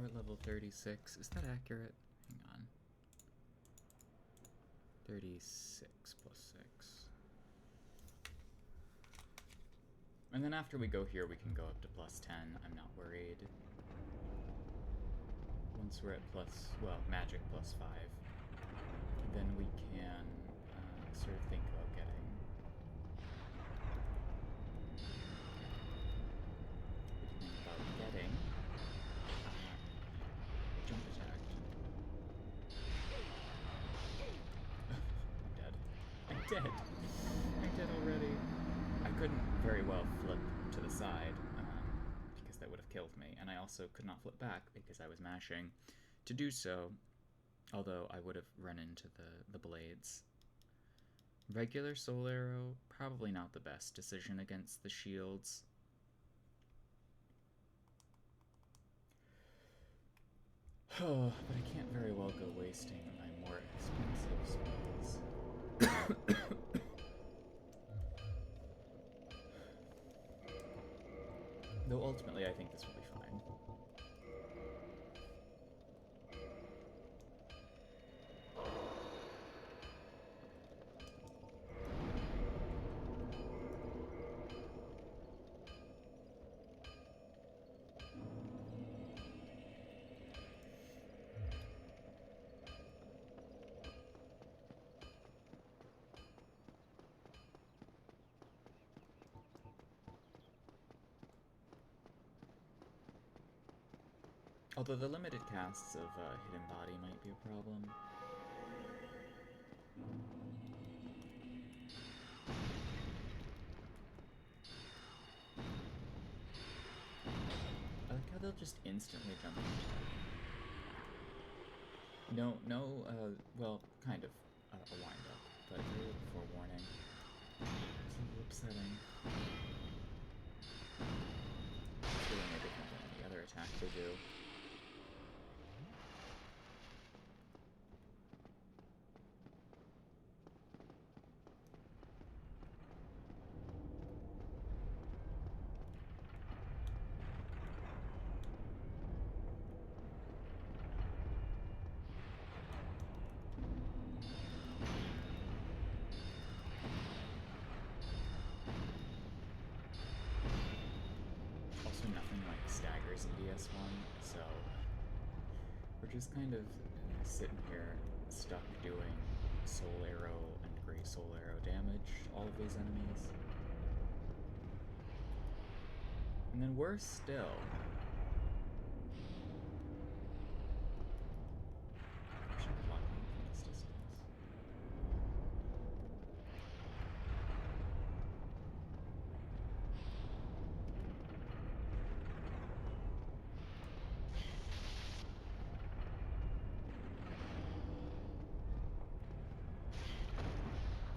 We're at level 36. Is that accurate? Hang on. 36 plus 6. And then after we go here, we can go up to plus 10. I'm not worried. Once we're at plus, well, magic plus 5, then we can sort of think about getting... jump attack. I'm dead. I'm dead! I'm dead already. I couldn't very well flip to the side, because that would have killed me, and I also could not flip back because I was mashing to do so, although I would have run into the blades. Regular soul arrow, probably not the best decision against the shields. Oh, but I can't very well go wasting my more expensive spells. Though ultimately I think this will be fine. Although the limited casts of Hidden Body might be a problem. I like how they'll just instantly jump into attack. No, well, kind of a wind-up, but very little forewarning. It's a little upsetting. It's really no different than any other attack they do. Staggers in DS1, so we're just kind of sitting here stuck doing soul arrow and great soul arrow damage to all of these enemies. And then worse still,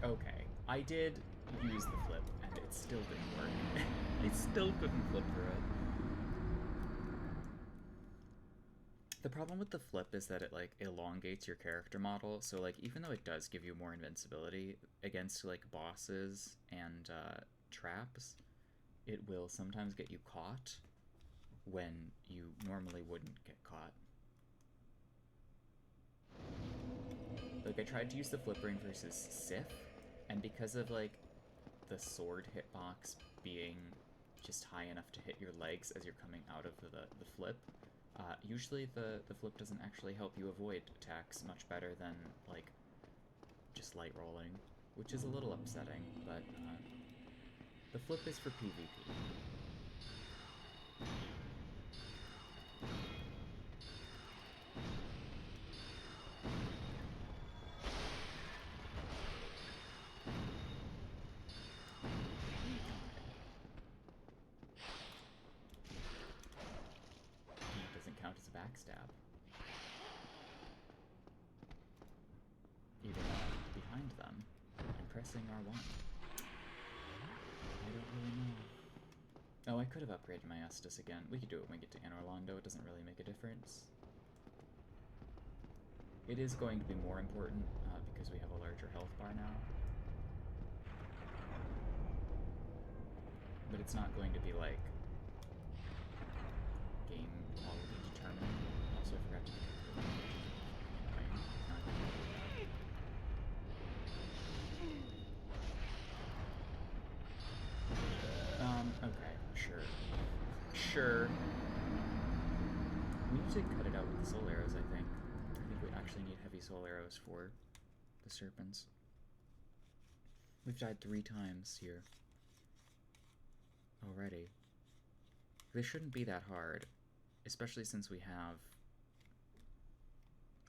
okay, I did use the flip, and it still didn't work. I still couldn't flip through it. The problem with the flip is that it, like, elongates your character model, so, like, even though it does give you more invincibility against, like, bosses and traps, it will sometimes get you caught when you normally wouldn't get caught. Like, I tried to use the flip ring versus Sif, and because of, like, the sword hitbox being just high enough to hit your legs as you're coming out of the flip, usually the flip doesn't actually help you avoid attacks much better than, like, just light rolling, which is a little upsetting, but the flip is for PvP. Count as a backstab. Even behind them and pressing R1. I don't really know. Oh, I could have upgraded my Estus again. We could do it when we get to Anor Londo. It doesn't really make a difference. It is going to be more important because we have a larger health bar now. But it's not going to be like game quality determined. Also, I forgot to pick up the okay, sure. Sure. We need to cut it out with the soul arrows, I think. I think we actually need heavy soul arrows for the serpents. We've died 3 times here already. This shouldn't be that hard, especially since we have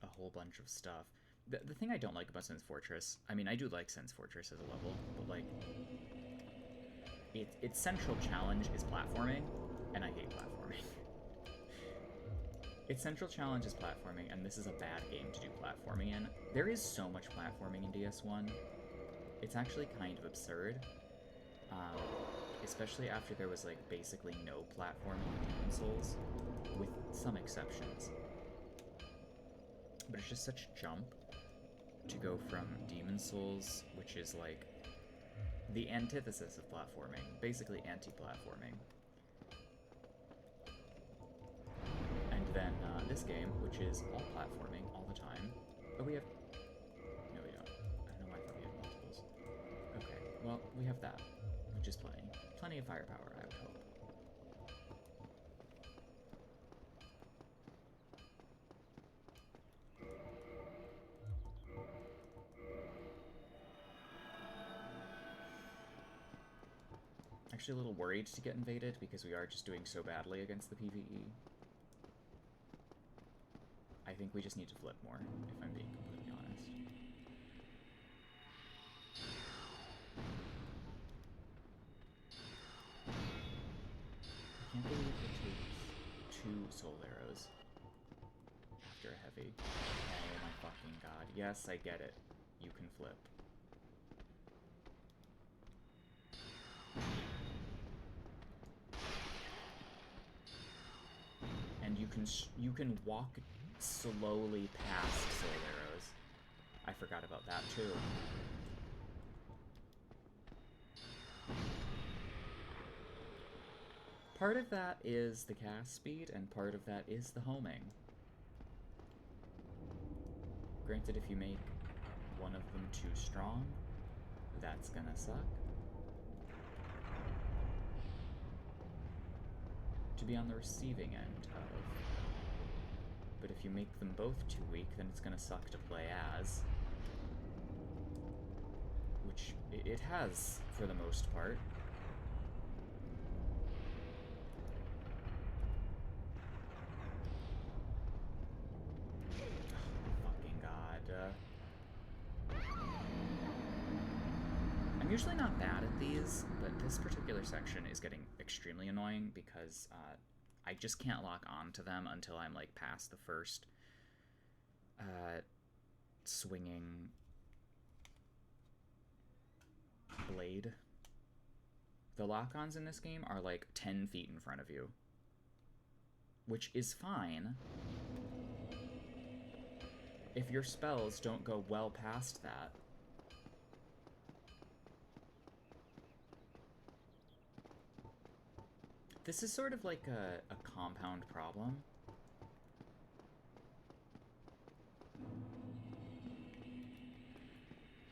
a whole bunch of stuff. The thing I don't like about Sen's Fortress, I mean, I do like Sen's Fortress as a level, but like, its central challenge is platforming, and I hate platforming. Its central challenge is platforming, and this is a bad game to do platforming in. There is so much platforming in DS1. It's actually kind of absurd. Especially after there was like basically no platforming in Demon Souls, with some exceptions. But it's just such a jump to go from Demon Souls, which is like the antithesis of platforming, basically anti-platforming, and then this game, which is all platforming all the time. Oh, we have... No, we don't. I don't know why I thought we had multiples. Okay, well, we have that, which is plenty. Plenty of firepower, I would hope. Actually a little worried to get invaded because we are just doing so badly against the PvE. I think we just need to flip more, if I'm being completely honest. I can't believe it takes 2 soul arrows after a heavy. Oh my fucking god. Yes, I get it. You can flip. And you can walk slowly past soul arrows. I forgot about that too. Part of that is the cast speed, and part of that is the homing. Granted, if you make one of them too strong, that's gonna suck. To be on the receiving end of. But if you make them both too weak, then it's gonna suck to play as. Which it has, for the most part. Oh, fucking god. I'm usually not bad at these, but this particular section is getting extremely annoying because I just can't lock on to them until I'm like past the first swinging blade. The lock-ons in this game are like 10 feet in front of you, which is fine if your spells don't go well past that. This is sort of like a compound problem.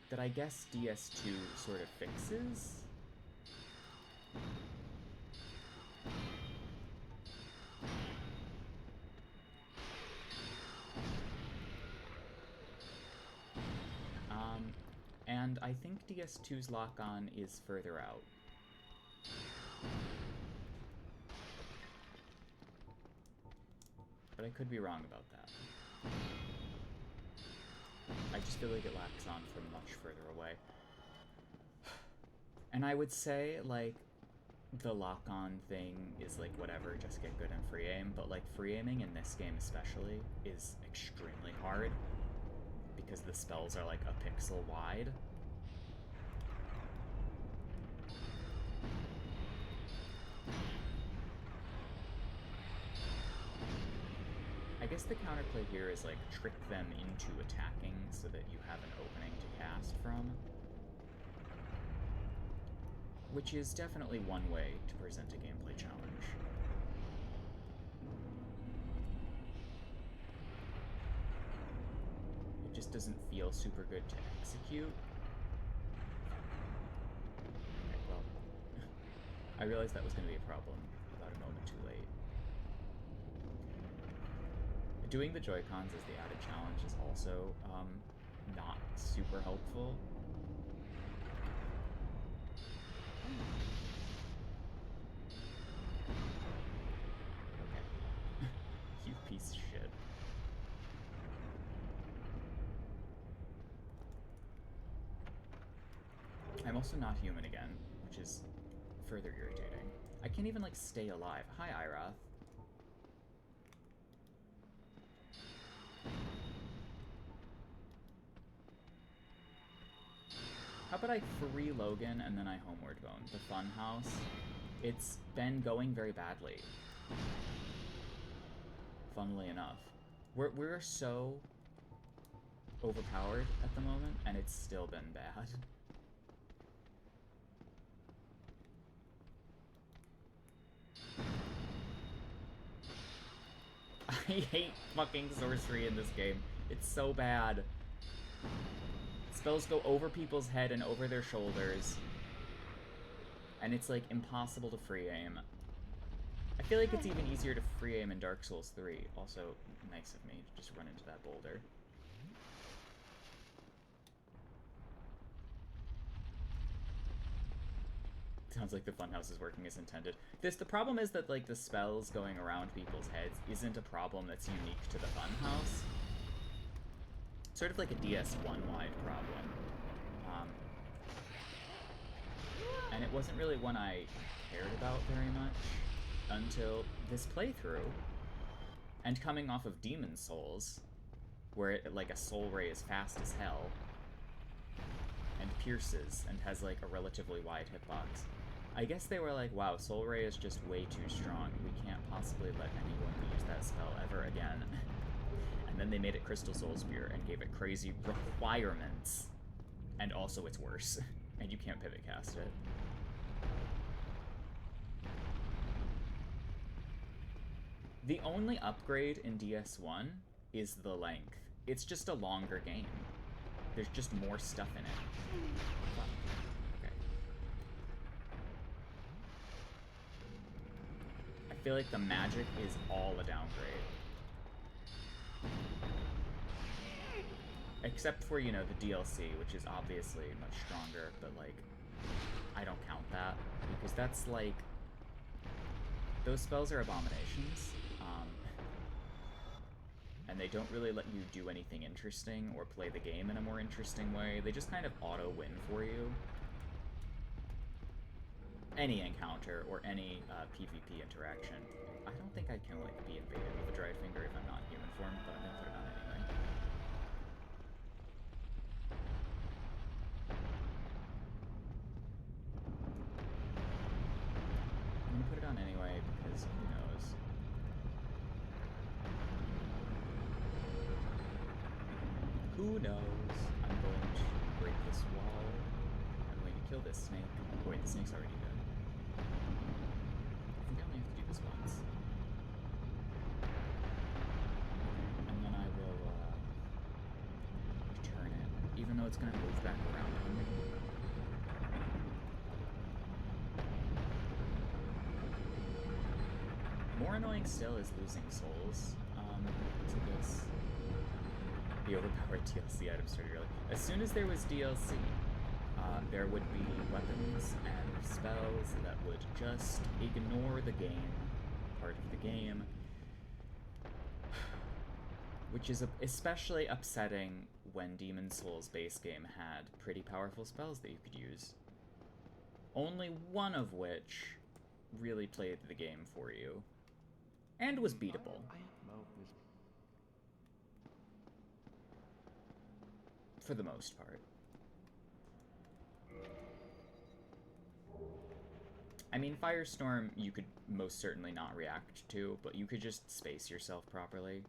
That I guess DS2 sort of fixes. And I think DS2's lock-on is further out. But I could be wrong about that. I just feel like it locks on from much further away. And I would say, like, the lock-on thing is, like, whatever, just get good in free aim, but, like, free aiming in this game especially is extremely hard because the spells are, like, a pixel wide. I guess the counterplay here is, like, trick them into attacking so that you have an opening to cast from. Which is definitely one way to present a gameplay challenge. just doesn't feel super good to execute. Okay, well, I realized that was going to be a problem about a moment too late. Doing the Joy-Cons as the added challenge is also not super helpful. Okay. You piece of shit. I'm also not human again, which is further irritating. I can't even, like, stay alive. Hi, Irath. How about I free Logan and then I homeward bone? The fun house. It's been going very badly. Funnily enough. We're so overpowered at the moment, and it's still been bad. I hate fucking sorcery in this game. It's so bad. Spells go over people's head and over their shoulders. And it's, like, impossible to free aim. I feel like it's even easier to free aim in Dark Souls 3. Also, nice of me to just run into that boulder. Sounds like the funhouse is working as intended. The problem is that, like, the spells going around people's heads isn't a problem that's unique to the funhouse. Sort of like a DS1-wide problem. And it wasn't really one I cared about very much until this playthrough. And coming off of Demon Souls, where it, like, a soul ray is fast as hell, and pierces, and has, like, a relatively wide hitbox. I guess they were like, wow, Soul Ray is just way too strong. We can't possibly let anyone use that spell ever again. And then they made it Crystal Soul Spear and gave it crazy requirements. And also it's worse. And you can't pivot cast it. The only upgrade in DS1 is the length. It's just a longer game. There's just more stuff in it. Okay. I feel like the magic is all a downgrade. Except for, you know, the DLC, which is obviously much stronger, but, like, I don't count that, because that's, like, those spells are abominations, and they don't really let you do anything interesting or play the game in a more interesting way. They just kind of auto-win for you. Any encounter or any PvP interaction. I don't think I can, like, be invaded with a dried finger if I'm not in human form, but I'm gonna put it on anyway. I'm gonna put it on anyway because who knows. Who knows? I'm going to break this wall. I'm going to kill this snake. Oh, wait, the snake's already dead. I think I only have to do this once. And then I will return it, even though it's going to move back around on me. More annoying still is losing souls to this. The overpowered DLC items started early. As soon as there was DLC, there would be weapons and spells that would just ignore the game, part of the game, which is especially upsetting when Demon Souls base game had pretty powerful spells that you could use. Only one of which really played the game for you, and was beatable. For the most part. I mean, Firestorm you could most certainly not react to, but you could just space yourself properly.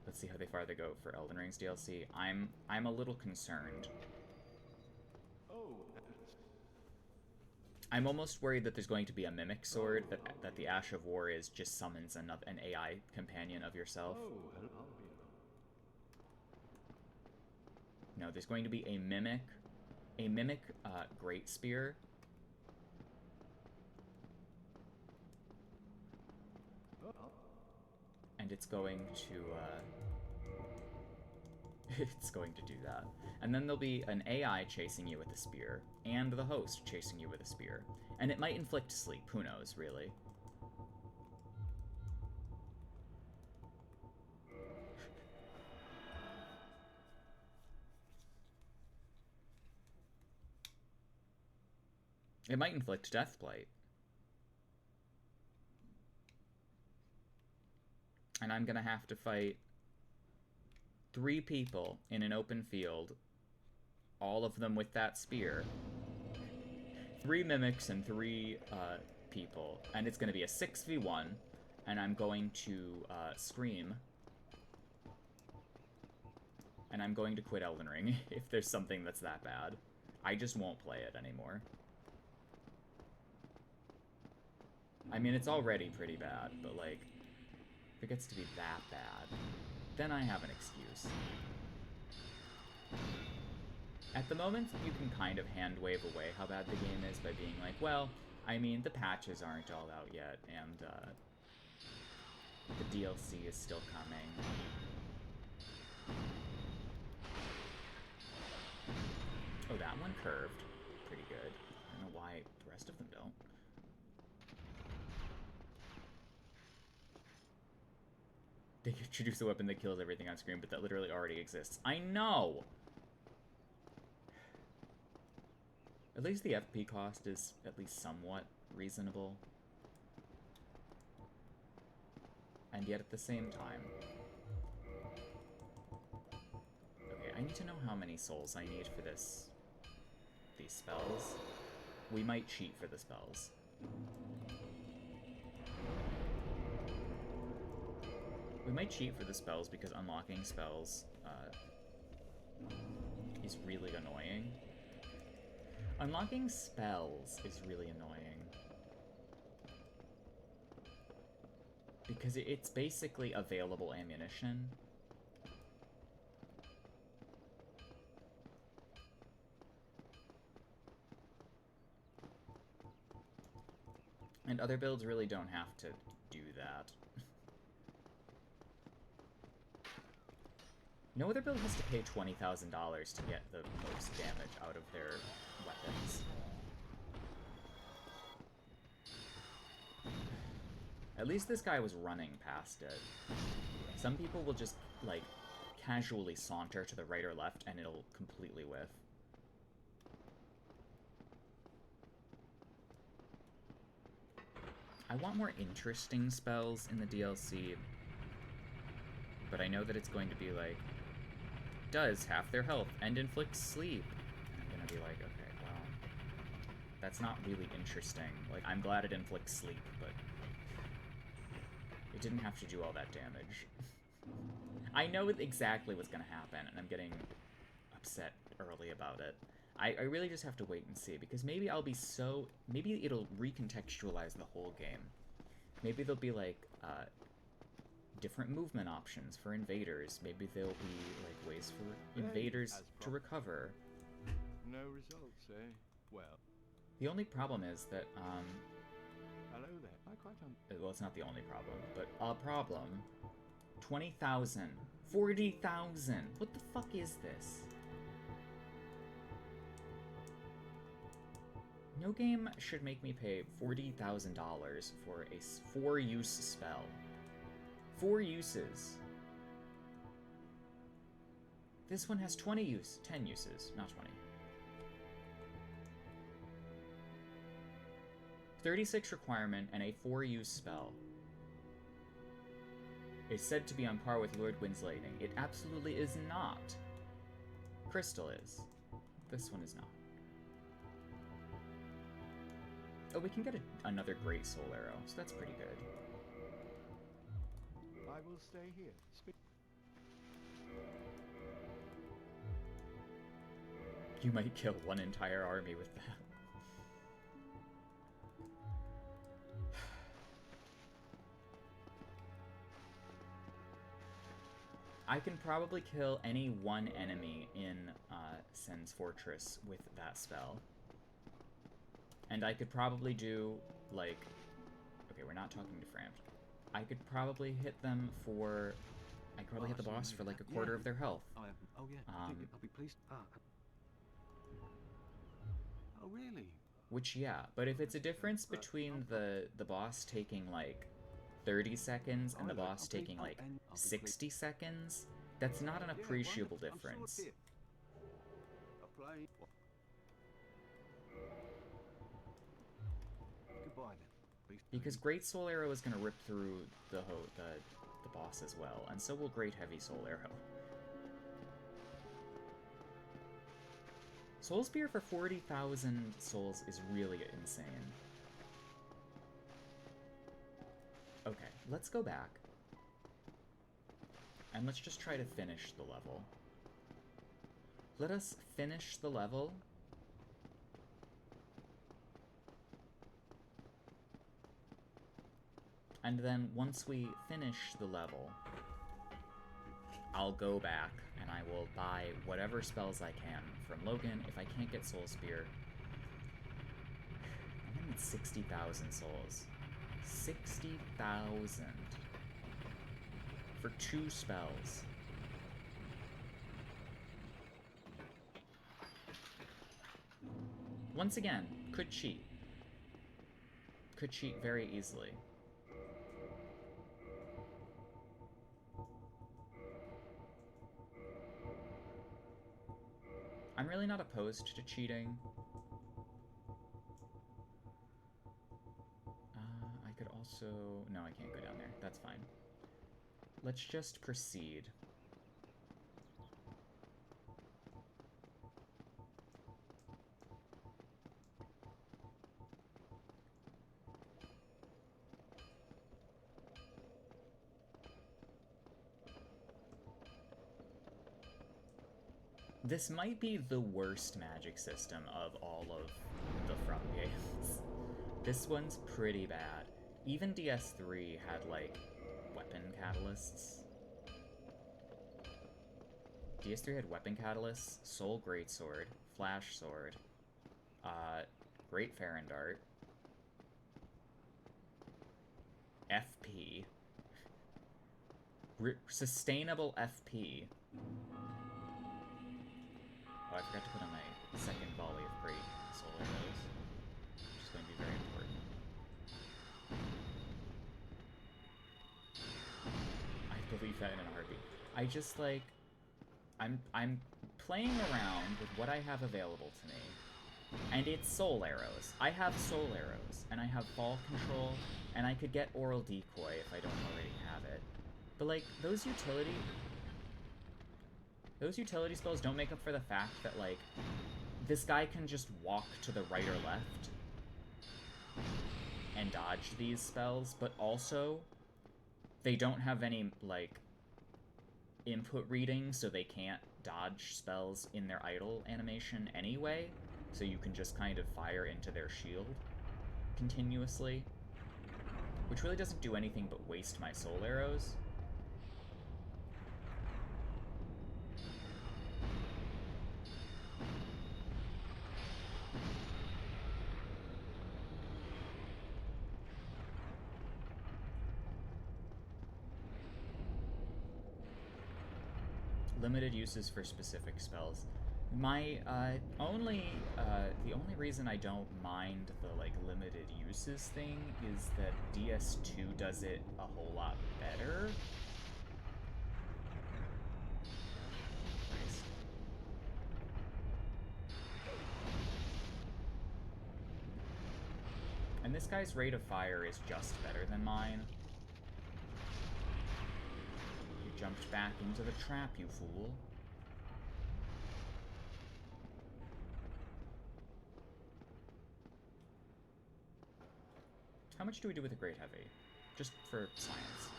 Let's see how far they go for Elden Ring's DLC. I'm a little concerned. I'm almost worried that there's going to be a Mimic Sword that the Ash of War is just summons an AI companion of yourself. No, there's going to be a mimic Great Spear. And it's going to, it's going to do that. And then there'll be an AI chasing you with a spear, and the host chasing you with a spear. And it might inflict sleep, who knows, really. It might inflict Deathblight. And I'm gonna have to fight 3 people in an open field, all of them with that spear. 3 mimics and 3 people, and it's gonna be a 6v1, and I'm going to scream. And I'm going to quit Elden Ring if there's something that's that bad. I just won't play it anymore. I mean, it's already pretty bad, but, like, if it gets to be that bad, then I have an excuse. At the moment, you can kind of hand-wave away how bad the game is by being like, well, I mean, the patches aren't all out yet, and the DLC is still coming. Oh, that one curved. Pretty good. I don't know why the rest of them don't. They introduce a weapon that kills everything on screen, but that literally already exists. I know! At least the FP cost is at least somewhat reasonable. And yet at the same time... Okay, I need to know how many souls I need for these spells. We might cheat for the spells. We might cheat for the spells because unlocking spells is really annoying. Unlocking spells is really annoying. Because it's basically available ammunition. And other builds really don't have to do that. No other build has to pay $20,000 to get the most damage out of their weapons. At least this guy was running past it. Some people will just, like, casually saunter to the right or left and it'll completely whiff. I want more interesting spells in the DLC, but I know that it's going to be like, does half their health and inflicts sleep. And I'm gonna be like, okay, well, that's not really interesting. Like, I'm glad it inflicts sleep, but it didn't have to do all that damage. I know exactly what's gonna happen, and I'm getting upset early about it. I really just have to wait and see, because maybe I'll be so... Maybe it'll recontextualize the whole game. Maybe there'll be, like, different movement options for invaders. Maybe there'll be, like, ways for invaders to recover. No results, eh? Well... The only problem is that, Hello there. I quite well, it's not the only problem, but a problem. 20,000. 40,000. What the fuck is this? No game should make me pay $40,000 for a 4-use spell. 4 uses. This one has 10 uses, not 20. 36 requirement and a 4-use spell. It's said to be on par with Lord Wind's Lightning. It absolutely is not. Crystal is. This one is not. Oh, we can get another Great Soul Arrow, so that's pretty good. I will stay here. You might kill one entire army with that. I can probably kill any one enemy in Sen's Fortress with that spell. And I could probably do, like... Okay, we're not talking to Fram. I could probably hit them for... I could probably hit the boss for, like, a quarter of their health. Oh, yeah. I'll be pleased. Oh, really? Which, yeah. But if it's a difference between the boss taking, like, 30 seconds and the boss taking, like, 60 seconds, that's not an appreciable difference. Goodbye, then. Because Great Soul Arrow is going to rip through the boss as well, and so will Great Heavy Soul Arrow. Soul Spear for 40,000 souls is really insane. Okay, let's go back. And let's just try to finish the level. Let us finish the level. And then once we finish the level, I'll go back and I will buy whatever spells I can from Logan. If I can't get Soul Spear, I'm gonna need 60,000 souls. 60,000 for 2 spells. Once again, could cheat. Could cheat very easily. I'm really not opposed to cheating. I could also... No, I can't go down there. That's fine. Let's just proceed. This might be the worst magic system of all of the From games. This one's pretty bad. Even DS3 had, like, weapon catalysts. DS3 had weapon catalysts, Soul Greatsword, Flash Sword, Great Farandart, FP, sustainable FP. Oh, I forgot to put on my second volley of Great Soul Arrows, which is going to be very important. I believe that in a heartbeat. I just, like, I'm playing around with what I have available to me, and it's Soul Arrows. I have Soul Arrows, and I have Fall Control, and I could get Oral Decoy if I don't already have it. But, like, those utility spells don't make up for the fact that, like, this guy can just walk to the right or left and dodge these spells, but also they don't have any, like, input reading, so they can't dodge spells in their idle animation anyway, so you can just kind of fire into their shield continuously, which really doesn't do anything but waste my soul arrows. Limited uses for specific spells. My the only reason I don't mind the, like, limited uses thing is that DS2 does it a whole lot better. Nice. And this guy's rate of fire is just better than mine. Jumped back into the trap, you fool. How much do we do with a Great Heavy? Just for science.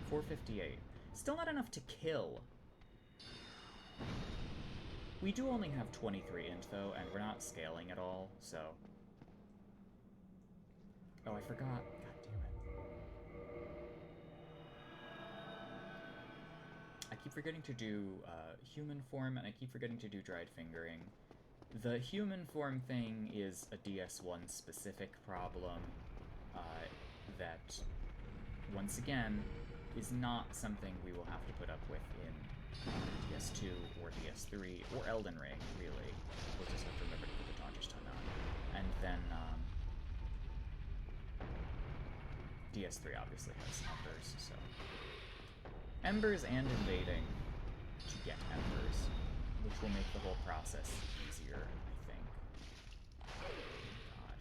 458. Still not enough to kill. We do only have 23 int, though, and we're not scaling at all, so... Oh, I forgot. God damn it. I keep forgetting to do human form, and I keep forgetting to do dried fingering. The human form thing is a DS1 specific problem that, once again, is not something we will have to put up with in DS2 or DS3 or Elden Ring, really. We'll just have to remember to put the Daunter's Tongue on. And then DS3 obviously has Embers, so... Embers and invading to get Embers, which will make the whole process easier, I think. God.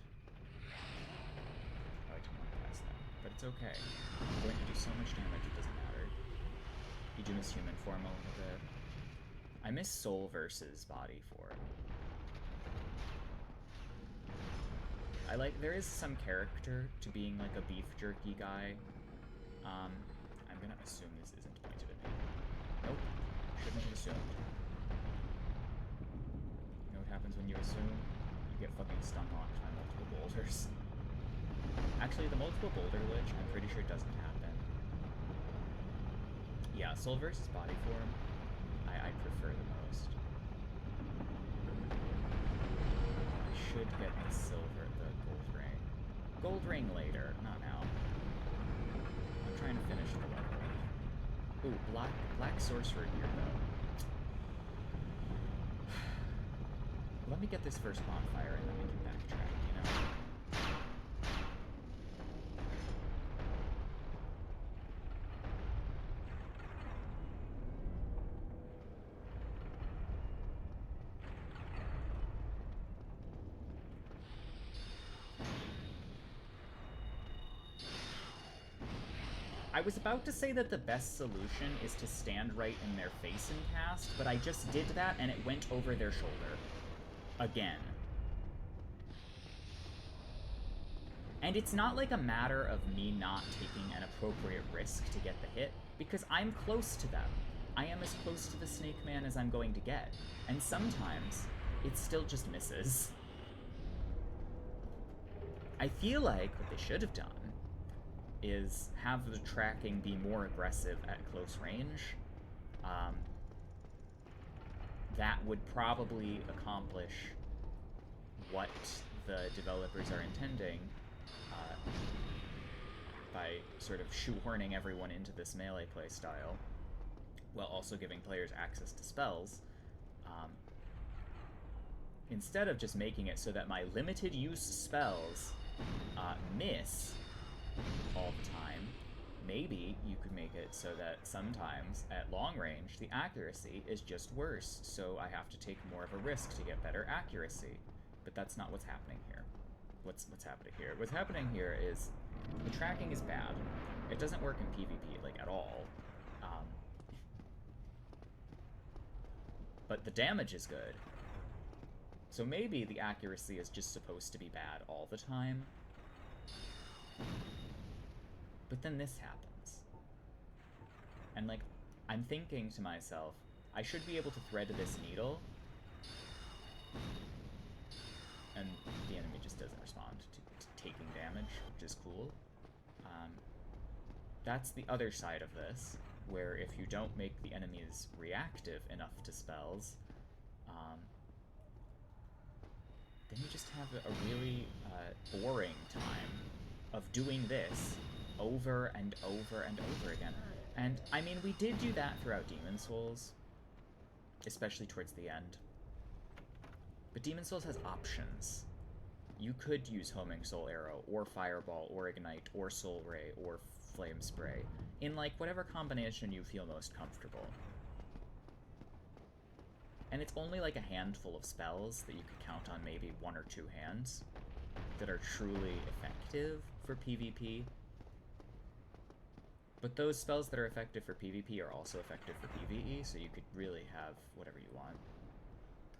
Oh, I didn't want to pass that. But it's okay. I'm going to do so much damage, it doesn't matter. You do miss human form a little bit. I miss soul versus body form. There is some character to being like a beef jerky guy. I'm gonna assume this isn't pointed at me. Nope. Shouldn't have assumed. You know what happens when you assume? You get fucking stun locked by multiple boulders. Actually, the multiple boulder glitch, I'm pretty sure doesn't happen. Yeah, soul versus body form, I prefer the most. I should get the silver, the gold ring. Gold ring later, not now. I'm trying to finish the level. Ooh, black sorcerer here, though. Let me get this first bonfire and then we can backtrack, you know? I was about to say that the best solution is to stand right in their face and cast, but I just did that and it went over their shoulder. Again. And it's not like a matter of me not taking an appropriate risk to get the hit, because I'm close to them. I am as close to the Snake Man as I'm going to get. And sometimes, it still just misses. I feel like what they should have done is have the tracking be more aggressive at close range. That would probably accomplish what the developers are intending by sort of shoehorning everyone into this melee playstyle, while also giving players access to spells, instead of just making it so that my limited use spells miss all the time. Maybe you could make it so that sometimes, at long range, the accuracy is just worse, so I have to take more of a risk to get better accuracy. But that's not what's happening here. What's happening here? What's happening here is the tracking is bad. It doesn't work in PvP, like, at all. But the damage is good. So maybe the accuracy is just supposed to be bad all the time. But then this happens. And, like, I'm thinking to myself, I should be able to thread this needle, and the enemy just doesn't respond to taking damage, which is cool. That's the other side of this, where if you don't make the enemies reactive enough to spells, then you just have a really boring time of doing this over and over and over again. And, I mean, we did do that throughout Demon Souls, especially towards the end. But Demon Souls has options. You could use Homing Soul Arrow, or Fireball, or Ignite, or Soul Ray, or Flame Spray, in, like, whatever combination you feel most comfortable. And it's only, like, a handful of spells that you could count on maybe 1 or 2 hands that are truly effective for PvP. But those spells that are effective for PvP are also effective for PvE, so you could really have whatever you want.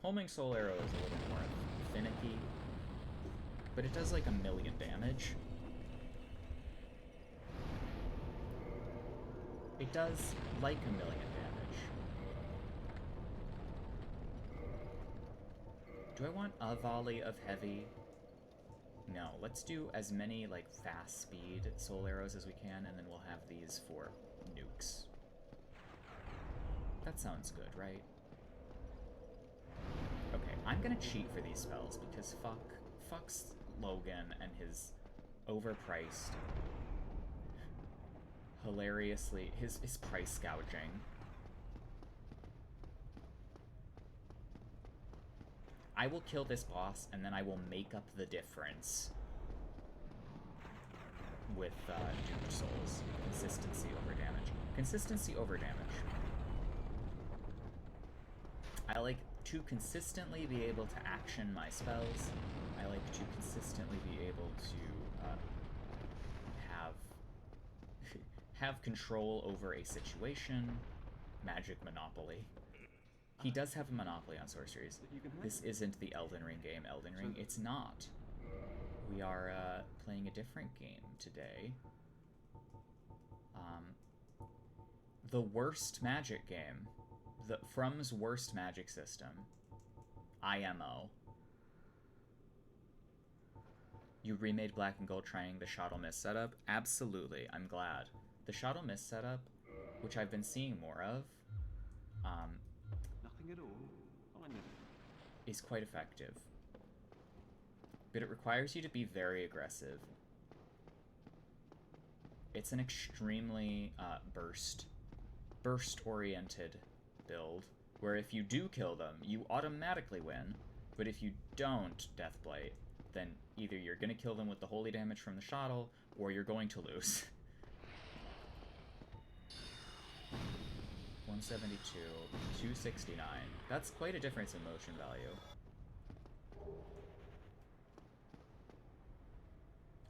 Homing Soul Arrow is a little more finicky, but it does like 1,000,000 damage. It does like 1,000,000 damage. Do I want a volley of heavy? No, let's do as many, like, fast speed soul arrows as we can, and then we'll have these for nukes. That sounds good, right? Okay, I'm gonna cheat for these spells because fucks Logan and his overpriced, hilariously, his price gouging. I will kill this boss and then I will make up the difference with Doomed Souls. Consistency over damage. Consistency over damage. I like to consistently be able to action my spells. I like to consistently be able to have control over a situation. Magic monopoly. He does have a monopoly on sorceries. This isn't the Elden Ring game, Elden Ring. It's not. We are playing a different game today. The worst magic game. From's worst magic system. IMO. You remade Black and Gold trying the Shadow Mist setup? Absolutely, I'm glad. The Shadow Mist setup, which I've been seeing more of, Nothing at all. I never. is quite effective. But it requires you to be very aggressive. It's an extremely burst-oriented build, where if you do kill them, you automatically win, but if you don't Deathblight, then either you're going to kill them with the holy damage from the shuttle, or you're going to lose. 172, 269. That's quite a difference in motion value.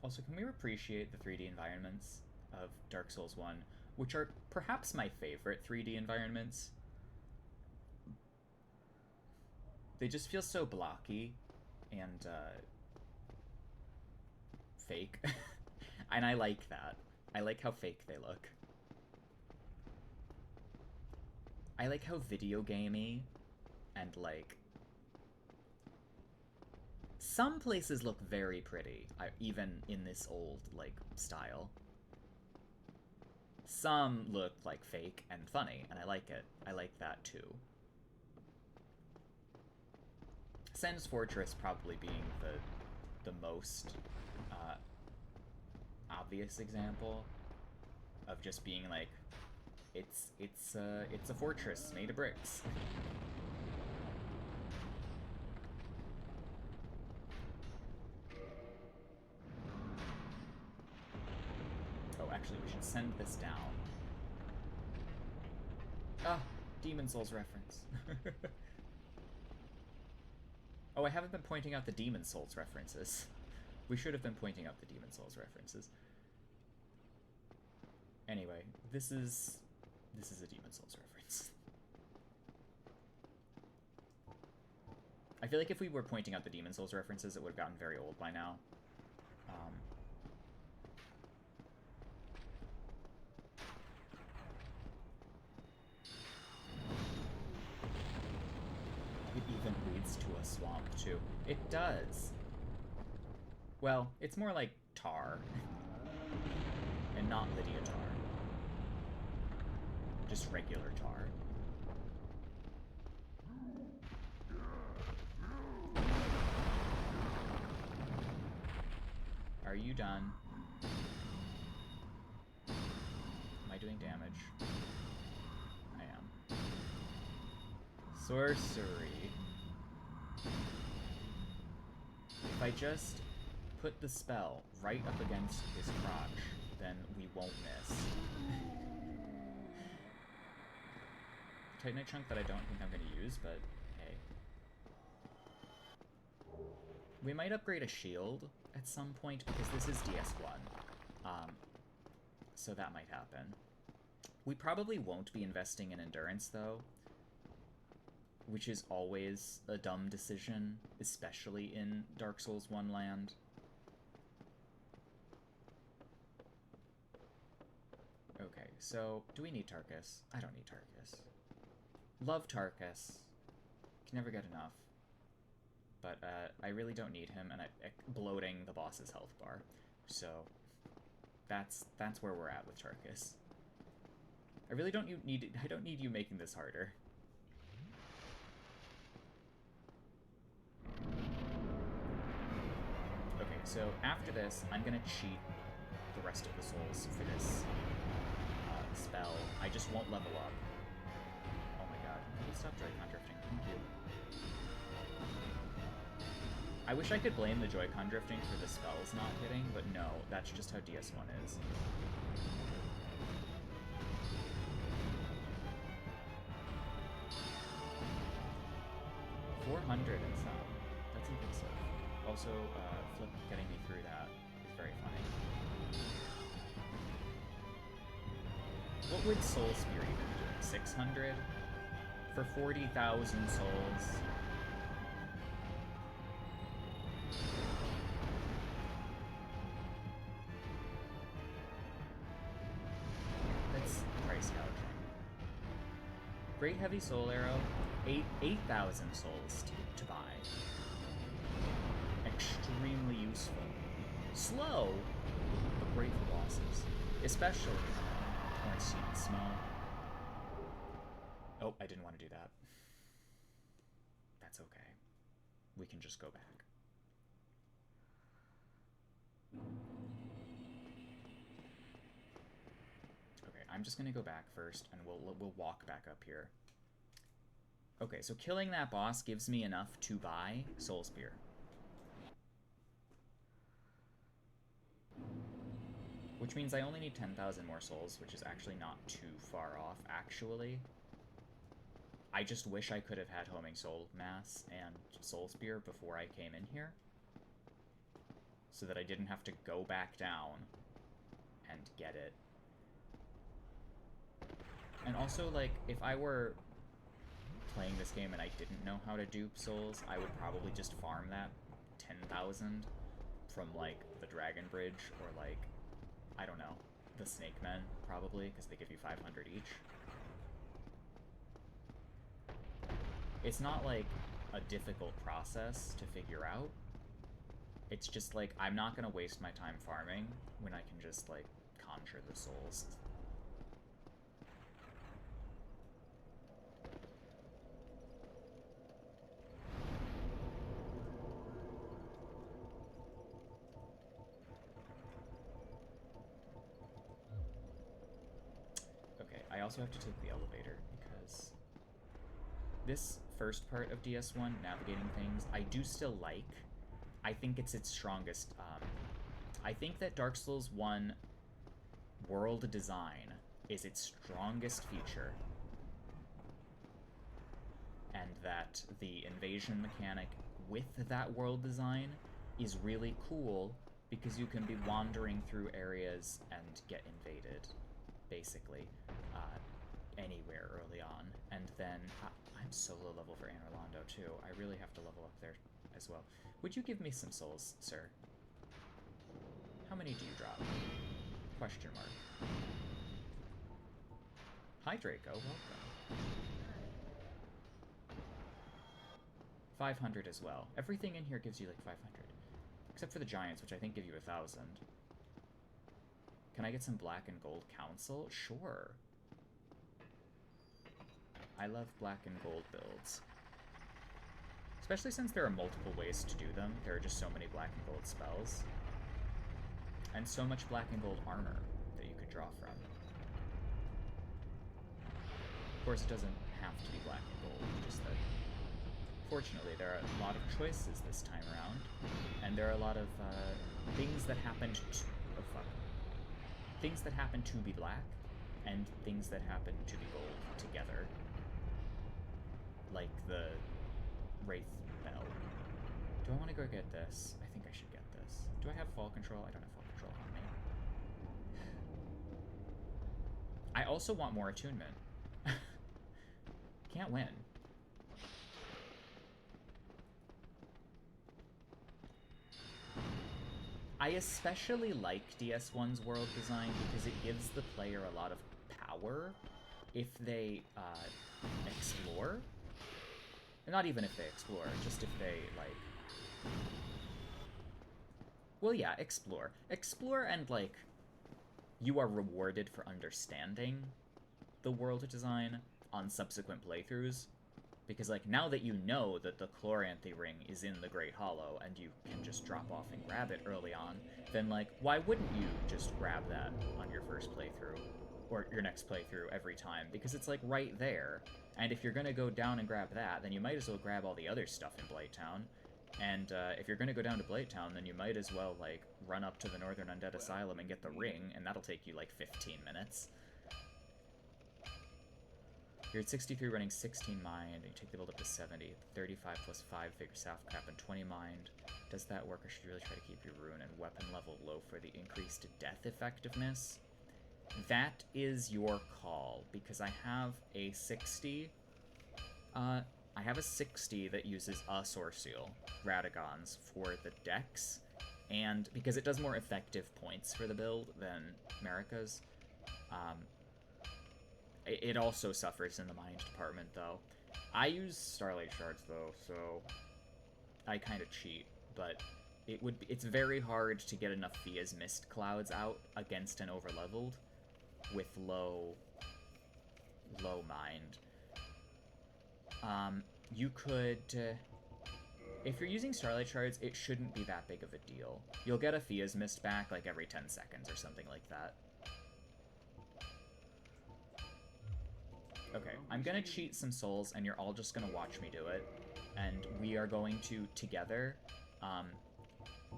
Also, can we appreciate the 3D environments of Dark Souls 1, which are perhaps my favorite 3D environments? They just feel so blocky and fake. And I like that. I like how fake they look. I like how video gamey and like some places look very pretty, even in this old like style. Some look like fake and funny, and I like it. I like that too. Sen's Fortress probably being the most obvious example of just being like, it's a fortress made of bricks. Oh, actually, we should send this down. Ah, Demon Souls reference. Oh, I haven't been pointing out the Demon Souls references. We should have been pointing out the Demon Souls references. Anyway, this is a Demon Souls reference. I feel like if we were pointing out the Demon Souls references, it would have gotten very old by now. It even leads to a swamp, too. It does. Well, it's more like tar. And not Lydia tar. Just regular tar. Are you done? Am I doing damage? I am. Sorcery. If I just put the spell right up against his crotch, then we won't miss. Titanite chunk that I don't think I'm going to use, but hey. We might upgrade a shield at some point, because this is DS1. So that might happen. We probably won't be investing in endurance, though, which is always a dumb decision, especially in Dark Souls 1 land. Okay, so do we need Tarkus? I don't need Tarkus. Love Tarkus. Can never get enough. But I really don't need him, and bloating the boss's health bar. So that's where we're at with Tarkus. I really don't need I don't need you making this harder. Okay, so after this, I'm gonna cheat the rest of the souls for this spell. I just won't level up. Oh my god. Please stop Joy-Con drifting. Thank you. I wish I could blame the Joy-Con drifting for the spells not hitting, but no, that's just how DS1 is. $400 and some. That's impressive. Also, Flip getting me through that is very funny. What would Soul Spear even do? 600? For 40,000 souls? That's price gouging. Great Heavy Soul Arrow, 8,000 souls to buy. Extremely useful. Slow, but great for bosses. Especially Ornstein and Small. Oh, I didn't want to do that. That's okay. We can just go back. Okay, I'm just gonna go back first, and we'll walk back up here. Okay, so killing that boss gives me enough to buy Soul Spear. Which means I only need 10,000 more souls, which is actually not too far off, actually. I just wish I could have had Homing Soul Mass and Soul Spear before I came in here, so that I didn't have to go back down and get it. And also, like, if I were playing this game and I didn't know how to dupe souls, I would probably just farm that 10,000 from, like, the Dragon Bridge, or, like, I don't know, the Snake Men, probably, because they give you 500 each. It's not, like, a difficult process to figure out. It's just, like, I'm not going to waste my time farming when I can just, like, conjure the souls. Okay, I also have to take the elevator, because this first part of DS1, navigating things, I do still like. I think it's its strongest. I think that Dark Souls 1 world design is its strongest feature. And that the invasion mechanic with that world design is really cool, because you can be wandering through areas and get invaded, basically, anywhere early on. And then, I'm so low level for Anor Londo, too. I really have to level up there as well. Would you give me some souls, sir? How many do you drop? Question mark. Hi, Draco. Welcome. 500 as well. Everything in here gives you, like, 500. Except for the giants, which I think give you 1,000. Can I get some black and gold council? Sure. I love black and gold builds. Especially since there are multiple ways to do them. There are just so many black and gold spells. And so much black and gold armor that you could draw from. Of course, it doesn't have to be black and gold, just that fortunately there are a lot of choices this time around, and there are a lot of things that happen to... oh fuck. Things that happen to be black, and things that happen to be gold together. Like the Wraith Bell. Do I want to go get this? I think I should get this. Do I have fall control? I don't have fall control on me. I also want more attunement. Can't win. I especially like DS1's world design because it gives the player a lot of power if they explore. Not even if they explore, just if they, like... well, yeah, explore. Explore and, like, you are rewarded for understanding the world design on subsequent playthroughs. Because, like, now that you know that the Chloranthy ring is in the Great Hollow and you can just drop off and grab it early on, then, like, why wouldn't you just grab that on your first playthrough? Or your next playthrough every time? Because it's, like, right there. And if you're gonna go down and grab that, then you might as well grab all the other stuff in Blighttown. And if you're gonna go down to Blighttown, then you might as well, like, run up to the Northern Undead Asylum and get the ring, and that'll take you, like, 15 minutes. You're at 63 running 16 mind, and you take the build up to 70. 35 plus 5 figure South cap and 20 mind. Does that work, or should you really try to keep your rune and weapon level low for the increased death effectiveness? That is your call, because I have a 60. I have a 60 that uses a Source Seal, Radagons, for the dex, and because it does more effective points for the build than Marika's, it also suffers in the mind department, though. I use Starlight Shards, though, so I kind of cheat, but it's very hard to get enough Fia's Mist Clouds out against an overleveled with low mind. You could... if you're using Starlight Shards, it shouldn't be that big of a deal. You'll get a Fia's Mist back, like, every 10 seconds or something like that. Okay, I'm gonna cheat some souls, and you're all just gonna watch me do it. And we are going to, together,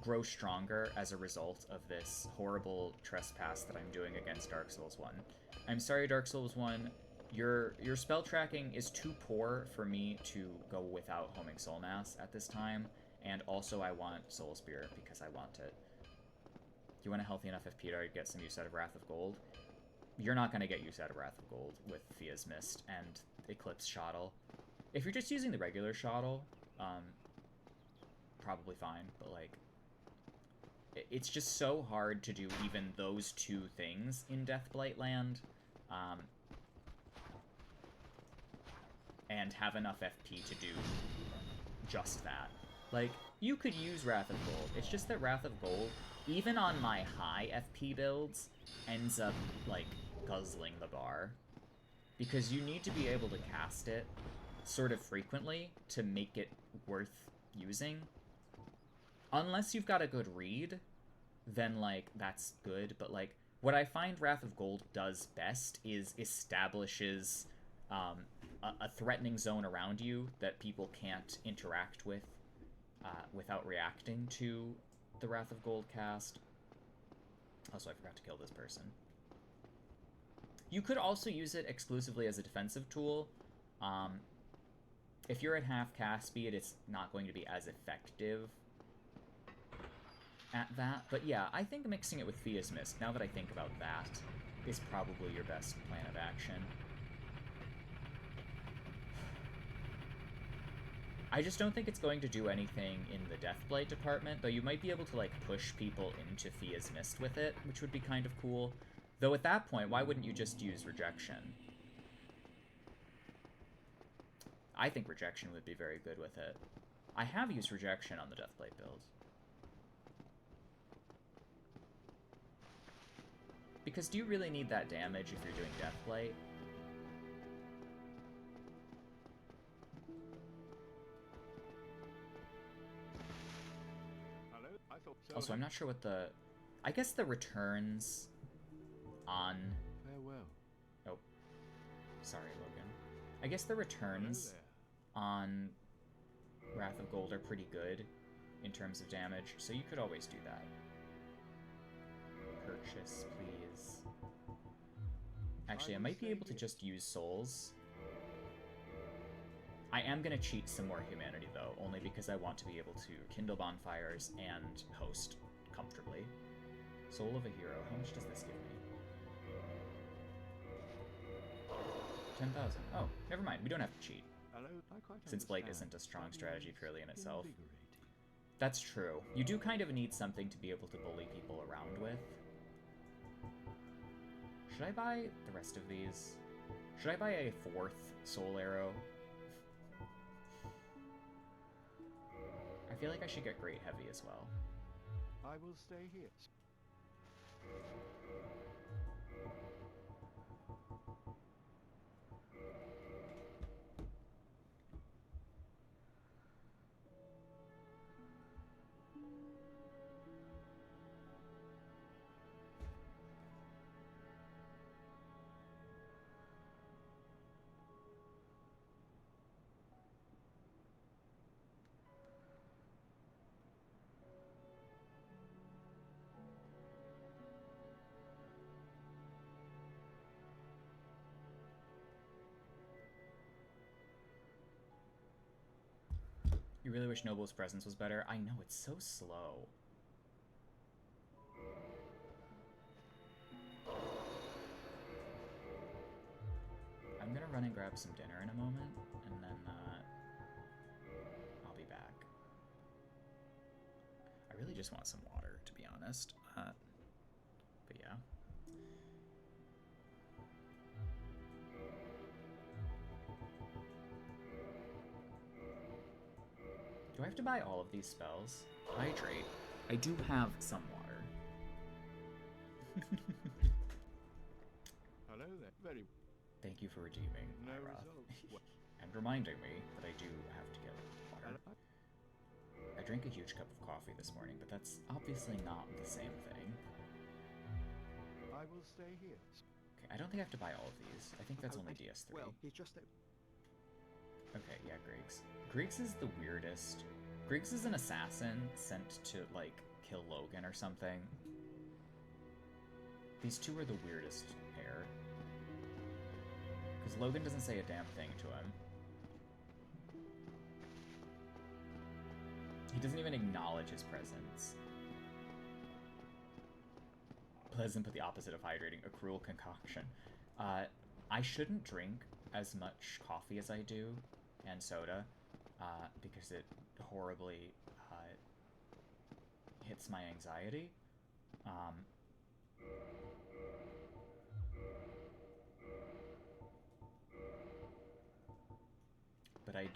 grow stronger as a result of this horrible trespass that I'm doing against Dark Souls 1. I'm sorry, Dark Souls 1. Your spell tracking is too poor for me to go without homing Soul Mass at this time, and also I want Soul Spear because I want it. You want a healthy enough FP to get some use out of Wrath of Gold? You're not going to get use out of Wrath of Gold with Fia's Mist and Eclipse Shottle. If you're just using the regular Shottle, probably fine, but, like, it's just so hard to do even those two things in Deathblight Land, and have enough FP to do just that. Like, you could use Wrath of Gold, it's just that Wrath of Gold, even on my high FP builds, ends up, like, guzzling the bar. Because you need to be able to cast it sort of frequently to make it worth using. Unless you've got a good read, then, like, that's good. But, like, what I find Wrath of Gold does best is establishes a threatening zone around you that people can't interact with without reacting to the Wrath of Gold cast. Also, I forgot to kill this person. You could also use it exclusively as a defensive tool. If you're at half cast speed, it's not going to be as effective at that. But yeah, I think mixing it with Fia's Mist, now that I think about that, is probably your best plan of action. I just don't think it's going to do anything in the Deathblight department, though you might be able to, like, push people into Fia's Mist with it, which would be kind of cool. Though at that point, why wouldn't you just use Rejection? I think Rejection would be very good with it. I have used Rejection on the Deathblight build. Because do you really need that damage if you're doing Deathblight? Also, I'm not sure what the... I guess the returns on... Farewell. Oh. Sorry, Logan. I guess the returns on Wrath of Gold are pretty good in terms of damage, so you could always do that. Purchase, please. Actually, I might be able to just use souls. I am going to cheat some more humanity, though, only because I want to be able to kindle bonfires and host comfortably. Soul of a Hero. How much does this give me? 10,000. Oh, never mind. We don't have to cheat. Since Blight isn't a strong strategy purely in itself. That's true. You do kind of need something to be able to bully people around with. Should I buy the rest of these? Should I buy a 4th Soul Arrow? I feel like I should get Great Heavy as well. I will stay here. You really wish Noble's presence was better? I know, it's so slow. I'm gonna run and grab some dinner in a moment, and then I'll be back. I really just want some water, to be honest. But yeah. Do I have to buy all of these spells? Hydrate. I do have some water. Hello there. Very. Thank you for redeeming No my wrath. results. And reminding me that I do have to get water. I drank a huge cup of coffee this morning, but that's obviously not the same thing. I will stay here. Okay, I don't think I have to buy all of these. I think that's only DS3. Well, he's just Okay, yeah, Griggs. Griggs is the weirdest. Griggs is an assassin sent to, like, kill Logan or something. These two are the weirdest pair. Because Logan doesn't say a damn thing to him. He doesn't even acknowledge his presence. Pleasant, but the opposite of hydrating. A cruel concoction. I shouldn't drink as much coffee as I do, and soda, because it horribly hits my anxiety. But I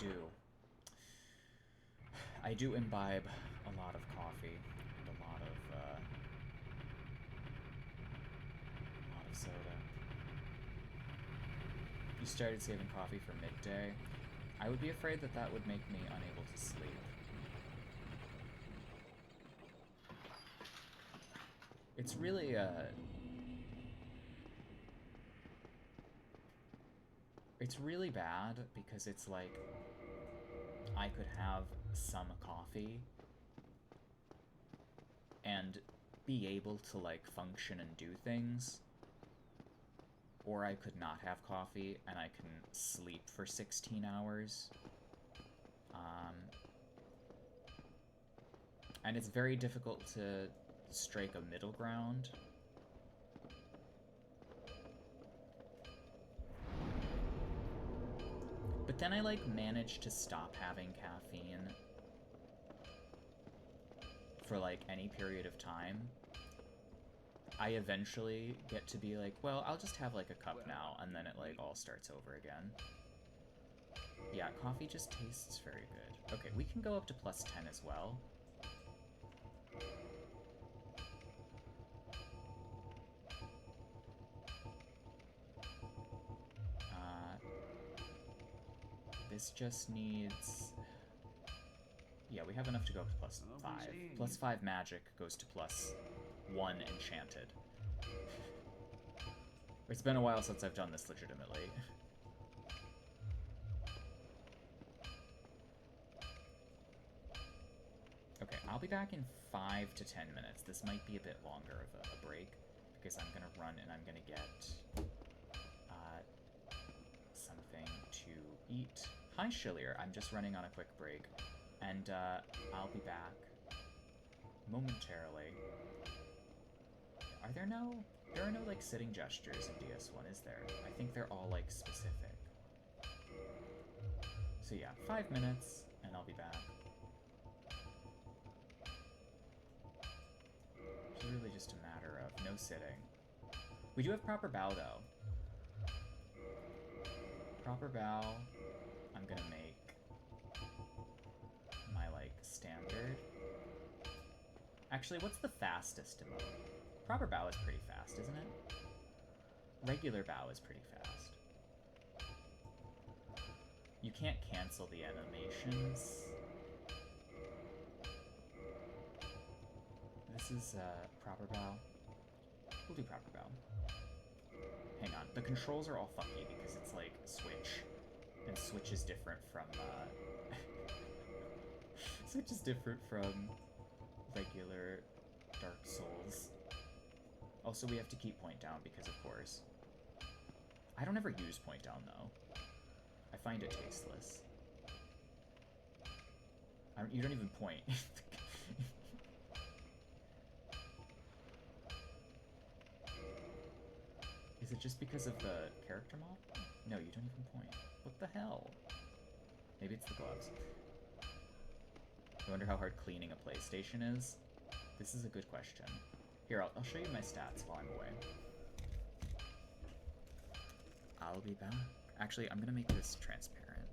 do imbibe a lot of coffee and a lot of soda. You started saving coffee for midday. I would be afraid that that would make me unable to sleep. It's really it's really bad because it's like I could have some coffee and be able to like function and do things, or I could not have coffee and I can sleep for 16 hours. And it's very difficult to strike a middle ground. But then I like managed to stop having caffeine for like any period of time. I eventually get to be like, well, I'll just have like a cup now, and then it like all starts over again. Yeah, coffee just tastes very good. Okay, we can go up to +10 as well. This just needs... Yeah, we have enough to go up to +5. +5 magic goes to +1 enchanted. It's been a while since I've done this legitimately. Okay, I'll be back in 5 to 10 minutes. This might be a bit longer of a break, because I'm gonna run and I'm gonna get something to eat. Hi, Shillier. I'm just running on a quick break, and I'll be back momentarily. There are no like sitting gestures in DS1, is there? I think they're all like specific. So yeah, 5 minutes, and I'll be back. It's really just a matter of no sitting. We do have proper bow, though. Proper bow, I'm gonna make my, like, standard. Actually, what's the fastest emote? Proper bow is pretty fast, isn't it? Regular bow is pretty fast. You can't cancel the animations. This is proper bow. We'll do proper bow. Hang on, the controls are all fucky because it's like Switch, and Switch is different from Switch is different from regular Dark Souls. Also, we have to keep point down because, of course. I don't ever use point down though. I find it tasteless. You don't even point. Is it just because of the character model? No, you don't even point. What the hell? Maybe it's the gloves. I wonder how hard cleaning a PlayStation is. This is a good question. Here, I'll show you my stats while I'm away. I'll be back. Actually, I'm gonna make this transparent.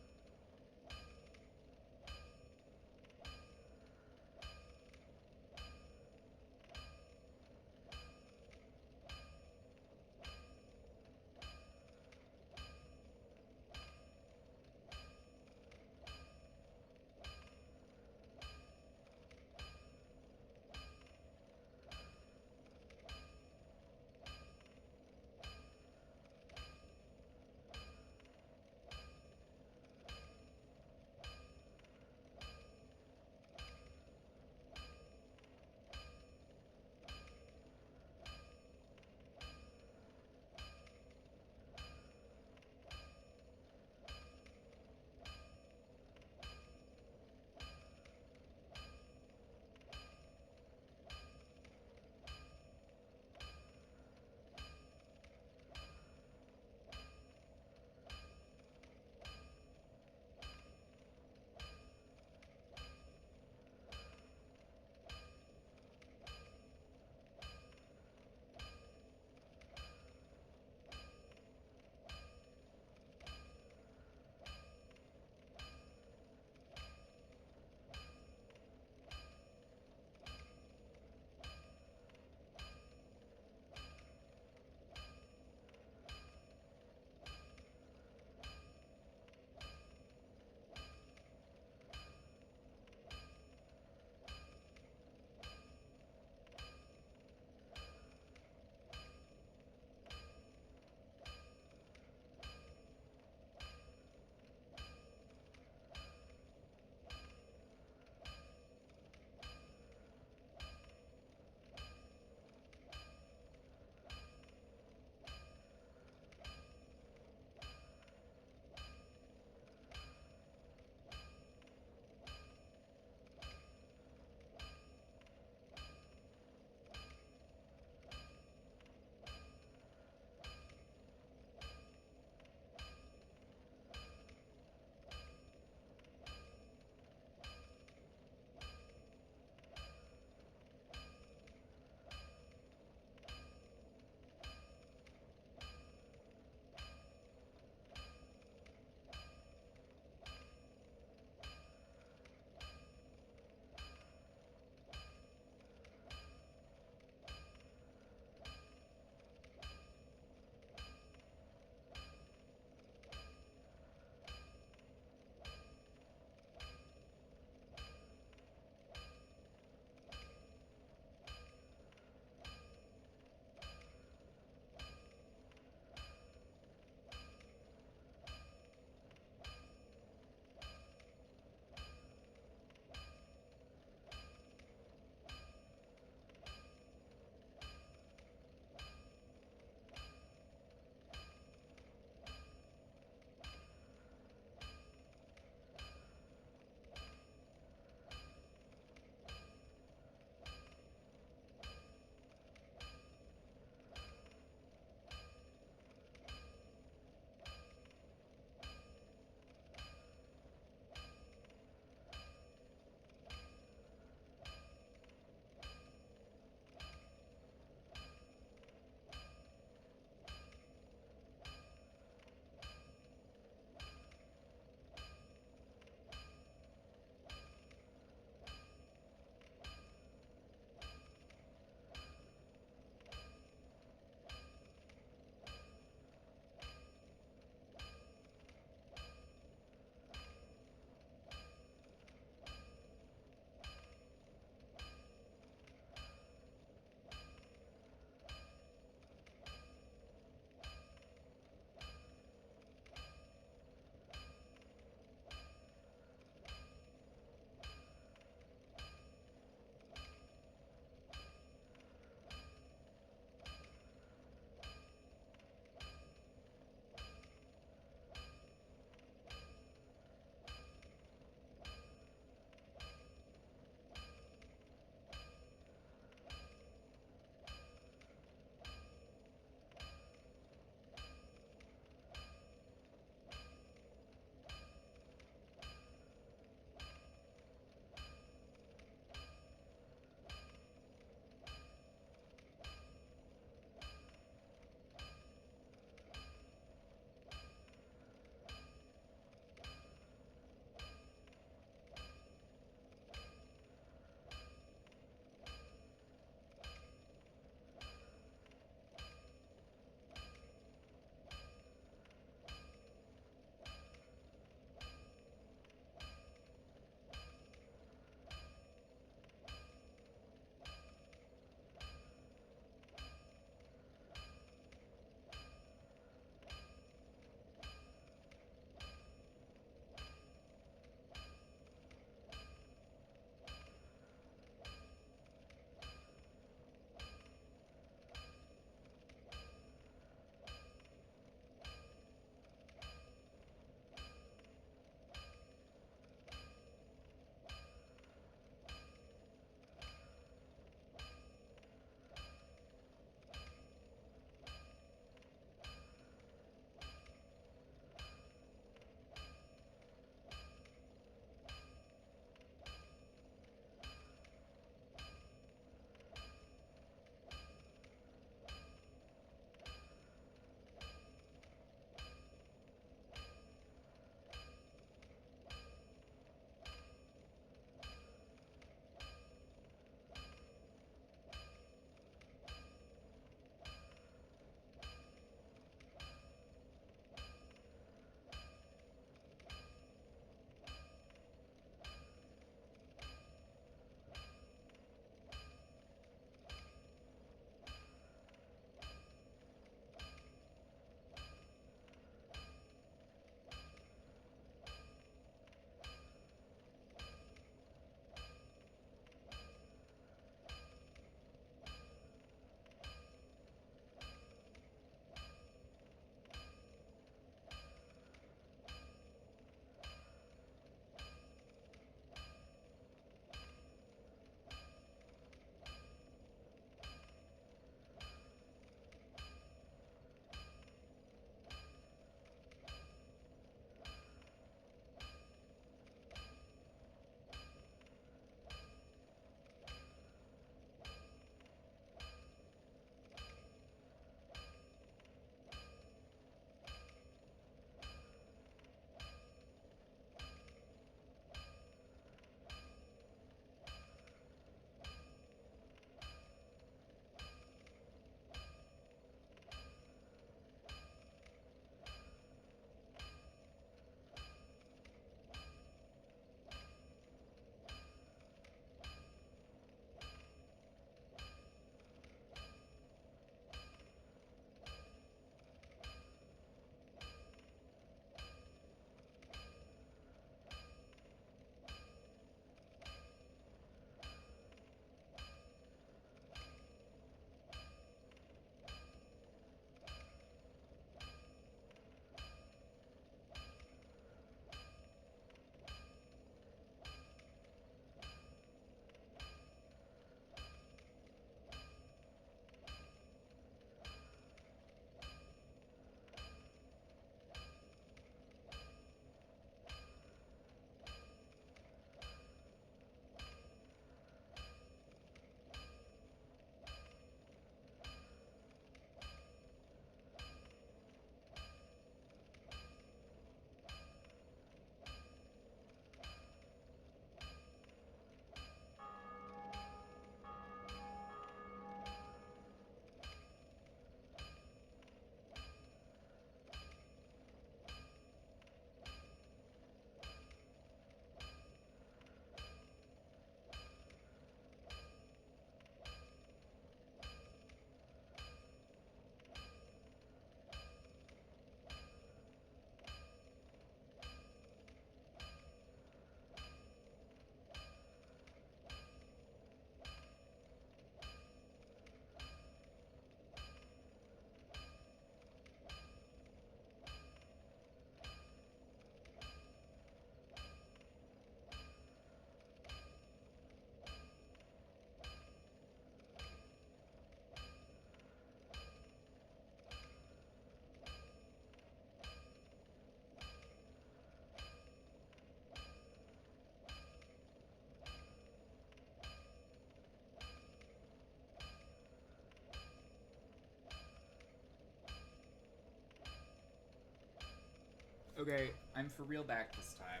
Okay, I'm for real back this time.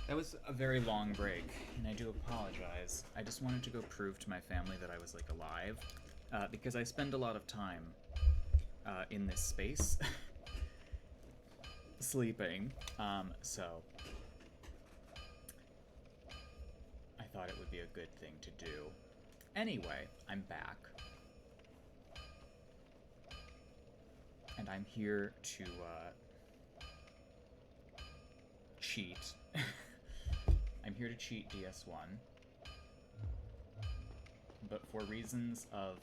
That was a very long break, and I do apologize. I just wanted to go prove to my family that I was, like, alive, because I spend a lot of time in this space sleeping, so I thought it would be a good thing to do. Anyway, I'm back. And I'm here to, cheat. I'm here to cheat DS1. But for reasons of,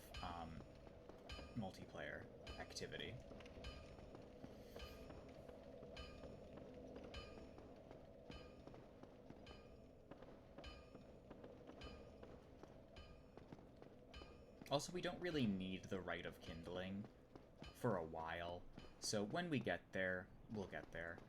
multiplayer activity. Also, we don't really need the Rite of Kindling for a while, so when we get there, we'll get there.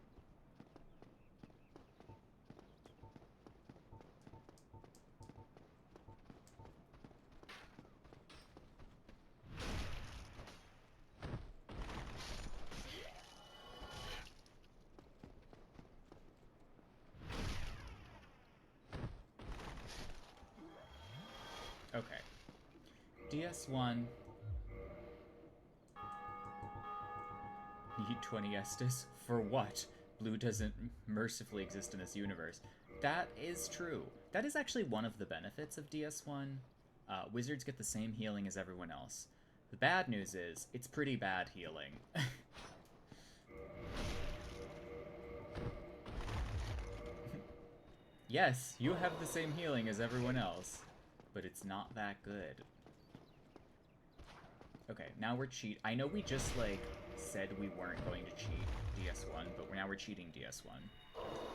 Okay. DS1. Need 20 Estus? For what? Blue doesn't mercifully exist in this universe. That is true. That is actually one of the benefits of DS1. Wizards get the same healing as everyone else. The bad news is, it's pretty bad healing. Yes, you have the same healing as everyone else, but it's not that good. Okay, now we're cheat. I know we just, like, said we weren't going to cheat DS1, but now we're cheating DS1.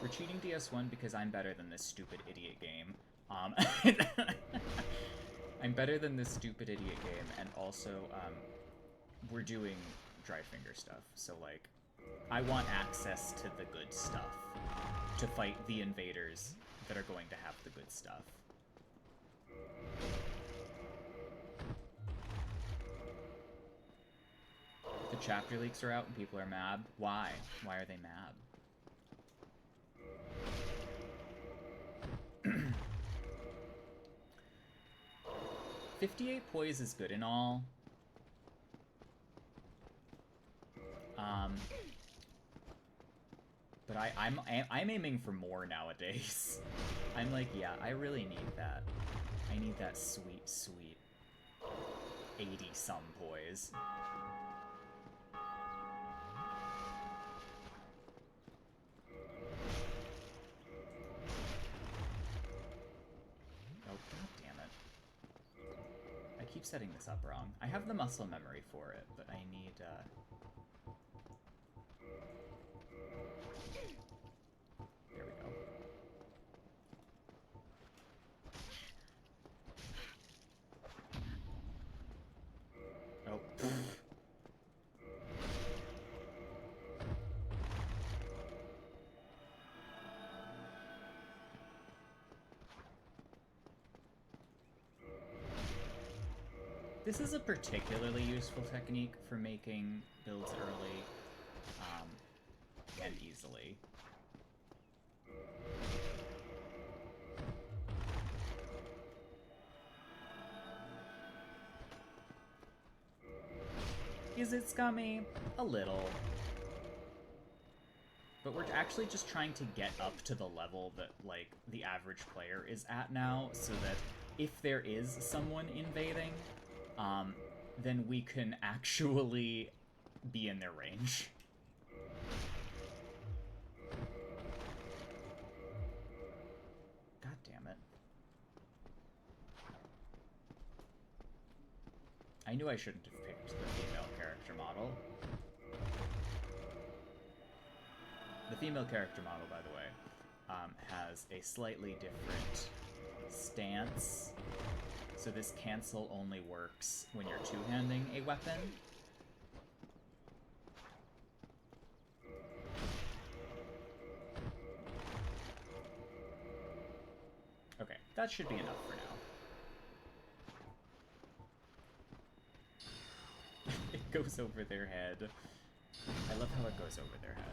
We're cheating DS1 because I'm better than this stupid idiot game. I'm better than this stupid idiot game, and also, we're doing dry finger stuff, so, like, I want access to the good stuff to fight the invaders that are going to have the good stuff. The chapter leaks are out and people are mad. Why? Why are they mad? 58 poise is good and all. But I'm aiming for more nowadays. I'm like, yeah, I really need that. I need that sweet, sweet 80-some poise. Oh, god damn it. I keep setting this up wrong. I have the muscle memory for it, but I need, there we go. Oh. This is a particularly useful technique for making builds early, and easily. Is it scummy? A little. But we're actually just trying to get up to the level that, like, the average player is at now, so that if there is someone invading, then we can actually be in their range. God damn it. I knew I shouldn't have picked the female character model. The female character model, by the way, has a slightly different stance. So this cancel only works when you're two-handing a weapon. Okay, that should be enough for now. It goes over their head. I love how it goes over their head.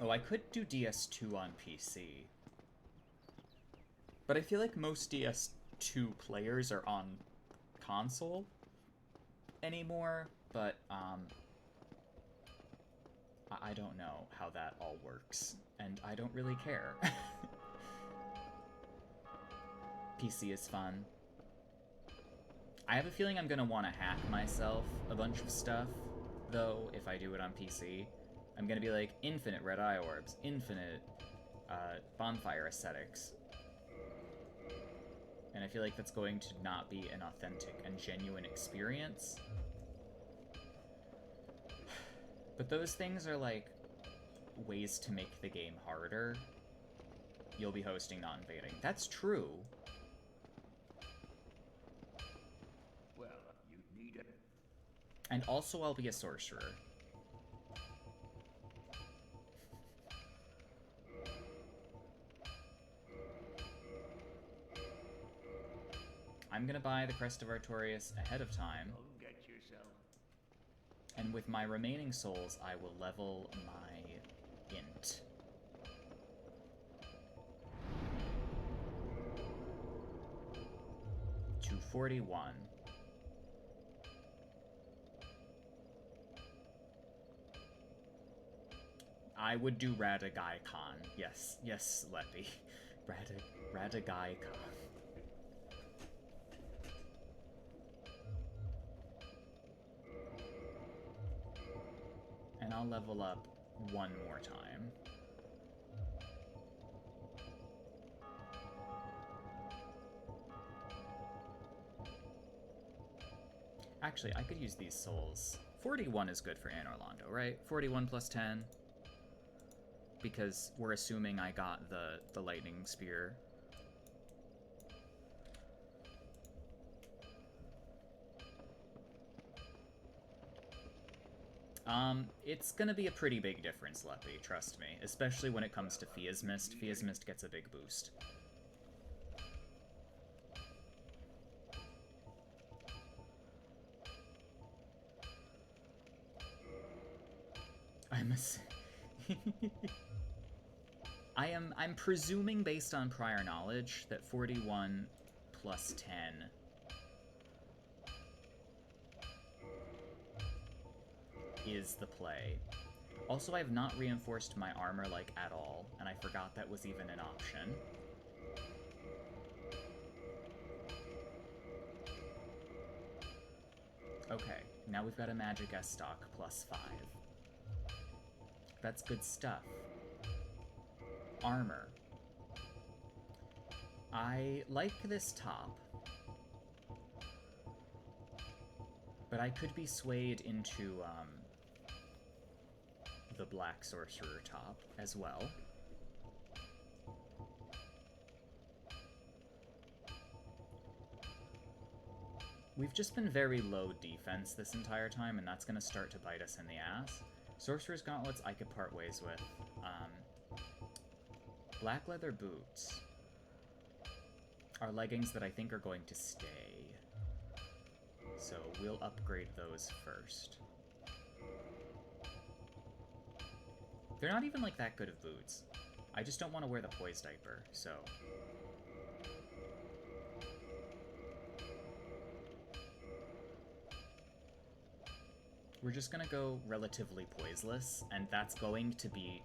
Oh, I could do DS2 on PC. But I feel like most DS2 players are on console anymore, but I don't know how that all works, and I don't really care. PC is fun. I have a feeling I'm gonna want to hack myself a bunch of stuff, though, if I do it on PC. I'm gonna be like, infinite red eye orbs, infinite bonfire aesthetics. And I feel like that's going to not be an authentic and genuine experience. But those things are like ways to make the game harder. You'll be hosting non-invading. That's true. Well, you need it. And also I'll be a sorcerer. I'm gonna buy the Crest of Artorias ahead of time. Don't get yourself. And with my remaining souls, I will level my int. To 41. I would do Radagaikon. Yes, yes, Leppy. Radagaikon. And I'll level up one more time. Actually, I could use these souls. 41 is good for Anne Orlando, right? 41 plus 10. Because we're assuming I got the lightning spear. It's gonna be a pretty big difference, Leppy, trust me. Especially when it comes to Fia's Mist. Fia's Mist gets a big boost. I'm presuming based on prior knowledge that 41 plus 10 is the play. Also, I have not reinforced my armor, like, at all, and I forgot that was even an option. Okay, now we've got a magic S-stock plus 5. That's good stuff. Armor. I like this top, but I could be swayed into, the Black Sorcerer top as well. We've just been very low defense this entire time, and that's going to start to bite us in the ass. Sorcerer's Gauntlets I could part ways with. Black leather boots are leggings that I think are going to stay. So we'll upgrade those first. They're not even like that good of boots. I just don't want to wear the poise diaper, so... We're just gonna go relatively poiseless, and that's going to be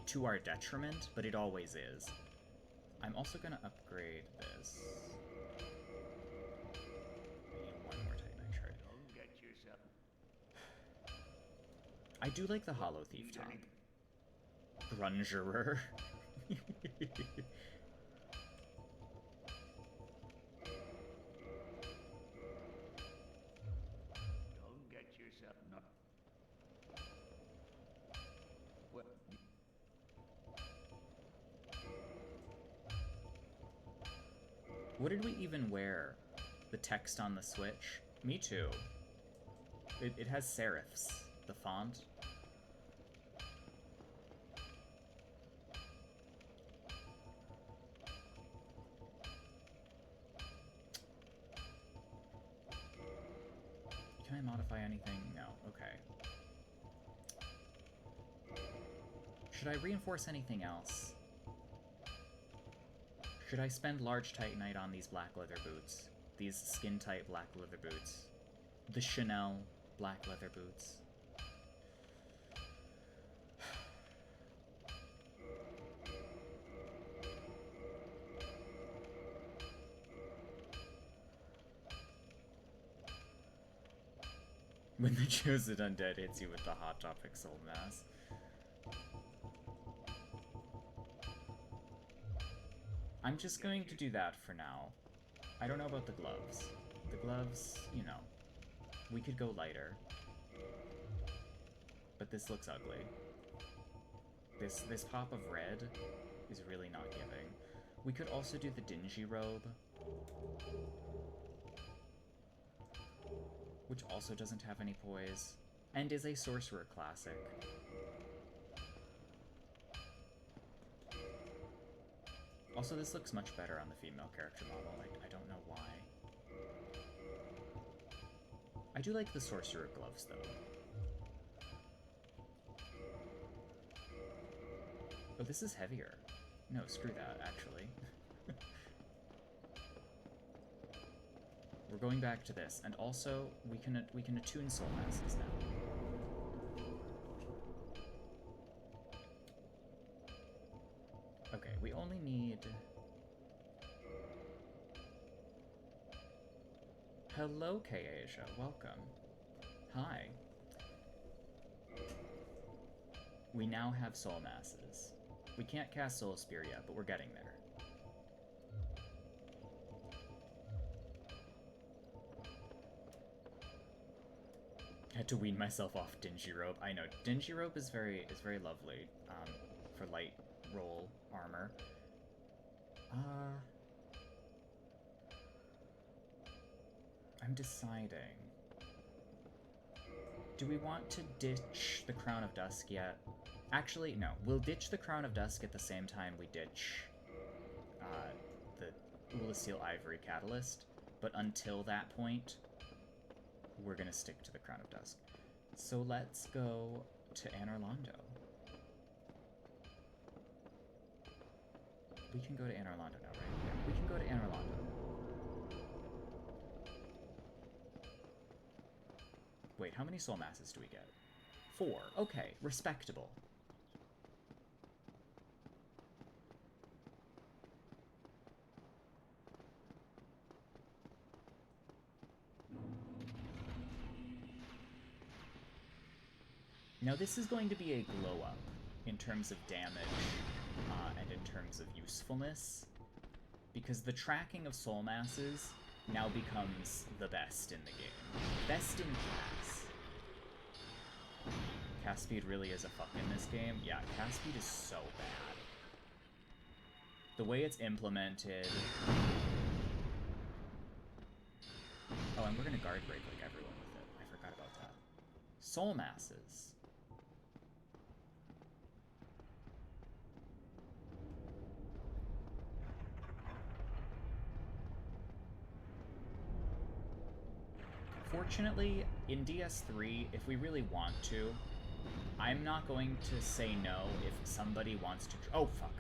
to our detriment, but it always is. I'm also gonna upgrade this. I need one more Titanite. Don't get yourself. I do like the Hollow Thief top. Grungerer. Don't get yourself not. Well, What did we even wear? The text on the Switch? Me too. It has serifs, the font. modify anything? No. Okay. Should I reinforce anything else? Should I spend large titanite on these black leather boots? These skin-tight black leather boots? The Chanel black leather boots? When the Chosen Undead hits you with the Hot Topic Soul Mass. I'm just going to do that for now. I don't know about the gloves. The gloves, you know, we could go lighter. But this looks ugly. This pop of red is really not giving. We could also do the Dingy Robe, which also doesn't have any poise, and is a sorcerer classic. Also, this looks much better on the female character model. I don't know why. I do like the sorcerer gloves, though. Oh, this is heavier. No, screw that, actually. We're going back to this, and also we can attune soul masses now. Okay, we only need... Hello, K-Asia. Welcome. Hi. We now have soul masses. We can't cast Soul Spear yet, but we're getting there. I had to wean myself off Dingy Robe. I know, Dingy Robe is very lovely for light roll armor. I'm deciding. Do we want to ditch the Crown of Dusk yet? Actually, no. We'll ditch the Crown of Dusk at the same time we ditch the Ulysseal Ivory Catalyst, but until that point, we're gonna stick to the Crown of Dusk. So let's go to Anorlando. We can go to Anorlando now, right? Yeah, we can go to Anorlando. Wait, how many soul masses do we get? 4. Okay, respectable. Now this is going to be a glow up in terms of damage and in terms of usefulness, because the tracking of soul masses now becomes the best in the game. Best in class. Cast speed really is a fuck in this game. Yeah, cast speed is so bad. The way it's implemented... Oh, and we're gonna guard break like everyone with it. I forgot about that. Soul masses. Fortunately, in DS3, if we really want to, I'm not going to say no if somebody wants to... Oh, fuck.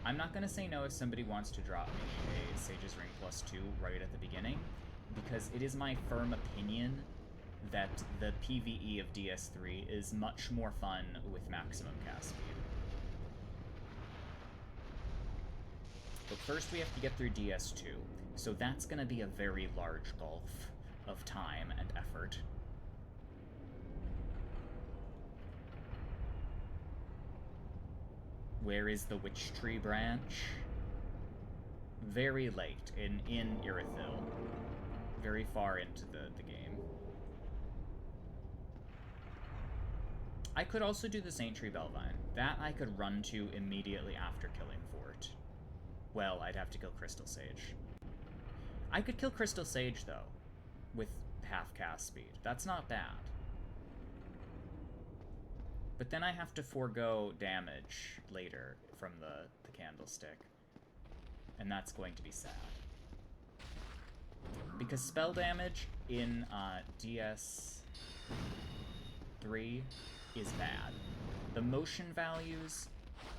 I'm not going to say no if somebody wants to drop me a Sage's Ring +2 right at the beginning, because it is my firm opinion that the PvE of DS3 is much more fun with maximum cast speed. But first we have to get through DS2, so that's going to be a very large gulf of time and effort. Where is the Witch Tree branch? Very late, in Irithyll. Very far into the game. I could also do the Saint Tree Belvine. That I could run to immediately after killing Fort. Well, I'd have to kill Crystal Sage. I could kill Crystal Sage, though, with half cast speed. That's not bad. But then I have to forego damage later from the candlestick. And that's going to be sad. Because spell damage, in DS3 is bad. The motion values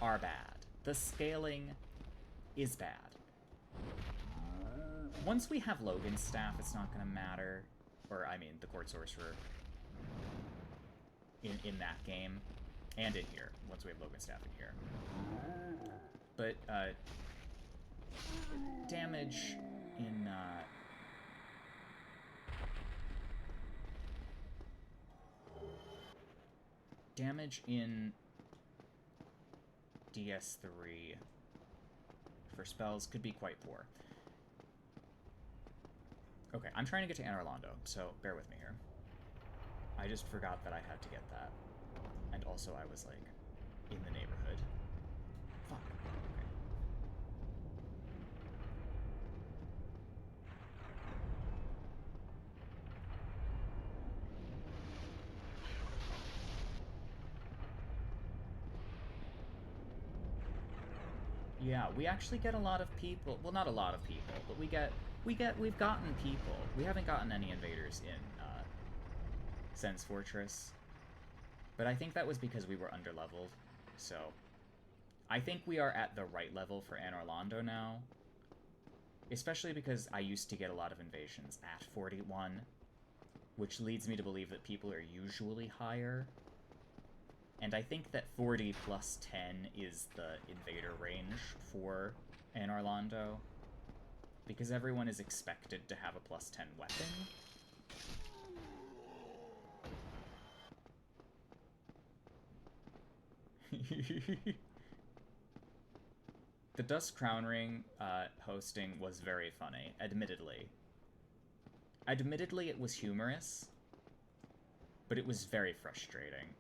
are bad. The scaling is bad. Once we have Logan's staff, it's not going to matter. Or, I mean, the Court Sorcerer in that game. And in here, once we have Logan's staff in here. But, damage in, damage in DS3 for spells could be quite poor. Okay, I'm trying to get to Anor Londo, so bear with me here. I just forgot that I had to get that. And also I was, like, in the neighborhood. Fuck. Okay. Yeah, we actually get a lot of people. Well, not a lot of people, but we've gotten people. We haven't gotten any invaders in Sen's Fortress, but I think that was because we were underleveled. So I think we are at the right level for Anor Londo now, especially because I used to get a lot of invasions at 41, which leads me to believe that people are usually higher. And I think that 40 plus 10 is the invader range for Anor Londo, because everyone is expected to have a plus 10 weapon. The Dusk Crown Ring hosting was very funny, admittedly. Admittedly, it was humorous, but it was very frustrating.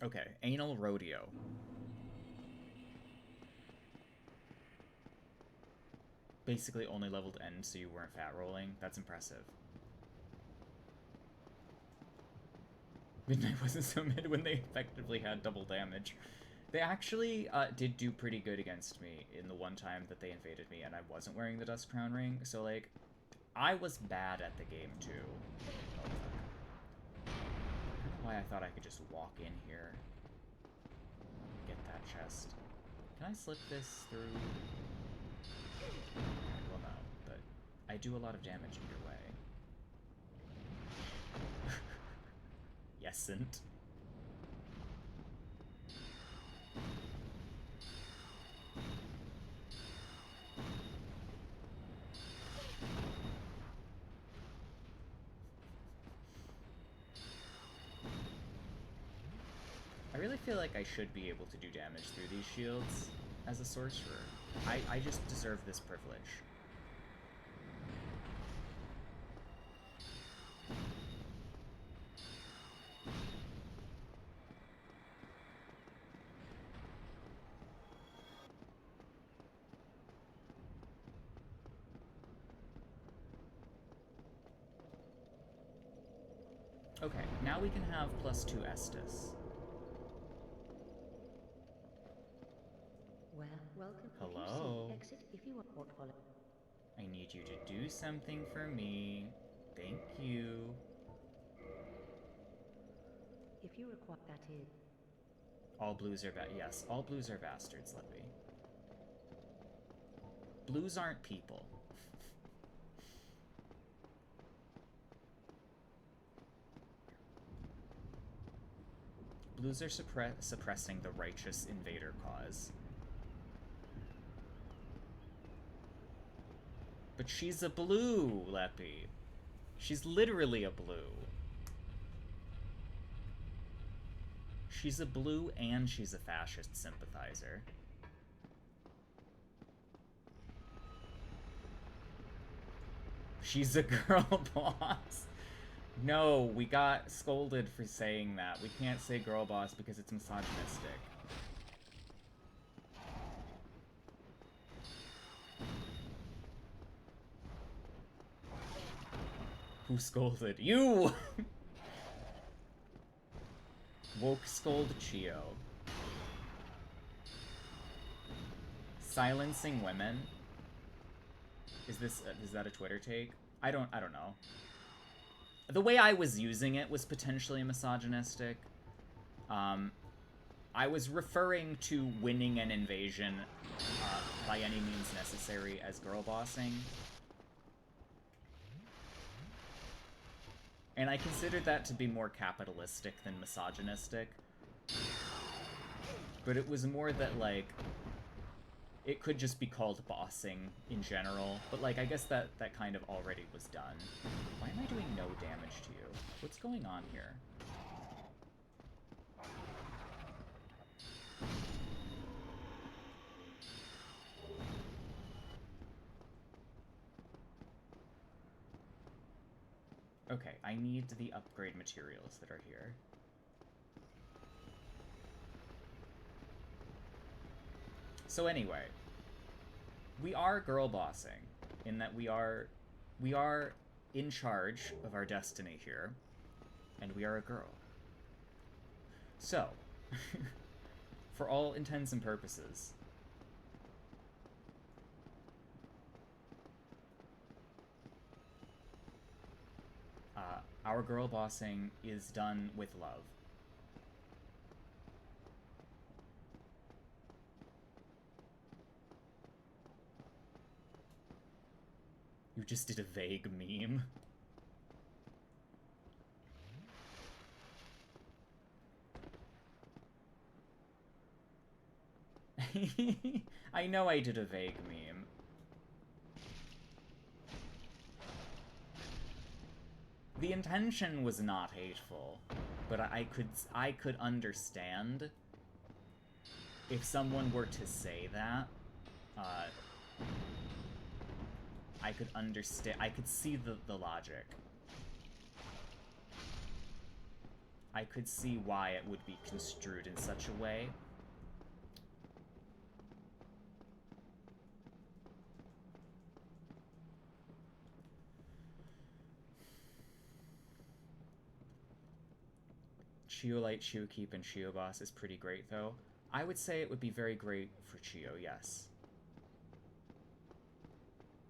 Okay, Anal Rodeo. Basically only leveled N so you weren't fat rolling. That's impressive. Midnight wasn't so mid when they effectively had double damage. They actually did do pretty good against me in the one time that they invaded me and I wasn't wearing the Dusk Crown Ring, so like, I was bad at the game too. Oh, I don't know why I thought I could just walk in here. Get that chest. Can I slip this through? Well, no, but I do a lot of damage either way. Yesn't. I really feel like I should be able to do damage through these shields as a sorcerer. I just deserve this privilege. Okay, now we can have +2 Estus. Well, welcome. Hello? Exit if you want to follow. I need you to do something for me. Thank you. If you require that is. All blues are yes, all blues are bastards, Lippy. Blues aren't people. Blues are suppressing the righteous invader cause. But she's a blue, Leppy. She's literally a blue. She's a blue and she's a fascist sympathizer. She's a girl boss. No, we got scolded for saying that. We can't say girl boss because it's misogynistic. Who scolded? You! Woke scold Chio. Silencing women. Is that a Twitter take? I don't know. The way I was using it was potentially misogynistic. I was referring to winning an invasion by any means necessary as girl bossing. And I considered that to be more capitalistic than misogynistic. But it was more that, like, it could just be called bossing in general. But, like, I guess that kind of already was done. Why am I doing no damage to you? What's going on here? Okay, I need the upgrade materials that are here. So anyway, we are girl bossing in that we are in charge of our destiny here, and we are a girl. So, for all intents and purposes, our girl bossing is done with love. You just did a vague meme. I know I did a vague meme. The intention was not hateful, but I could understand if someone were to say that. I could understand. I could see the logic. I could see why it would be construed in such a way. Chiolite, Chiokeep, and Chioboss is pretty great, though. I would say it would be very great for Chio, yes.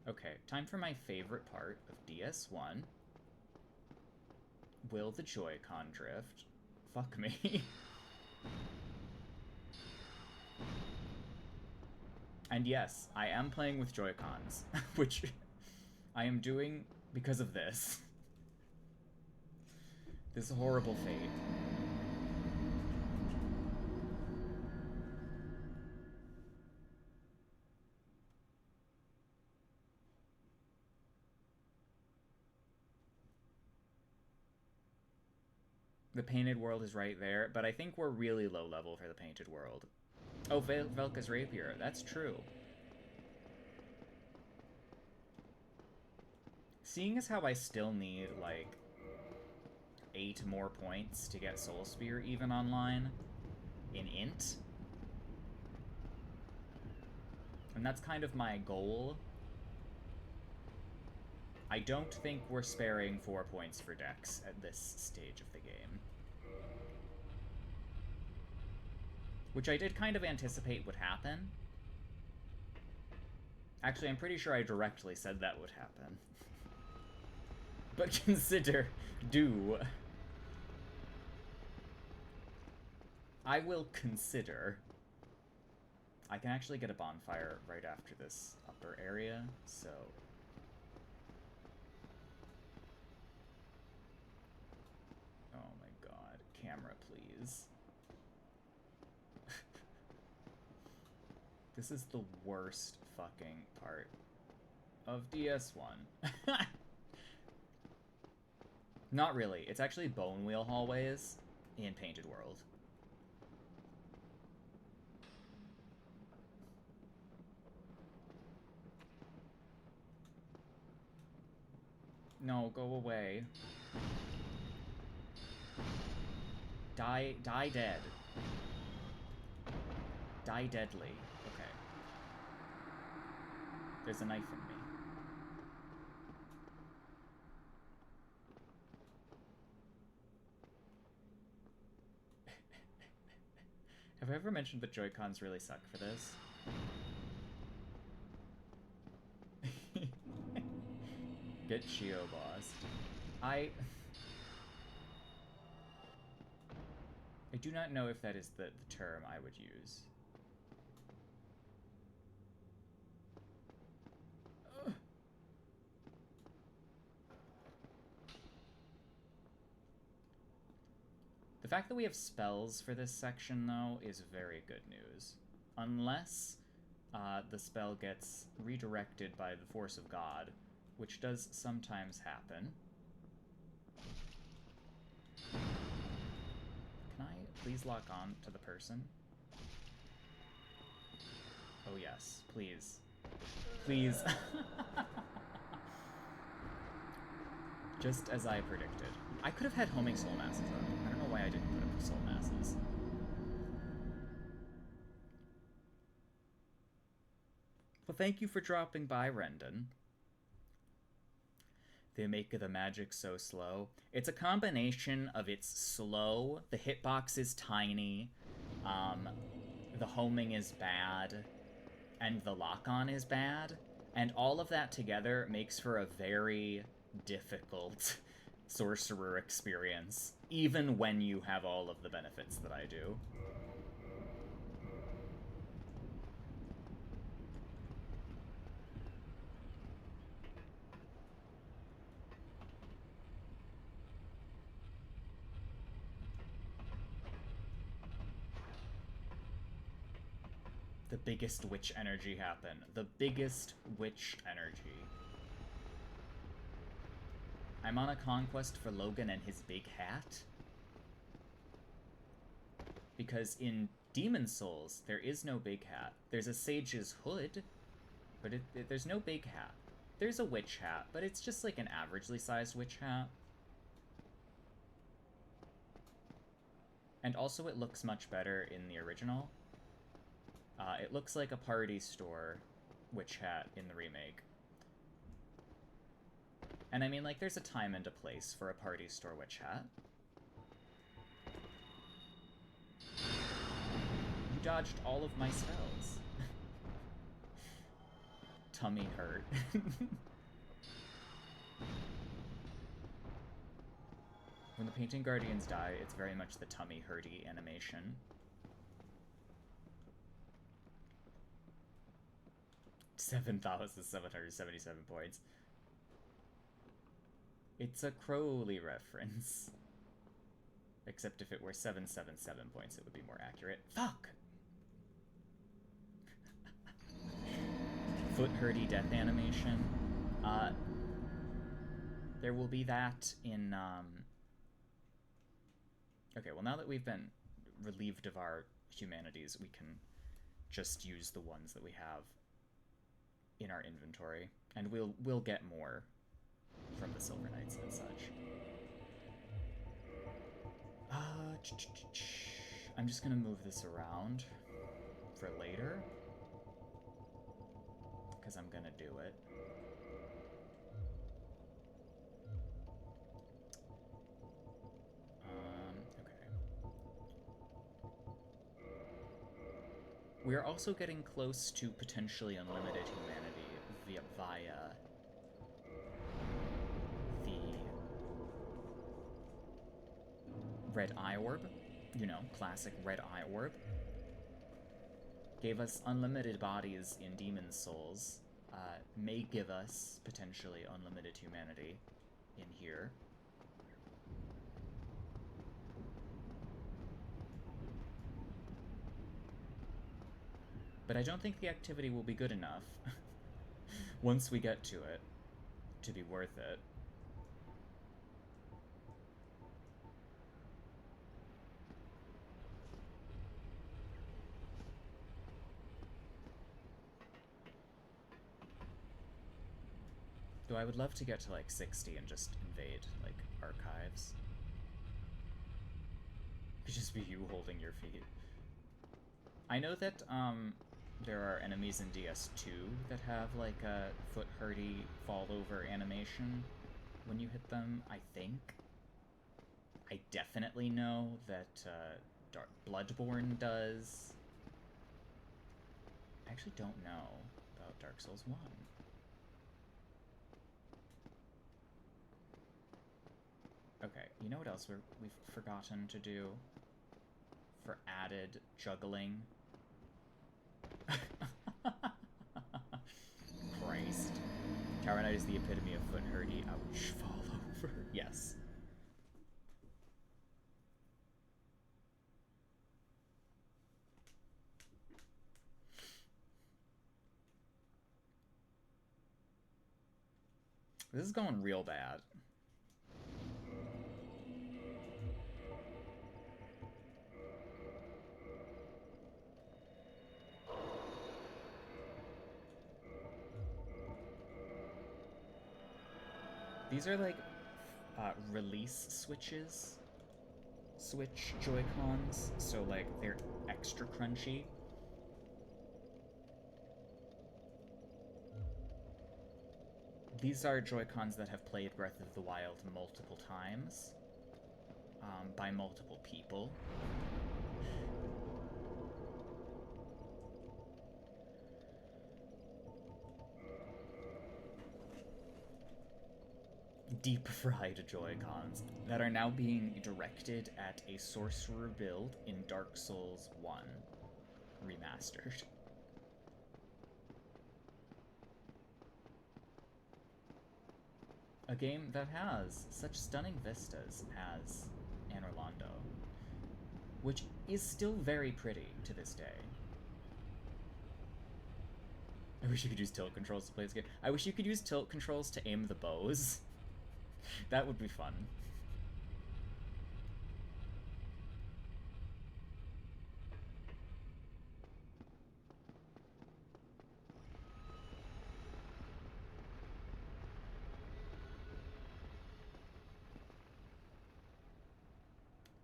Okay, time for my favorite part of DS1. Will the Joy-Con drift? Fuck me. And yes, I am playing with Joy-Cons, which I am doing because of this. This horrible fate. The Painted World is right there, but I think we're really low level for the Painted World. Oh, Velka's Rapier. That's true. Seeing as how I still need, like, 8 more points to get Soul Spear even online in Int, and that's kind of my goal, I don't think we're sparing 4 points for Dex at this stage of the game. Which I did kind of anticipate would happen. Actually, I'm pretty sure I directly said that would happen. But consider, do. I will consider. I can actually get a bonfire right after this upper area, so... Oh my god. Camera, please. This is the worst fucking part of DS1. Not really. It's actually Bone Wheel hallways in Painted World. No, go away. Die dead. Die deadly. Okay. There's a knife in me. Have I ever mentioned that Joy-Cons really suck for this? Get Chio boss. I do not know if that is the term I would use. Ugh. The fact that we have spells for this section, though, is very good news. Unless the spell gets redirected by the force of God, which does sometimes happen. Can I please lock on to the person? Oh yes, please. Please. Just as I predicted. I could have had homing soul masses up. I don't know why I didn't put up the soul masses. Well, thank you for dropping by, Rendon. They make the magic so slow. It's a combination of it's slow, the hitbox is tiny, the homing is bad, and the lock-on is bad, and all of that together makes for a very difficult sorcerer experience, even when you have all of the benefits that I do. The biggest witch energy happen. The biggest witch energy. I'm on a conquest for Logan and his big hat. Because in Demon Souls, there is no big hat. There's a sage's hood, but there's no big hat. There's a witch hat, but it's just like an averagely sized witch hat. And also it looks much better in the original. It looks like a party store witch hat in the remake. And I mean, like, there's a time and a place for a party store witch hat. You dodged all of my spells. Tummy hurt. When the painting guardians die, it's very much the tummy hurty animation. 7,777 points. It's a Crowley reference. Except if it were 777 points, it would be more accurate. Fuck! Foot hurty death animation. There will be that in, Okay, well now that we've been relieved of our humanities, we can just use the ones that we have in our inventory, and we'll get more from the Silver Knights and such. I'm just gonna move this around for later, because I'm gonna do it. Okay. We are also getting close to potentially unlimited humanity via the Red Eye Orb. You know, classic Red Eye Orb. Gave us unlimited bodies in Demon Souls. May give us, potentially, unlimited humanity in here. But I don't think the activity will be good enough once we get to it to be worth it. Though I would love to get to like 60 and just invade like archives. Could just be you holding your feet. I know that there are enemies in DS2 that have like a foot hurty fall over animation when you hit them, I think. I definitely know that Bloodborne does. I actually don't know about Dark Souls 1. You know what else we've forgotten to do for added juggling? Christ. Tower Knight is the epitome of foot herdy. Ouch. Fall over. Yes. This is going real bad. These are like release switches. Switch Joy-Cons, so like they're extra crunchy. These are Joy-Cons that have played Breath of the Wild multiple times, by multiple people. Deep fried Joy-Cons that are now being directed at a sorcerer build in Dark Souls 1 Remastered. A game that has such stunning vistas as Anor Londo, which is still very pretty to this day. I wish you could use tilt controls to play this game. I wish you could use tilt controls to aim the bows. That would be fun.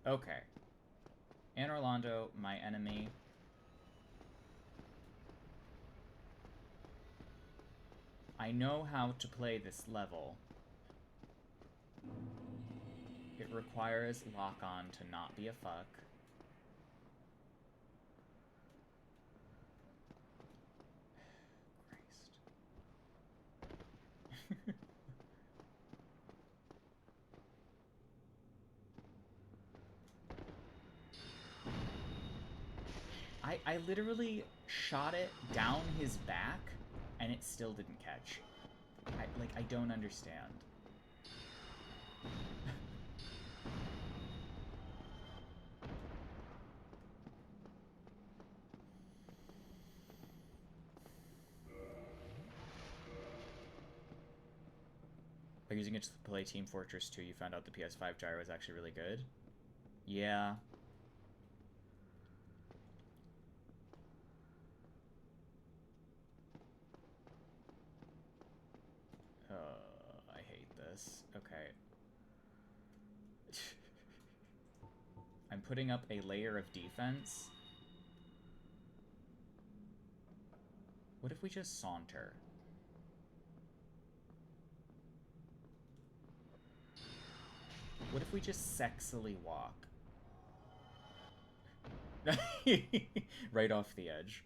Okay. Anor Londo, my enemy. I know how to play this level. It requires lock-on to not be a fuck. Christ. I literally shot it down his back, and it still didn't catch. I don't understand. By using it to play Team Fortress 2, you found out the PS5 gyro is actually really good? Yeah. I hate this. Okay. I'm putting up a layer of defense. What if we just saunter? What if we just sexily walk? Right off the edge.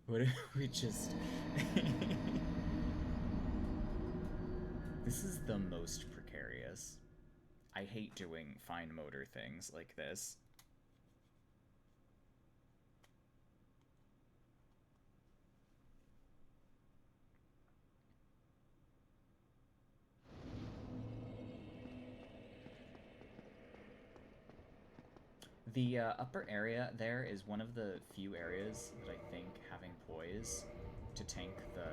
What if we just... This is the most precarious. I hate doing fine motor things like this. The upper area there is one of the few areas that I think having poise to tank the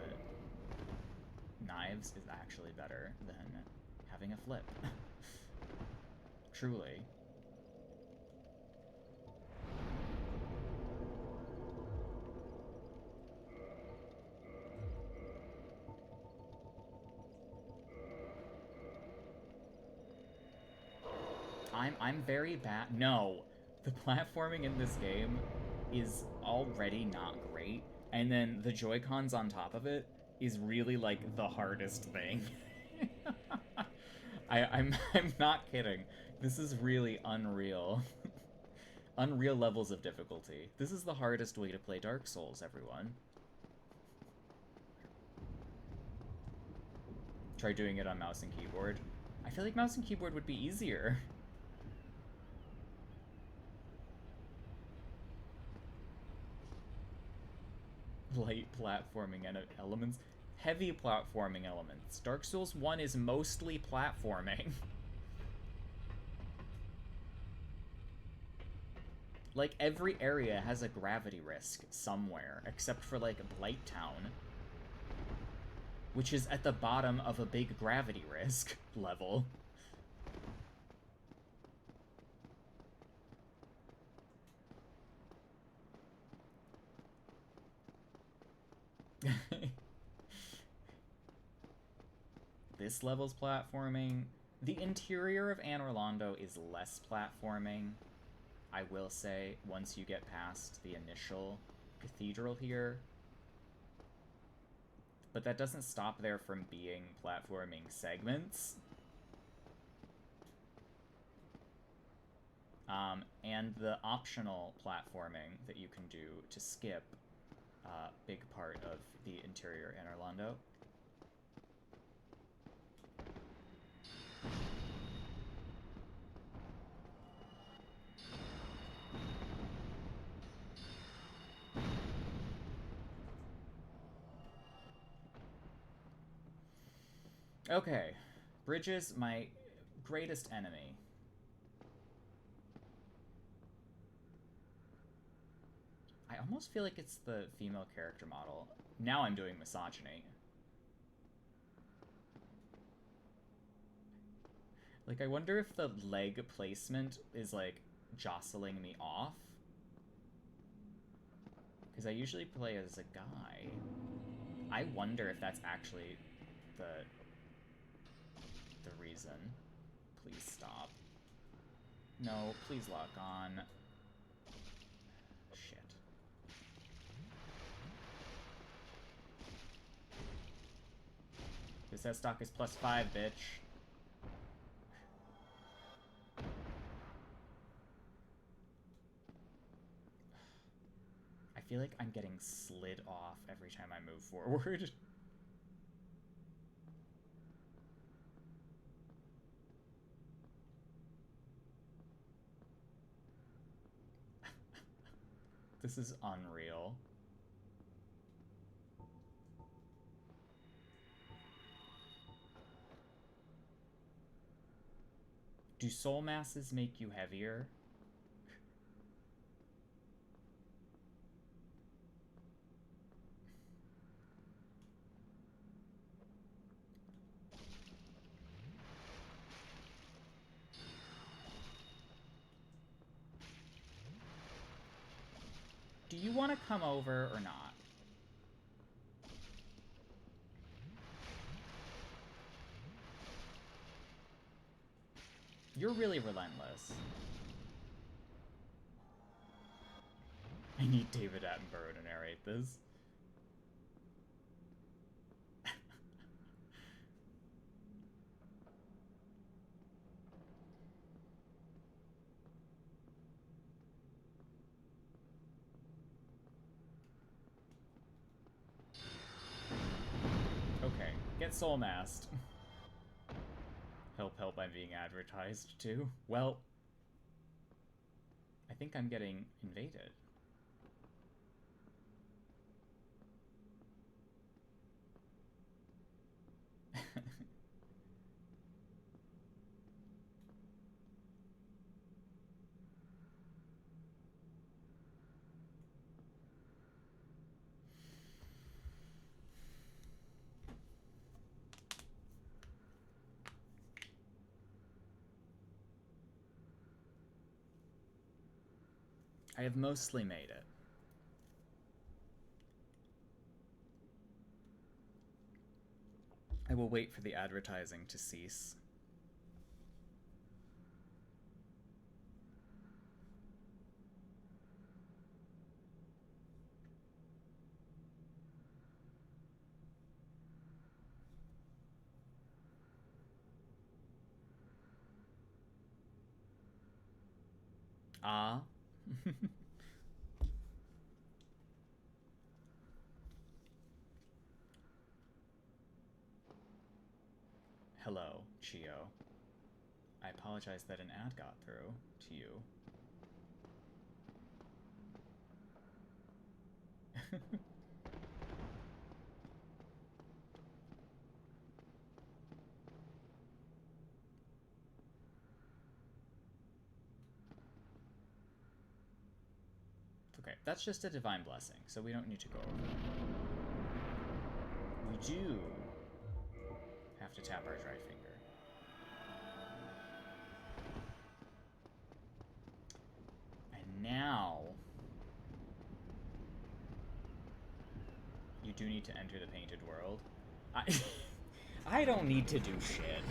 knives is actually better than having a flip. Truly. I'm very bad. No. The platforming in this game is already not great, and then the Joy-Cons on top of it is really, like, the hardest thing. I'm not kidding. This is really unreal. Unreal levels of difficulty. This is the hardest way to play Dark Souls, everyone. Try doing it on mouse and keyboard. I feel like mouse and keyboard would be easier. light platforming elements, heavy platforming elements. Dark Souls 1 is mostly platforming. Like, every area has a gravity risk somewhere, except for, like, Blight Town, which is at the bottom of a big gravity risk level. This level's platforming. The interior of Anne Orlando is less platforming, I will say, once you get past the initial cathedral here. But that doesn't stop there from being platforming segments. And the optional platforming that you can do to skip a big part of the interior Anne Orlando. Okay, Bridges, my greatest enemy. I almost feel like it's the female character model. Now I'm doing misogyny. Like, I wonder if the leg placement is, like, jostling me off. Because I usually play as a guy. I wonder if that's actually the reason. Please stop. No, please lock on. Shit. This set stock is +5, bitch. I feel like I'm getting slid off every time I move forward. This is unreal. Do soul masses make you heavier? Do you want to come over or not? You're really relentless. I need David Attenborough to narrate this. Okay, get soul masked. Help, help, I'm being advertised to. Well, I think I'm getting invaded. I have mostly made it. I will wait for the advertising to cease. Ah. Hello, Chio. I apologize that an ad got through to you. Okay, that's just a divine blessing, so we don't need to go over it. We do have to tap our dry finger. And now you do need to enter the painted world. I don't need to do shit.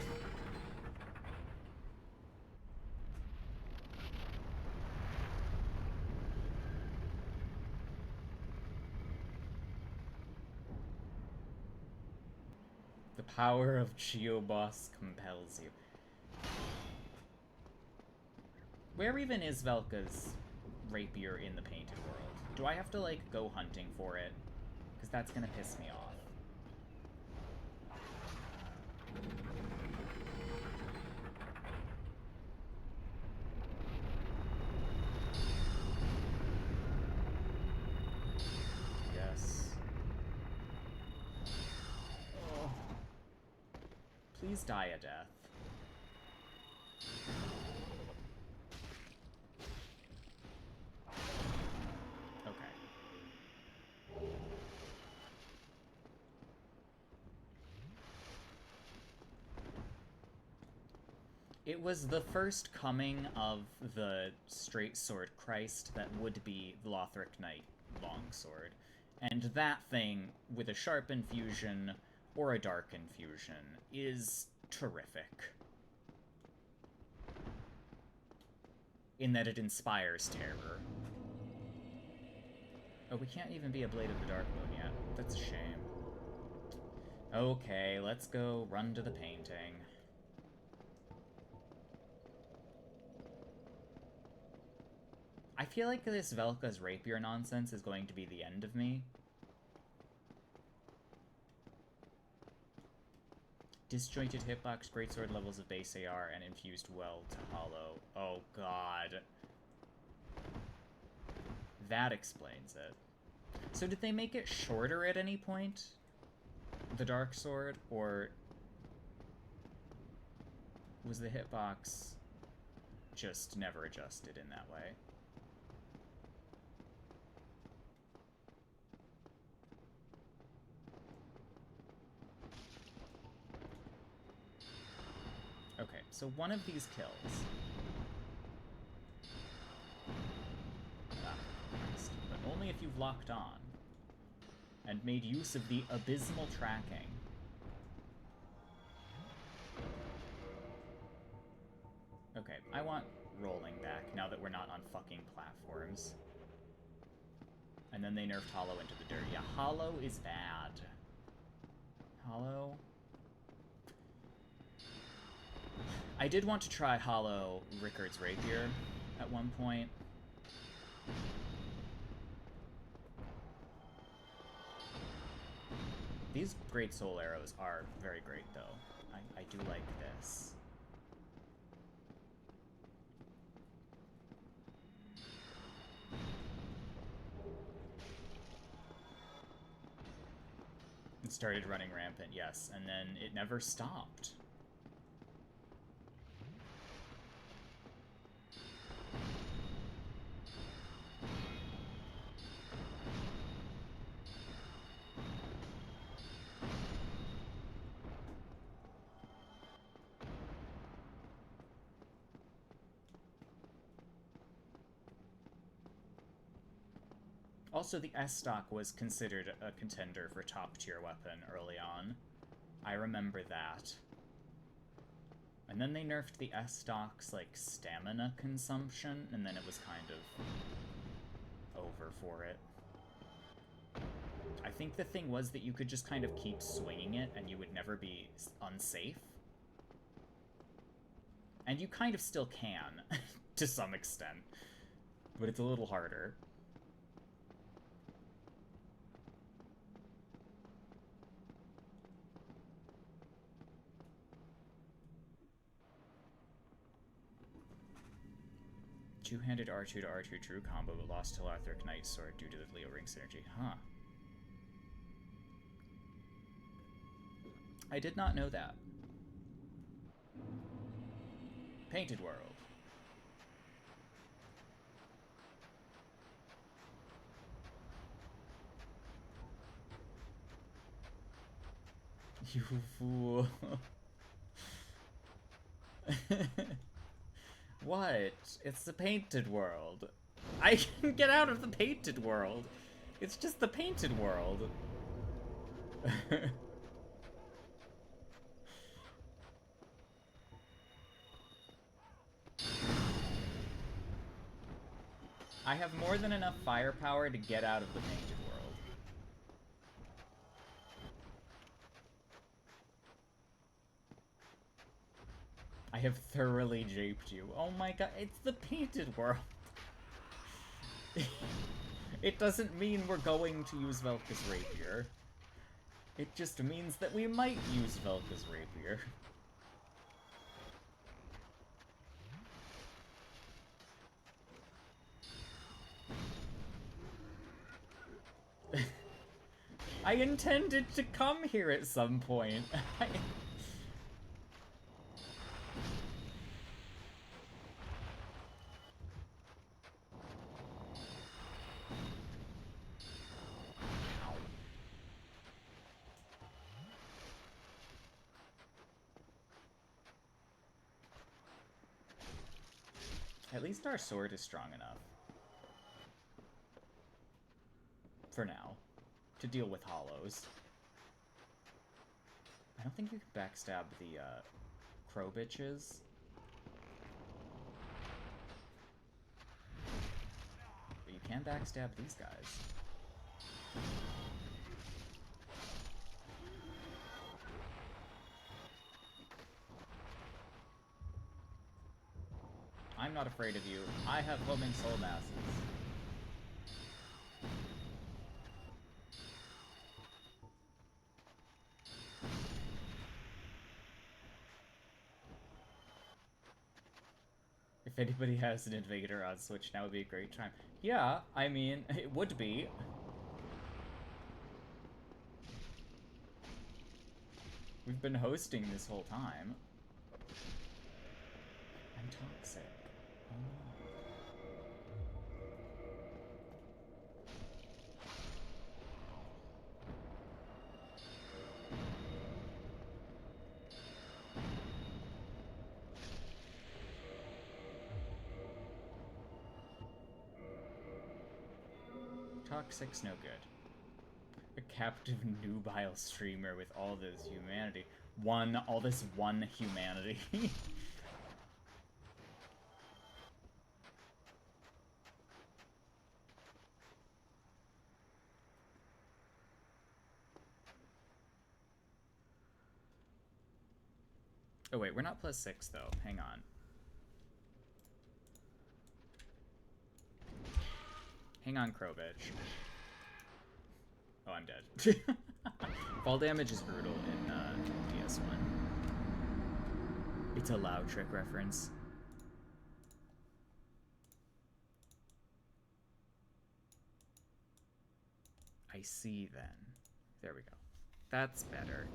The power of Geoboss compels you. Where even is Velka's rapier in the painted world? Do I have to, like, go hunting for it? Because that's gonna piss me off. Yes. Oh. Please die a death. It was the first coming of the straight sword Christ that would be the Lothric Knight longsword. And that thing, with a sharp infusion or a dark infusion, is terrific. In that it inspires terror. Oh, we can't even be a Blade of the Dark Moon yet. That's a shame. Okay, let's go run to the painting. I feel like this Velka's rapier nonsense is going to be the end of me. Disjointed hitbox, greatsword levels of base AR, and infused well to hollow. Oh god. That explains it. So did they make it shorter at any point? The dark sword? Or was the hitbox just never adjusted in that way? Okay, so one of these kills. But only if you've locked on and made use of the abysmal tracking. Okay, I want rolling back now that we're not on fucking platforms. And then they nerfed Hollow into the dirt. Yeah, Hollow is bad. Hollow? I did want to try Hollow Rickard's Rapier at one point. These great soul arrows are very great, though. I do like this. It started running rampant, yes, and then it never stopped. Also, the S-Stock was considered a contender for top-tier weapon early on. I remember that. And then they nerfed the S-Stock's, like, stamina consumption, and then it was kind of over for it. I think the thing was that you could just kind of keep swinging it, and you would never be unsafe. And you kind of still can, to some extent. But it's a little harder. Two-handed R2 to R2 true combo, but lost to Lothric Knight Sword due to the Leo Ring synergy. Huh. I did not know that. Painted World. You fool. What? It's the painted world. I can get out of the painted world. It's just the painted world. I have more than enough firepower to get out of the painted world. I have thoroughly japed you. Oh my god, it's the painted world. It doesn't mean we're going to use Velka's rapier. It just means that we might use Velka's rapier. I intended to come here at some point. At least our sword is strong enough. For now. To deal with hollows. I don't think you can backstab the, crow bitches. But you can backstab these guys. I'm not afraid of you. I have homing soul masses. If anybody has an invader on Switch, now would be a great time. Yeah, I mean, it would be. We've been hosting this whole time. I'm toxic. Oh no. Toxic's no good. A captive nubile streamer with all this humanity. All this one humanity. Oh wait, we're not +6 though. Hang on. Hang on, crow bitch. Oh, I'm dead. Fall damage is brutal in PS1. It's a loud trick reference. I see then. There we go. That's better.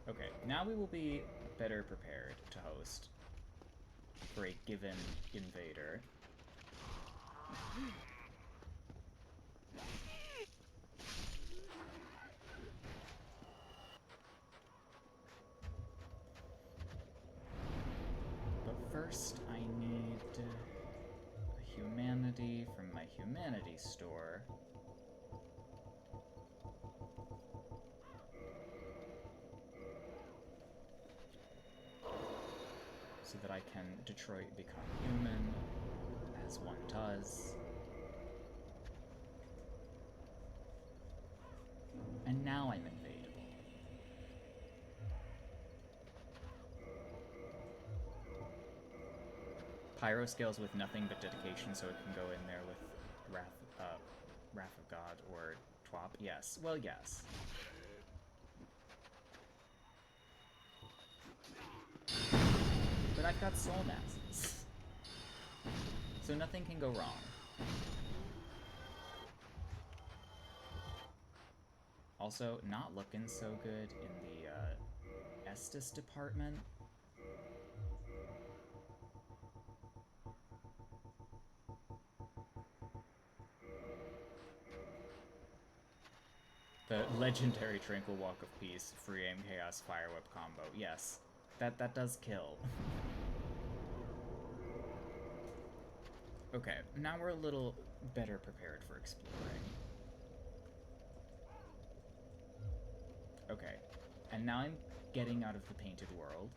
Okay, now we will be better prepared to host for a given invader. But first, I need a humanity from my humanity store. So that I can Detroit become human, as one does. And now I'm invadable. Pyro scales with nothing but dedication, so it can go in there with Wrath of God or Twop. Yes. Well, yes. But I've got soul masses. So nothing can go wrong. Also, not looking so good in the Estus department. The legendary Tranquil Walk of Peace, Free Aim Chaos Fire Whip combo. Yes, that does kill. Okay, now we're a little better prepared for exploring. Okay, and now I'm getting out of the Painted World.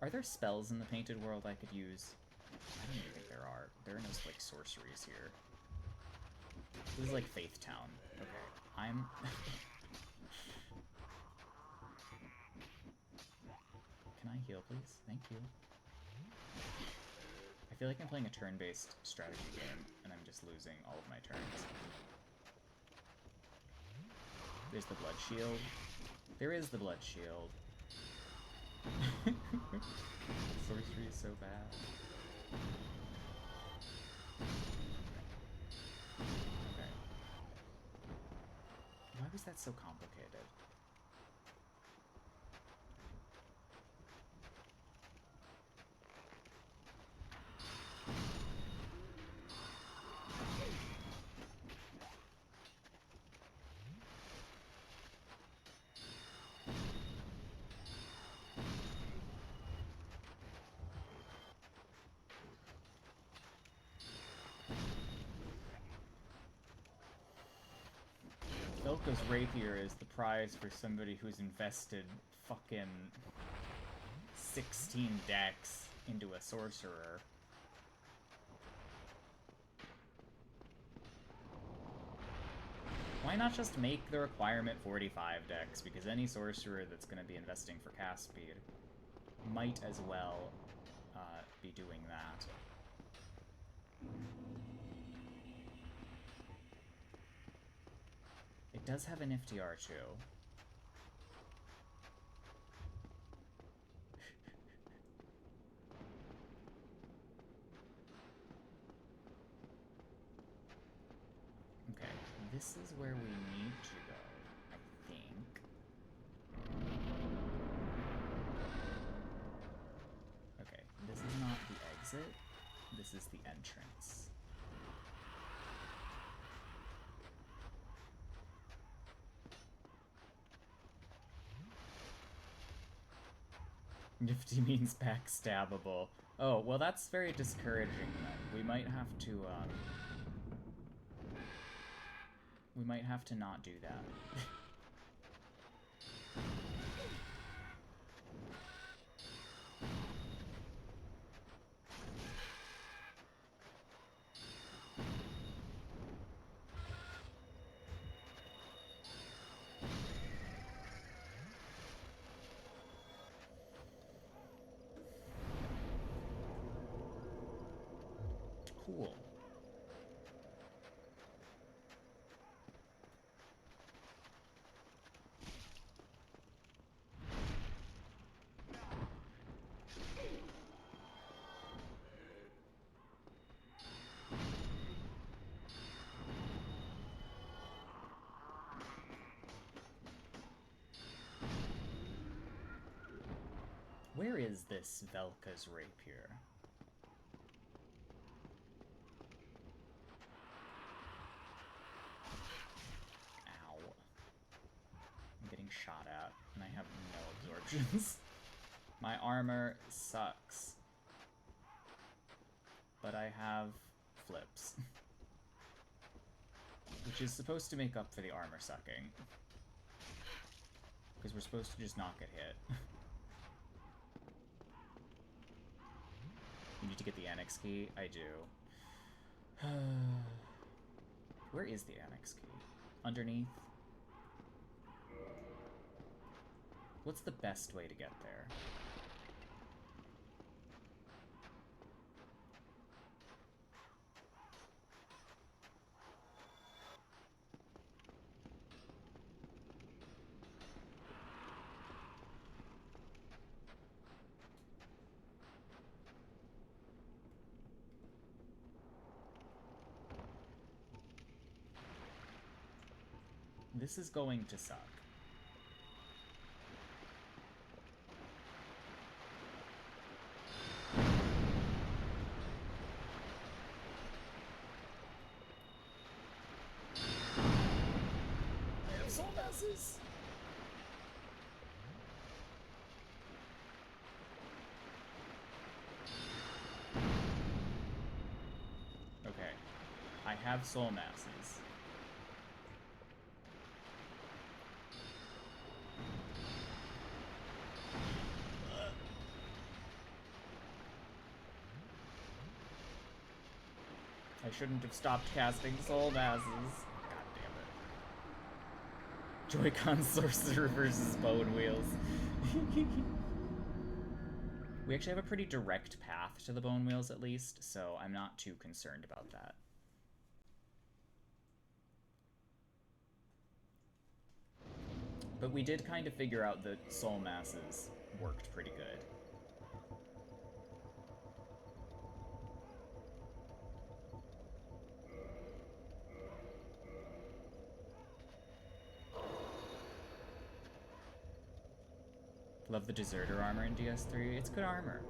Are there spells in the Painted World I could use? I don't even think there are. There are no, like, sorceries here. This is like Faith Town. Okay, I'm... Can I heal, please? Thank you. I feel like I'm playing a turn-based strategy game, and I'm just losing all of my turns. There's the Blood Shield. There is the Blood Shield. Sorcery is so bad. Okay. Why was that so complicated? Velka's Rapier is the prize for somebody who's invested fucking 16 decks into a sorcerer. Why not just make the requirement 45 decks? Because any sorcerer that's going to be investing for cast speed might as well be doing that. It does have a nifty R2. Okay, this is where we need to go, I think. Okay, this is not the exit, this is the entrance. Nifty means backstabbable. Oh, well that's very discouraging then. We might have to not do that. Cool. Where is this Velka's Rapier? Ow. I'm getting shot at, and I have no absorptions. My armor sucks. But I have flips. Which is supposed to make up for the armor sucking. Because we're supposed to just not get hit. You need to get the annex key? I do. Where is the annex key? Underneath? What's the best way to get there? This is going to suck. I have soul masses? Okay. I have soul masses. I shouldn't have stopped casting soul masses. God damn it. Joy-Con sorcerer versus bone wheels. We actually have a pretty direct path to the bone wheels at least, so I'm not too concerned about that. But we did kind of figure out that soul masses worked pretty good. Love the deserter armor in DS3. It's good armor.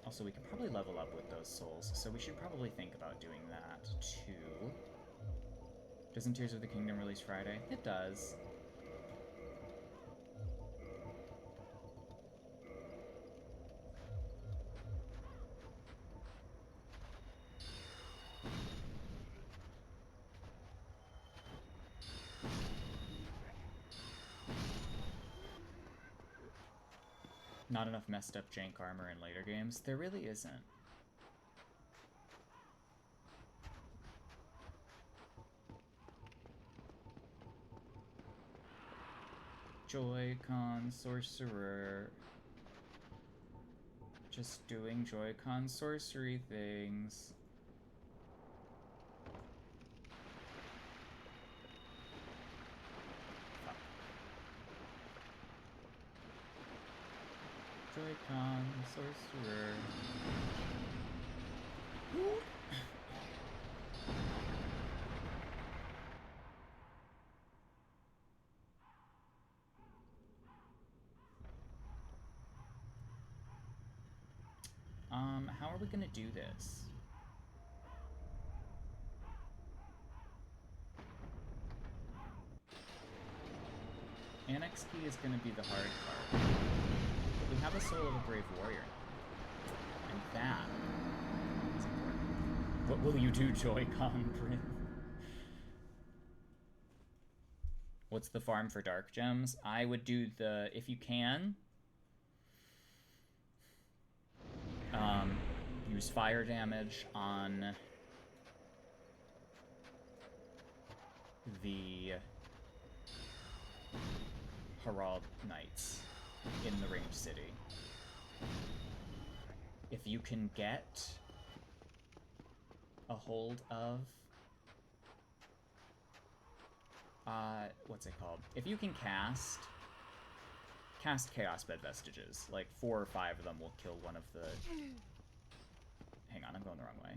Also, we can probably level up with those souls, so we should probably think about doing that too. Doesn't Tears of the Kingdom release Friday? It does. Not enough messed up jank armor in later games. There really isn't. Joy-Con sorcerer. Just doing Joy-Con sorcery things. Joy-Con sorcerer. How are we gonna do this? Annex key is gonna be the hard part. But we have a soul of a brave warrior now. And that is important. What will you do, Joy-Con Prin? What's the farm for dark gems? I would do the, if you can, use fire damage on the Herald Knights in the Ringed City. If you can get a hold of what's it called? If you can cast Chaos Bed Vestiges, like 4 or 5 of them will kill one of the... Hang on, I'm going the wrong way.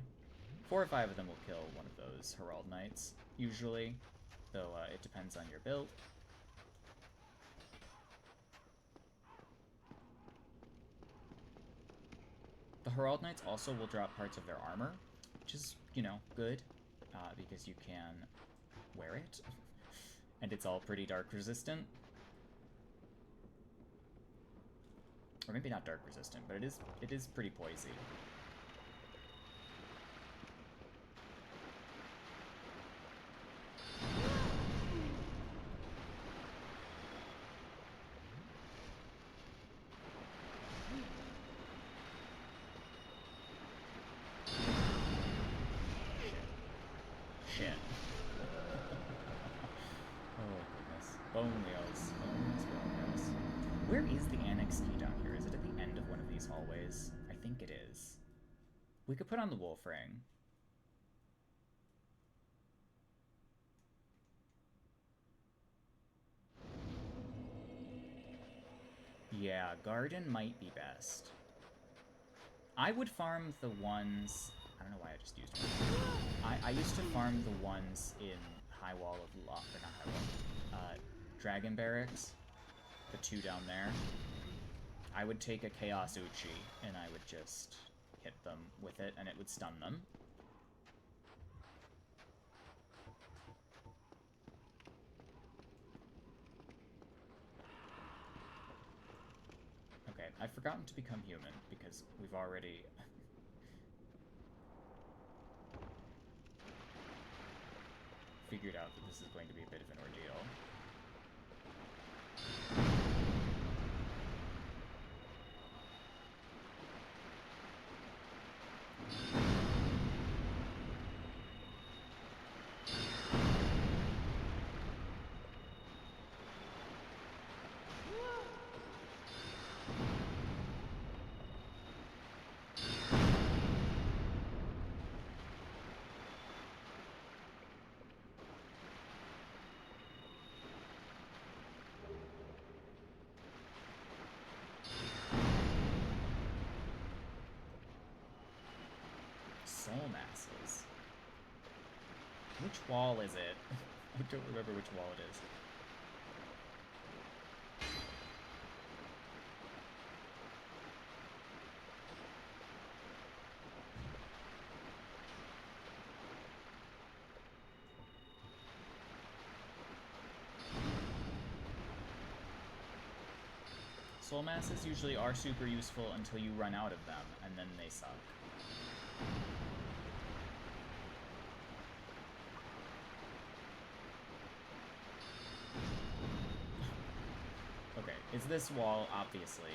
4 or 5 of them will kill one of those Herald Knights, usually, though it depends on your build. The Herald Knights also will drop parts of their armor, which is, you know, good, because you can wear it, and it's all pretty dark resistant. Or maybe not dark resistant, but it is pretty poisy. Shit. Oh goodness. Bone wheels. Bone wheels. Where is the annex key down here? Is it at the end of one of these hallways? I think it is. We could put on the wolf ring. Yeah, garden might be best. I would farm the ones... I don't know why I just used one. I used to farm the ones in High Wall of Law, or not High Wall, Dragon Barracks. The 2 down there. I would take a Chaos Uchi, and I would just hit them with it, and it would stun them. Okay, I've forgotten to become human, because we've already... figured out that this is going to be a bit of an ordeal. Soul masses. Which wall is it? I don't remember which wall it is. Soul masses usually are super useful until you run out of them, and then they suck. Okay, it's this wall, obviously.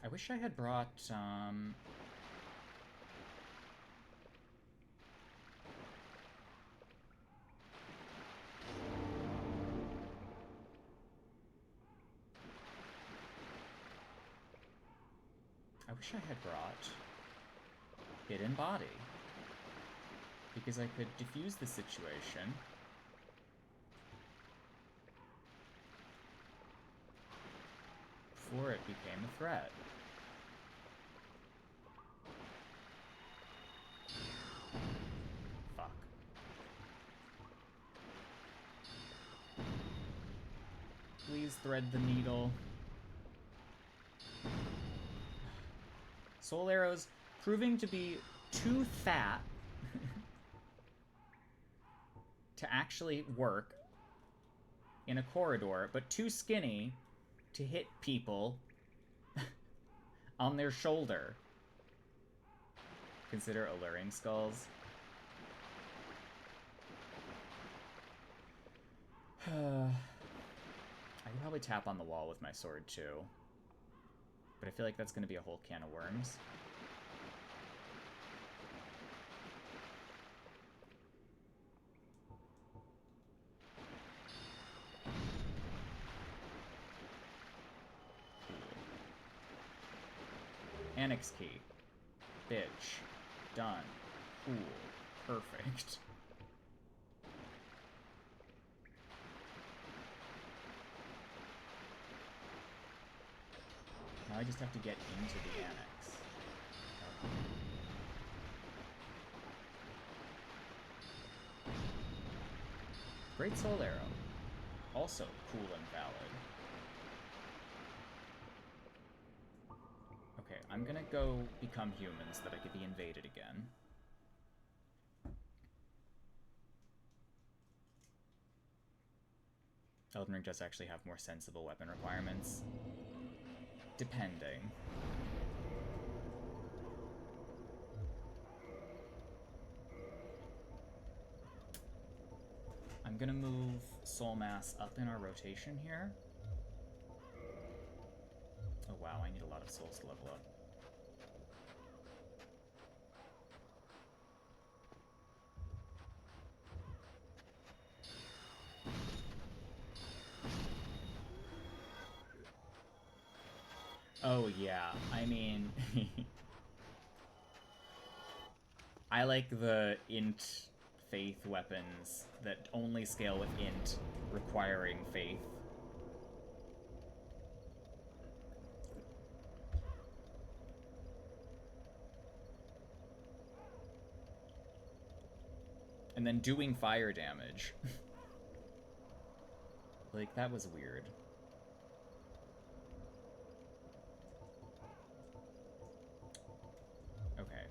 I wish I had brought, I wish I had brought Hidden Body, because I could defuse the situation. Before it became a threat. Fuck. Please thread the needle. Soul arrows proving to be too fat to actually work in a corridor, but too skinny to hit people on their shoulder. Consider alluring skulls. I could probably tap on the wall with my sword too, but I feel like that's going to be a whole can of worms. Annex key. Bitch. Done. Cool. Perfect. Now I just have to get into the annex. Okay. Great Soul Arrow. Also cool and valid. Okay, I'm gonna go become human so that I could be invaded again. Elden Ring does actually have more sensible weapon requirements. Depending. I'm gonna move Soul Mass up in our rotation here. Oh wow, I need a lot of souls to level up. Oh yeah, I mean... I like the int faith weapons that only scale with int, requiring faith. and then doing fire damage. Like, that was weird. Okay.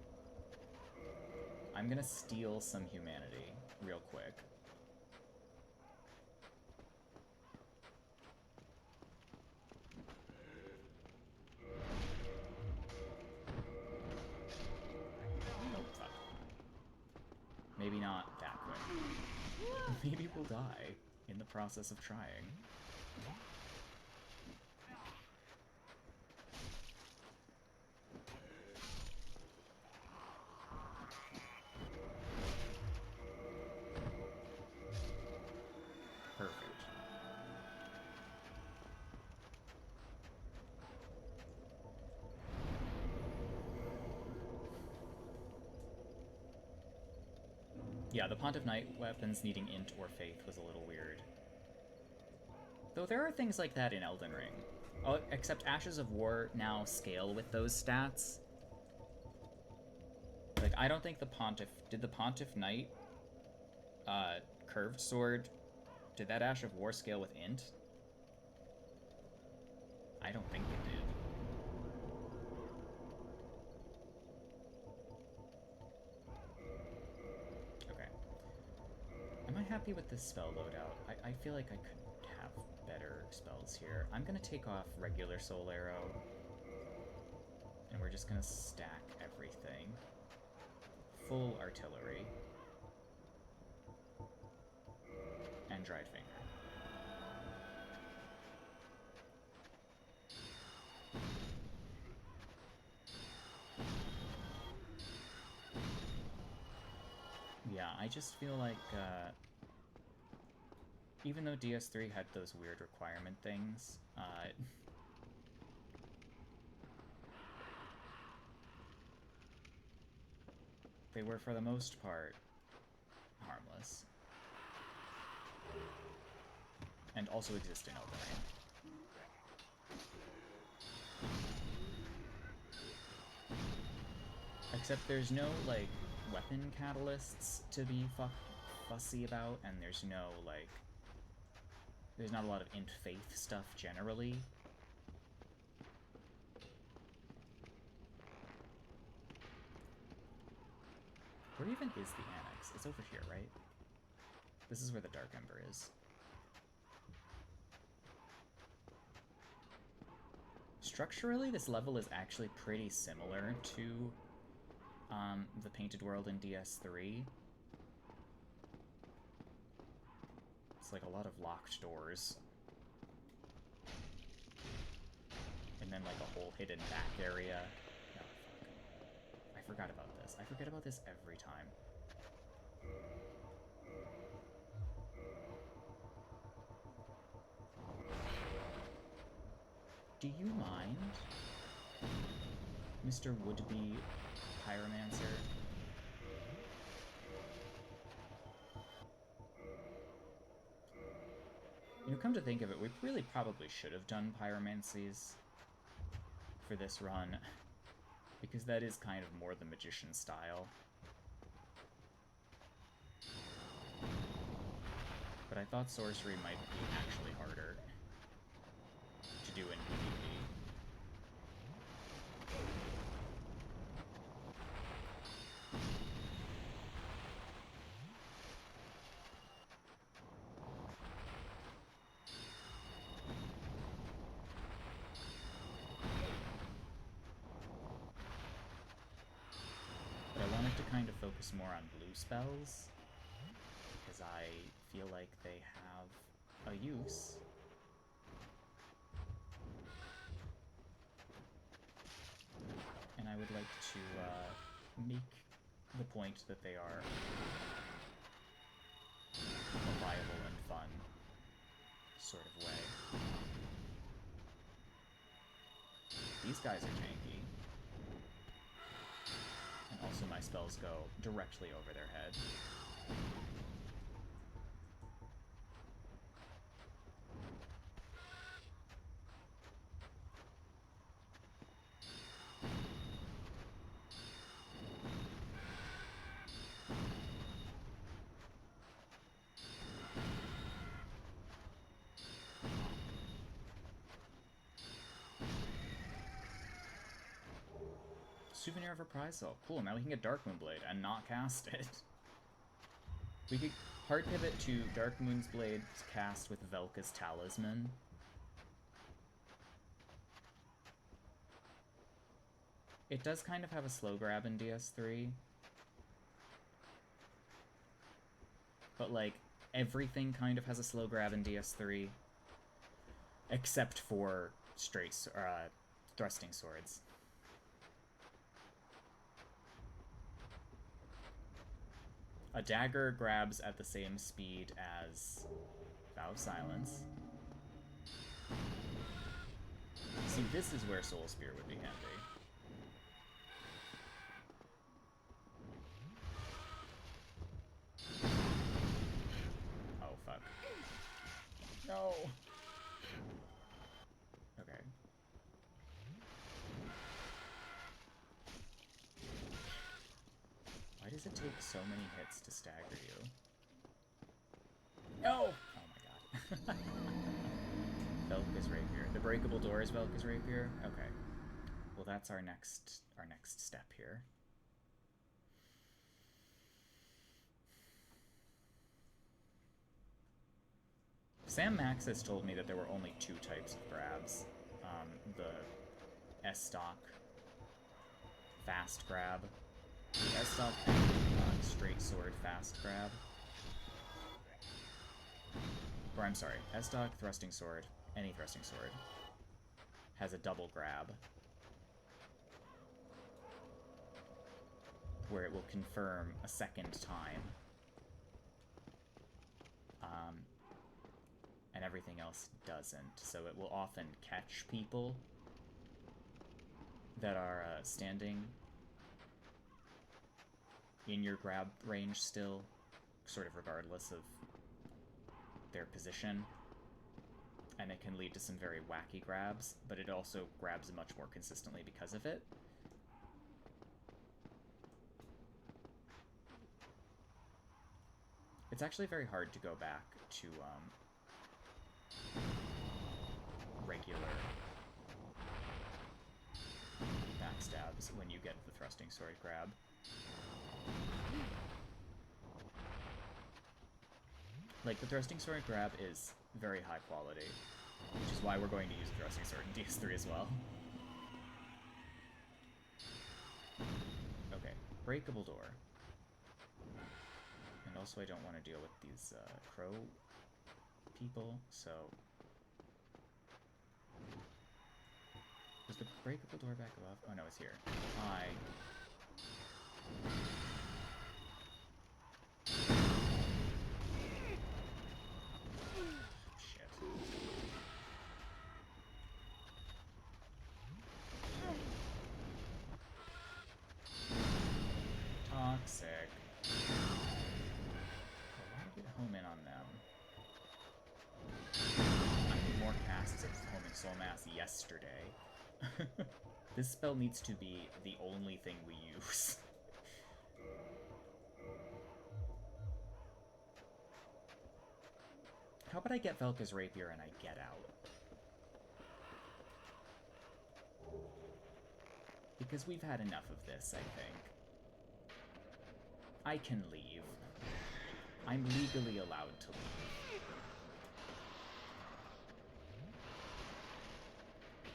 I'm gonna steal some humanity real quick. Nope, fuck. Maybe not that quick. Maybe we'll die in the process of trying. Perfect. Yeah, the Pontiff Knight weapons needing int or faith was a little weird. Though there are things like that in Elden Ring. Oh, except Ashes of War now scale with those stats. Like, I don't think the Pontiff... Did the Pontiff Knight curved sword... Did that Ash of War scale with int? I don't think it did. Okay. Am I happy with this spell loadout? I feel like I could have better spells here. I'm gonna take off regular Soul Arrow. And we're just gonna stack everything. Full artillery. And dried finger. Yeah, I just feel like, even though DS3 had those weird requirement things, they were, for the most part, harmless. And also exist in Elden Ring. Except there's no, like, weapon catalysts to be fussy about, and there's no, like... There's not a lot of int faith stuff generally. Where even is the annex? It's over here, right? This is where the Dark Ember is. Structurally, this level is actually pretty similar to the Painted World in DS3. It's like a lot of locked doors. And then like a whole hidden back area. Oh, fuck. I forgot about this. I forget about this every time. Do you mind, Mr. Would-Be Pyromancer? You know, come to think of it, we really probably should have done pyromancies for this run, because that is kind of more the magician style. But I thought sorcery might be actually harder to do in PvP. But I wanted to kind of focus more on blue spells, because I feel like they have a use. And I would like to make the point that they are a viable and fun sort of way. These guys are janky. And also my spells go directly over their head. Souvenir of Reprisal. Cool, now we can get Darkmoon Blade and not cast it. We could hard pivot to Darkmoon's Blade cast with Velka's Talisman. It does kind of have a slow grab in DS3. But, like, everything kind of has a slow grab in DS3. Except for thrusting swords. A dagger grabs at the same speed as Vow of Silence. See, this is where Soul Spear would be handy. Oh, fuck. No! Okay. Why does it take so many hits to stagger you? No! Oh my god. Velka's Rapier. The breakable door is Velka's Rapier? Okay. Well, that's our next step here. Sam Max has told me that there were only 2 types of grabs. The S-Stock fast grab. The S-Stock straight sword fast grab. Or I'm sorry, S-Stock thrusting sword, any thrusting sword, has a double grab. Where it will confirm a second time. And everything else doesn't. So it will often catch people that are standing in your grab range still, sort of regardless of their position. And it can lead to some very wacky grabs, but it also grabs much more consistently because of it. It's actually very hard to go back to regular backstabs when you get the thrusting sword grab. Like, the thrusting sword grab is very high quality, which is why we're going to use the thrusting sword in DS3 as well. Okay, breakable door. And also I don't want to deal with these crow people, so... Was the breakable door back above? Oh no, it's here. Hi. Shit. Toxic. I want to get home in on them. I need more casts of homing soul mass yesterday. This spell needs to be the only thing we use. How about I get Velka's Rapier and I get out? Because we've had enough of this, I think. I can leave. I'm legally allowed to leave.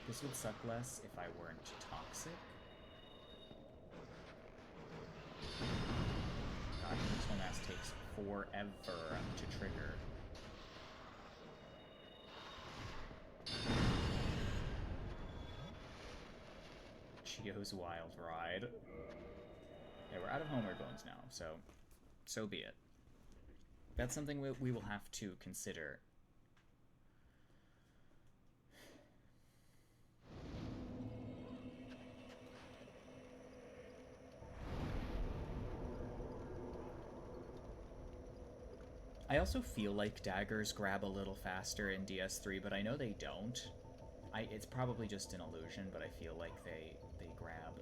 This would suck less if I weren't toxic. God, Control Mass takes forever to trigger. Chio's Wild Ride. Yeah, we're out of Homeward Bones now, so be it. That's something we will have to consider. I also feel like daggers grab a little faster in DS3, but I know they don't. It's probably just an illusion, but I feel like they grab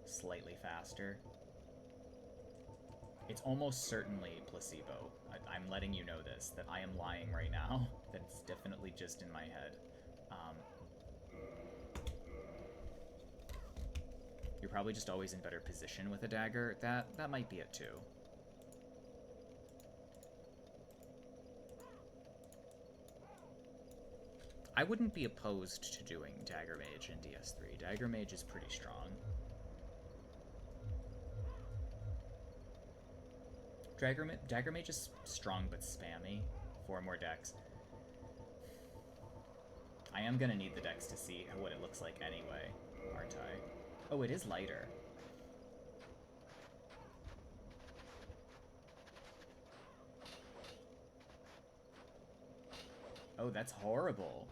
slightly faster. It's almost certainly placebo. I'm letting you know this, that I am lying right now. That's definitely just in my head. You're probably just always in better position with a dagger. That might be it too. I wouldn't be opposed to doing Dagger Mage in DS3. Dagger Mage is pretty strong. Dagger Mage is strong but spammy. 4 more decks. I am gonna need the decks to see what it looks like anyway, aren't I? Oh, it is lighter. Oh, that's horrible.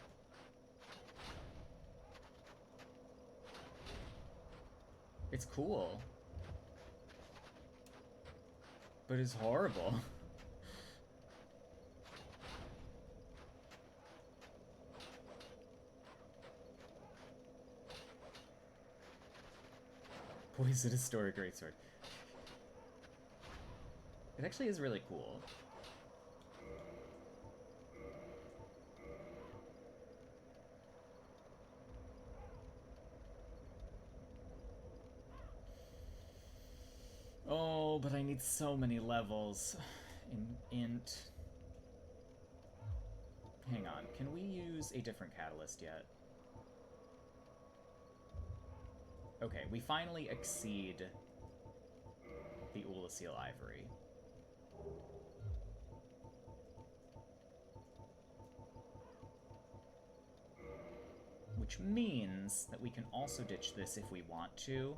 It's cool. But it's horrible. Poison Historic Greatsword. It actually is really cool. Oh, but I need so many levels in int. Hang on, can we use a different catalyst yet? Okay, we finally exceed the Ulasil Ivory. Which means that we can also ditch this if we want to,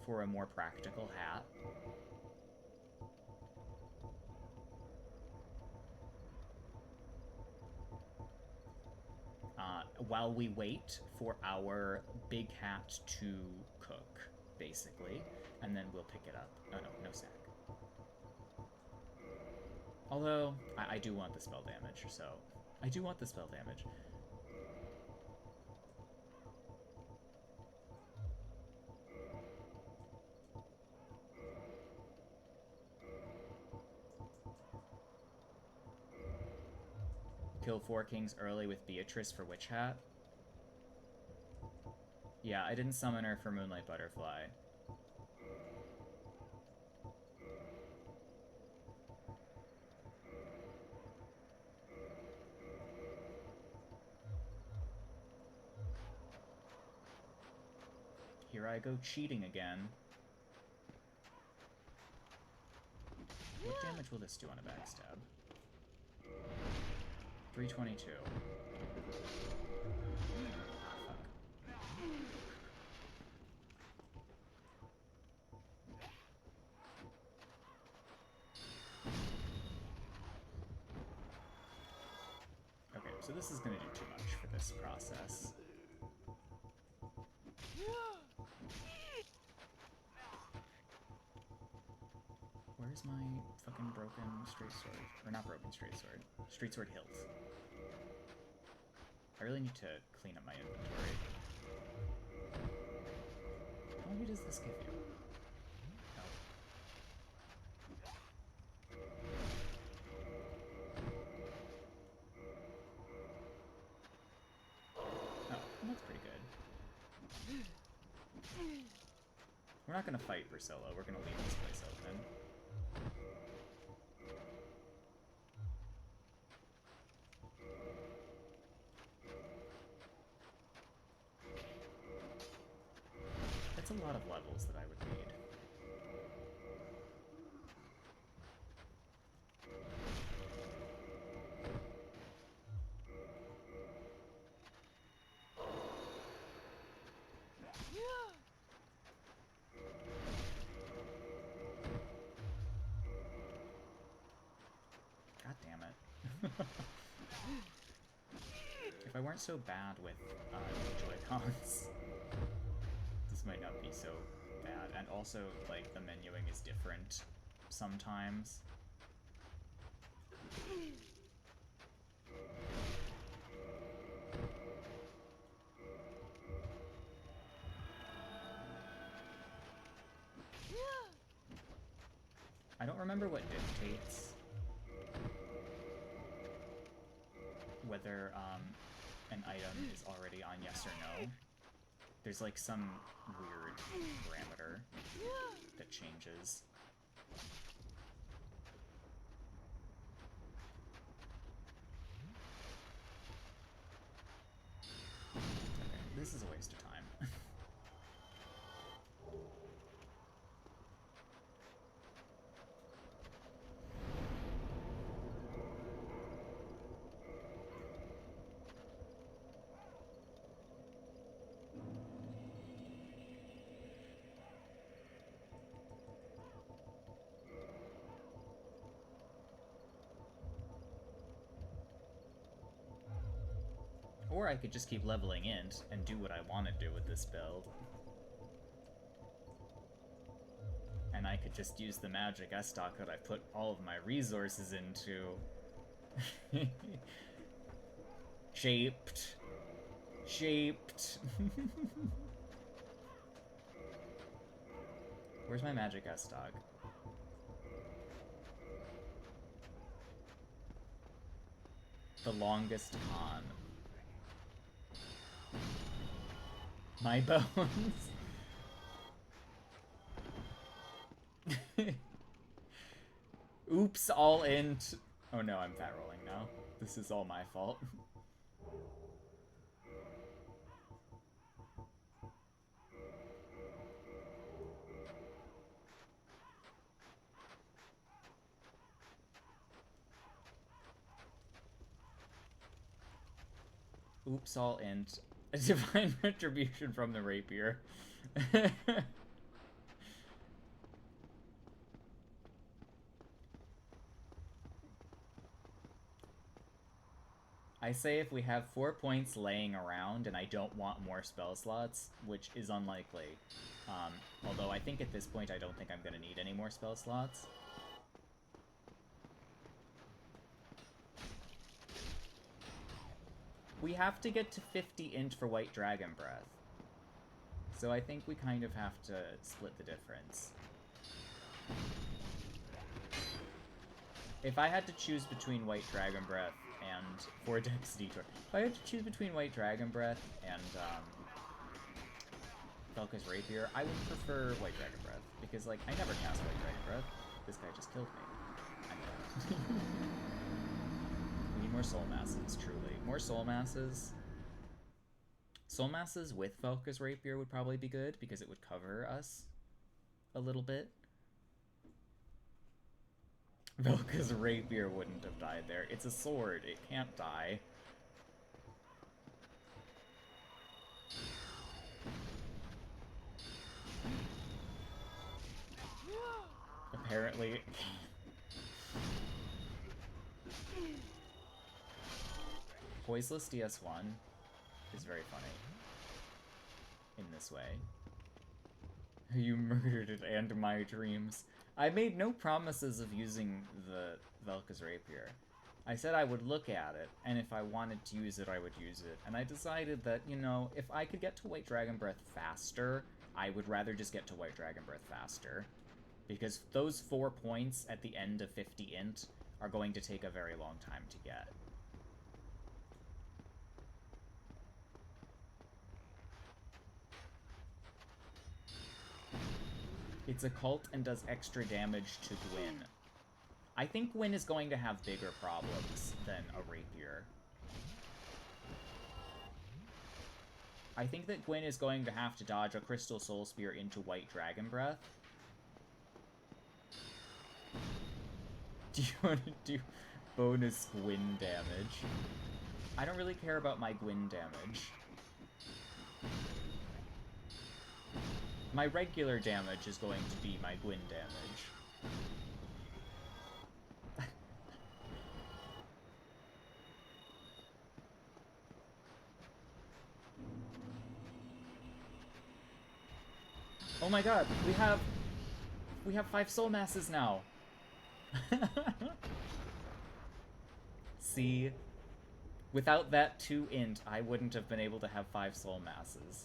for a more practical hat. While we wait for our big hat to cook, basically, and then we'll pick it up. Oh no, no sack. Although, I do want the spell damage, so... I do want the spell damage. Kill 4 kings early with Beatrice for Witch Hat. Yeah, I didn't summon her for Moonlight Butterfly. Here I go cheating again. What damage will this do on a backstab? 322. Okay, so this is going to do too much for this process. Where's my fucking broken straight sword? Or not broken straight sword. Straight sword hilt. I really need to clean up my inventory. How many does this give you? Oh, that's pretty good. We're not gonna fight Priscilla, we're gonna leave this place open. That's a lot of levels that I would need. God damn it. If I weren't so bad with Joy-Cons, this might not be so bad. And also, like, the menuing is different sometimes. I don't remember what dictates whether an item is already on yes or no. There's like some weird parameter that changes. Okay, this is a waste of time. Or I could just keep leveling int and do what I want to do with this build. And I could just use the magic S-Stock that I put all of my resources into. Shaped. Shaped. Where's my magic S-Stock? The longest con. My bones. Oops, all int. Oh no, I'm fat rolling now. This is all my fault. Oops, all int. A divine retribution from the rapier. I say if we have 4 points laying around and I don't want more spell slots, which is unlikely. Although I think at this point I don't think I'm going to need any more spell slots. We have to get to 50 int for White Dragon Breath. So I think we kind of have to split the difference. If I had to choose between White Dragon Breath and Vortex Detour, if I had to choose between White Dragon Breath and Velka's Rapier, I would prefer White Dragon Breath, because, like, I never cast White Dragon Breath. This guy just killed me. I'm dead. We need more Soul Masses, truly. More Soul Masses. Soul Masses with Velka's Rapier would probably be good, because it would cover us a little bit. Velka's Rapier wouldn't have died there. It's a sword. It can't die. Apparently it can't. Voiceless DS1 is very funny in this way. You murdered it and my dreams. I made no promises of using the Velka's Rapier. I said I would look at it, and if I wanted to use it, I would use it. And I decided that, you know, if I could get to White Dragon Breath faster, I would rather just get to White Dragon Breath faster. Because those 4 points at the end of 50 int are going to take a very long time to get. It's a cult and does extra damage to Gwyn. I think Gwyn is going to have bigger problems than a Rapier. I think that Gwyn is going to have to dodge a Crystal Soul Spear into White Dragon Breath. Do you want to do bonus Gwyn damage? I don't really care about my Gwyn damage. My regular damage is going to be my Gwyn damage. Oh my god, we have 5 soul masses now. See, without that 2 int, I wouldn't have been able to have 5 soul masses.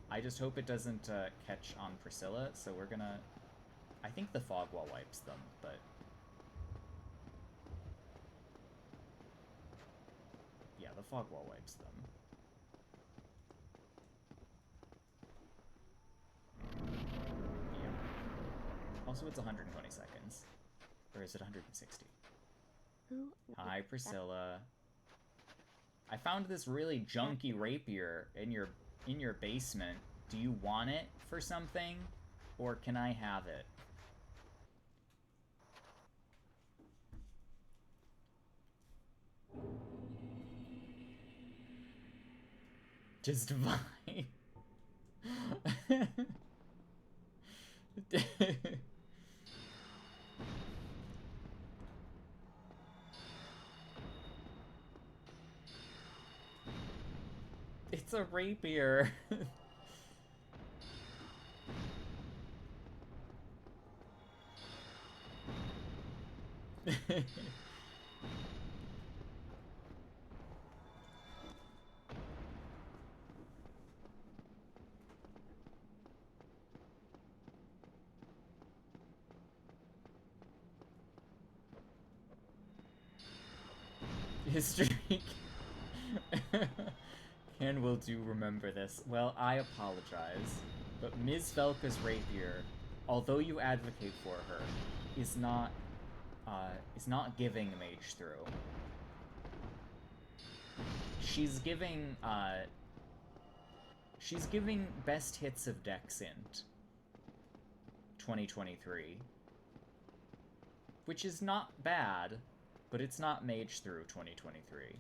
I just hope it doesn't catch on Priscilla, so we're gonna... I think the fog wall wipes them, but... Yeah, the fog wall wipes them. so it's 120 seconds. Or is it 160? Who? Hi, Priscilla. I found this really junky rapier in your basement. Do you want it for something? Or can I have it? Just vibe. It's a rapier. History. Ken will do remember this. Well, I apologize, but Ms. Velka's rapier, although you advocate for her, is not giving Magethrough. She's giving best hits of Dexint 2023, which is not bad, but it's not Magethrough 2023.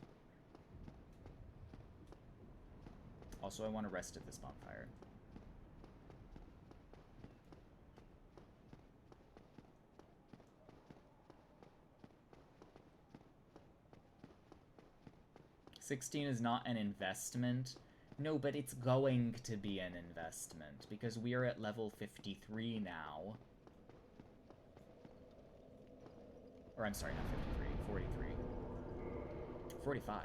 Also, I want to rest at this bonfire. $16 is not an investment. No, but it's going to be an investment, because we are at level 53 now. Or, I'm sorry, not 53, 43. 45.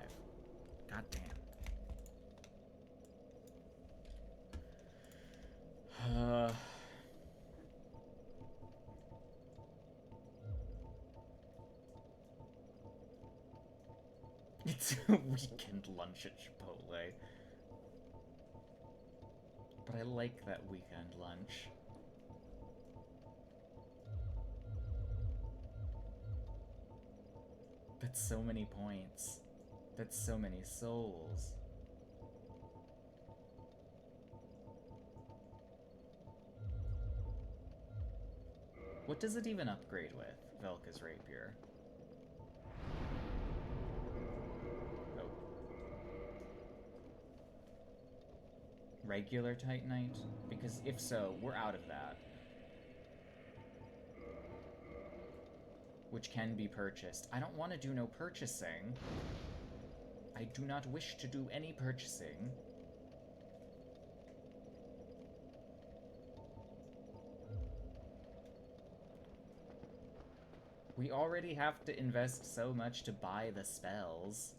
God damn. It's a weekend lunch at Chipotle. But I like that weekend lunch. That's so many points. That's so many souls. What does it even upgrade with, Velka's rapier? Oh. Regular Titanite? Because if so, we're out of that. Which can be purchased. I don't want to do no purchasing. I do not wish to do any purchasing. We already have to invest so much to buy the spells.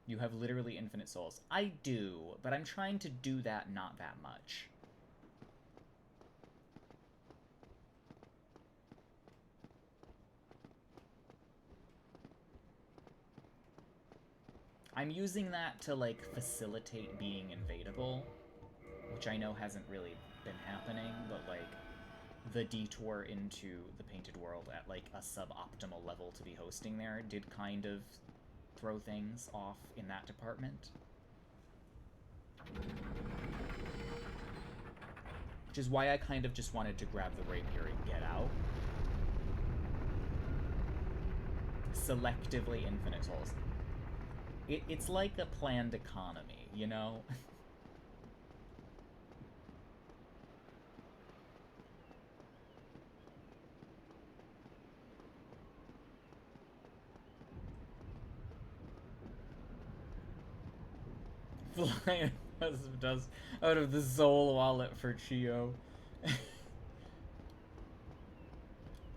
You have literally infinite souls. I do, but I'm trying to do that not that much. I'm using that to, like, facilitate being invadable, which I know hasn't really been happening, but, like, the detour into the Painted World at, like, a suboptimal level to be hosting there did kind of throw things off in that department. Which is why I kind of just wanted to grab the rapier and get out. Selectively infinite souls. It's like a planned economy, you know? Flying does out of the soul wallet for Chio.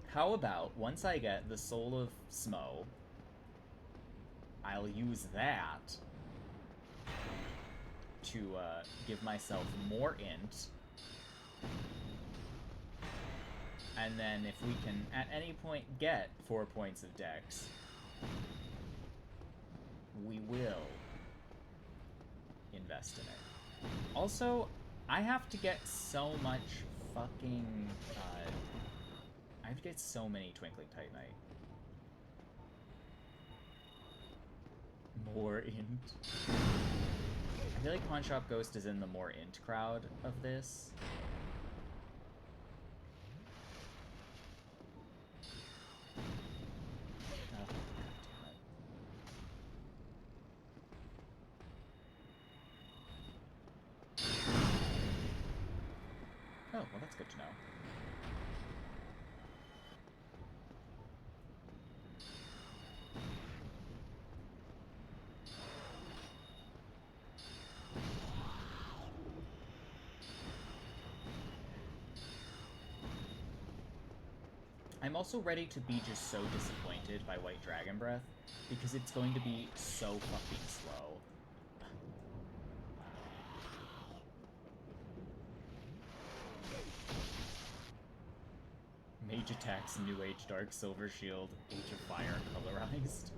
How about, once I get the Soul of Smo, I'll use that to give myself more int. And then if we can, at any point, get 4 points of dex, we will invest in it. Also, I have to get so much fucking, I have to get so many Twinkling Titanite. More int. I feel like Pawnshop Ghost is in the more int crowd of this. Oh, God damn it. Oh, well, that's good to know. I'm also ready to be just so disappointed by White Dragon Breath, because it's going to be so fucking slow. Mage attacks, New Age Dark Silver Shield, Age of Fire colorized.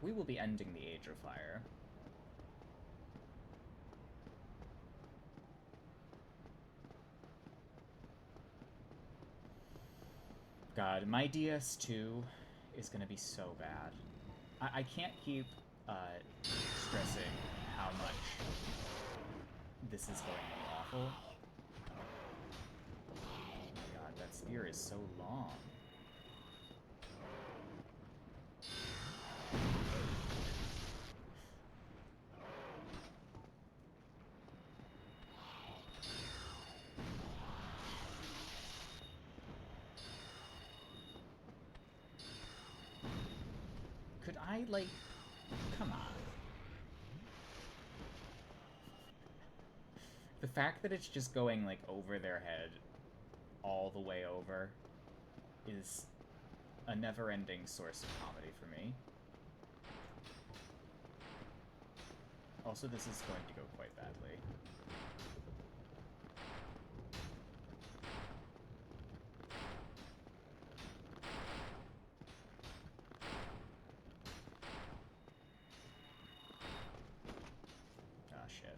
We will be ending the Age of Fire. God, my DS2 is gonna be so bad. I can't keep stressing how much this is going to be awful. Oh my god, that spear is so long. Could I, like... Come on. The fact that it's just going, like, over their head all the way over is a never-ending source of comedy for me. Also, this is going to go quite badly. Ah, shit.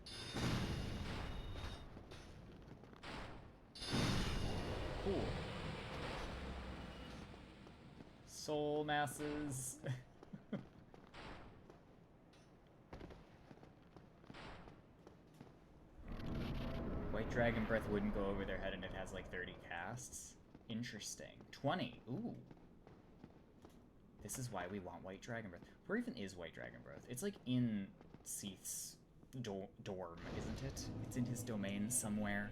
Cool. Soul masses. White Dragon Breath wouldn't go over their head and it has like 30 casts. Interesting. 20. Ooh. This is why we want White Dragon Breath. Where even is White Dragon Breath? It's like in Seath's dorm, isn't it? It's in his domain somewhere.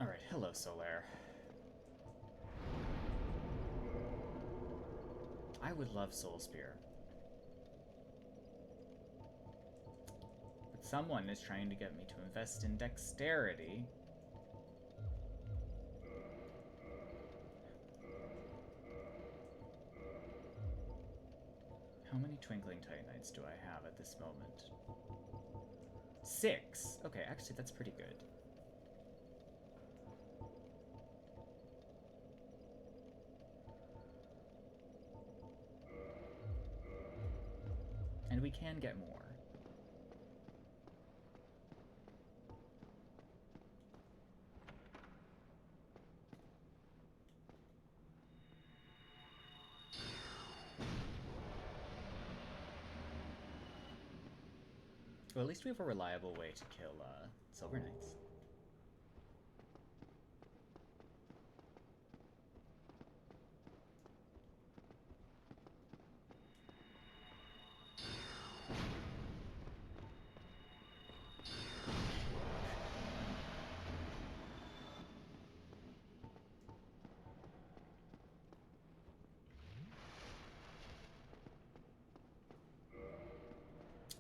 Alright, hello, Solaire. I would love Soul Spear. But someone is trying to get me to invest in dexterity. How many Twinkling Titanites do I have at this moment? 6! Okay, actually that's pretty good. And we can get more. Well, at least we have a reliable way to kill Silver Knights.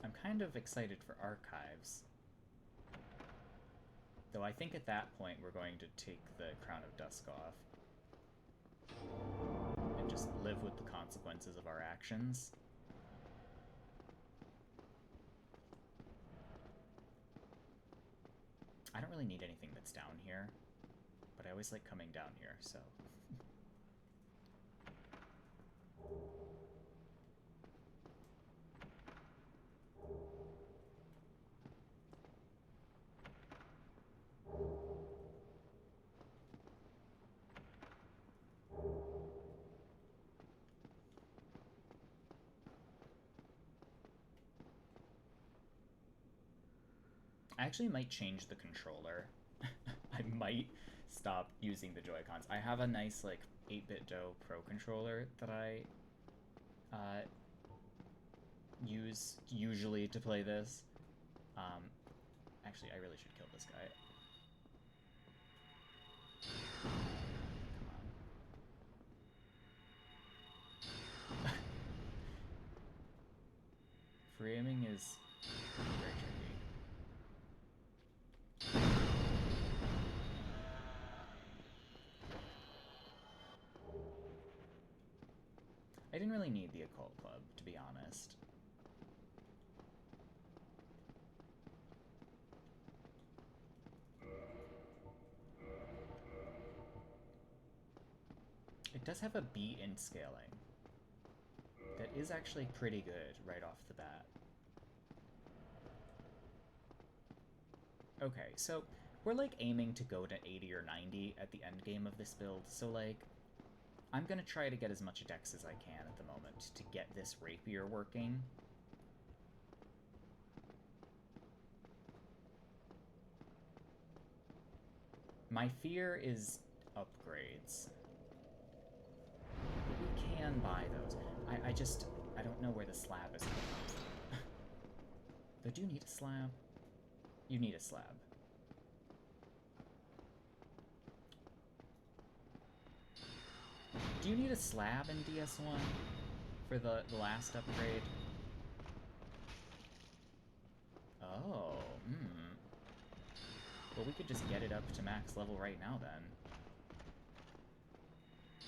I'm kind of excited for Archives. Though I think at that point we're going to take the Crown of Dusk off. just live with the consequences of our actions. I don't really need anything that's down here, but I always like coming down here, so... I actually might change the controller. I might stop using the Joy-Cons. I have a nice, like, 8-bit Do Pro controller that I use usually to play this. Actually, I really should kill this guy. Come on. Free aiming is very tricky. I didn't really need the Occult Club, to be honest. It does have a beat in scaling. That is actually pretty good right off the bat. Okay, so we're like aiming to go to 80 or 90 at the end game of this build, so like I'm gonna try to get as much dex as I can at the moment to get this rapier working. My fear is upgrades. We can buy those. I don't know where the slab is coming from. Though, do you need a slab? You need a slab. Do you need a slab in DS1 for the last upgrade? Oh, Well, we could just get it up to max level right now, then.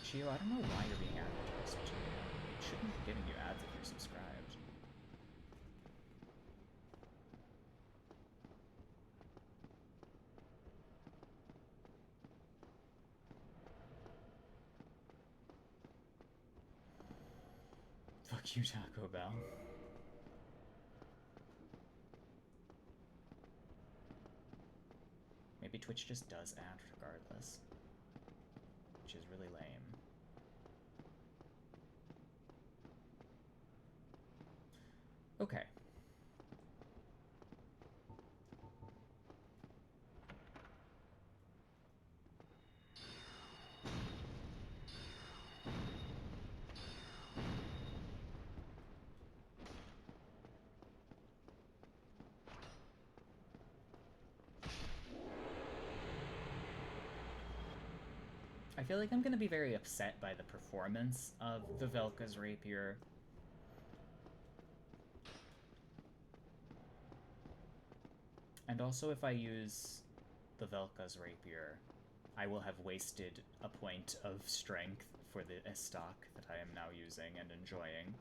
Chio, I don't know why you're being advertised to. It shouldn't be giving you ads if you're subscribed. Fuck you, Taco Bell. Maybe Twitch just does ads regardless, which is really lame. Okay. I feel like I'm gonna be very upset by the performance of the Velka's rapier. And also, if I use the Velka's rapier, I will have wasted a point of strength for the stock that I am now using and enjoying.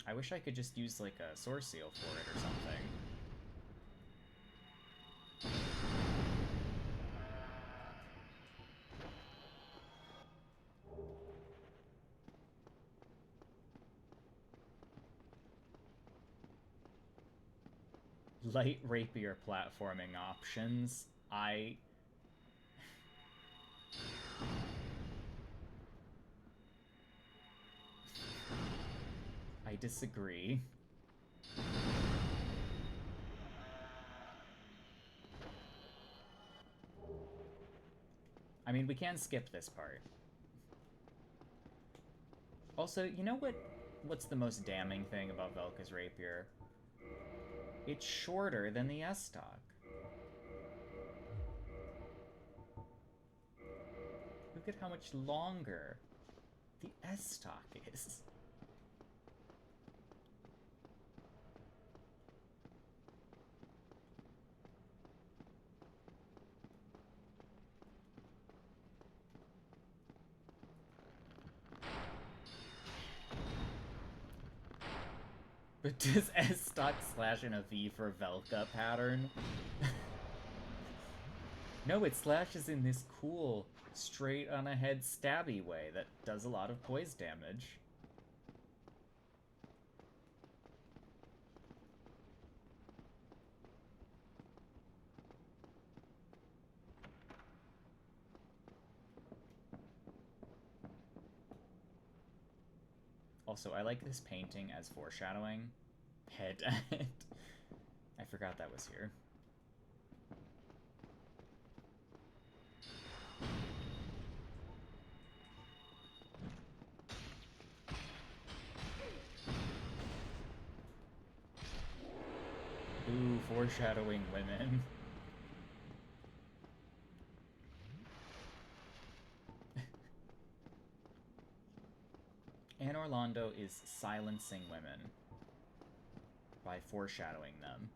I wish I could just use, like, a source seal for it or something. Light rapier platforming options. I disagree. I mean, we can skip this part. Also, you know what's the most damning thing about Velka's rapier? It's shorter than the S-Stock. Look at how much longer the S-Stock is. But does S stock slash in a V for Velka pattern? No, it slashes in this cool, straight on ahead stabby way that does a lot of poise damage. Also, I like this painting as foreshadowing. Head. I forgot that was here. Ooh, foreshadowing women. Anne Orlando is silencing women by foreshadowing them.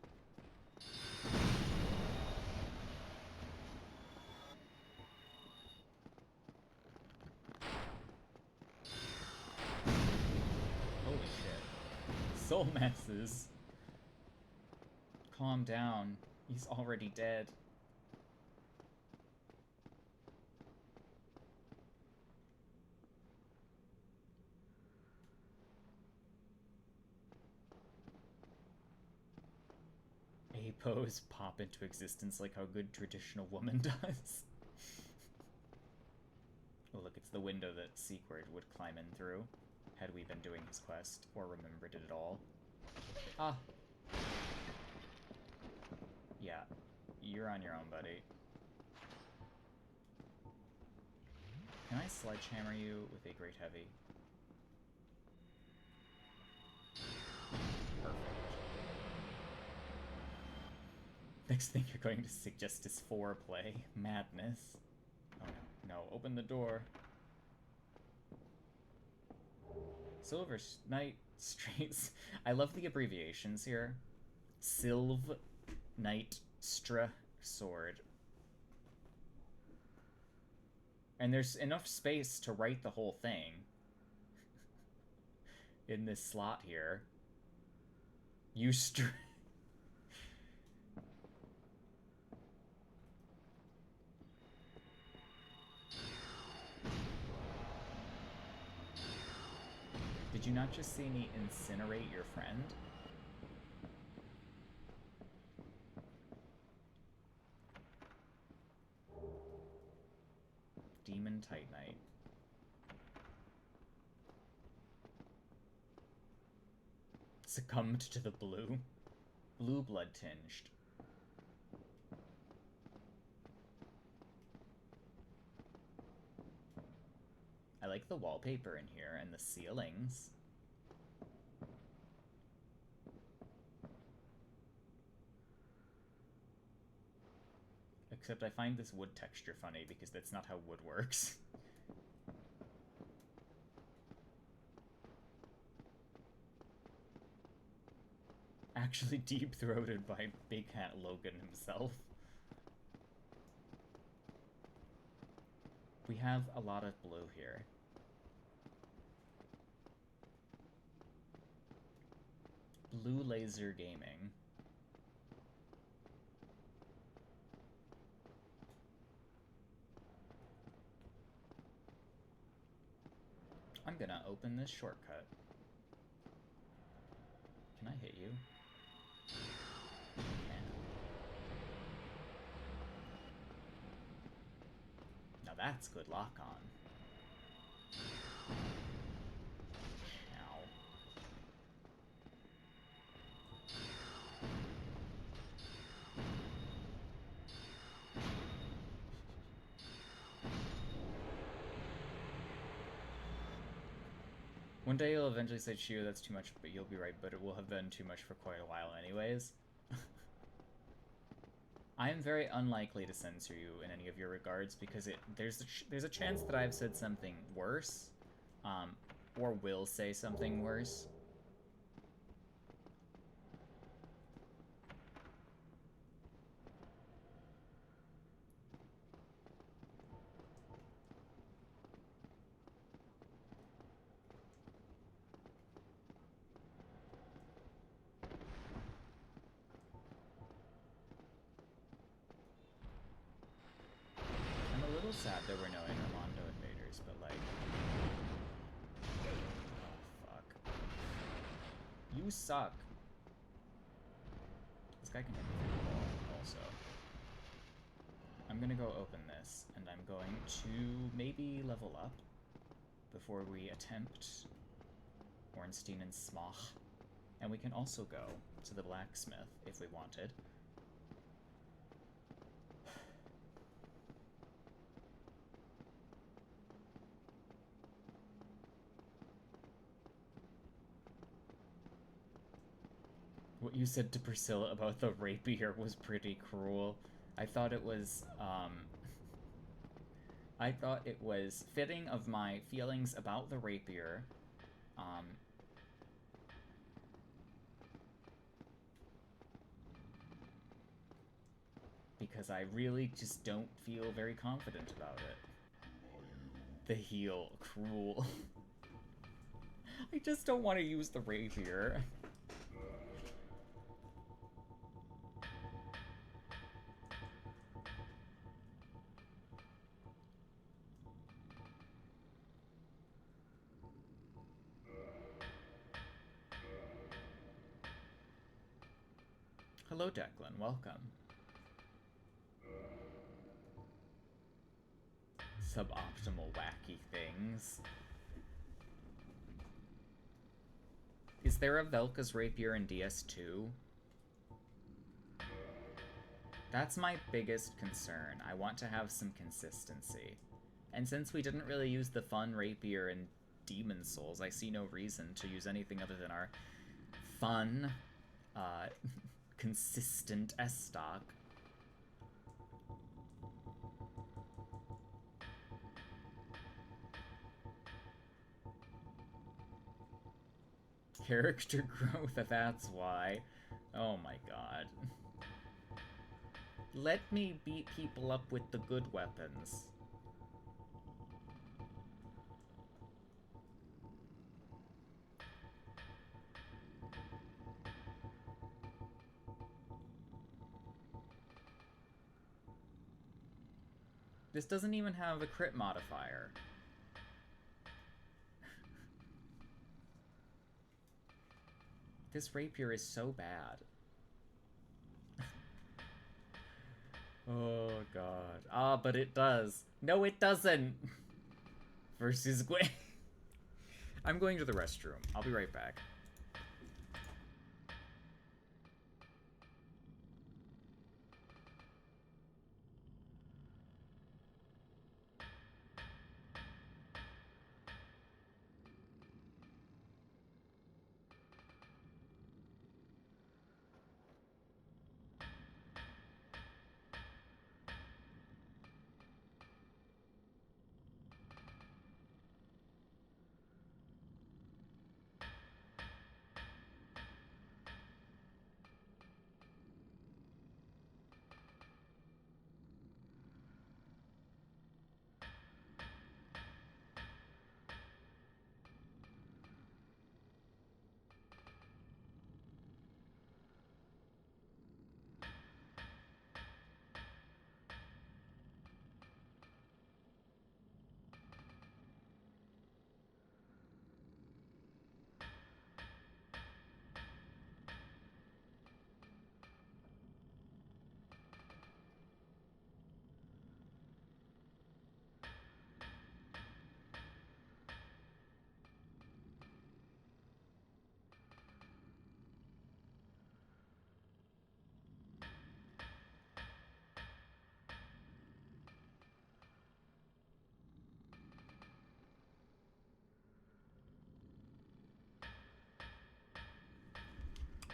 Holy shit. Soul messes. Calm down. He's already dead. A pose pop into existence like how good traditional woman does. Oh look, it's the window that Sequard would climb in through, had we been doing his quest, or remembered it at all. Ah! Yeah, you're on your own, buddy. Can I sledgehammer you with a great heavy? Perfect. Next thing you're going to suggest is foreplay. Madness. Oh no, no, open the door. Silver Knight Straits. I love the abbreviations here. Sylv Knight Stra Sword. And there's enough space to write the whole thing in this slot here. You Did you not just see me incinerate your friend? Demon Titanite. Succumbed to the blue. Blue blood tinged. I like the wallpaper in here and the ceilings. Except I find this wood texture funny because that's not how wood works. Actually deep-throated by Big Hat Logan himself. We have a lot of blue here. Blue Laser Gaming. I'm gonna open this shortcut. Can I hit you? I can. Now that's good lock on. Ow. One day you'll eventually say, Shio, that's too much, but you'll be right, but it will have been too much for quite a while anyways. I am very unlikely to censor you in any of your regards because there's a chance that I've said something worse, or will say something worse. sad there were no Armando invaders, but like... Oh, fuck. You suck. This guy can hit me through the wall, also. I'm gonna go open this, and I'm going to maybe level up before we attempt Ornstein and Smach. And we can also go to the blacksmith if we wanted. What you said to Priscilla about the rapier was pretty cruel. I thought it was, I thought it was fitting of my feelings about the rapier, because I really just don't feel very confident about it. The heel, cruel. I just don't want to use the rapier. Hello, Declan. Welcome. Suboptimal wacky things. Is there a Velka's rapier in DS2? That's my biggest concern. I want to have some consistency. And since we didn't really use the fun rapier in Demon Souls, I see no reason to use anything other than our fun, consistent S-stock. Character growth, that's why. Oh my god. Let me beat people up with the good weapons. This doesn't even have a crit modifier. This rapier is so bad. Oh god. Ah, but it does. No, it doesn't! Versus Gwen. I'm going to the restroom. I'll be right back.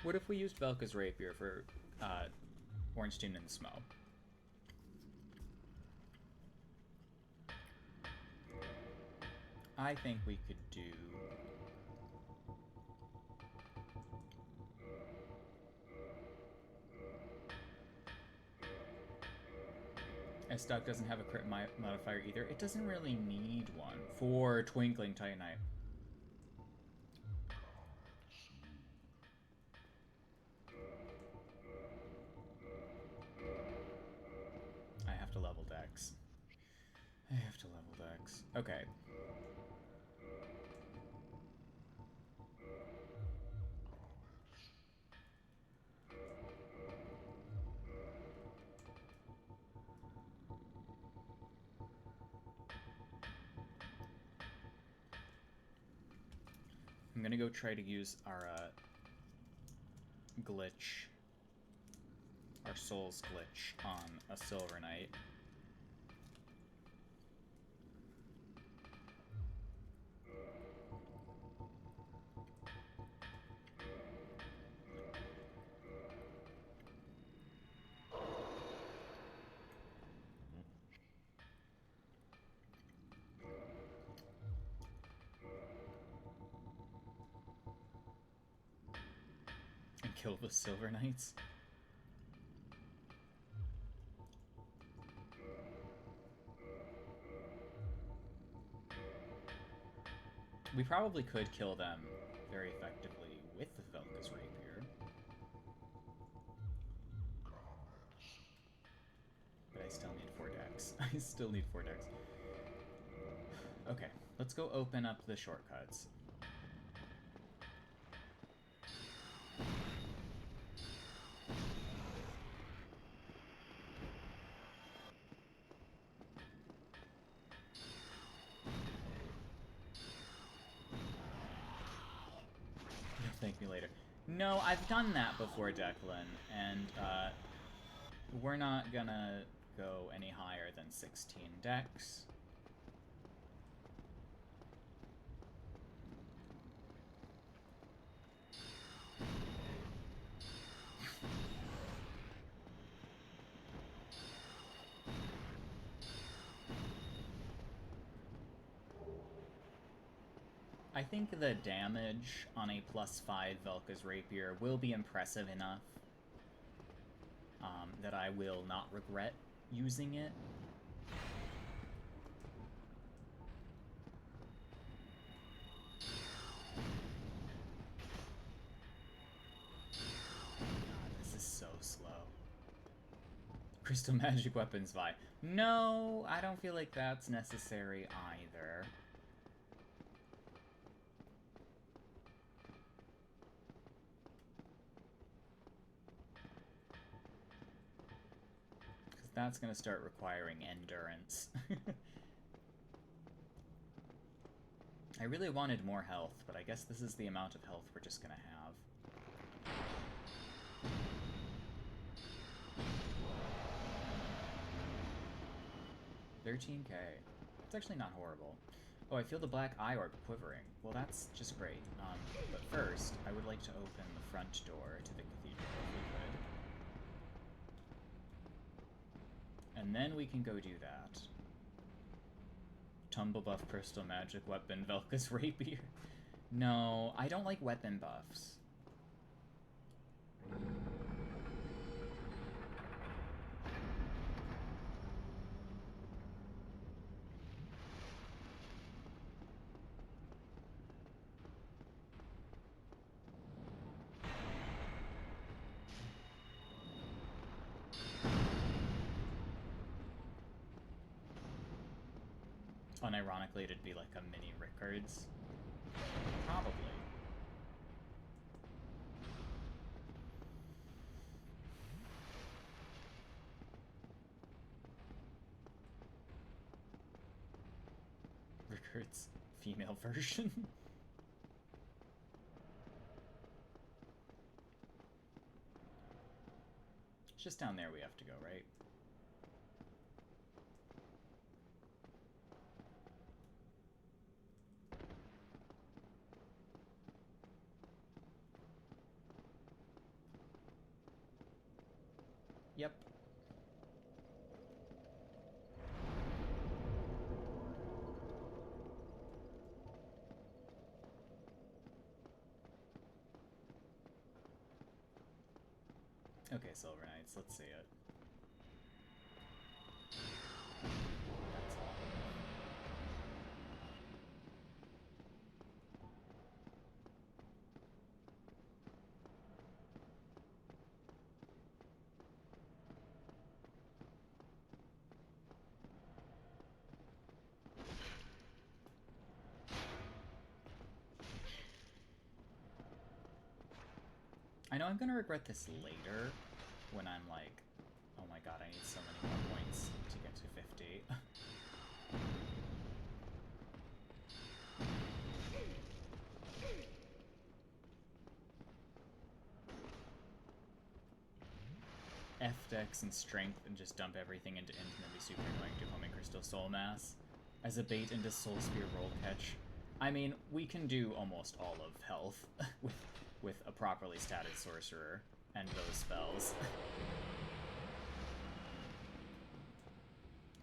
What if we used Velka's rapier for Ornstein and Smo? I think we could do... S-Stock doesn't have a crit modifier either. It doesn't really need one for Twinkling Titanite. I have to level Dex. I have to level Dex. Okay. I'm gonna go try to use our glitch, our Souls glitch on a Silver Knight. And kill the Silver Knights. We probably could kill them very effectively with the Velka's Rapier. But I still need 4 decks. I still need 4 decks. Okay, let's go open up the shortcuts. Thank me later. No, I've done that before, Declan, and we're not gonna go any higher than 16 decks. I think the damage on a +5 Velka's Rapier will be impressive enough that I will not regret using it. God, this is so slow. Crystal Magic Weapons Vi. No, I don't feel like that's necessary either. That's going to start requiring endurance. I really wanted more health, but I guess this is the amount of health we're just going to have. 13k. It's actually not horrible. Oh, I feel the black eye orb quivering. Well, that's just great. But first, I would like to open the front door to the cathedral if we could. And then we can go do that. Tumble buff, crystal magic weapon, Velka's Rapier. No, I don't like weapon buffs. Unironically, it'd be like a mini Rickards. Probably. Rickards female version. It's just down there we have to go, right? Yep. Okay, Silver Knights, let's see it. That's all. I know I'm gonna regret this later, when I'm like, oh my god, I need so many more points to get to 50. F-Dex and Strength and just dump everything into Int and then be super annoying to Homing Crystal Soul Mass as a bait into Soul Spear Roll Catch. I mean, we can do almost all of health with a properly statted Sorcerer and those spells.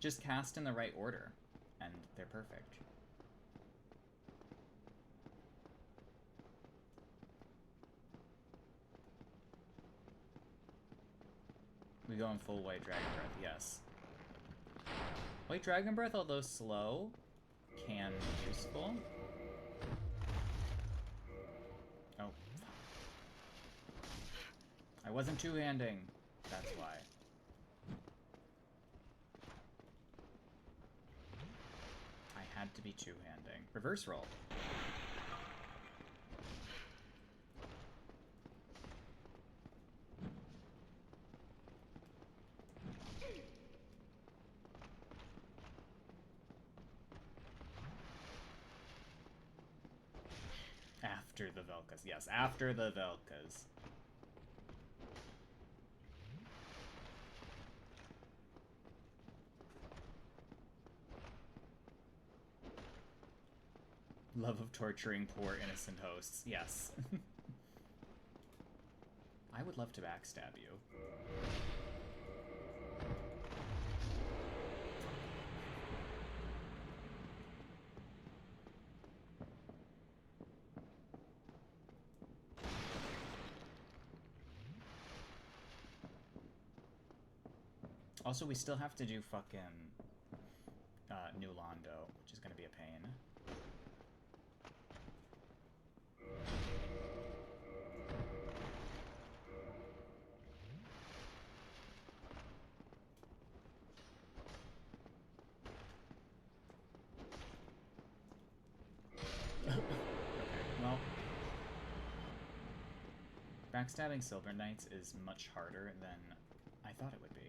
Just cast in the right order, and they're perfect. We go in full White Dragon Breath, yes. White Dragon Breath, although slow, can be useful. Oh, fuck. I wasn't two-handing. That's why. I had to be two-handing. Reverse roll. After the Velkas. Yes, after the Velkas. Love of torturing poor innocent hosts. Yes. I would love to backstab you. Also, we still have to do fucking New Londo, which is gonna be a pain. Okay, well, backstabbing Silver Knights is much harder than I thought it would be.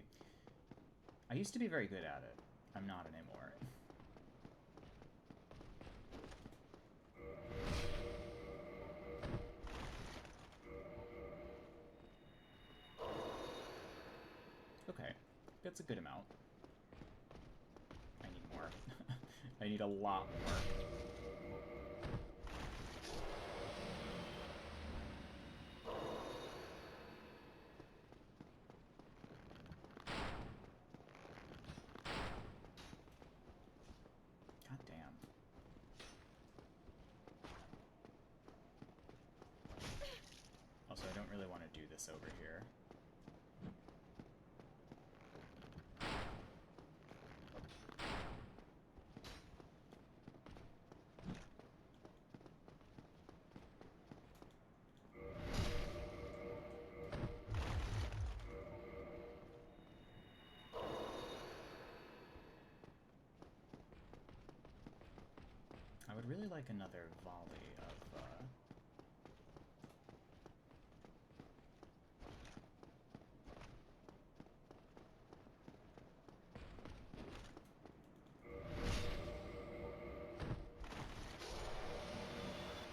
I used to be very good at it. I'm not anymore. Okay, that's a good amount. I need more. I need a lot more. God damn. Also, I don't really want to do this over here. I would really like another volley of,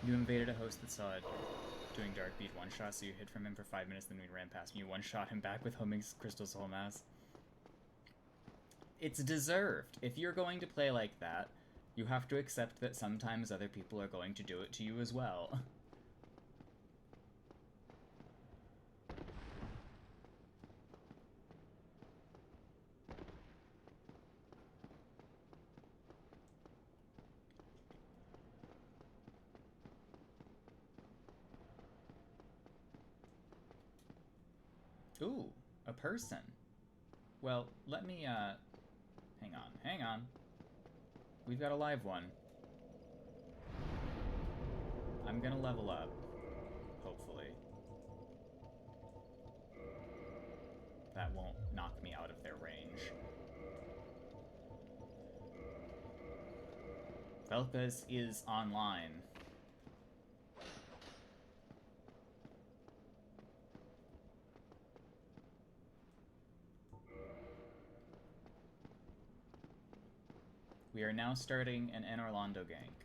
You invaded a host that saw it doing Dark Beat one-shot, so you hid from him for 5 minutes, then we ran past me. You one-shot him back with Homing Crystal Soul Mass. It's deserved. If you're going to play like that, you have to accept that sometimes other people are going to do it to you as well. Ooh, a person. Well, let me, hang on. We've got a live one. I'm gonna level up, hopefully. That won't knock me out of their range. Velkas is online. We are now starting an Orlando gank.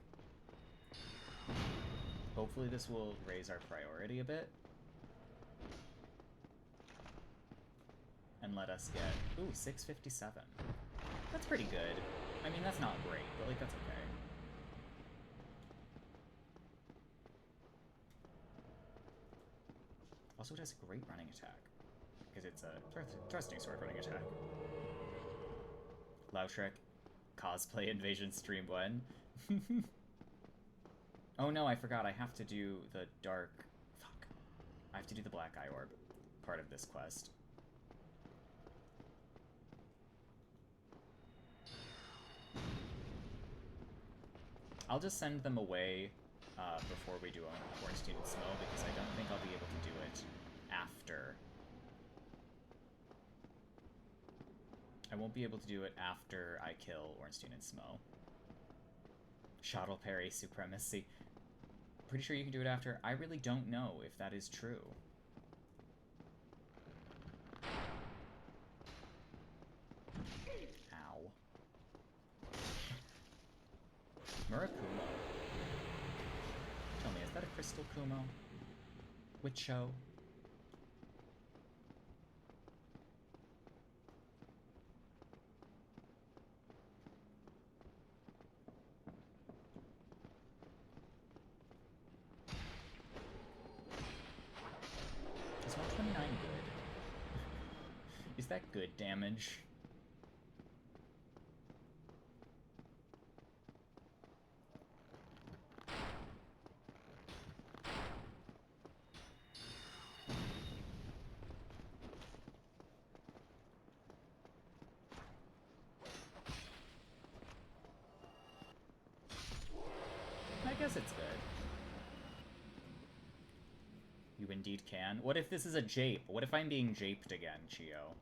Hopefully this will raise our priority a bit. And let us get... Ooh, 657. That's pretty good. I mean, that's not great, but, like, that's okay. Also, it has a great running attack. Because it's a thrusting sword running attack. Lautrec, cosplay invasion stream when? Oh no, I forgot. I have to do the dark... Fuck. I have to do the black eye orb part of this quest. I'll just send them away before we do Ornstein and Smough, because I don't think I'll be able to do it after. I won't be able to do it after I kill Ornstein and Smough. Shottle parry supremacy. Pretty sure you can do it after. I really don't know if that is true. Ow. Murakumo. Tell me, is that a crystal Kumo? Wicho? Is 129 good? Is that good damage? I guess it's good. You indeed can. What if this is a jape? What if I'm being japed again, Chio?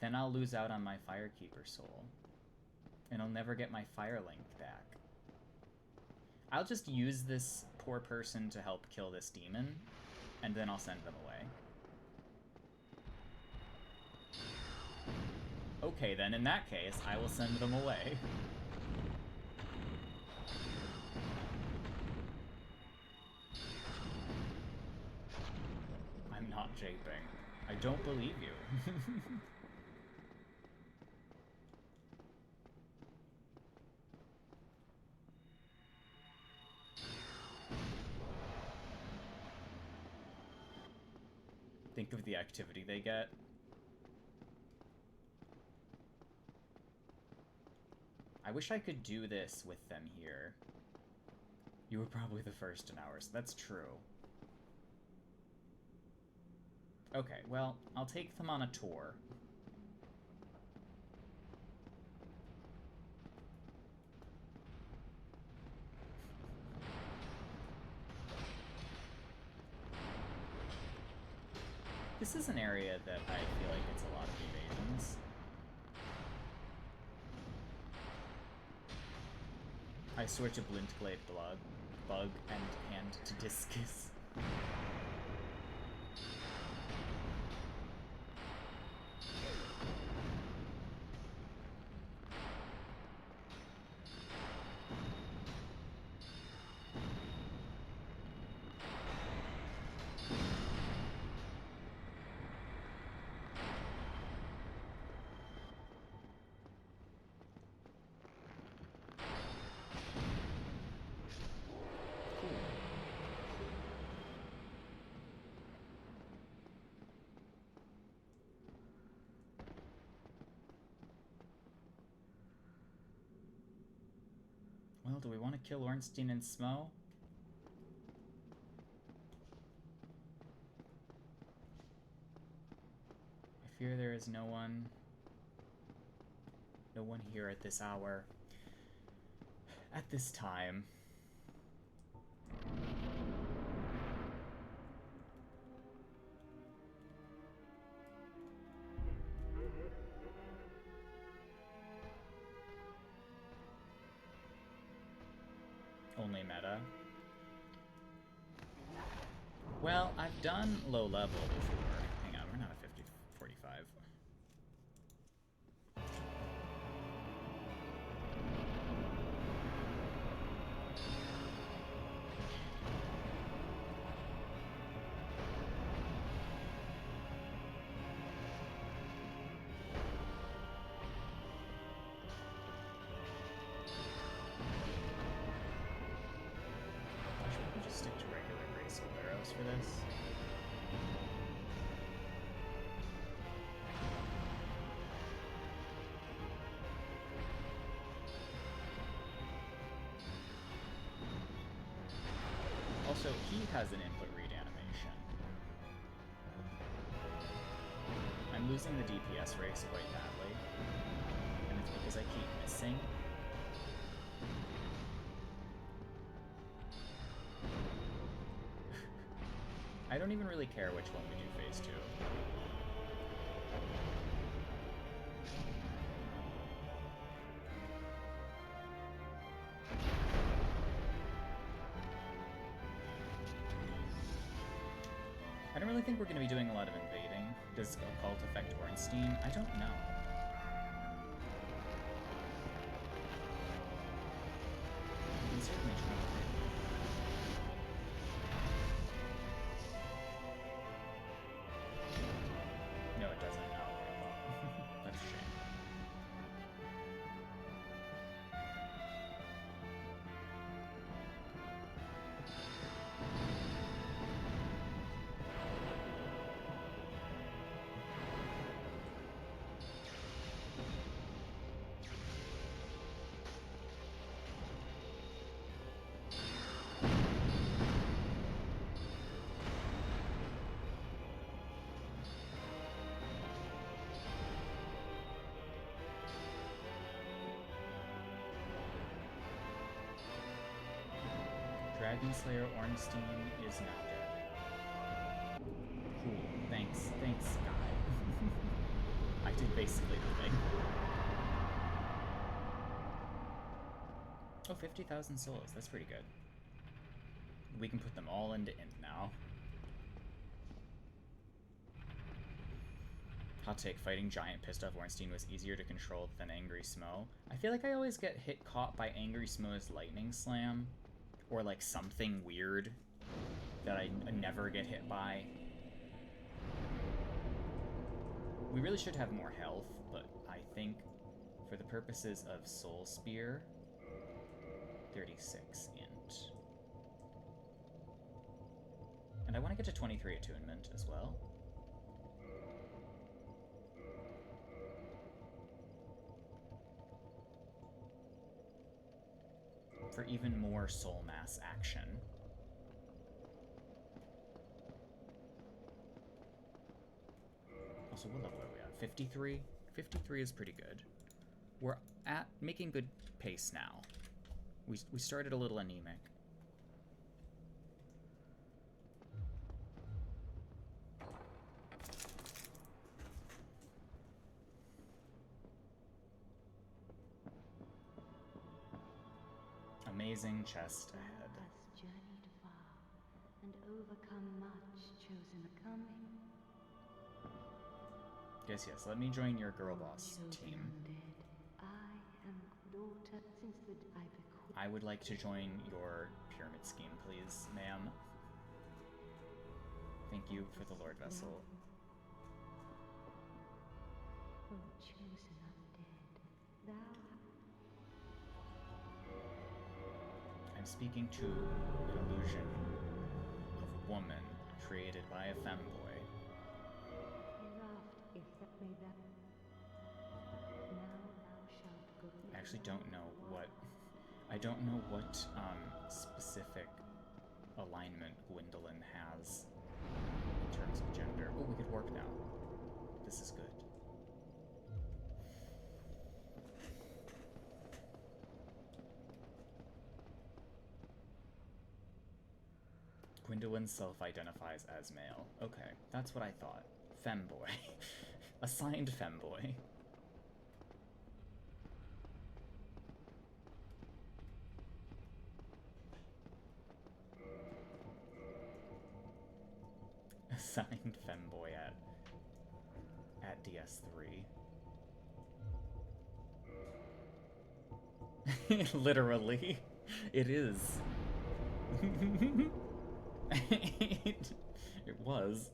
Then I'll lose out on my Firekeeper soul. And I'll never get my Firelink back. I'll just use this poor person to help kill this demon, and then I'll send them away. Okay, then in that case, I will send them away. I'm not japing. I don't believe you. Think of the activity they get. I wish I could do this with them here. You were probably the first in ours. That's true. Okay, well, I'll take them on a tour. This is an area that I feel like it's a lot of evasions. I swear to Blintglade Bug and hand to Discus. Well, do we want to kill Ornstein and Smough? I fear there is no one here at this hour. At this time. Only meta. Well, I've done low level before. Hang on, we're not at 45. So he has an input read animation. I'm losing the DPS race quite badly, and it's because I keep missing. I don't even really care which one we do phase 2. I don't really think we're going to be doing a lot of invading. Does Occult affect Ornstein? I don't know. We can certainly try. No, it doesn't. Oh, well, that's a shame. Dragon Slayer Ornstein is now dead. Cool. Thanks, guy. I did basically nothing. Oh, 50,000 souls. That's pretty good. We can put them all into int now. Hot take, fighting giant pissed off Ornstein was easier to control than Angry Smo. I feel like I always get caught by Angry Smo's lightning slam. Or like something weird that I never get hit by. We really should have more health, but I think for the purposes of Soul Spear, 36 int. And I want to get to 23 attunement as well. For even more soul mass action. Also, what level are we at? 53? 53 is pretty good. We're at making good pace now. We started a little anemic. Amazing chest ahead. Thou hast journeyed far and overcome much, chosen a coming. Yes, let me join your girl boss team. Undead. I am daughter since the I bequeath. I would like to join your pyramid scheme, please, ma'am. Thank you for the Lord Vessel. O chosen undead, thou I'm speaking to an illusion of a woman created by a femboy. hereafter, if that may that. Now thou shalt go. I actually don't know what specific alignment Gwendolyn has in terms of gender. Oh, we could work now. This is good. Gwendolyn self-identifies as male. Okay, that's what I thought. Femboy. Assigned femboy. Assigned femboy at DS3. Literally. It is. It was.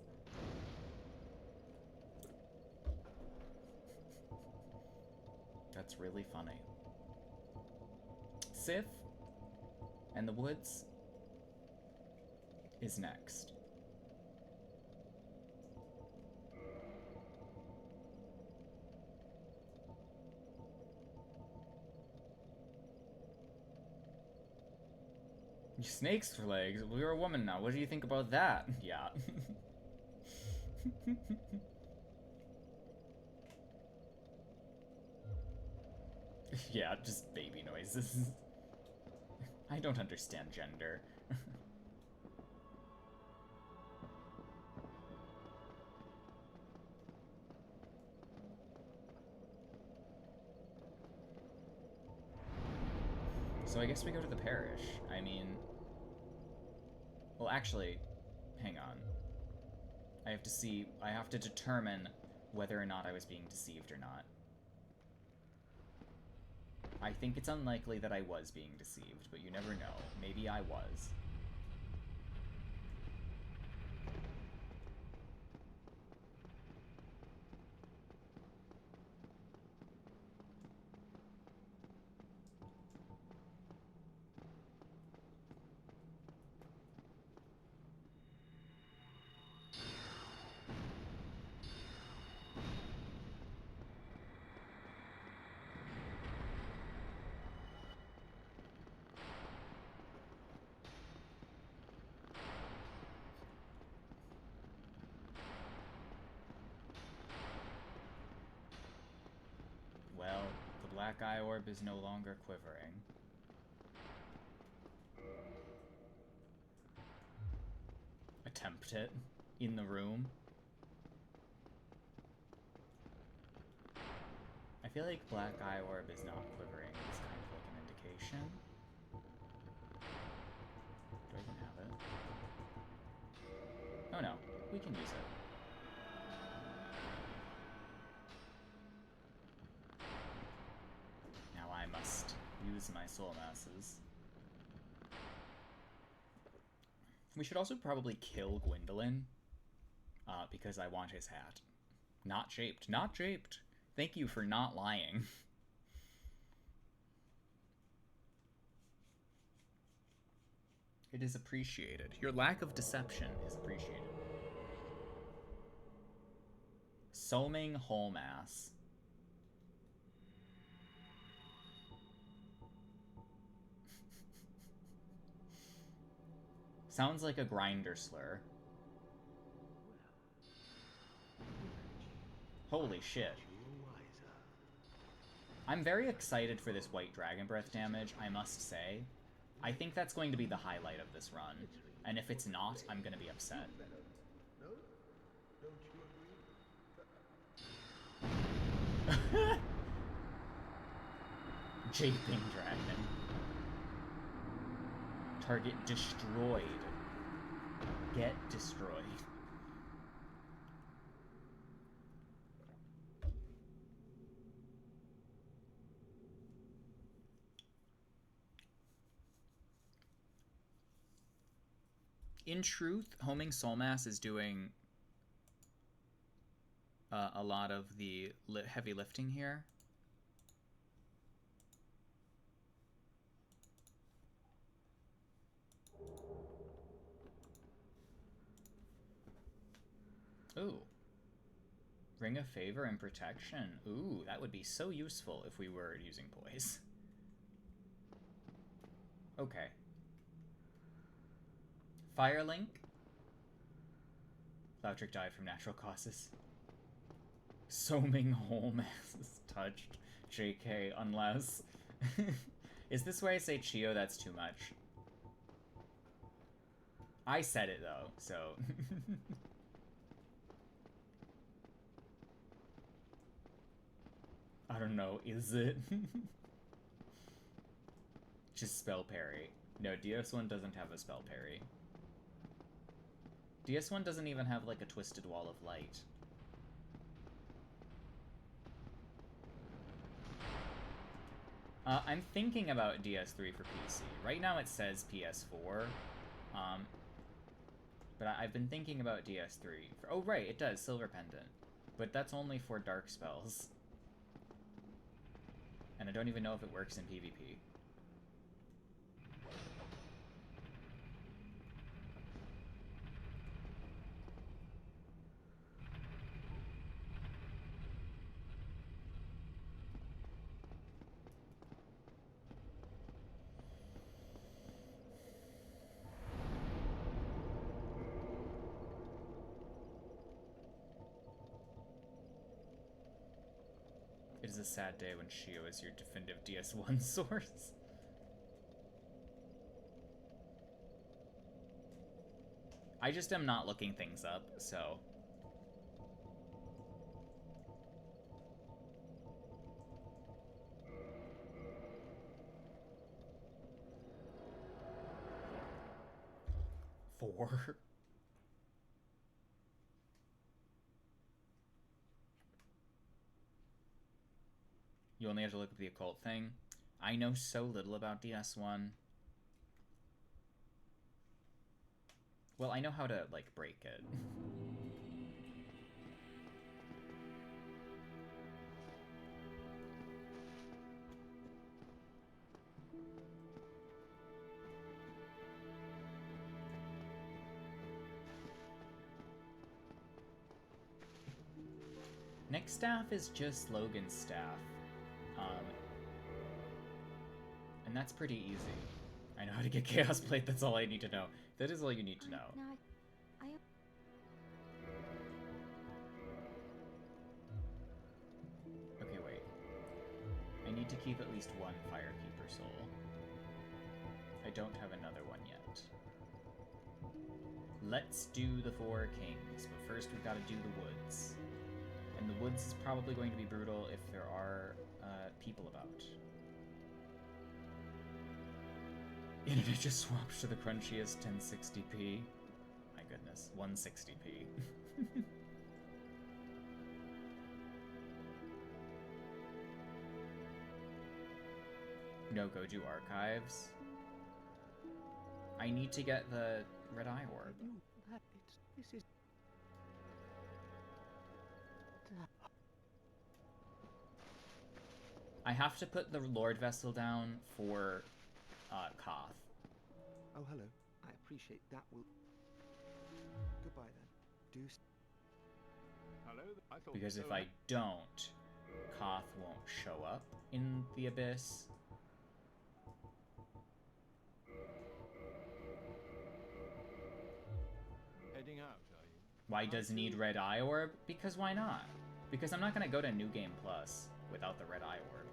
That's really funny. Sif and the Woods is next. Snakes for legs? Well, you're a woman now. What do you think about that? Yeah. Yeah, just baby noises. I don't understand gender. So I guess we go to the parish. I mean... Well, actually, hang on. I have to determine whether or not I was being deceived or not. I think it's unlikely that I was being deceived, but you never know. Maybe I was. Well, the black eye orb is no longer quivering. Attempt it in the room. I feel like black eye orb is not quivering. It's kind of like an indication. Do I even have it? Oh no, we can use it. Now I must use my soul masses. We should also probably kill Gwendolyn, because I want his hat. Not shaped. Not shaped! Thank you for not lying. It is appreciated. Your lack of deception is appreciated. Soaming whole mass. Sounds like a grinder slur. Holy shit. I'm very excited for this white dragon breath damage, I must say. I think that's going to be the highlight of this run. And if it's not, I'm gonna be upset. Japing dragon. Target destroyed. Get destroyed. In truth, homing Soulmass is doing a lot of the heavy lifting here. Ooh. Ring of Favor and Protection. Ooh, that would be so useful if we were using Poise. Okay. Firelink. Loudrick died from natural causes. Soaming whole masses touched. JK, unless... Is this where I say Chio? That's too much. I said it, though, so... I don't know, is it? Just spell parry. No, DS1 doesn't have a spell parry. DS1 doesn't even have, like, a twisted wall of light. I'm thinking about DS3 for PC. Right now it says PS4. But I've been thinking about DS3. Oh, right, it does, Silver Pendant. But that's only for dark spells. And I don't even know if it works in PvP. is a sad day when Shio is your definitive DS1 source. I just am not looking things up, so... Four? You only have to look up the occult thing. I know so little about DS1. Well, I know how to, like, break it. Next staff is just Logan's staff. And that's pretty easy. I know how to get Chaos Plate, that's all I need to know. That is all you need to know. Okay, wait. I need to keep at least one Firekeeper soul. I don't have another one yet. Let's do the Four Kings, but first we've got to do the Woods. And the Woods is probably going to be brutal if there are people about. Internet just swapped to the crunchiest 1060p. My goodness, 160p. No Goju Archives. I need to get the Red Eye Orb. This is... I have to put the Lord Vessel down for Koth. Oh, hello. I appreciate that. Will. Goodbye then. Hello? I thought Because if I don't, Koth won't show up in the Abyss. Heading out, are you? Why does it need Red Eye Orb? Because why not? Because I'm not going to go to New Game Plus without the Red Eye Orb.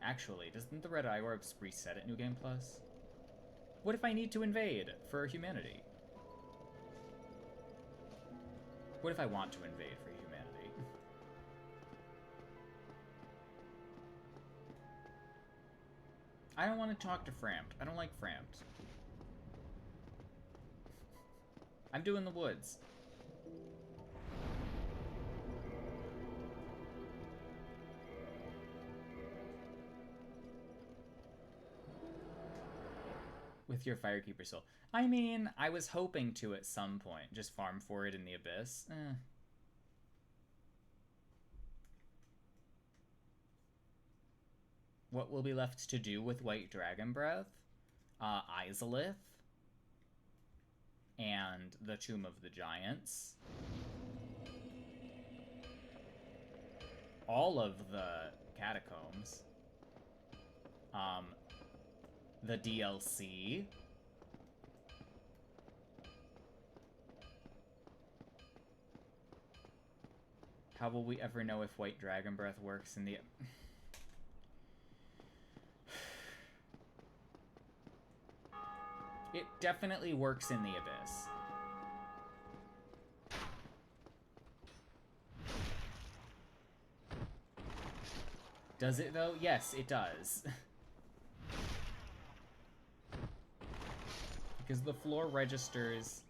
Actually, doesn't the Red Eye Orb reset at New Game Plus? What if I need to invade for humanity? What if I want to invade for humanity? I don't want to talk to Frampt. I don't like Frampt. I'm doing the Woods. With your Firekeeper soul. I mean, I was hoping to at some point. Just farm for it in the Abyss. What will be left to do with White Dragon Breath? Izalith. And the Tomb of the Giants. All of the Catacombs. The DLC. How will we ever know if White Dragon Breath works in the... It definitely works in the Abyss. Does it though? Yes, it does. Because the floor registers,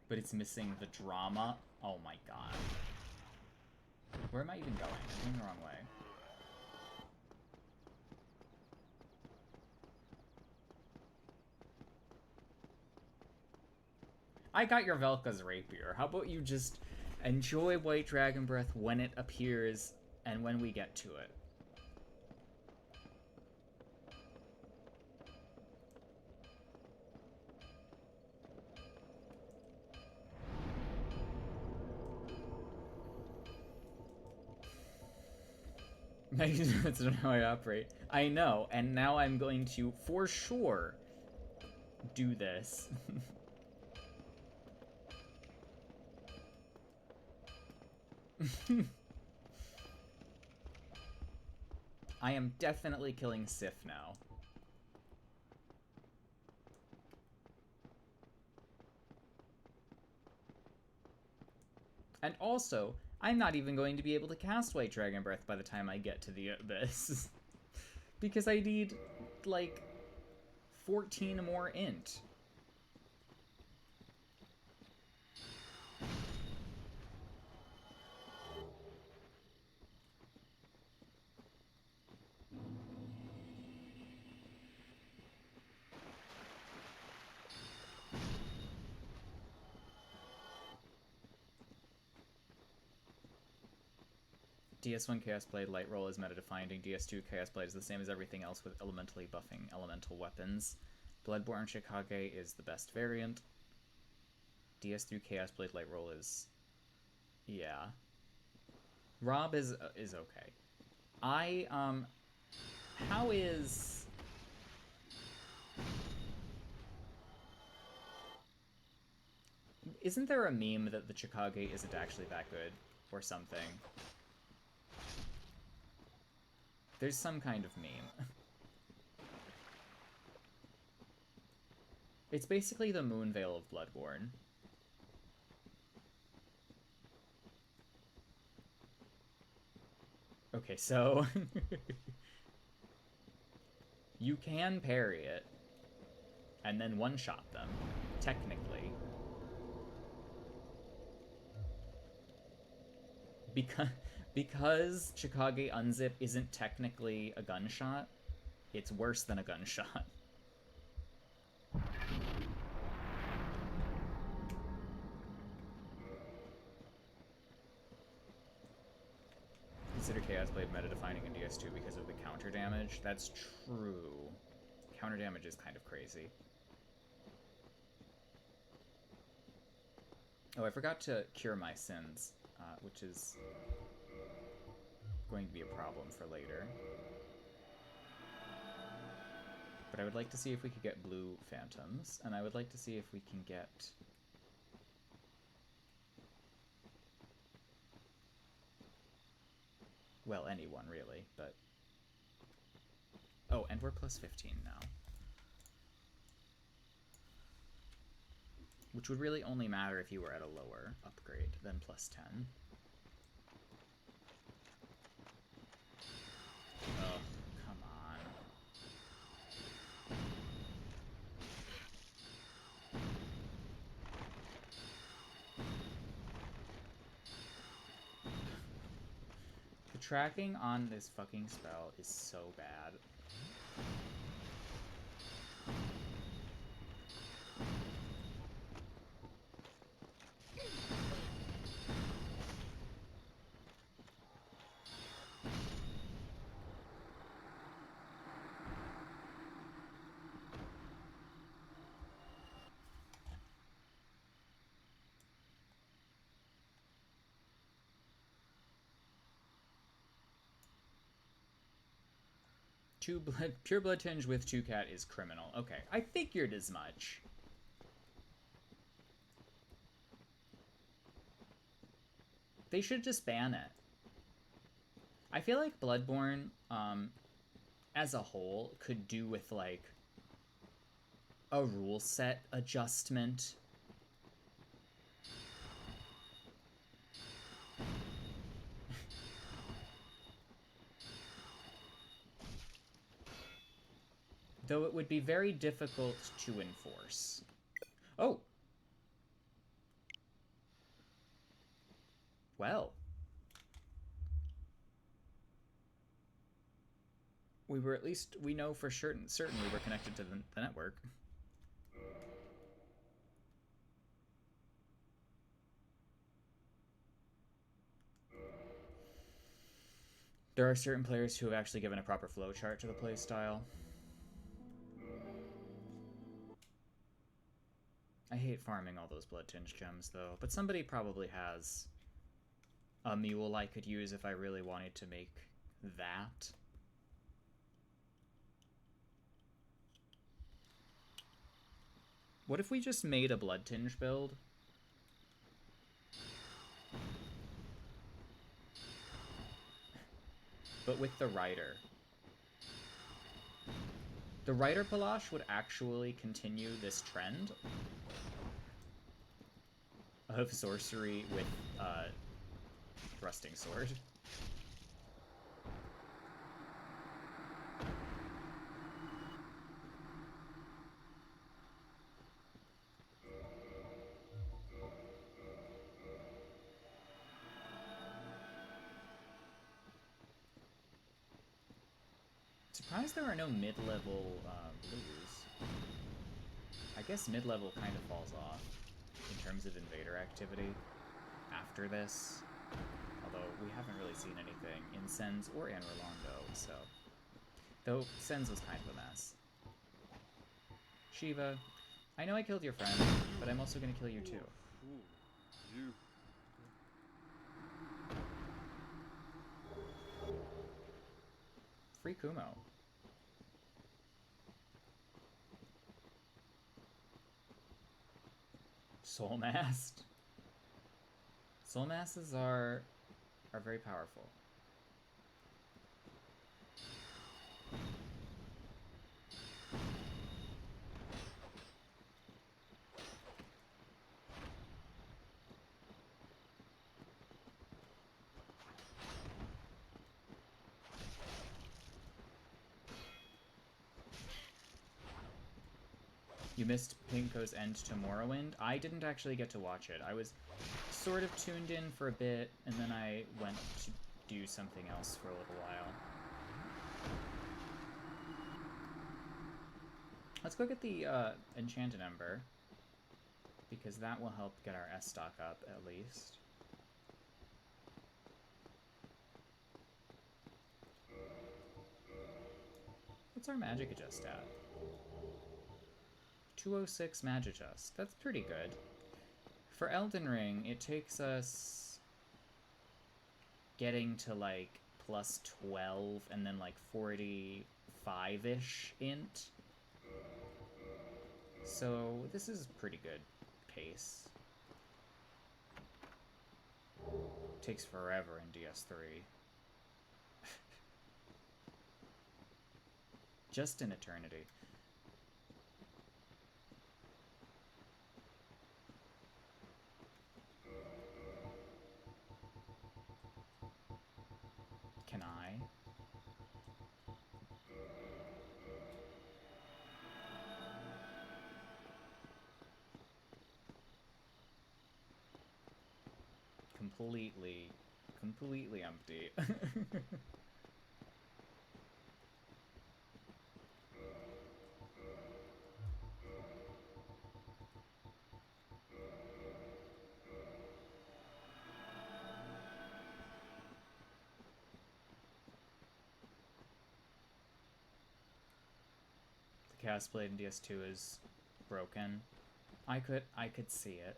but it's missing the drama. Oh my god. Where am I even going? I'm going the wrong way. I got your Velka's Rapier. How about you just enjoy White Dragon Breath when it appears and when we get to it? That's not how I operate. I know, and now I'm going to, for sure, do this. I am definitely killing Sif now. And also, I'm not even going to be able to cast White Dragon Breath by the time I get to the Abyss. Because I need, like, 14 more int. DS1 Chaos Blade Light Roll is meta-defining. DS2 Chaos Blade is the same as everything else with elementally buffing elemental weapons. Bloodborne Shikage is the best variant. DS3 Chaos Blade Light Roll is... yeah. Rob is okay. How is... Isn't there a meme that the Chikage isn't actually that good? Or something? There's some kind of meme. It's basically the Moonveil of Bloodborne. Okay, so... you can parry it, and then one-shot them, technically. Because Chikage Unzip isn't technically a gunshot, it's worse than a gunshot. Consider Chaos Blade meta-defining in DS2 because of the counter damage. That's true. Counter damage is kind of crazy. Oh, I forgot to cure my sins, which is going to be a problem for later. But I would like to see if we could get blue phantoms, and I would like to see if we can get... well, anyone, really, but... oh, and we're plus 15 now. Which would really only matter if you were at a lower upgrade than plus 10. Oh, come on. The tracking on this fucking spell is so bad. Pure Blood Tinge with 2-cat is criminal. Okay, I figured as much. They should just ban it. I feel like Bloodborne, as a whole, could do with, like, a rule set adjustment. Though it would be very difficult to enforce. Oh! Well. We were at least, we know for certain we were connected to the network. There are certain players who have actually given a proper flowchart to the playstyle. I hate farming all those blood tinge gems, though, but somebody probably has a mule I could use if I really wanted to make that. What if we just made a blood tinge build? But with the rider. The Rider Palash would actually continue this trend of sorcery with thrusting sword. Surprised there are no mid-level blues. I guess mid-level kind of falls off in terms of invader activity after this. Although we haven't really seen anything in Sens or in Rolando, so... Though Sens was kind of a mess. Shiva, I know I killed your friend, but I'm also gonna kill you too. You. Free Kumo. Soul Mast. Soul Masses are very powerful. You missed Pinko's end to Morrowind. I didn't actually get to watch it. I was sort of tuned in for a bit, and then I went to do something else for a little while. Let's go get the Enchanted Ember, because that will help get our S stock up, at least. What's our magic adjust at? 206 magic adjust. That's pretty good. For Elden Ring, it takes us getting to like plus 12 and then like 45-ish int. So this is pretty good pace. Takes forever in DS3. Just an eternity. Can I? Completely empty. The Chaos Blade in DS2 is broken. I could see it.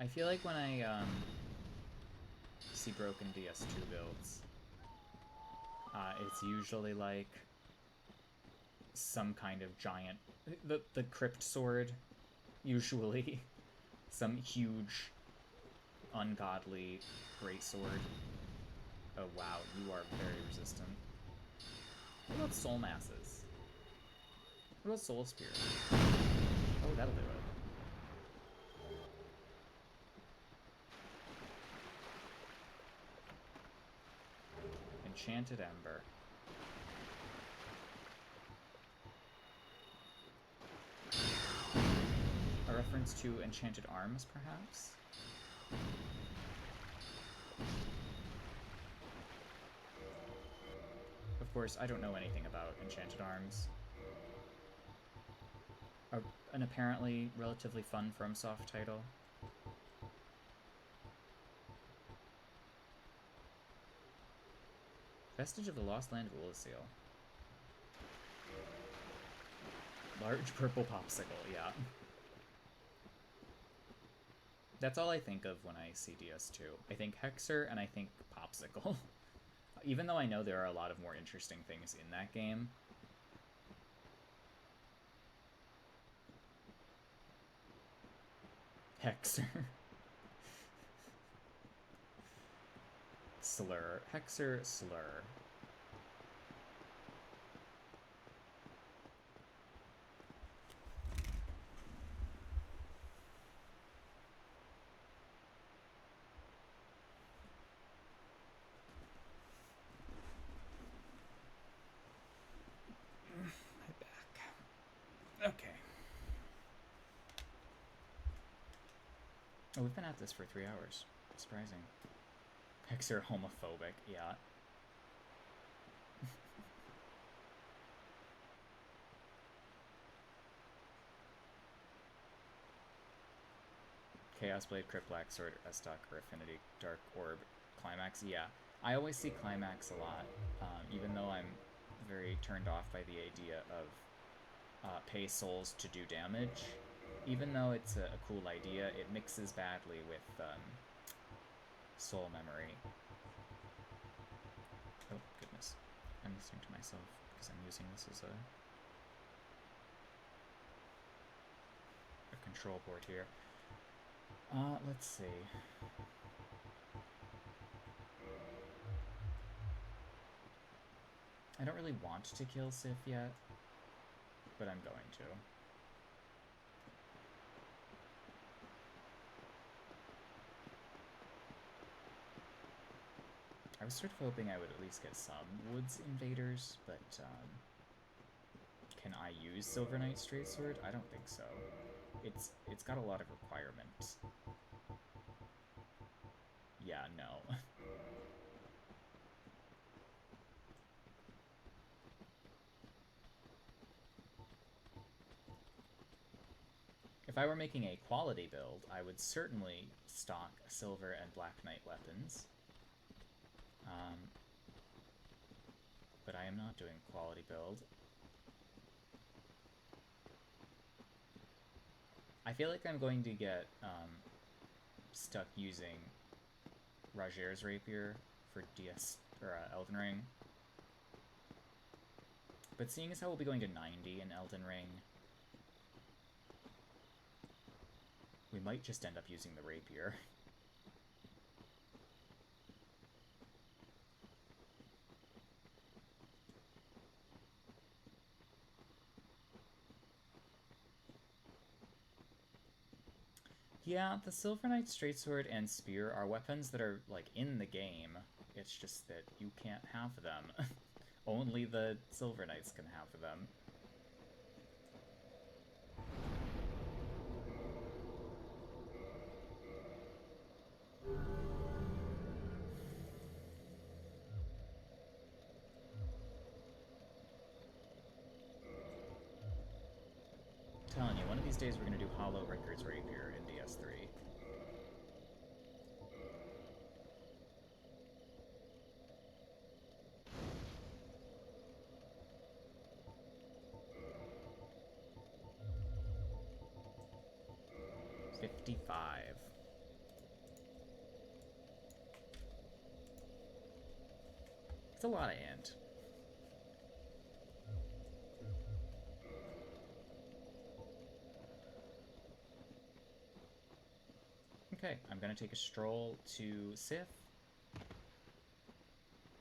I feel like when I see broken DS2 builds, it's usually like some kind of giant, the crypt sword, usually some huge, ungodly greatsword. Oh wow, you are very resistant. What about soul masses? What about soul spear? Oh, that'll do it. Enchanted Ember. A reference to Enchanted Arms, perhaps? Of course, I don't know anything about Enchanted Arms. An apparently relatively fun FromSoft title. Vestige of the Lost Land of Ulyssil. Large purple popsicle, yeah. That's all I think of when I see DS2. I think Hexer and I think popsicle. Even though I know there are a lot of more interesting things in that game. Hexer. Slur. Hexer, slur. Oh, we've been at this for 3 hours. Surprising. Pics are homophobic, yeah. Chaos Blade, Crypt Black Sword, Estoc, or Affinity, Dark Orb, Climax, yeah. I always see Climax a lot, even though I'm very turned off by the idea of pay souls to do damage. Even though it's a cool idea, it mixes badly with soul memory. Oh, goodness. I'm listening to myself because I'm using this as a control board here. Let's see. I don't really want to kill Sif yet, but I'm going to. I was sort of hoping I would at least get some Woods Invaders, but can I use Silver Knight Straight Sword? I don't think so. It's got a lot of requirements. Yeah, no. If I were making a quality build, I would certainly stock Silver and Black Knight weapons. But I am not doing a quality build. I feel like I'm going to get stuck using Rajer's Rapier for DS or Elden Ring. But seeing as how we'll be going to 90 in Elden Ring, we might just end up using the Rapier. Yeah, the Silver Knight Straight Sword and Spear are weapons that are, like, in the game. It's just that you can't have them. Only the Silver Knights can have them. I'm telling you, one of these days we're going to do Hollow Records Rapier in DS3. It's a lot of ant. Okay, I'm gonna take a stroll to Sif.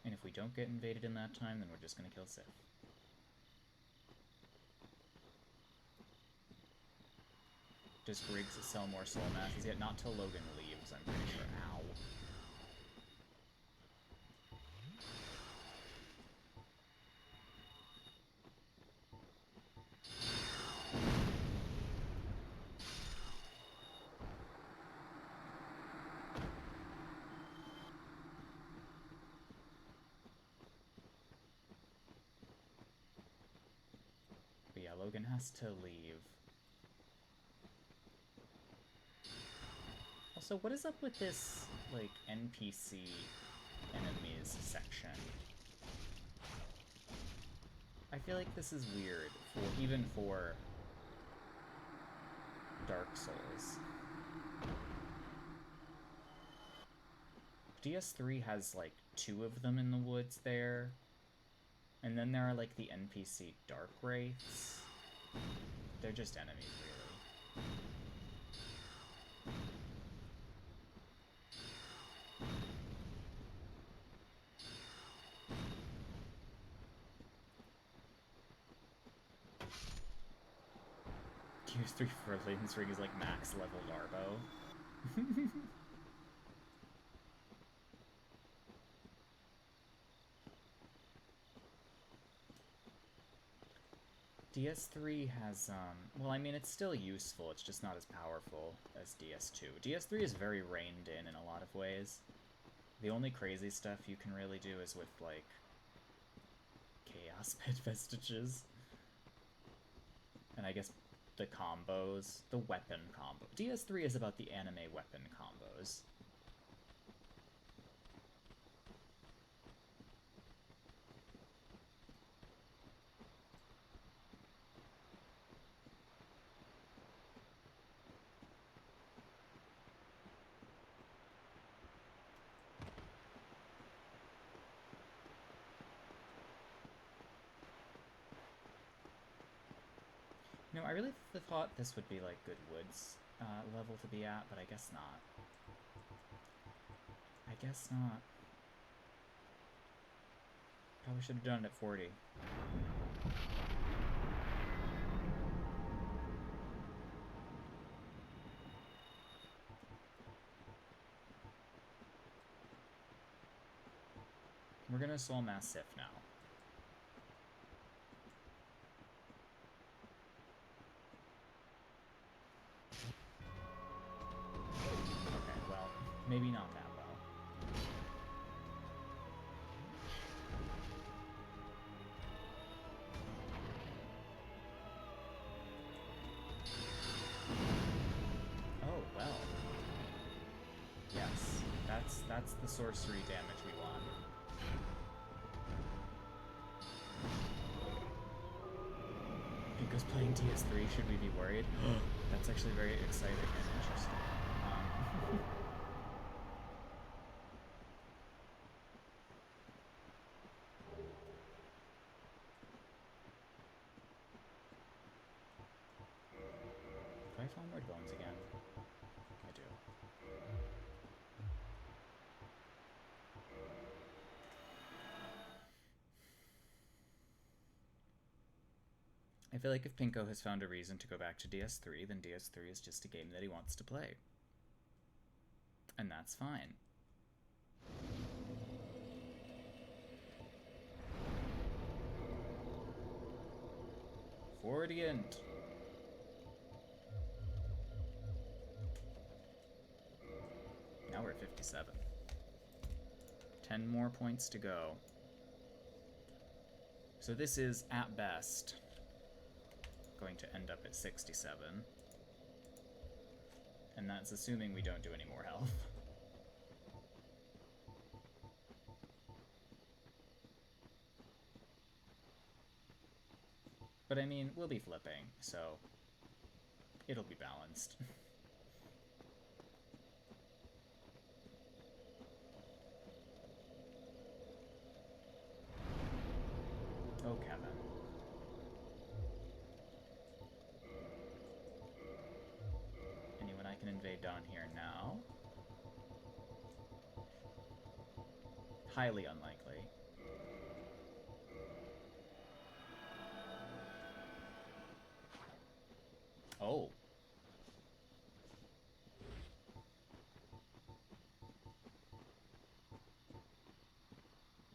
And if we don't get invaded in that time, then we're just gonna kill Sif. Does Griggs sell more soul masses yet? Not till Logan leaves, I'm pretty sure. Ow. But yeah, Logan has to leave. Also, what is up with this, like, NPC enemies section? I feel like this is weird, even for Dark Souls. DS3 has, like, 2 of them in the woods there. And then there are, like, the NPC Dark Wraiths. They're just enemies, really. DS3 for Layton's Ring is like max level Darbo. DS3 has, well, I mean, it's still useful, it's just not as powerful as DS2. DS3 is very reined in a lot of ways. The only crazy stuff you can really do is with, like, Chaos Pit Vestiges. And I guess the combos, the weapon combo. DS3 is about the anime weapon combos. No, I really thought this would be like Good Woods level to be at, but I guess not. I guess not. Probably should have done it at 40. We're gonna Soul Mass Sif now. Okay, well, maybe not that well. Oh, well. Yes, that's the sorcery damage we want. Because playing DS3, should we be worried? That's actually very exciting and interesting. Do I have Onward Bones again? I do. I feel like if Pinko has found a reason to go back to DS3, then DS3 is just a game that he wants to play. And that's fine. Forward-ient. Now we're at 57. 10 more points to go. So this is, at best, going to end up at 67. And that's assuming we don't do any more health. But I mean, we'll be flipping, so it'll be balanced. Oh, Kevin. Anyone I can invade down here now? Highly unlikely. Oh.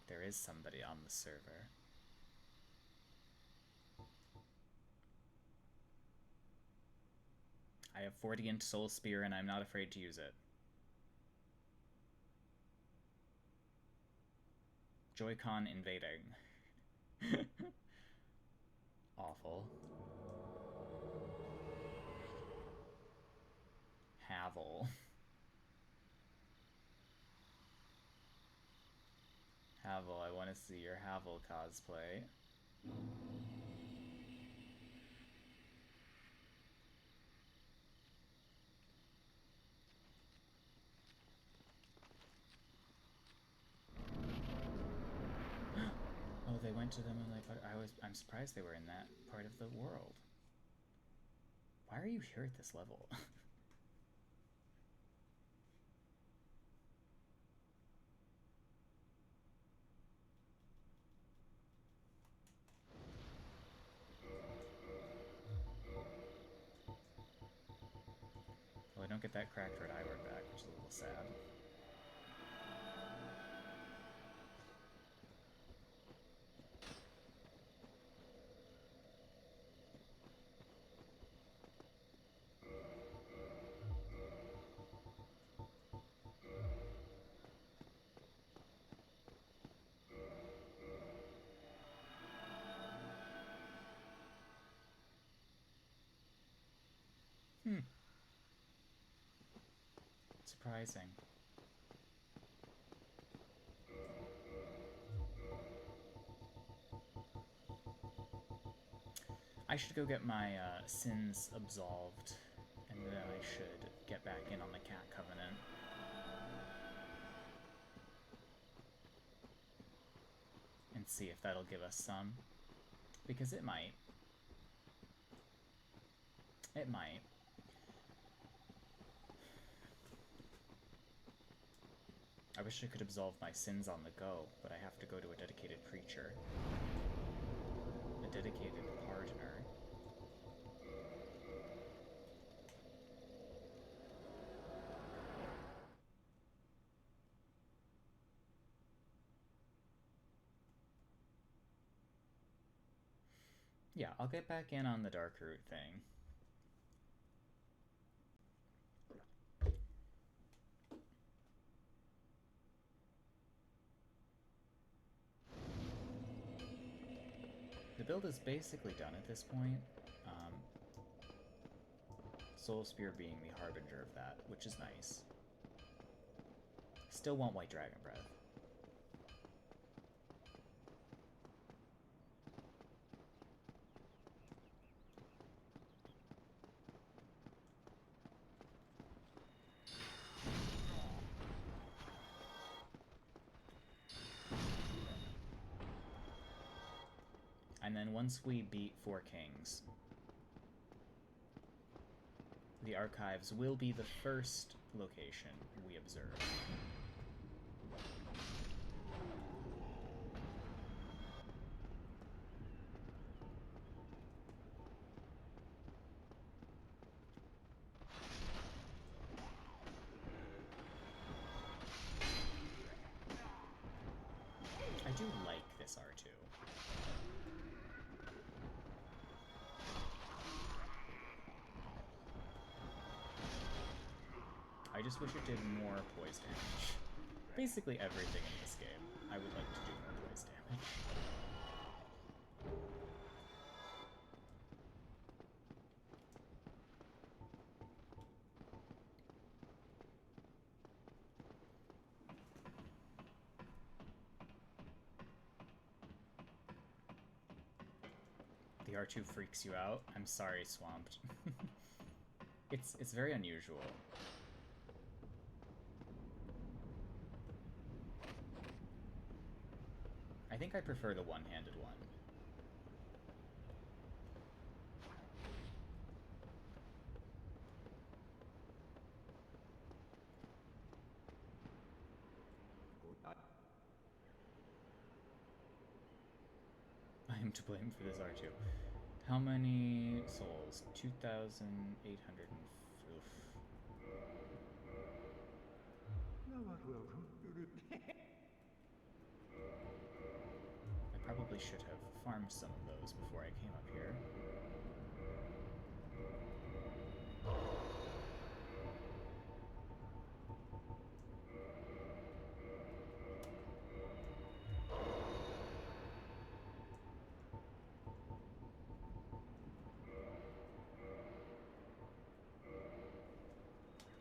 There is somebody on the server. I have 40-int Soul Spear and I'm not afraid to use it. Joy-Con invading. Awful. Havel. Havel, I want to see your Havel cosplay. Oh, they went to them and like, I'm surprised they were in that part of the world. Why are you here at this level? Well, I don't get that cracked red eye word back, which is a little sad. surprising. I should go get my sins absolved, and then I should get back in on the Cat Covenant. And see if that'll give us some. Because it might. It might. I wish I could absolve my sins on the go, but I have to go to a dedicated preacher. A dedicated pardoner. Yeah, I'll get back in on the Darkroot thing. The build is basically done at this point. Soul Spear being the harbinger of that, which is nice. Still want White Dragon Breath. And then once we beat Four Kings, the Archives will be the first location we observe. I do like this R2. I just wish it did more poise damage. Basically everything in this game, I would like to do more poise damage. The R2 freaks you out? I'm sorry, Swamped. It's very unusual. I think I prefer the one-handed one. I am to blame for this R2. How many souls? 2,800 and... I probably should have farmed some of those before I came up here.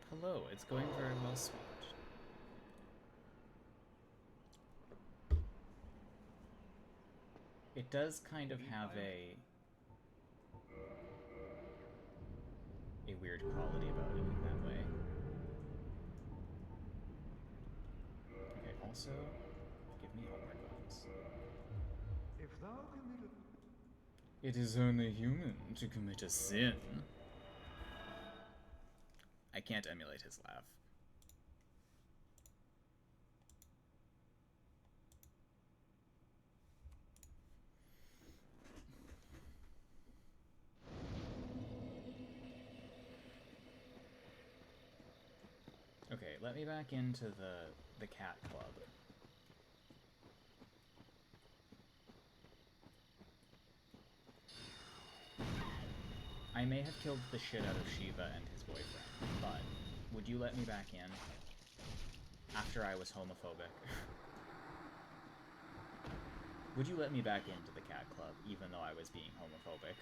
Hello, it's going very well, Swamped. It does kind of have a weird quality about it in that way. Okay, also, give me homeward bones. If thou committed... It is only human to commit a sin. I can't emulate his laugh. Okay, let me back into the cat club. I may have killed the shit out of Shiva and his boyfriend, but would you let me back in after I was homophobic? Would you let me back into the cat club even though I was being homophobic?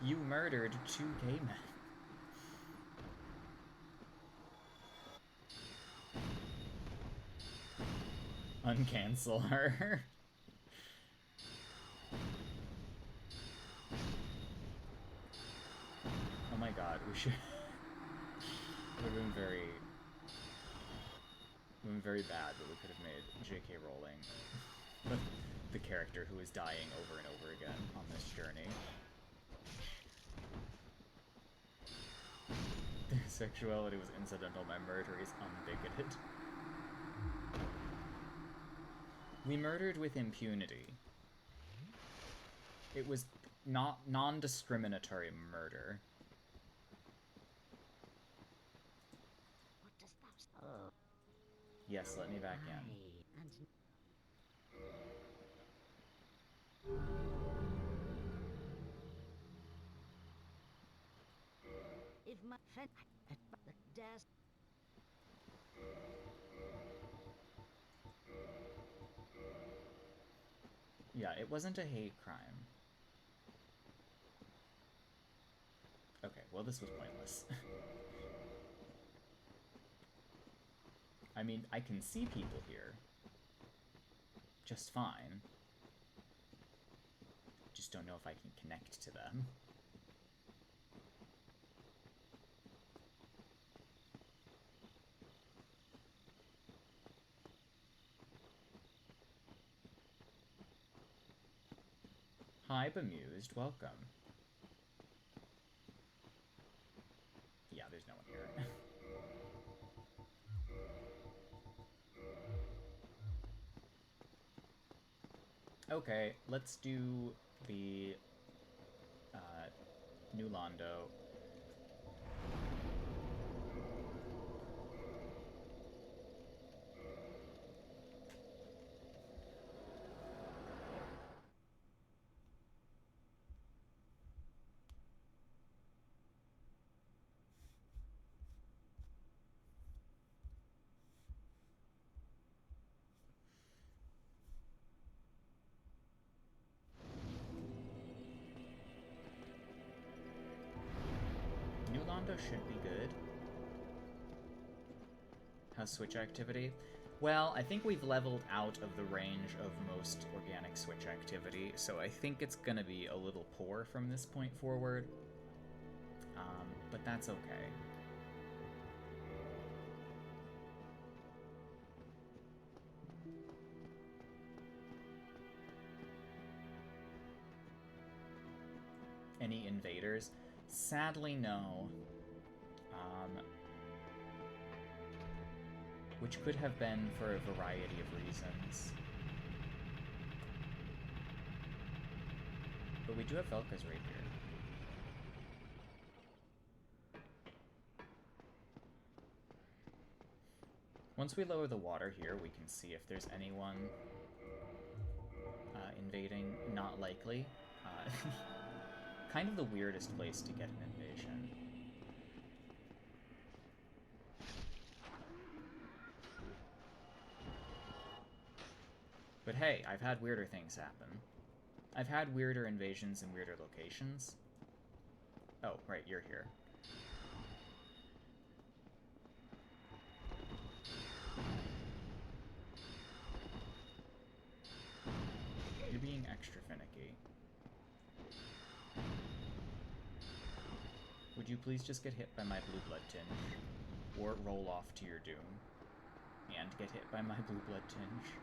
You murdered 2 gay men. Uncancel her. Oh my god, we should... It would have been very bad, but we could have made J.K. Rowling the character who is dying over and over again on this journey. Their sexuality was incidental, my murder is unbigoted. We murdered with impunity. It was not non-discriminatory murder. What does that? Oh. Yes, let me back in. If my friend dares. Yeah, it wasn't a hate crime. Okay, well this was pointless. I mean, I can see people here. Just fine. Just don't know if I can connect to them. Hi, Bemused. Welcome. Yeah, there's no one here. Okay, let's do the New Londo. New Londo should be good. How's Switch activity? Well, I think we've leveled out of the range of most organic Switch activity, so I think it's gonna be a little poor from this point forward. But that's okay. Any invaders? Sadly, no. Which could have been for a variety of reasons. But we do have Velka's rapier. Once we lower the water here, we can see if there's anyone invading. Not likely. Kind of the weirdest place to get an invasion. But hey, I've had weirder things happen. I've had weirder invasions in weirder locations. Oh, right, you're here. You're being extra finicky. Would you please just get hit by my blue blood tinge? Or roll off to your doom. And get hit by my blue blood tinge.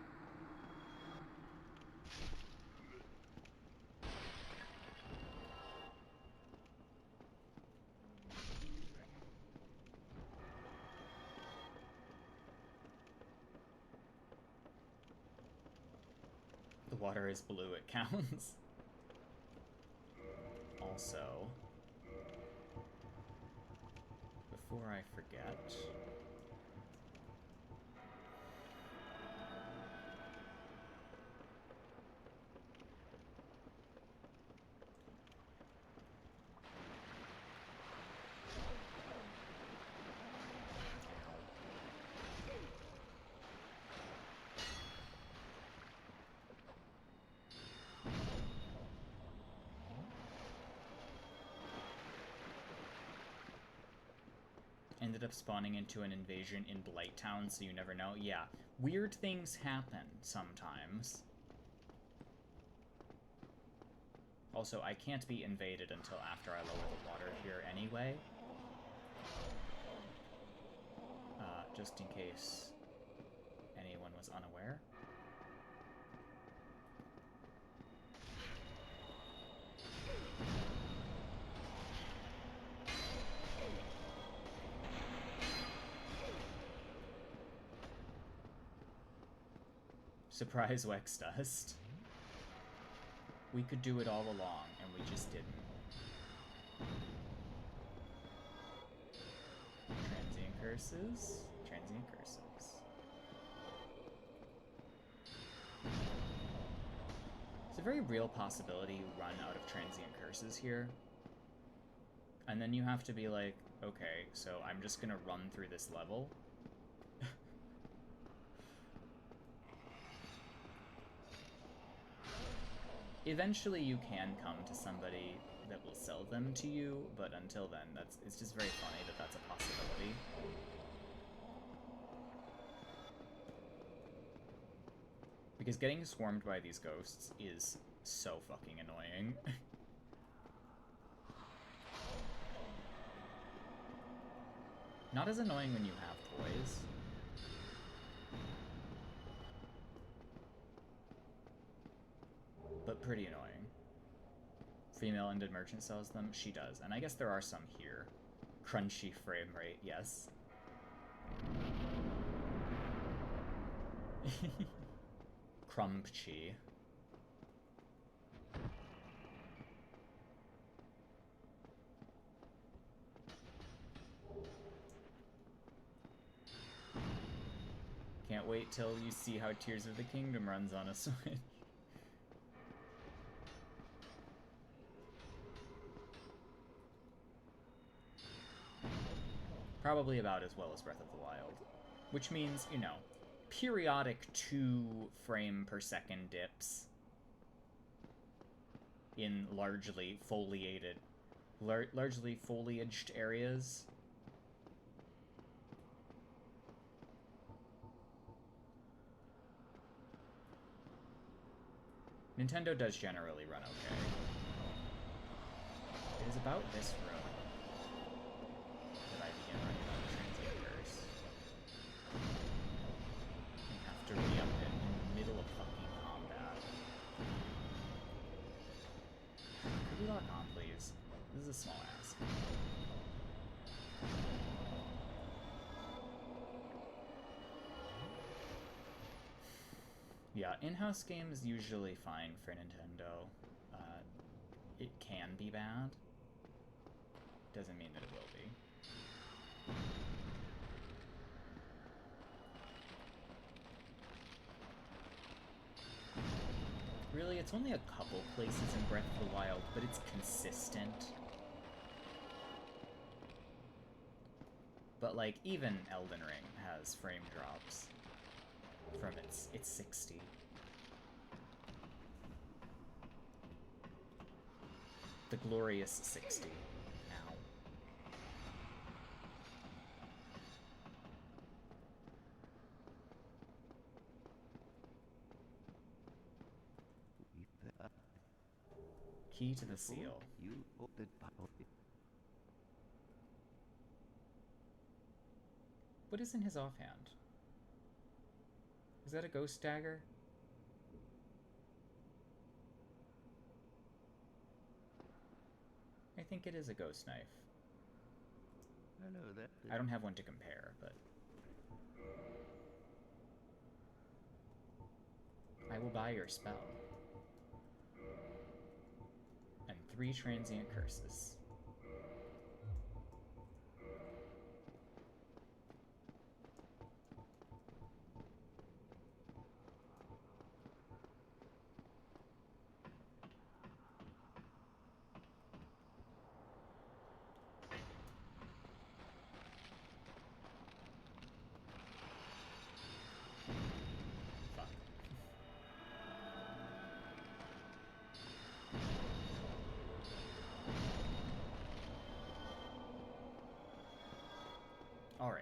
The water is blue, it counts. Also, before I forget, ended up spawning into an invasion in Blighttown, so you never know. Yeah, weird things happen sometimes. Also, I can't be invaded until after I lower the water here anyway. Just in case anyone was unaware. Surprise Wex Dust. We could do it all along, and we just didn't. Transient curses. Transient curses. It's a very real possibility you run out of transient curses here. And then you have to be like, okay, so I'm just gonna run through this level. Eventually you can come to somebody that will sell them to you, but until then, it's just very funny that that's a possibility. Because getting swarmed by these ghosts is so fucking annoying. Not as annoying when you have toys. But pretty annoying. Female ended merchant sells them? She does. And I guess there are some here. Crunchy frame rate, yes. Crumpchy. Can't wait till you see how Tears of the Kingdom runs on a Switch. Probably about as well as Breath of the Wild. Which means, you know, periodic 2 frame per second dips in largely foliated, largely foliaged areas. Nintendo does generally run okay. It is about this room that I begin running out of transient curse. And have to re-up it in the middle of fucking combat. Could we lock on, please? This is a small ask. Yeah, in-house game is usually fine for Nintendo. It can be bad. Doesn't mean that it will be. Really, it's only a couple places in Breath of the Wild, but it's consistent. But like, even Elden Ring has frame drops from its 60. The glorious 60. Now. Key to the seal. What is in his offhand? Is that a ghost dagger? I think it is a ghost knife. Hello there. I don't have one to compare, but... I will buy your spell. And 3 transient curses. Alright.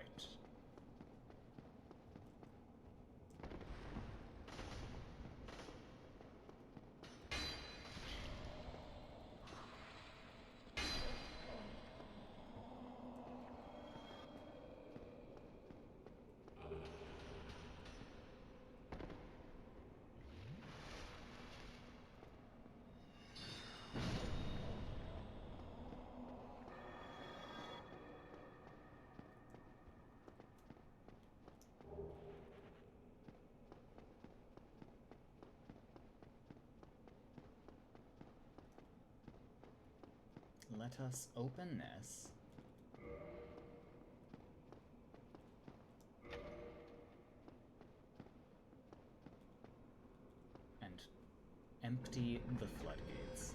Let us open this. And empty the floodgates.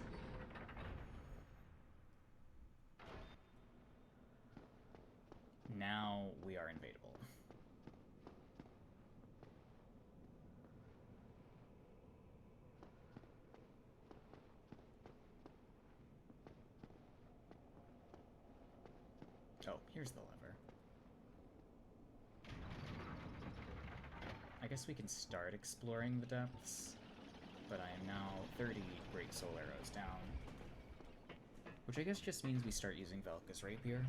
Now we are invadable. Oh, here's the lever. I guess we can start exploring the depths, but I am now 30 Great Soul Arrows down. Which I guess just means we start using Velka's Rapier.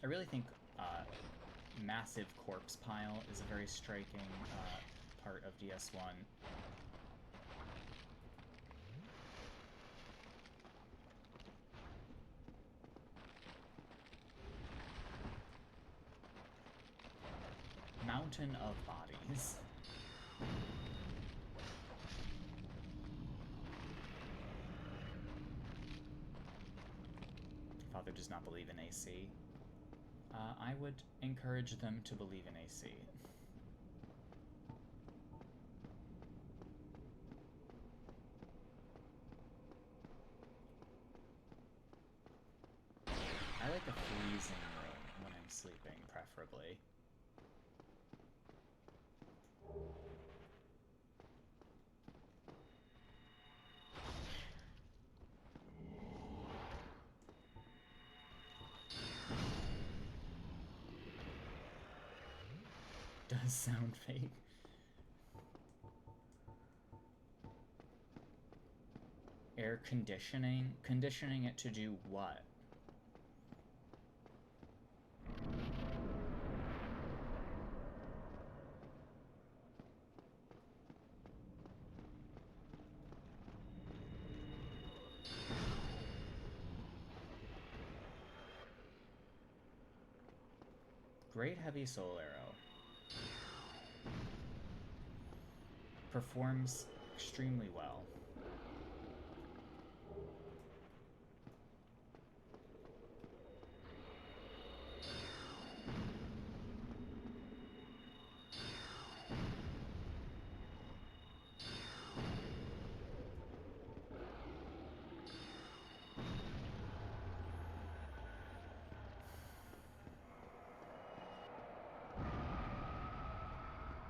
I really think massive corpse pile is a very striking part of DS1. Mountain of bodies. Father does not believe in AC. I would encourage them to believe in AC. I like a freezing room when I'm sleeping, preferably. Does sound fake. Air conditioning? Conditioning it to do what? Great Heavy Soul Arrow. Performs extremely well.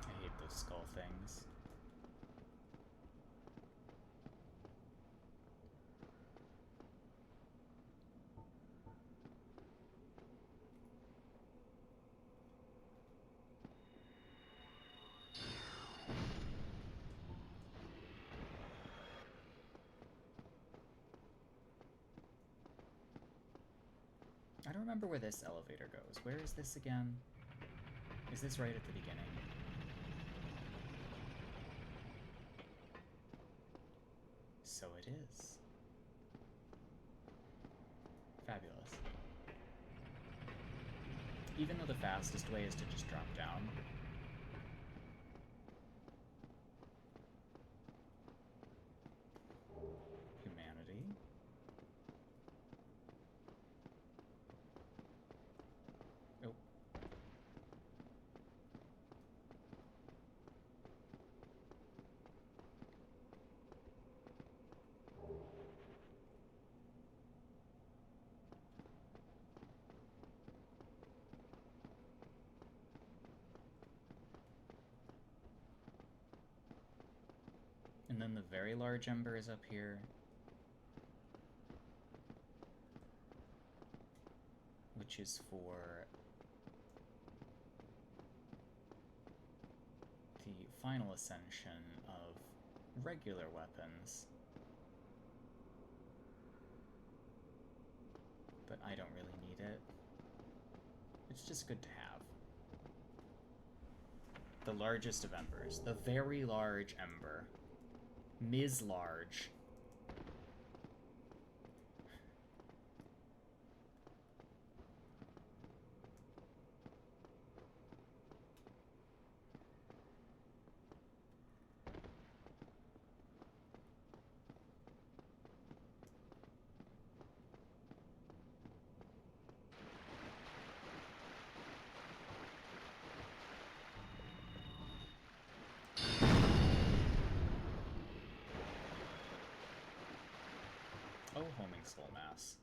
I hate those skull things. I don't remember where this elevator goes. Where is this again? Is this right at the beginning? So it is. Fabulous. Even though the fastest way is to just drop down. Humanity. Oh. the very large ember is up here. Which is for the final ascension of regular weapons. But I don't really need it. It's just good to have. The largest of embers. The very large ember. Ms. Large. Oh, homing soul mass.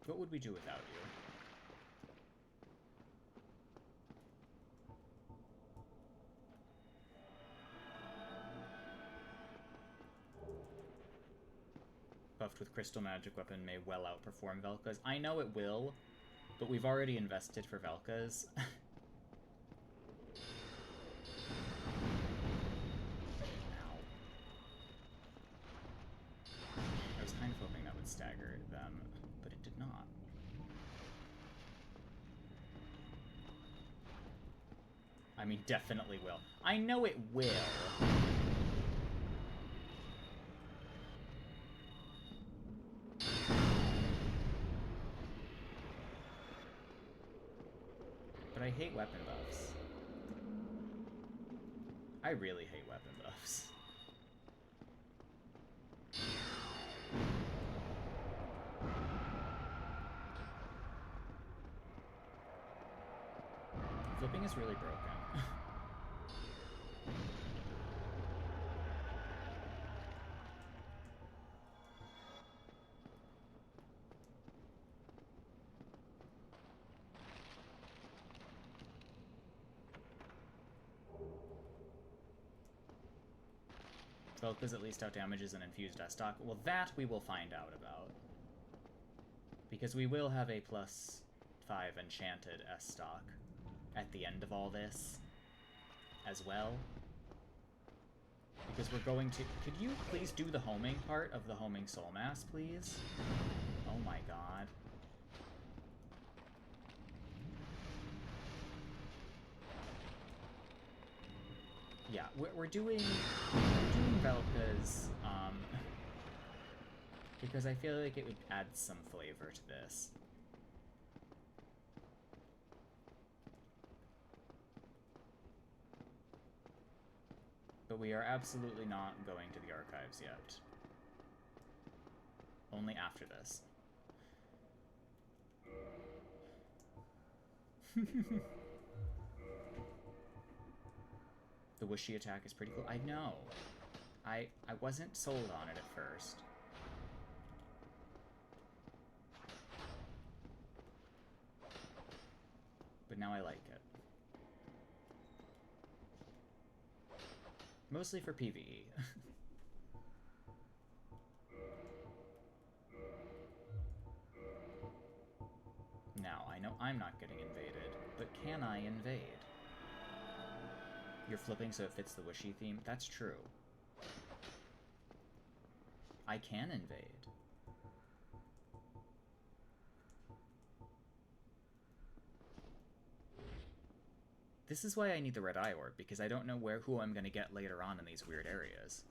What would we do without you? Buffed with crystal magic weapon may well outperform Velka's. I know it will, but we've already invested for Velka's. I was kind of hoping that would stagger them, but it did not. I mean, definitely will. I know it will. But I hate weapon buffs. I really hate weapon buffs. Flipping is really broken. Velka's at least outdamages an infused S-Stock. Well, that we will find out about. Because we will have a +5 enchanted S-Stock at the end of all this as well. Because we're going to... Could you please do the homing part of the homing soul mass, please? Oh my god. Yeah, we're doing Velka's, because I feel like it would add some flavor to this. But we are absolutely not going to the archives yet. Only after this. The whooshy attack is pretty cool. I know. I wasn't sold on it at first. But now I like it. Mostly for PvE. Now, I know I'm not getting invaded, but can I invade? You're flipping so it fits the whooshy theme? That's true. I can invade. This is why I need the red eye orb, because I don't know who I'm going to get later on in these weird areas.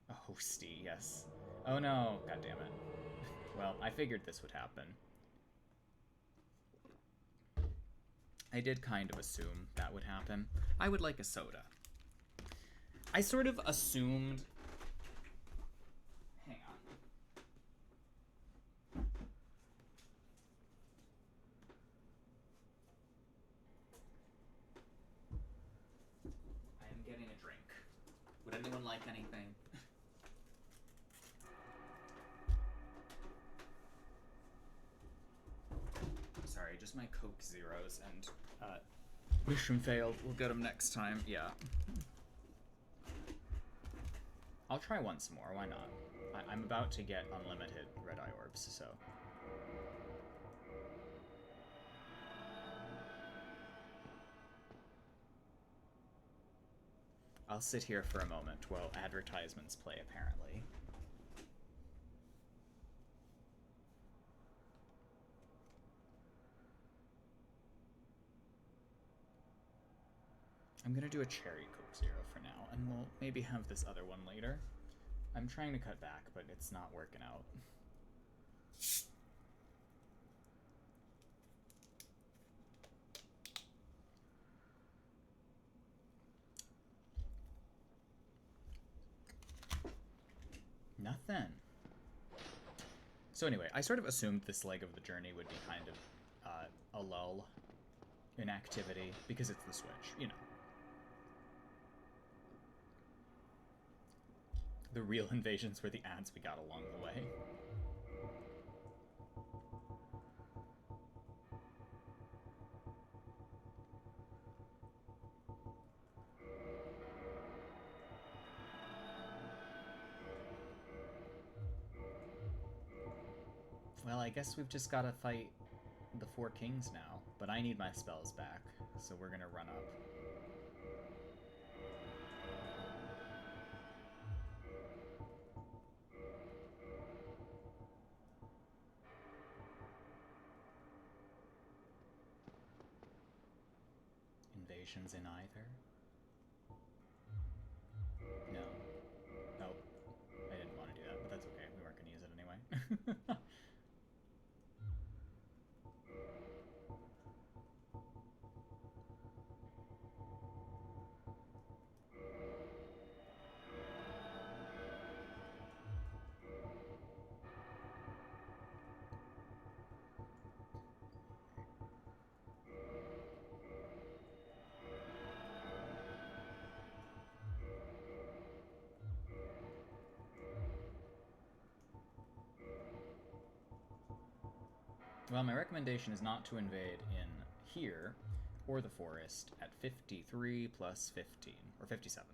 Oh, Stee, yes. Oh no, god damn it. Well, I figured this would happen. I did kind of assume that would happen. I would like a soda. I sort of assumed... Hang on. I am getting a drink. Would anyone like anything? sorry, just my Coke Zeros and mission failed. We'll get them next time. Yeah. I'll try once more. Why not? I'm about to get unlimited red eye orbs, so. I'll sit here for a moment while advertisements play, apparently. I'm gonna do a cherry Coke Zero for now, and we'll maybe have this other one later. I'm trying to cut back, but it's not working out. Nothing. So anyway, I sort of assumed this leg of the journey would be kind of a lull in activity, because it's the Switch, you know. The real invasions were the ads we got along the way. Well, I guess we've just gotta fight the four kings now, but I need my spells back, so we're gonna run up. Invasions in either? No. Nope. I didn't want to do that, but that's okay. We weren't going to use it anyway. Well, my recommendation is not to invade in here, or the forest, at 53 plus 15, or 57.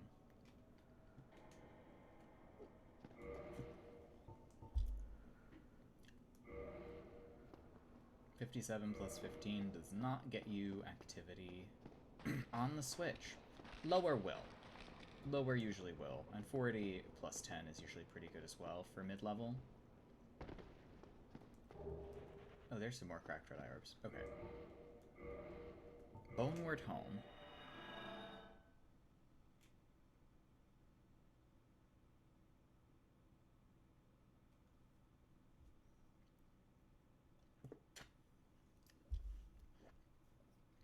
$57 plus 15 does not get you activity on the Switch. Lower will. Lower usually will, and 40 plus 10 is usually pretty good as well for mid-level. Oh, there's some more cracked red eye orbs. Okay. Boneward Home.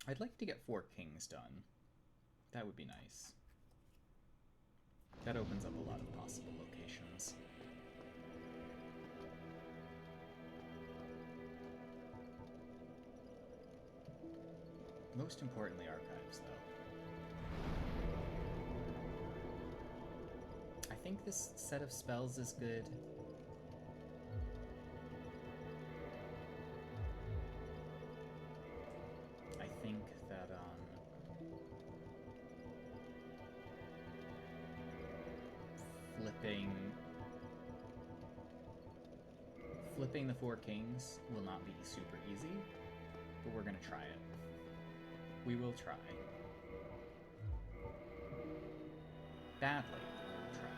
I'd like to get 4 kings done. That would be nice. That opens up a lot of possible locations. Most importantly, archives, though. I think this set of spells is good. I think that, flipping the 4 kings will not be super easy, but we're gonna try it. We will try. Badly, we'll try.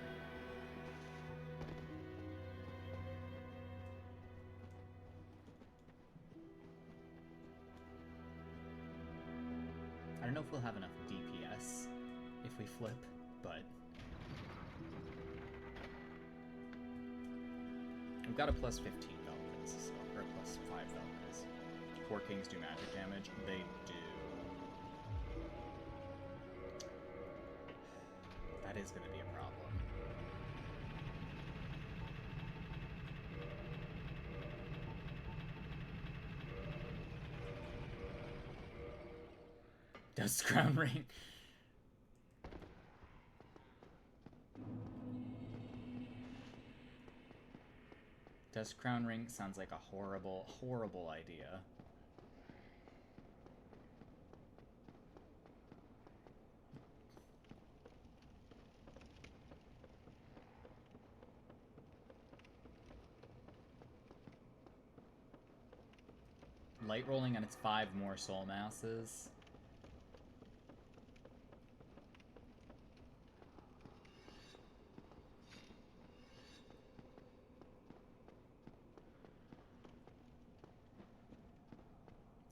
I don't know if we'll have enough DPS if we flip, but we've got a plus 15 Velkins, so, or plus 5 Velkins. 4 kings do magic damage. They do. That is going to be a problem. Dust Crown Ring. Dust Crown Ring sounds like a horrible, horrible idea. light rolling and it's 5 more soul masses.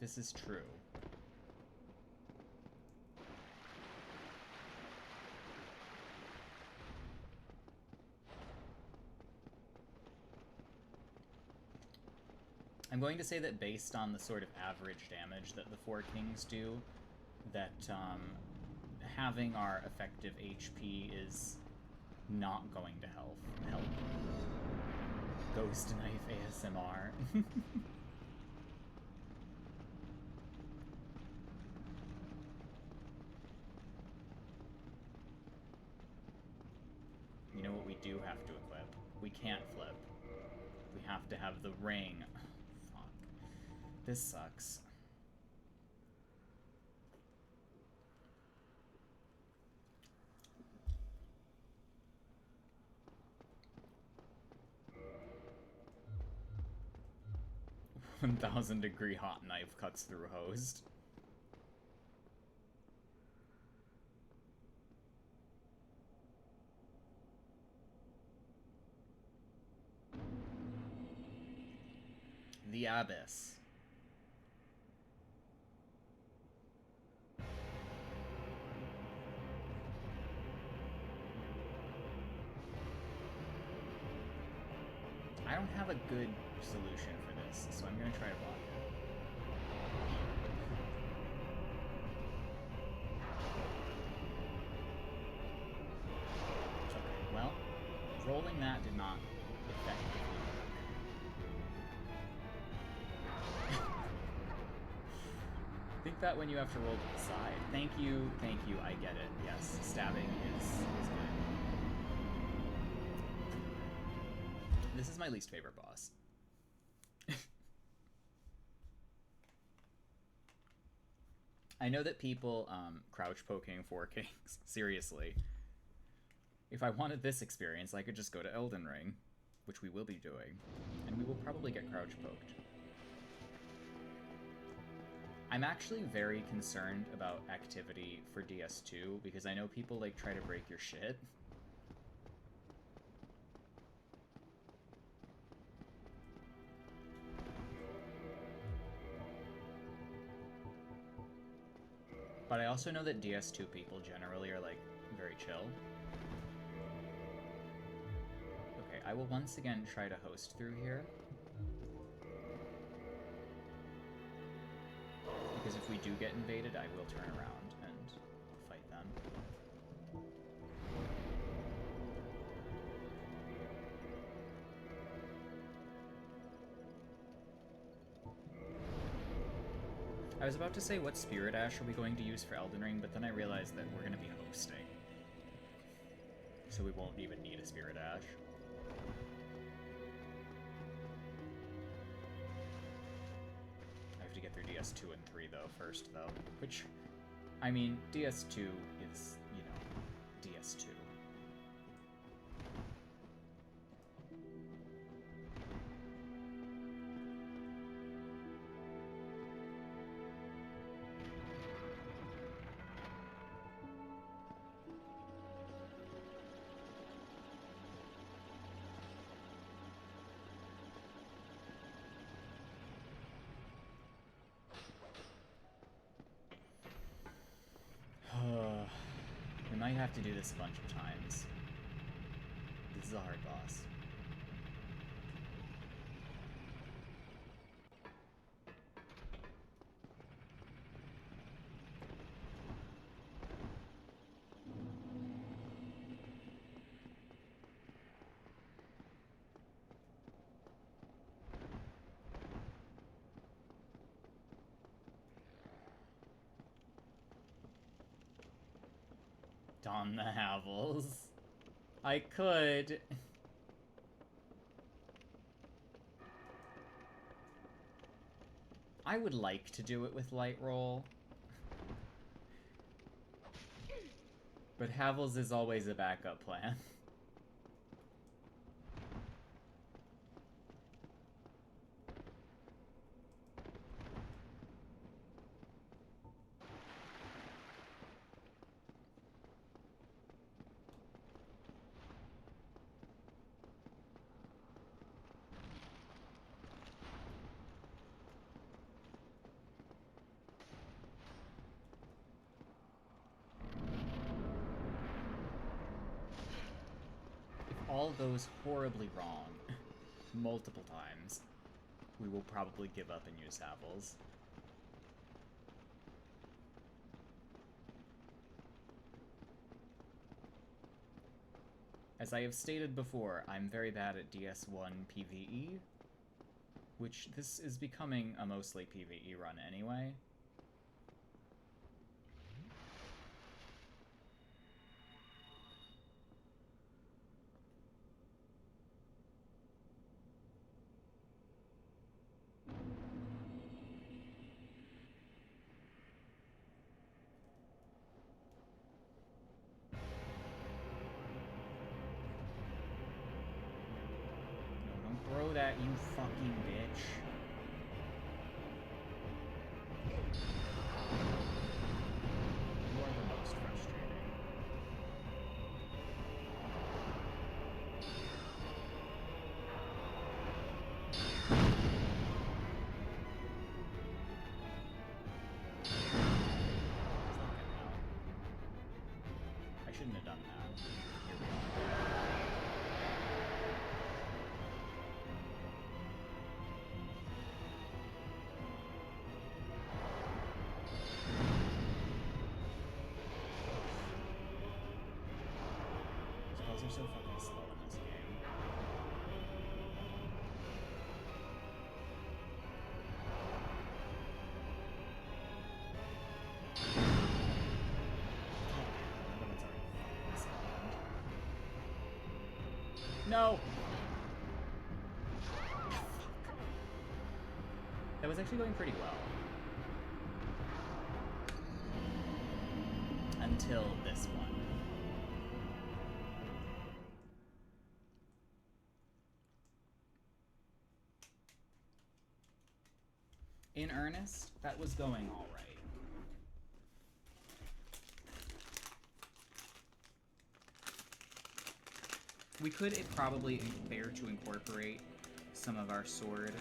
This is true. I'm going to say that based on the sort of average damage that the Four Kings do, that having our effective HP is not going to help. Ghost Knife ASMR. You know what we do have to equip? We can't flip. We have to have the ring. Fuck. This sucks. $1,000-degree hot knife cuts through host. The Abyss. I don't have a good solution for this, so I'm gonna try to block it. Okay, well, rolling that did not effectively work. I think that when you have to roll to the side. Thank you, I get it. Yes, stabbing is good. This is my least favorite boss. I know that people crouch poking Four Kings. Seriously. If I wanted this experience, I could just go to Elden Ring, which we will be doing, and we will probably get crouch poked. I'm actually very concerned about activity for DS2 because I know people like try to break your shit. But I also know that DS2 people generally are, like, very chill. Okay, I will once again try to host through here. Because if we do get invaded, I will turn around and fight them. I was about to say, what Spirit Ash are we going to use for Elden Ring, but then I realized that we're going to be hosting. So we won't even need a Spirit Ash. I have to get through DS2 and 3, though, first, though. Which, I mean, DS2 is, you know, DS2. We might have to do this a bunch of times. This is a hard boss. Don the Havels. I could. I would like to do it with light roll. But Havels is always a backup plan. all goes horribly wrong, multiple times, we will probably give up and use Havels. As I have stated before, I'm very bad at DS1 PvE, which this is becoming a mostly PvE run anyway. Throw that, you fucking bitch. You are the most frustrating. I shouldn't have done that. Here we are. Spells are so fucking slow in this game. Another one's already fucking spawned. No! That was actually going pretty well. Until this one. In earnest, that was going all right. We could probably bear to incorporate some of our sword.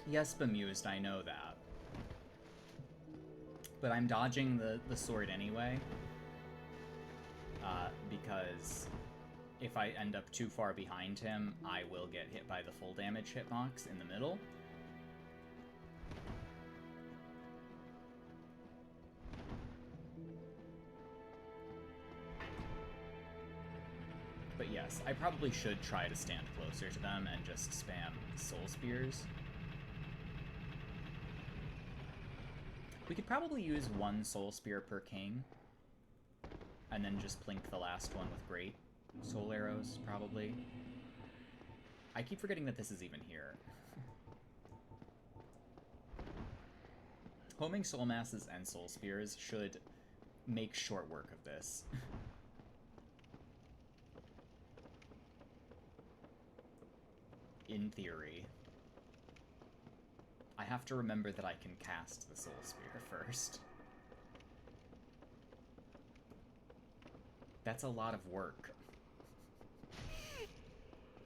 Yes, bemused, I know that. But I'm dodging the sword anyway. Because if I end up too far behind him, I will get hit by the full damage hitbox in the middle. But yes, I probably should try to stand closer to them and just spam soul spears. We could probably use one soul spear per king, and then just plink the last one with great soul arrows, probably. I keep forgetting that this is even here. Homing soul masses and soul spears should make short work of this. In theory. I have to remember that I can cast the soul spear first. That's a lot of work.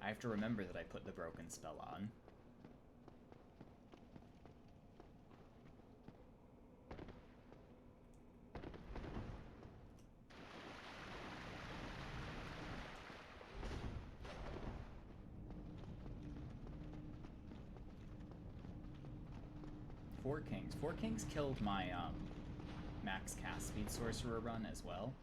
I have to remember that I put the broken spell on. Four Kings. Four Kings killed my max cast speed sorcerer run as well.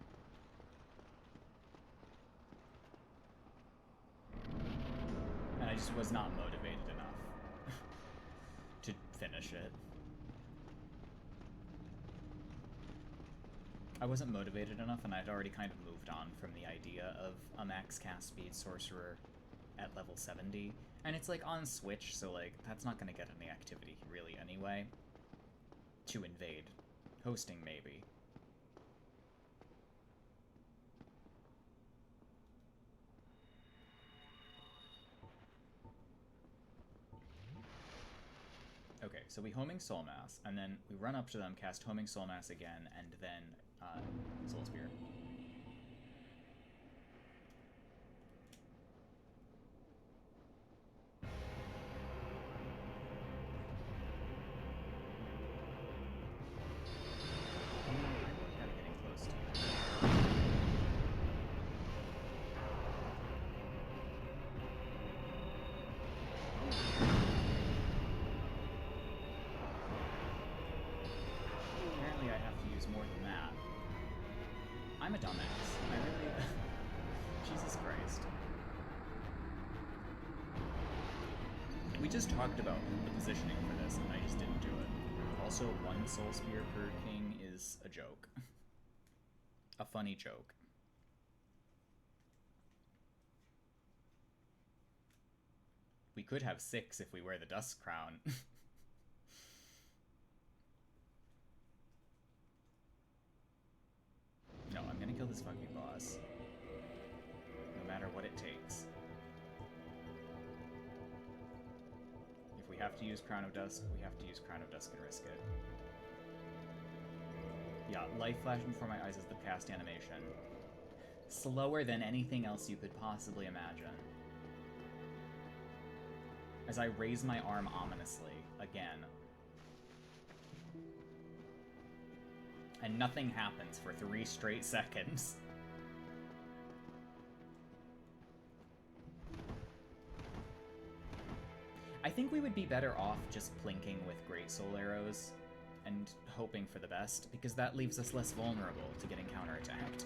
And I just was not motivated enough to finish it. I wasn't motivated enough, and I'd already kind of moved on from the idea of a max cast speed sorcerer at level 70. And it's like on Switch, so like that's not gonna get any activity really anyway. To invade. Hosting maybe. Okay, so we homing Soul Mass, and then we run up to them, cast homing Soul Mass again, and then Soul Spear. We just talked about the positioning for this, and I just didn't do it. Also, 1 Soul Spear per king is a joke. A funny joke. We could have 6 if we wear the Dusk Crown. No, I'm gonna kill this fucking boss. No matter what it takes. If we have to use Crown of Dusk, we have to use Crown of Dusk and risk it. Yeah, light flashing before my eyes is the cast animation. Slower than anything else you could possibly imagine. As I raise my arm ominously, again. And nothing happens for 3 straight seconds. I think we would be better off just plinking with Great Soul Arrows and hoping for the best, because that leaves us less vulnerable to getting counterattacked.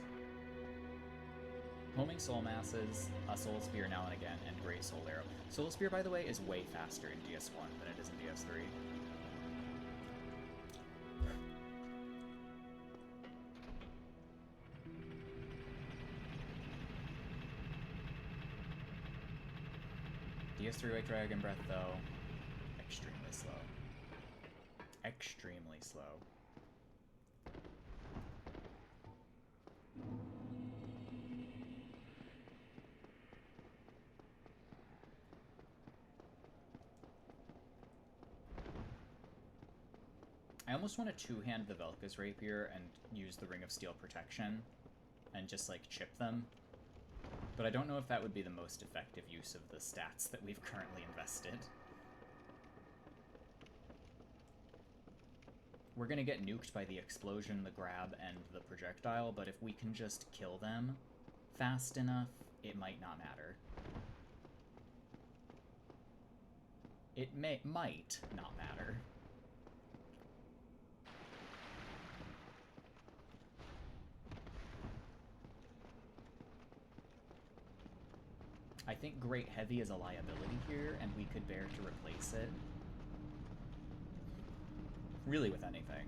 Homing Soul Masses, a Soul Spear now and again, and Great Soul Arrow. Soul Spear, by the way, is way faster in DS1 than it is in DS3. DS3 White Dragon Breath, though, extremely slow. Extremely slow. I almost want to two-hand the Velka's Rapier and use the Ring of Steel Protection and just, like, chip them. But I don't know if that would be the most effective use of the stats that we've currently invested. We're gonna get nuked by the explosion, the grab, and the projectile, but if we can just kill them fast enough, it might not matter. It might not matter. I think Great Heavy is a liability here, and we could bear to replace it. Really with anything.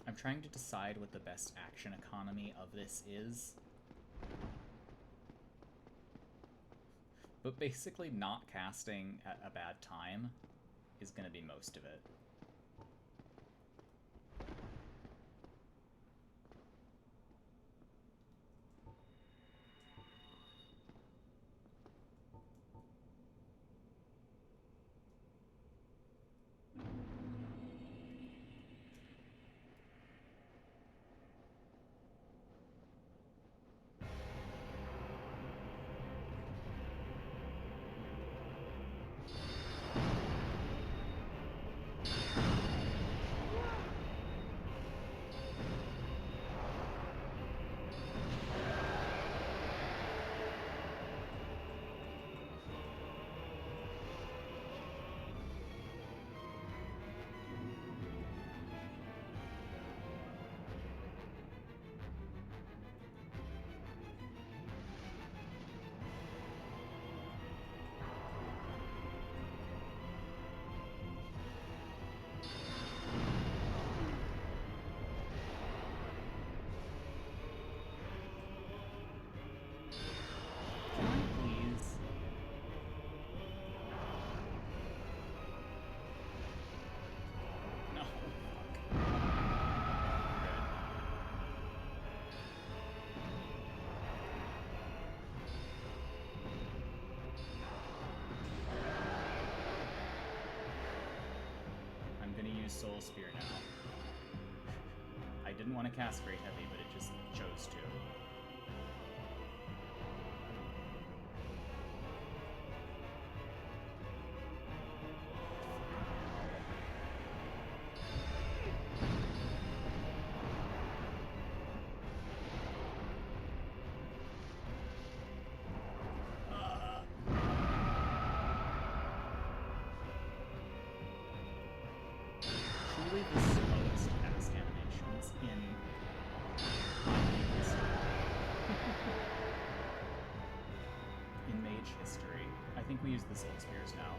I'm trying to decide what the best action economy of this is. But basically not casting at a bad time is going to be most of it. Soul Spear now. I didn't want to cast Great Heavy, but it just chose to. arguably the slowest cast animations in in mage history. I think we use the soul spears now.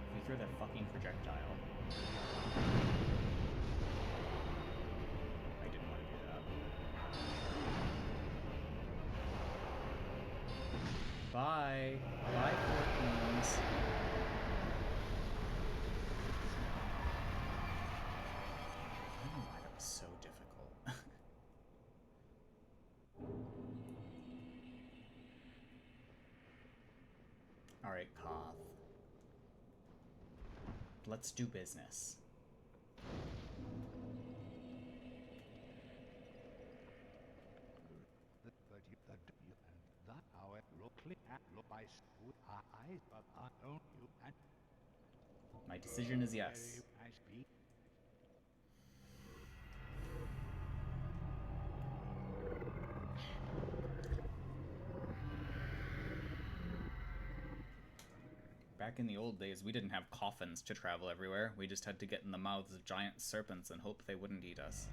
If we throw that fucking projectile. I didn't want to do that. Bye! Bye, Portlands! I don't know why that was so difficult. Alright, Koth. Let's do business. My decision is yes. Back in the old days, we didn't have coffins to travel everywhere. We just had to get in the mouths of giant serpents and hope they wouldn't eat us.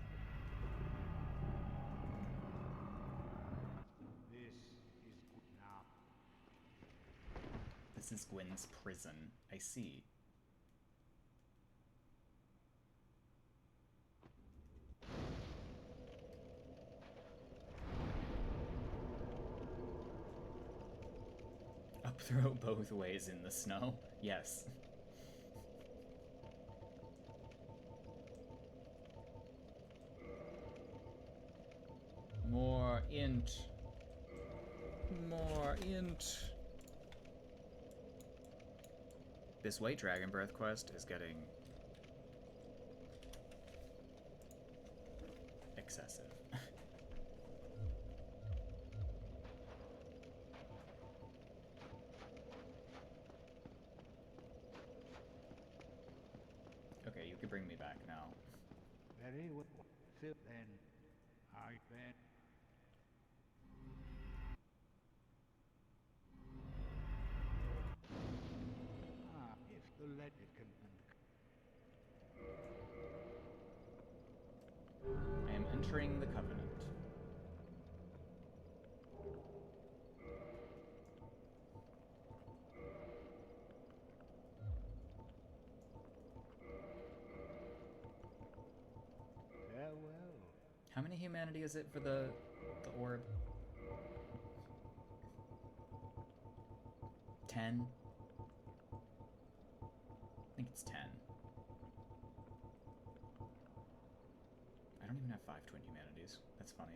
This is Gwyn's prison. I see. Up throw both ways in the snow. Yes. More int. More int. This White Dragon Breath quest is getting excessive. Okay, you can bring me back now. Very well. Phil, then I bet. If you let it I am entering the Covenant. farewell. How many humanity is it for the orb? 10? I think it's 10. I don't even have 5 twin humanities. That's funny.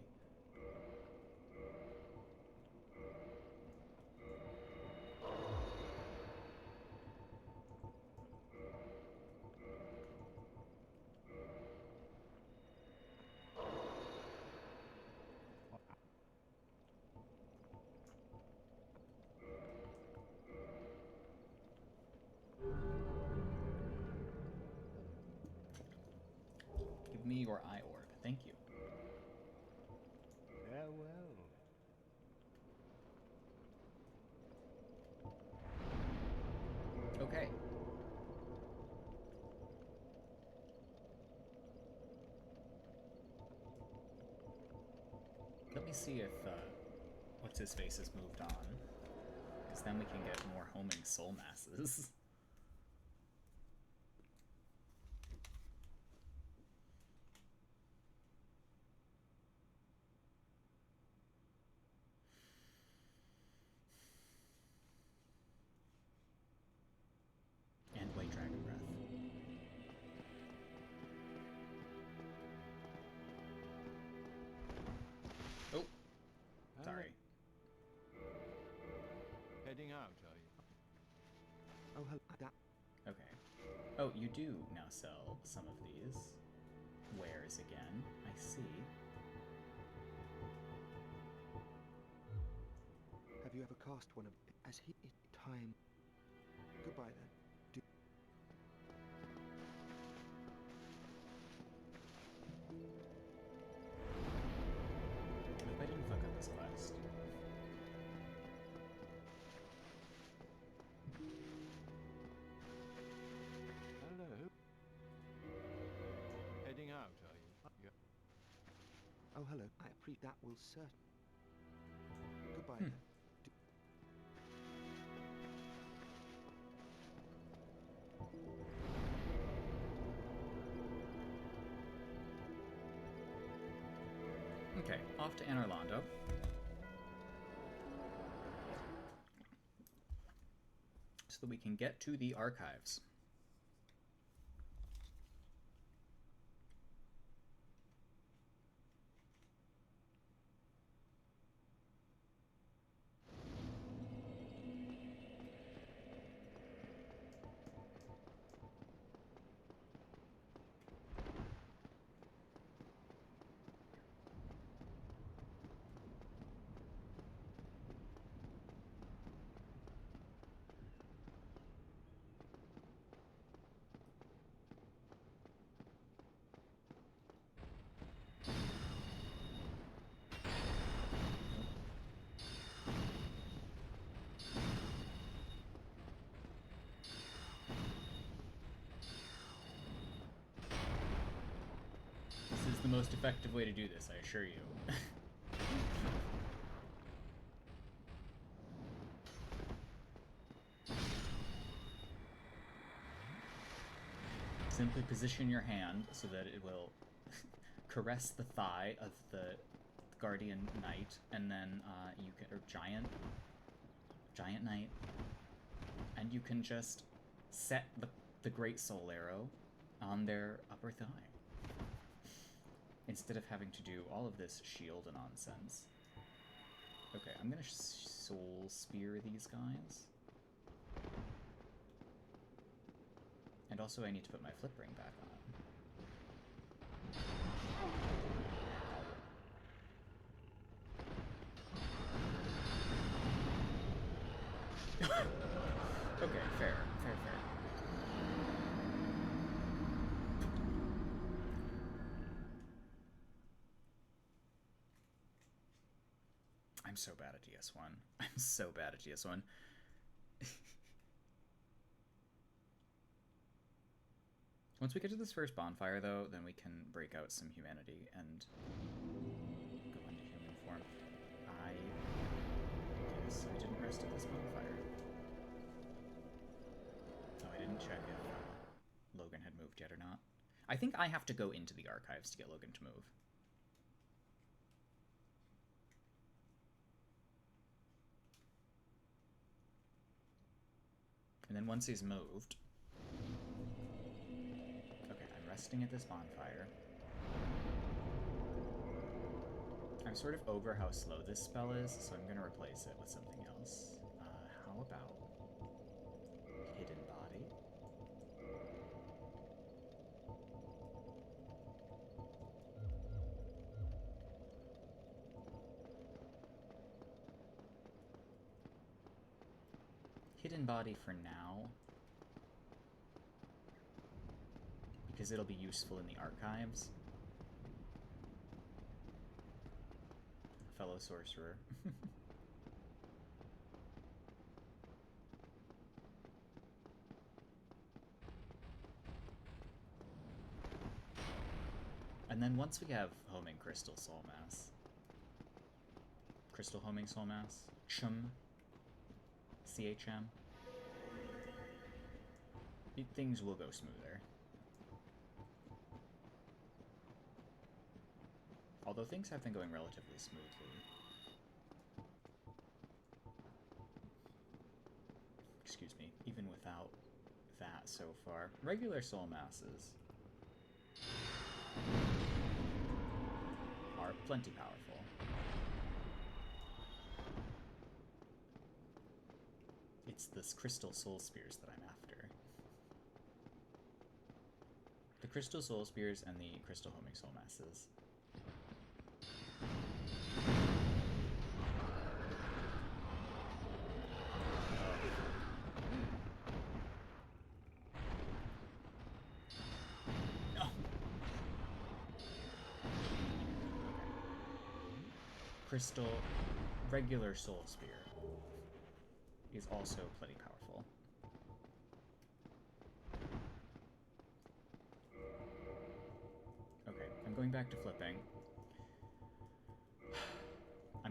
Give me your eye orb. Thank you. Farewell. Okay. Let me see if what's his face has moved on, because then we can get more homing soul masses. And White Dragon Breath. Oh, sorry. Heading out, are you? Oh, hello. That. Okay. Oh, you do now sell some of these wares again. I see. Have you ever cast one of as he time? Goodbye then. Do Oh, hello. I appreciate that will certain. Goodbye then. Okay, off to Anor Londo. So that we can get to the archives. This is the most effective way to do this, I assure you. Simply position your hand so that it will caress the thigh of the Guardian Knight, and then you can, or Giant Knight, and you can just set the Great Soul Arrow on their upper thigh. Instead of having to do all of this shield nonsense. Okay, I'm gonna soul spear these guys. And also I need to put my flip ring back on. Okay, fair. I'm so bad at DS1. I'm so bad at DS1. Once we get to this first bonfire, though, then we can break out some humanity and go into human form. I guess I didn't rest at this bonfire. Oh, I didn't check if Logan had moved yet or not. I think I have to go into the archives to get Logan to move. And then once he's moved... Okay, I'm resting at this bonfire. I'm sort of over how slow this spell is, so I'm going to replace it with something else. How about Hidden Body? Hidden Body for now, because it'll be useful in the archives. Fellow sorcerer. And then once we have homing Crystal Soul Mass, Crystal Homing Soul Mass, CHM, things will go smoother. Although things have been going relatively smoothly. Excuse me, even without that so far. Regular soul masses are plenty powerful. It's this crystal soul spears that I'm after. The crystal soul spears and the crystal homing soul masses. Crystal regular soul spear is also plenty powerful. Okay, I'm going back to flipping.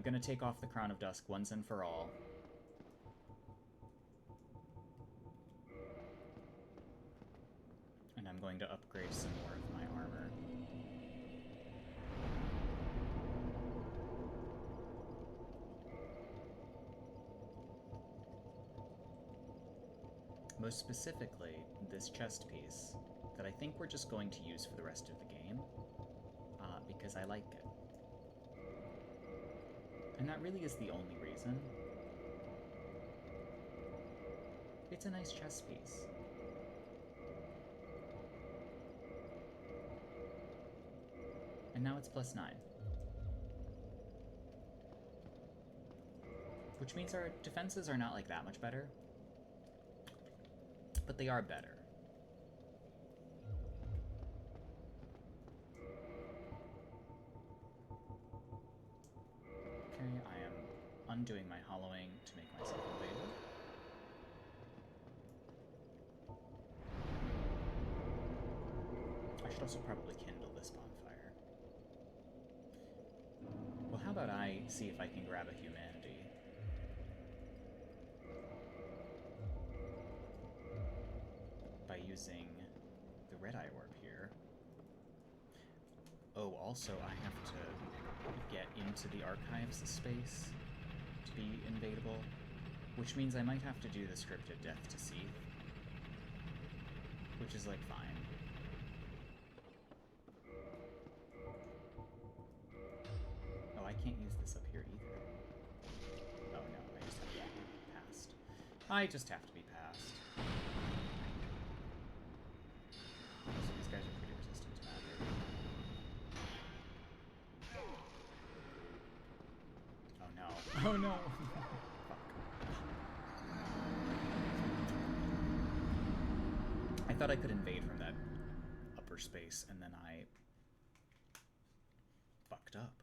gonna take off the Crown of Dusk once and for all. And I'm going to upgrade some more of my armor. Most specifically, this chest piece that I think we're just going to use for the rest of the game, because I like it. And that really is the only reason. It's a nice chest piece. And now it's +9. Which means our defenses are not like that much better. But they are better. Okay, I am undoing my hollowing to make myself invadable. I should also probably kindle this bonfire. Well, how about I see if I can grab a humanity? By using the red eye orb here. Oh, also I have to get into the archives space to be invadable, which means I might have to do the scripted death to Seath, which is like fine. Oh, I can't use this up here either. Oh no, I just have to be past. I just have to be past. So these guys are pretty resistant to magic. Oh no. Oh no! Fuck. I thought I could invade from that upper space, and then I fucked up.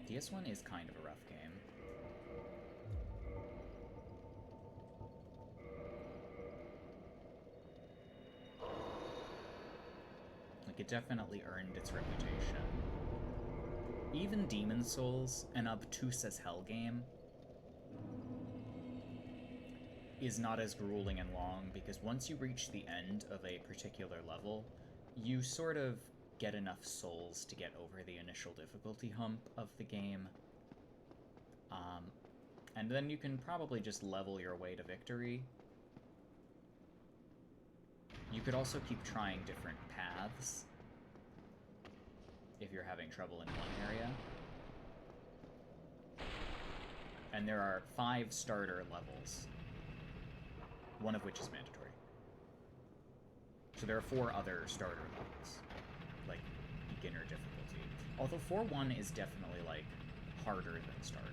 DS1 is kind of a rough game. Like, it definitely earned its reputation. Even Demon's Souls, an obtuse as hell game, is not as grueling and long, because once you reach the end of a particular level, you sort of get enough souls to get over the initial difficulty hump of the game. And then you can probably just level your way to victory. You could also keep trying different paths if you're having trouble in one area. And there are 5 starter levels, one of which is mandatory. So there are 4 other starter levels, like beginner difficulty. Although 4-1 is definitely like harder than starter.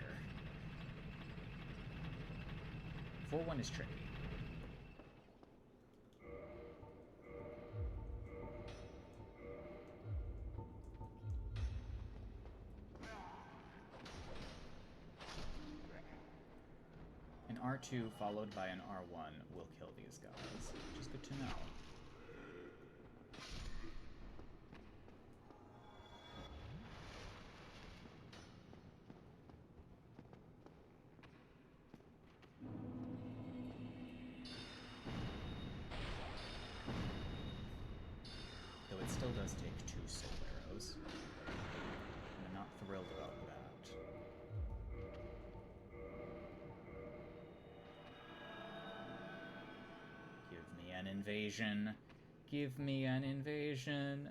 4-1 is tricky. An R2 followed by an R1 will kill these guys, which is good to know. Though it still does take 2 soul arrows. And I'm not thrilled about that. Give me an invasion. Give me an invasion.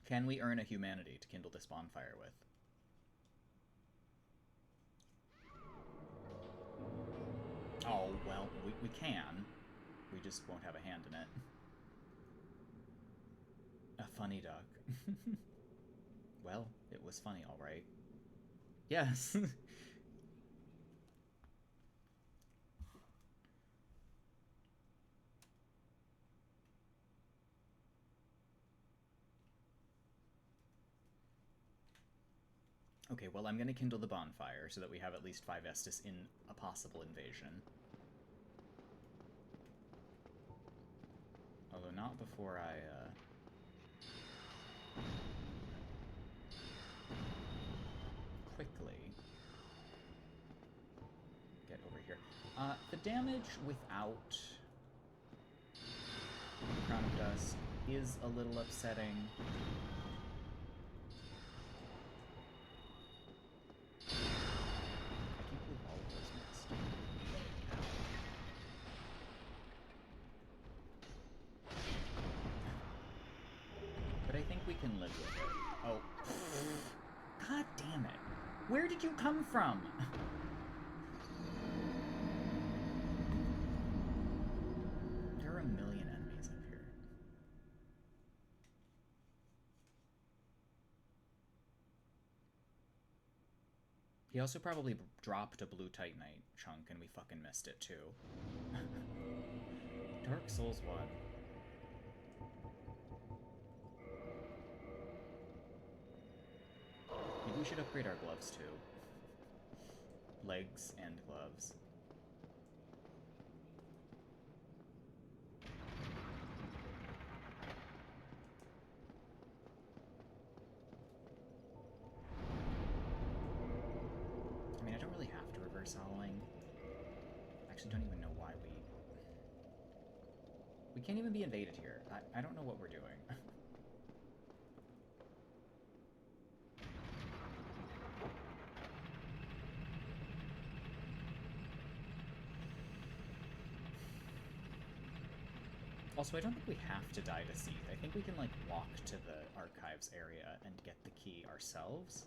Can we earn a humanity to kindle this bonfire with? Oh, well, we can. We just won't have a hand in it. A funny duck. Well, it was funny, all right. Yes. Okay, well, I'm gonna kindle the bonfire so that we have at least 5 Estus in a possible invasion. Although not before I, quickly get over here. The damage without Crown of Dust is a little upsetting. I can't believe all of those missed. But I think we can live with it. Oh. God damn it. Where did you come from? There are a million enemies up here. He also probably dropped a blue Titanite chunk and we fucking missed it too. Dark Souls 1. Maybe we should upgrade our gloves too. Legs and gloves. I mean, I don't really have to reverse howling. I actually don't even know why we can't even be invaded here. I don't know what we're doing. Also, I don't think we have to die to Seath. I think we can, like, walk to the archives area and get the key ourselves.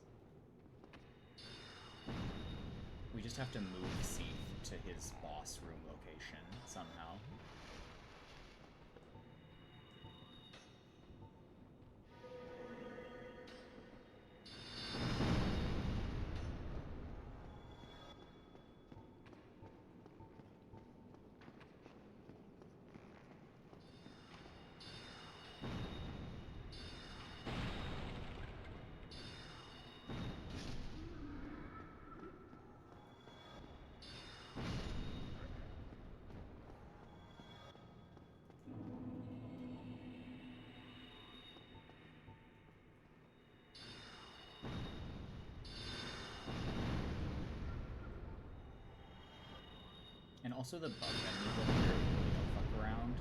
We just have to move Seath to his boss room location somehow. And also the bug enemies over here really don't fuck around.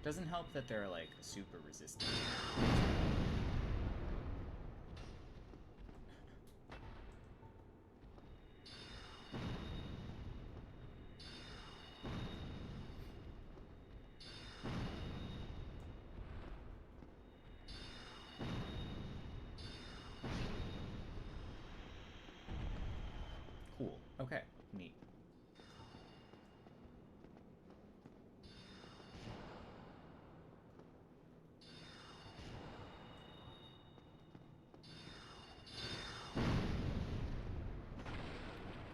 Doesn't help that they're, like, super resistant. Cool. Okay. Neat.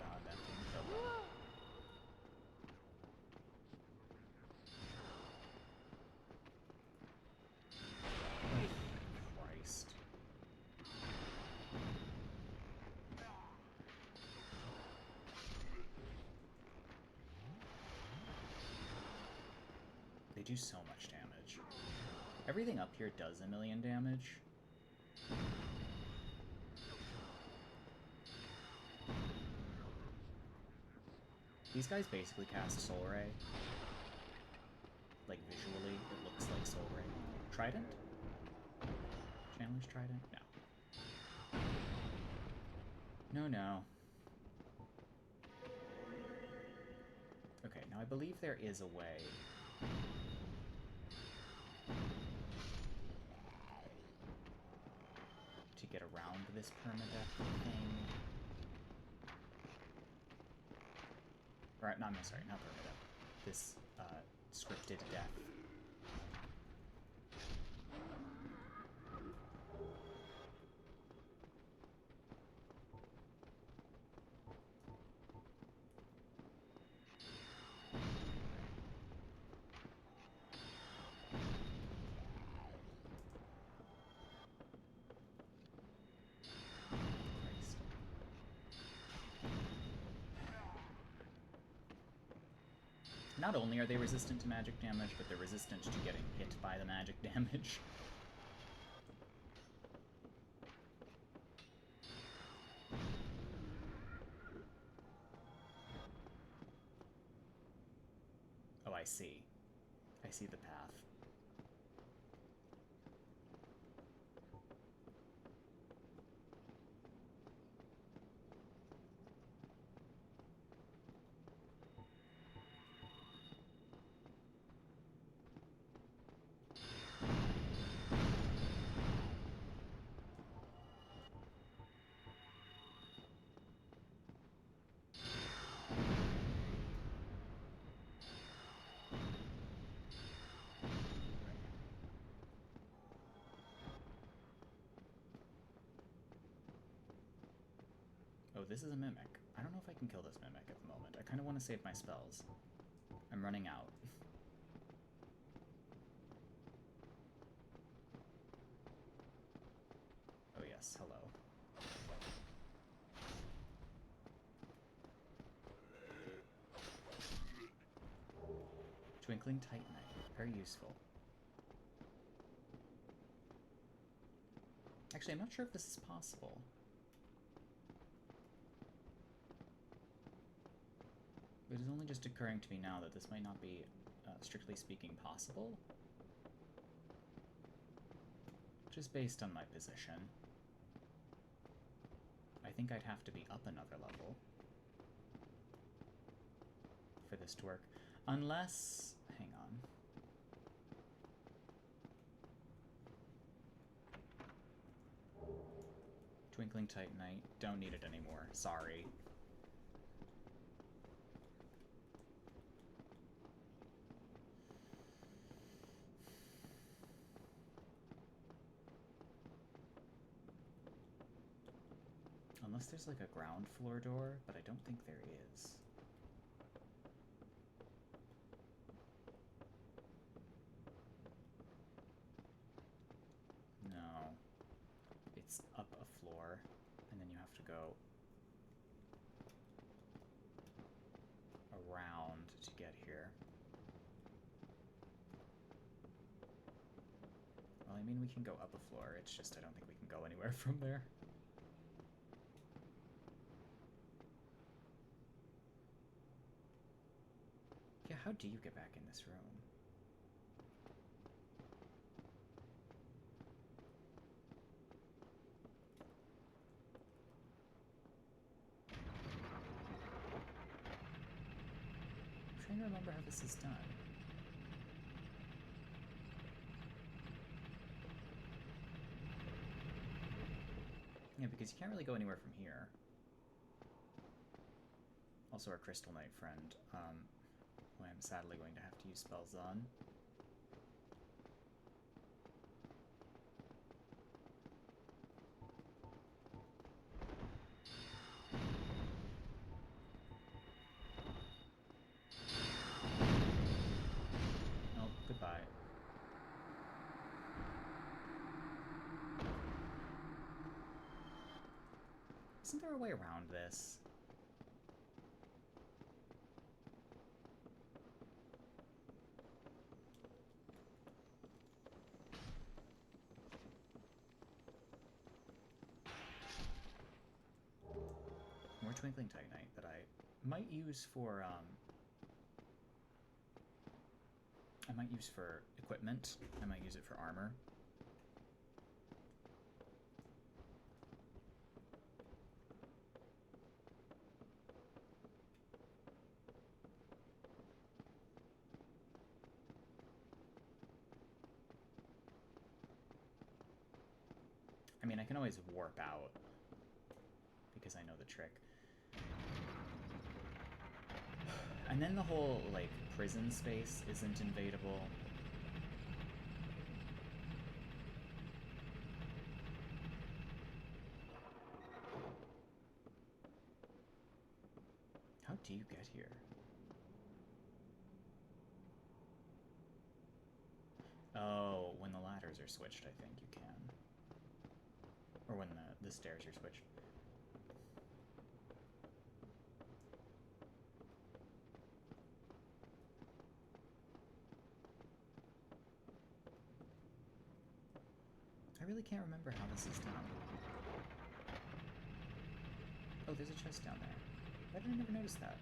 God, that thing killed me. Christ. They do so much damage. Everything up here does a million damage. These guys basically cast Soul Ray. Like, visually, it looks like Soul Ray. Trident? Chandler's Trident? No. No. Okay, now I believe there is a way. To get around this permadeath thing. Or, no, I'm sorry, not permadeath. This, scripted death. Not only are they resistant to magic damage, but they're resistant to getting hit by the magic damage. Oh, I see. I see the path. Oh, this is a mimic. I don't know if I can kill this mimic at the moment. I kind of want to save my spells. I'm running out. Oh yes, hello. Twinkling Titanite. Very useful. Actually, I'm not sure if this is possible. It is only just occurring to me now that this might not be, strictly speaking, possible. Just based on my position. I think I'd have to be up another level for this to work. Unless... hang on. Twinkling Titanite. Don't need it anymore. Sorry. Unless there's like a ground floor door, but I don't think there is. No. It's up a floor, and then you have to go around to get here. Well, I mean, we can go up a floor, it's just I don't think we can go anywhere from there. Yeah, how do you get back in this room? I'm trying to remember how this is done. Yeah, because you can't really go anywhere from here. Also, our Crystal Knight friend, who I'm sadly going to have to use spells on. Oh, goodbye. Isn't there a way around this? More Twinkling Titanite that I might use for, I might use for equipment. I might use it for armor. I mean, I can always warp out because I know the trick. And then the whole, like, prison space isn't invadable. How do you get here? Oh, when the ladders are switched, I think you can. Or when the stairs are switched. really can't remember how this is done. Oh, there's a chest down there. Why did I never notice that?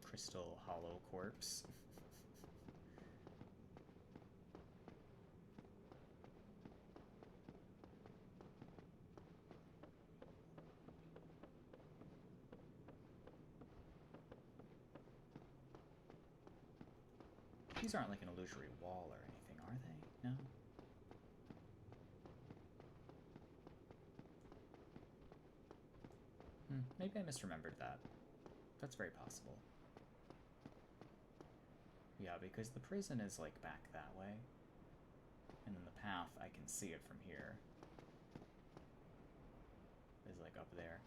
Crystal hollow corpse. These aren't like an illusory wall or anything, are they? No? Maybe I misremembered that. That's very possible. Yeah, because the prison is, like, back that way. And then the path, I can see it from here. Is, like, up there.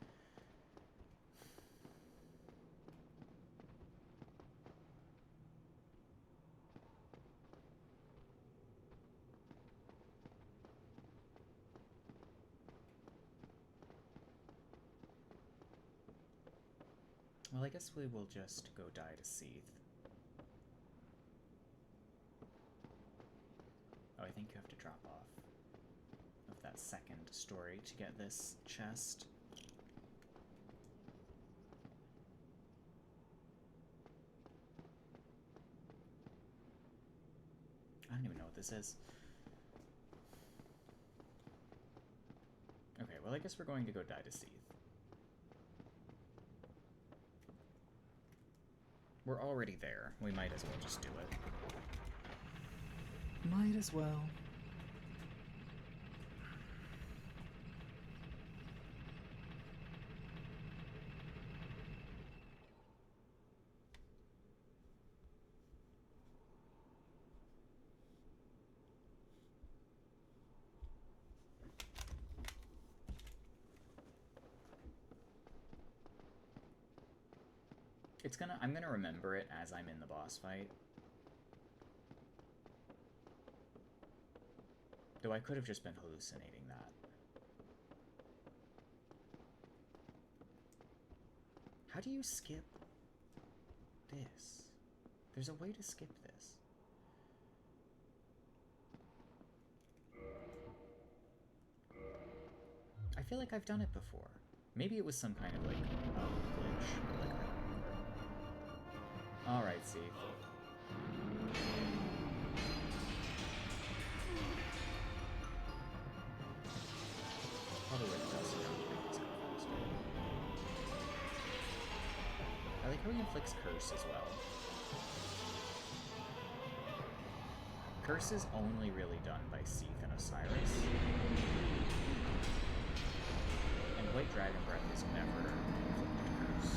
Well, I guess we will just go die to Seath. Oh, I think you have to drop off of that second story to get this chest. I don't even know what this is. Okay, well, I guess we're going to go die to Seath. We're already there. We might as well just do it. Might as well. I'm gonna remember it as I'm in the boss fight. Though I could have just been hallucinating that. How do you skip this? There's a way to skip this. I feel like I've done it before. Maybe it was some kind of, like, glitch. Like, alright, Seath. Probably where the dust around here is faster. I like how he inflicts curse as well. Curse is only really done by Seath and Osiris. And White Dragon Breath is never inflicted curse.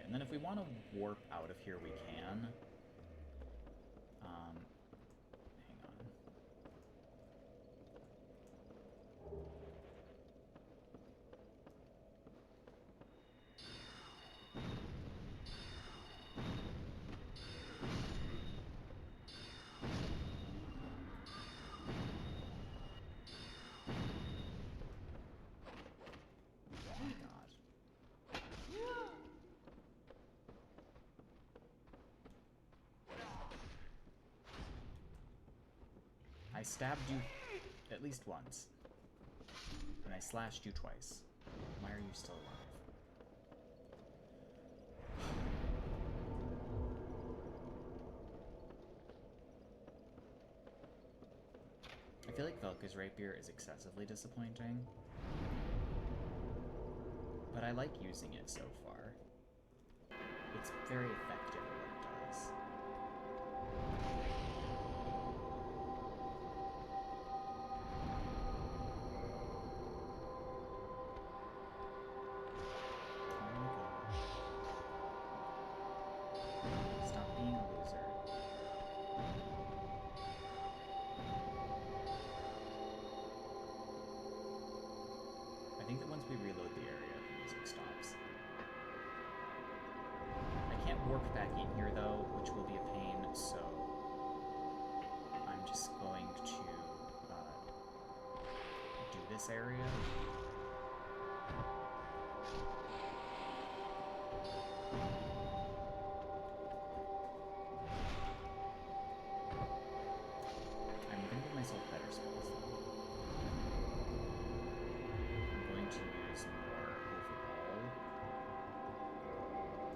And then if we want to warp out of here, we can. Hang on. I stabbed you at least once, and I slashed you twice. Why are you still alive? I feel like Felka's rapier is excessively disappointing. But I like using it so far. It's very effective at what it does. Stop being a loser. I think that once we reload the area, the music stops. I can't warp back in here though, which will be a pain, so I'm just going to do this area. I'm going to give myself better spells though. I'm going to use more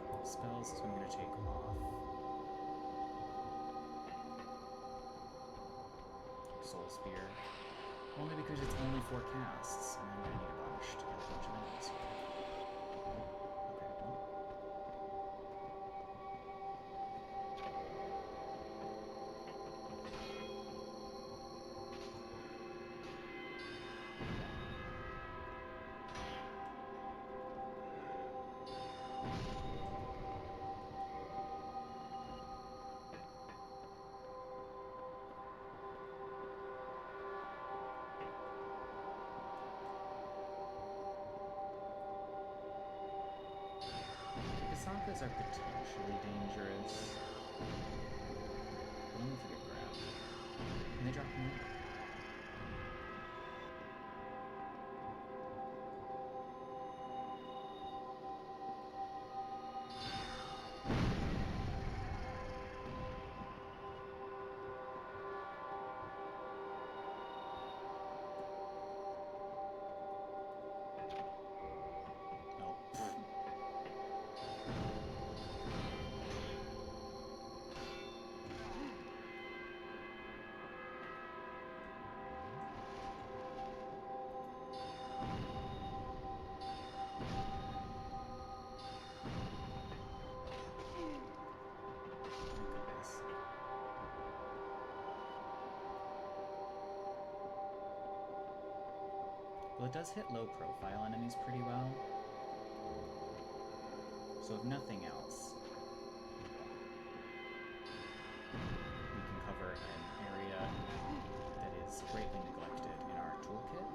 overall spells, so I'm going to take off Soul Spear. Only because it's only 4 casts, and I'm going to need a bunch to get a bunch of enemies here. Okay, well. Kasakas are potentially dangerous. Only if you get grabbed. Can they drop me? Nope. Goodness. Well, it does hit low-profile enemies pretty well. So if nothing else, we can cover an area that is greatly neglected in our toolkit,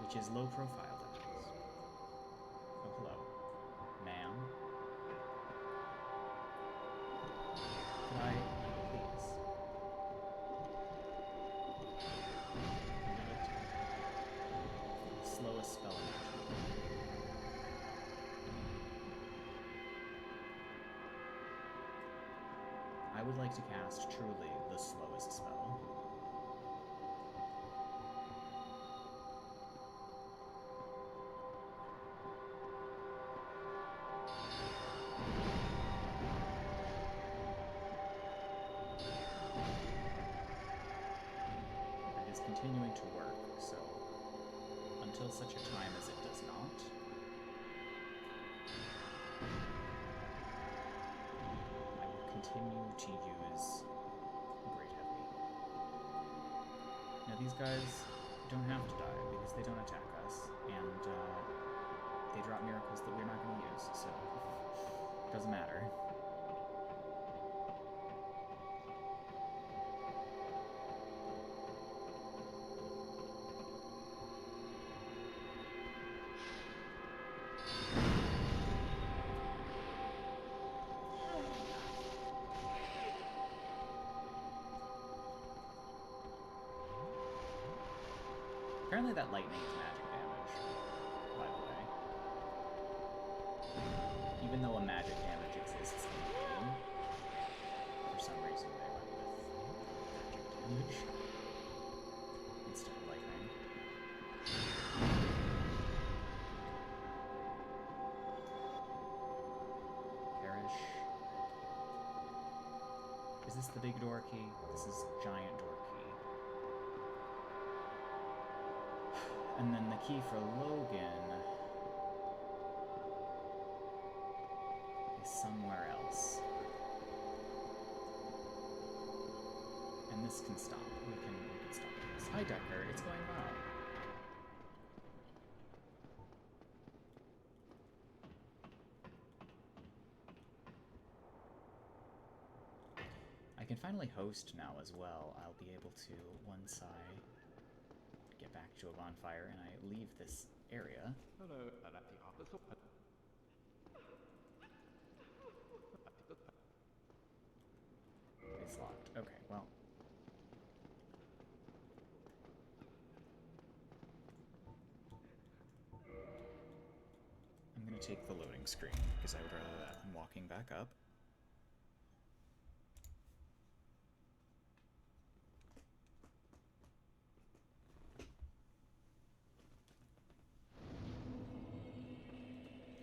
which is low-profile enemies. Oh, hello. Ma'am? Could I, please? Slowest spell imaginable. I would like to cast truly the slowest spell. It is continuing to work, so until such a time as it does not, I will continue to use Great Heavy. Now these guys don't have to die because they don't attack us, and they drop miracles that we're not going to use, so it doesn't matter. Apparently that lightning is magic damage, by the way. Even though a magic damage exists in the game, for some reason they went with magic damage instead of lightning. Perish. Is this the big door key? This is giant door key. And then the key for Logan is somewhere else. And this can stop. We can stop this. Hi, Decker. It's going well. I can finally host now as well. I'll be able to, once I get back to a bonfire and I leave this area. Hello. It's locked. Okay, well. I'm gonna take the loading screen, because I would rather that than walking back up.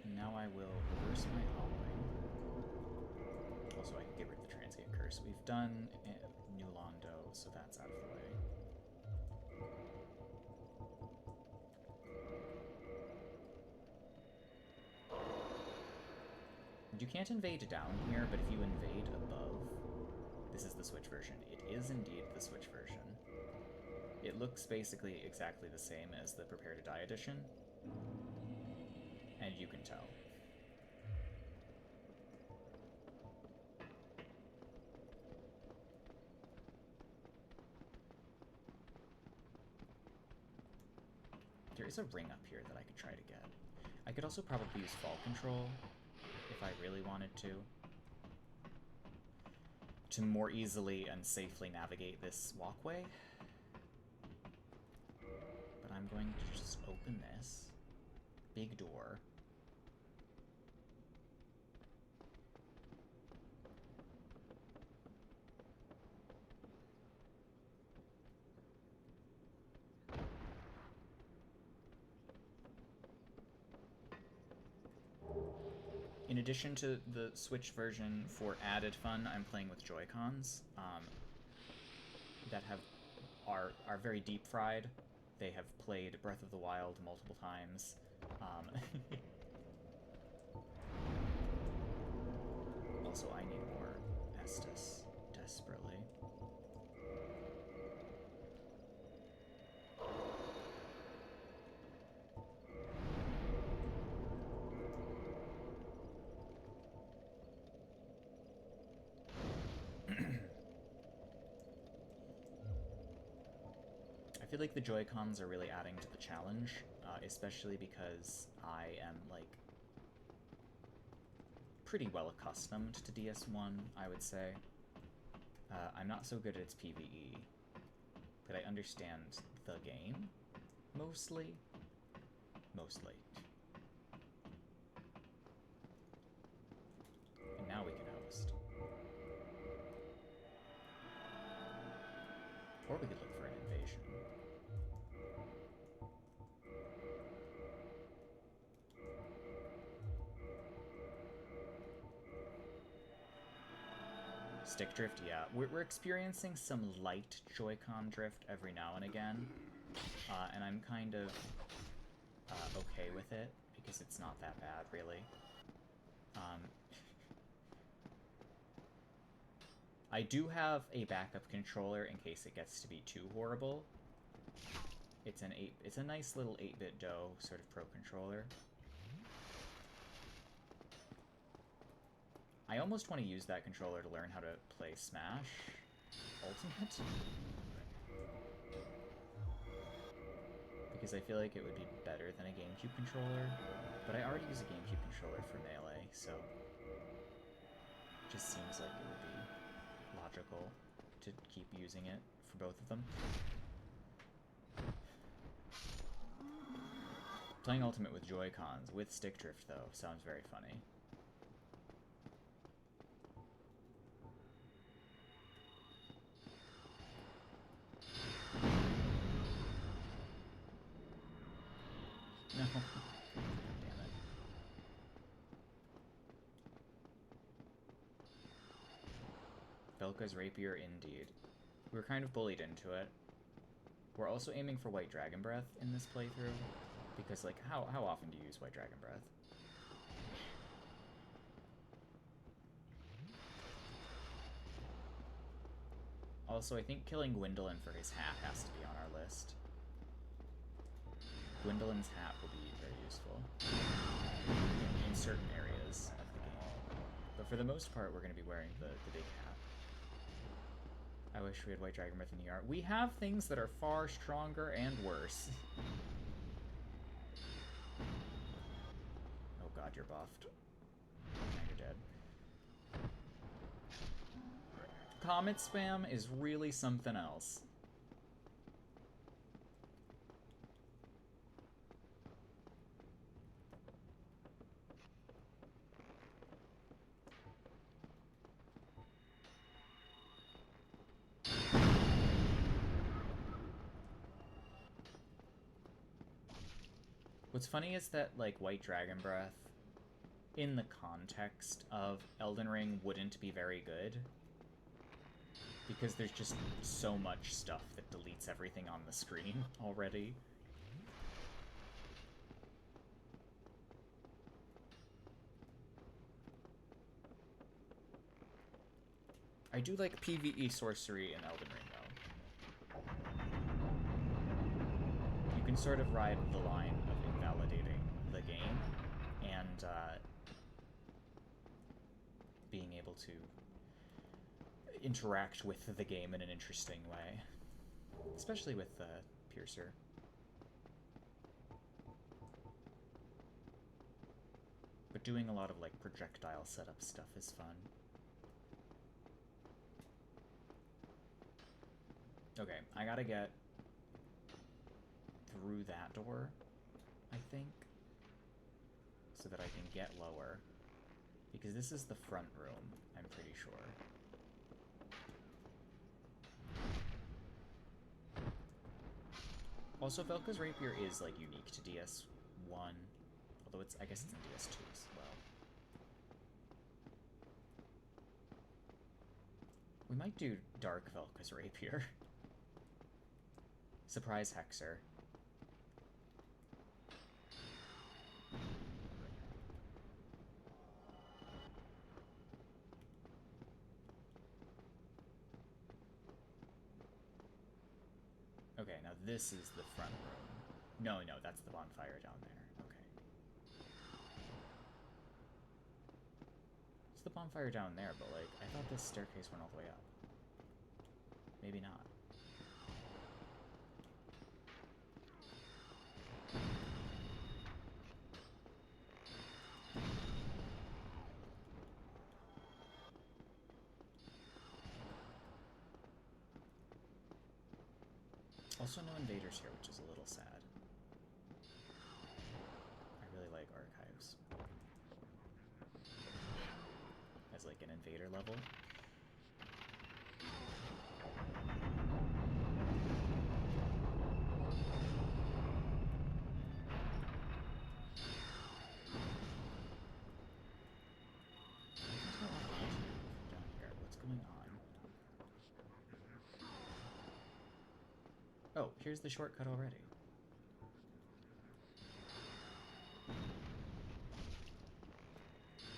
And now I will reverse my hollowing. Also, I can get rid of the transient curse. We've done New Londo, so that's out of the way. And you can't invade down here, but if you invade above, this is the Switch version. It is indeed the Switch version. It looks basically exactly the same as the Prepare to Die edition, and you can tell. There is a ring up here that I could try to get. I could also probably use fall control if I really wanted to more easily and safely navigate this walkway. But I'm going to just open this big door. In addition to the Switch version, for added fun, I'm playing with Joy-Cons that are very deep fried. They have played Breath of the Wild multiple times. Also, I need more Estus desperately. I feel like the Joy-Cons are really adding to the challenge, especially because I am, like, pretty well accustomed to DS1, I would say. I'm not so good at its PvE, but I understand the game, mostly. Mostly. And now we can host. Or we could look for an invasion. Stick drift, yeah. We're experiencing some light Joy-Con drift every now and again, and I'm kind of okay with it, because it's not that bad, really. I do have a backup controller in case it gets to be too horrible. It's a nice little 8-bit dough sort of pro controller. I almost want to use that controller to learn how to play Smash Ultimate. Because I feel like it would be better than a GameCube controller. But I already use a GameCube controller for Melee, so it just seems like it would be logical to keep using it for both of them. Playing Ultimate with Joy-Cons, with stick drift though, sounds very funny. No. Damn it. Velka's rapier, indeed. We were kind of bullied into it. We're also aiming for White Dragon Breath in this playthrough, because, like, how often do you use White Dragon Breath? Also, I think killing Gwendolyn for his hat has to be on our list. Gwendolyn's hat will be very useful in certain areas of the game. But for the most part, we're going to be wearing the big hat. I wish we had White Dragon Breath in the art. We have things that are far stronger and worse. Oh god, you're buffed. Now you're dead. Comet spam is really something else. What's funny is that, like, White Dragon Breath, in the context of Elden Ring, wouldn't be very good. Because there's just so much stuff that deletes everything on the screen already. I do like PvE sorcery in Elden Ring, though. You can sort of ride the line of invalidating the game and being able to interact with the game in an interesting way. Especially with Piercer. But doing a lot of, like, projectile setup stuff is fun. Okay, I gotta get through that door, I think, so that I can get lower. Because this is the front room, I'm pretty sure. Also, Velka's Rapier is, like, unique to DS1, although I guess it's in DS2 as well. We might do Dark Velka's Rapier. Surprise Hexer. Okay, now this is the front room. No, that's the bonfire down there. Okay. It's the bonfire down there, but, like, I thought this staircase went all the way up. Maybe not. Also no invaders here, which is a little sad. I really like archives. As, like, an invader level. Down here, what's going on? Oh, here's the shortcut already.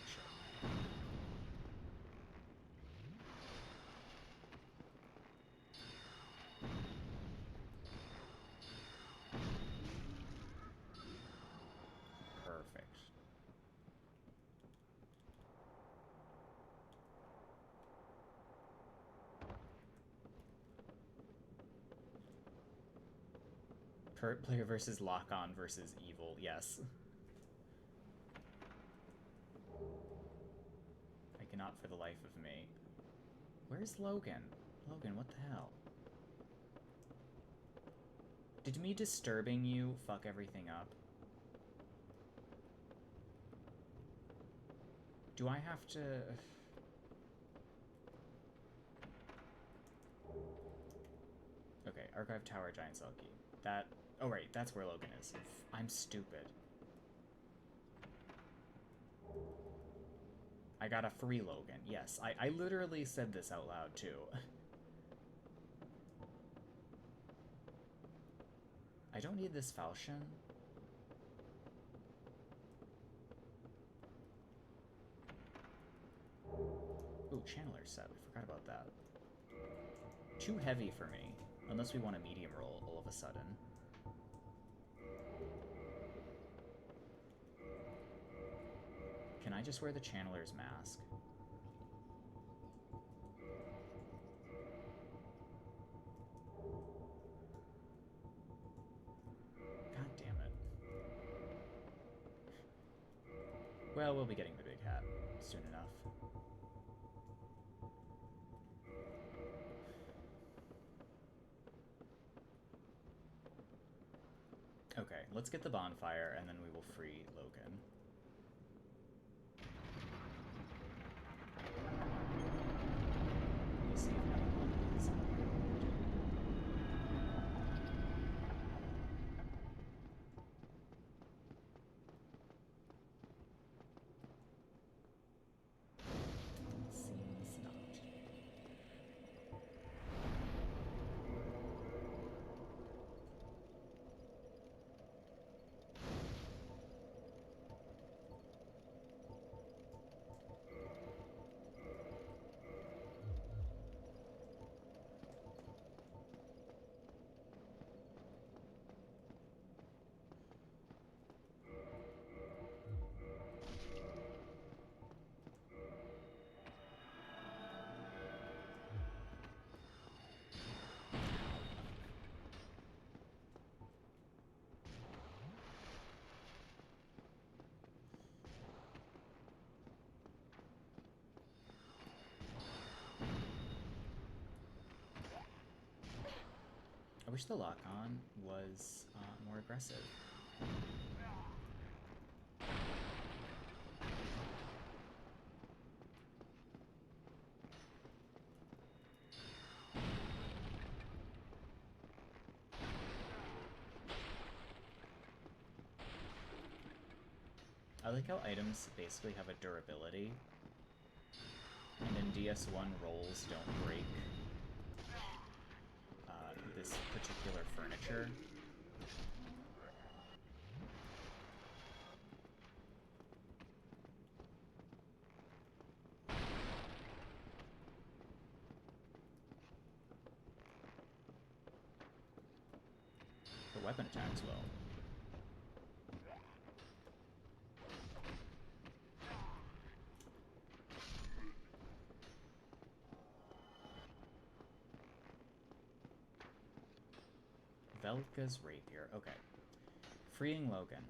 Shit. Perfect. Turret player versus lock-on versus evil, yes. I cannot for the life of me. Where's Logan? Logan, what the hell? Did me disturbing you fuck everything up? Do I have to... Okay, Archive Tower, Giant Cell Key. That... Oh, right, that's where Logan is. I'm stupid. I got a free Logan. Yes, I literally said this out loud, too. I don't need this falchion. Ooh, channeler set. We forgot about that. Too heavy for me, unless we want a medium roll all of a sudden. Can I just wear the channeler's mask? God damn it. Well, we'll be getting the big hat soon enough. Okay, let's get the bonfire, and then we will free Logan. Let me see if anyone is on board. Seems not. I wish the lock-on was more aggressive. I like how items basically have a durability, and in DS1 rolls don't break this particular furniture. The weapon attacks well. Velka's rapier. Okay. Freeing Logan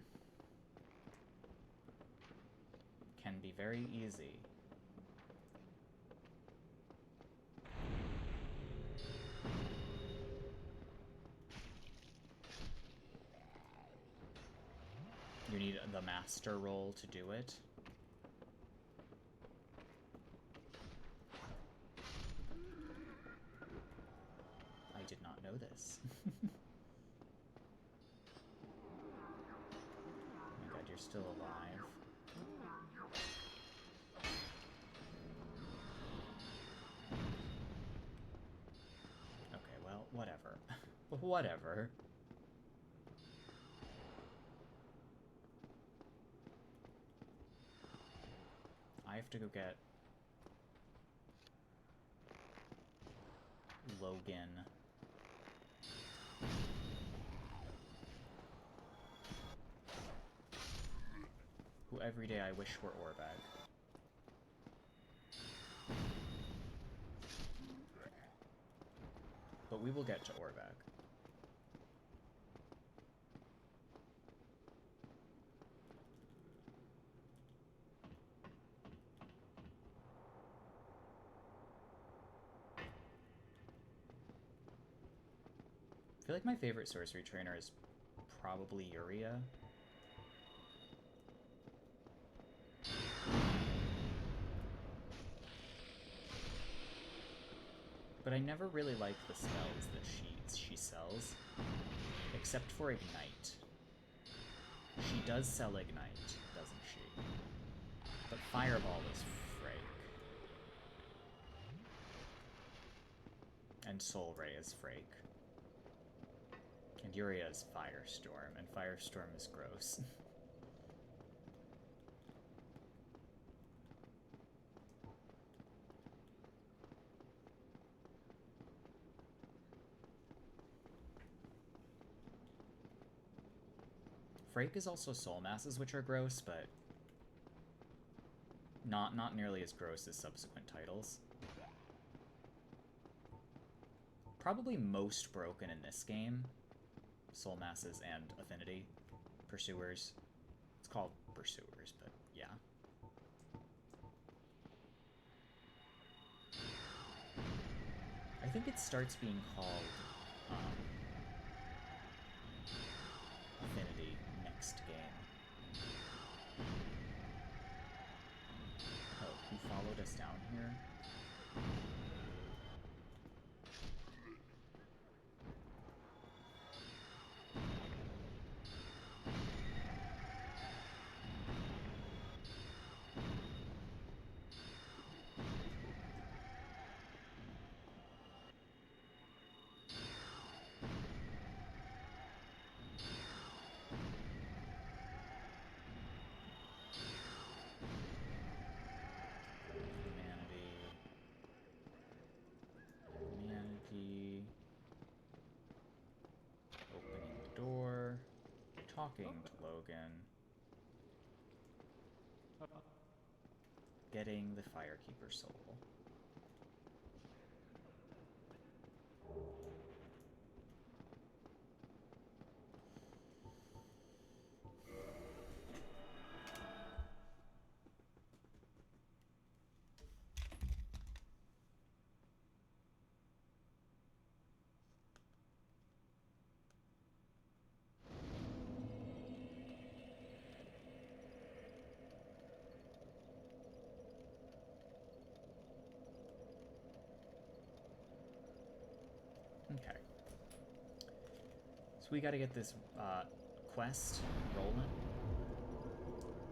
can be very easy. You need the master roll to do it. I did not know this. Still alive. Okay, well, whatever. Whatever. I have to go get Logan. Who every day I wish were Orbag. But we will get to Orbag. I feel like my favorite sorcery trainer is probably Yuria. But I never really like the spells that she sells, except for Ignite. She does sell Ignite, doesn't she? But Fireball is Frake. And Soul Ray is Frake. And Yuria is Firestorm, and Firestorm is gross. Frake is also soul masses, which are gross, but not nearly as gross as subsequent titles. Probably most broken in this game, soul masses and affinity. Pursuers. It's called Pursuers, but yeah. I think it starts being called Affinity next game. Oh, who followed us down here? Talking to Logan. Getting the Firekeeper soul. Okay. So we gotta get this quest rolling.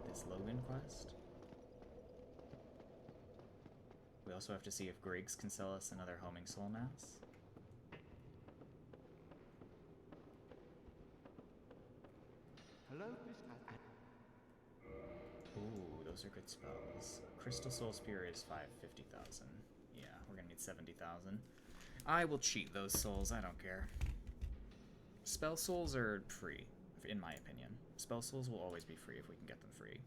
This Logan quest. We also have to see if Griggs can sell us another homing soul mass. Hello? Ooh, those are good spells. Crystal Soul Spear is 50,000. Yeah, we're gonna need 70,000. I will cheat those souls, I don't care. Spell souls are free, in my opinion. Spell souls will always be free if we can get them free.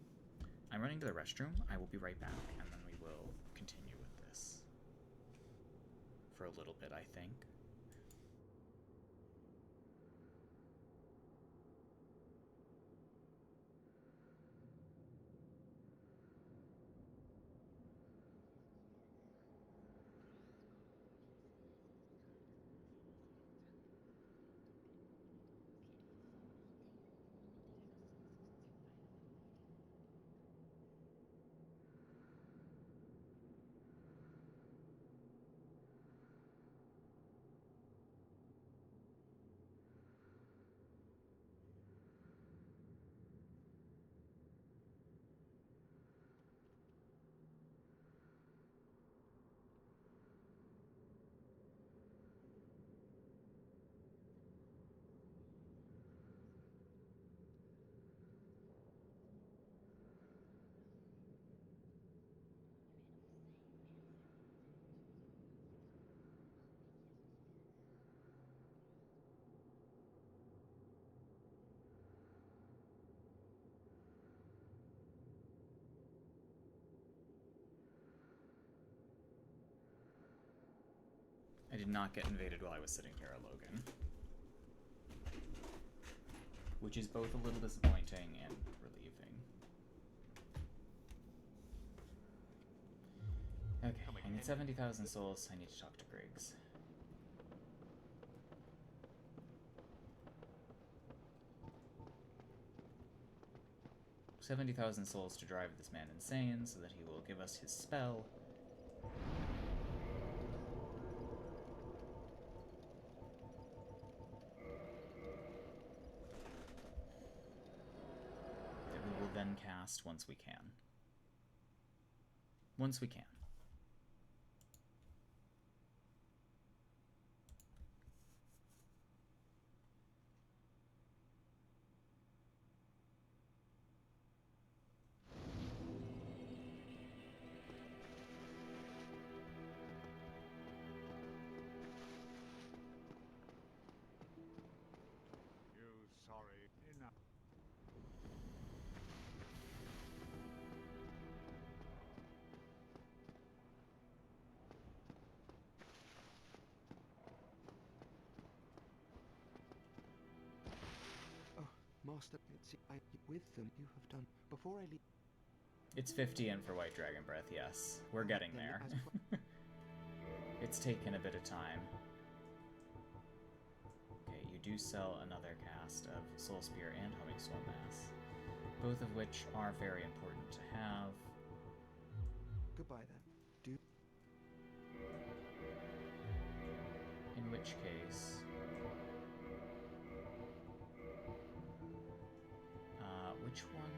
I'm running to the restroom. I will be right back, and then we will continue with this. For a little bit, I think. I did not get invaded while I was sitting here at Logan. Which is both a little disappointing and relieving. Okay, I need 70,000 souls, I need to talk to Griggs. $70,000 souls to drive this man insane so that he will give us his spell. Then cast once we can. Once we can. across the... With them you have done... Before I leave... It's 50 in for White Dragon Breath, yes. We're getting Then there. as It's taken a bit of time. Okay, you do sell another cast of Soul Spear and Homing Soul Mass, both of which are very important to have. Goodbye then. Do... In which case... which one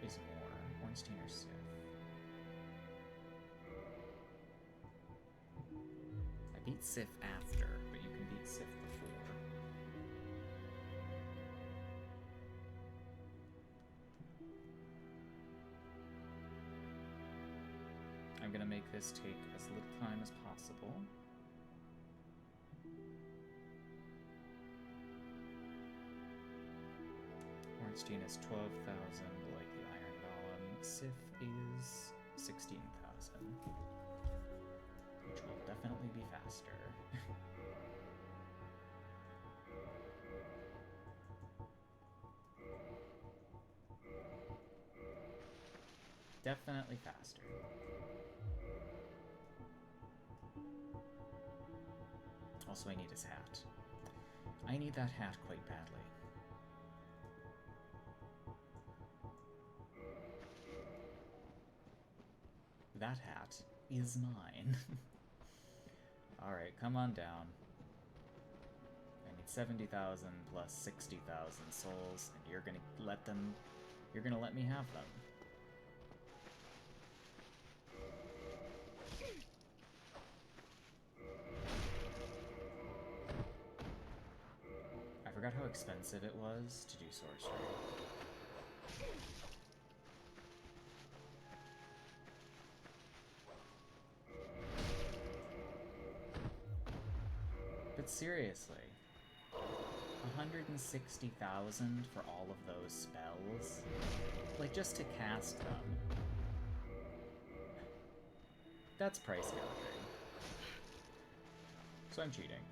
is more? Ornstein or Sif? I beat Sif after, but you can beat Sif before. I'm gonna make this take as little time as possible. Ornstein is 12,000, like the Iron Golem. Sif is 16,000, which will definitely be faster. Definitely faster. Also, I need his hat. I need that hat quite badly. That hat is mine. Alright, come on down. I need 70,000 plus 60,000 souls, and you're gonna let me have them. I forgot how expensive it was to do sorcery. But seriously, 160,000 for all of those spells? Like, just to cast them. That's price gouging. So I'm cheating.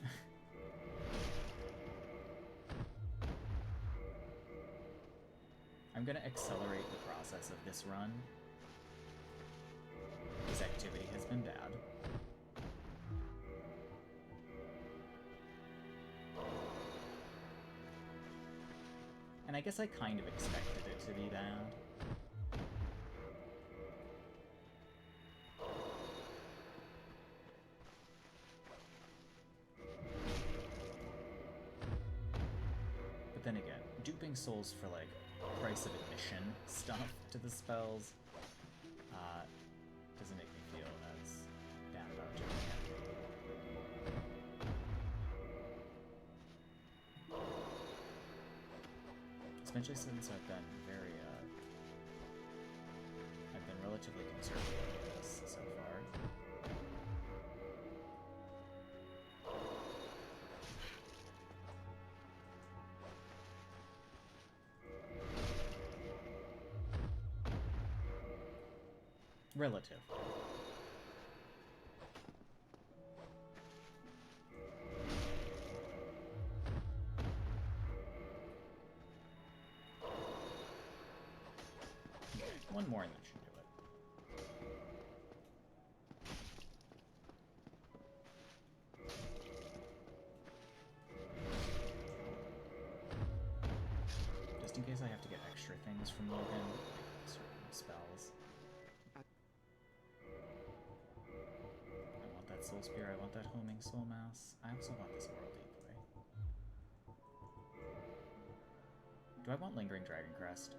I'm gonna accelerate the process of this run. This activity has been bad. And I guess I kind of expected it to be bad. But then again, duping souls for, like, price of admission stuff to the spells doesn't make me feel as bad about doing it. Especially since I've been relatively conservative with this so far. Relative. One more and that should do it. Just in case I have to get extra things from Logan, like certain spells. I want that Soul Spear, I want that Homing Soul Mass. I also want this World Deeply. Do I want Lingering Dragon Crest?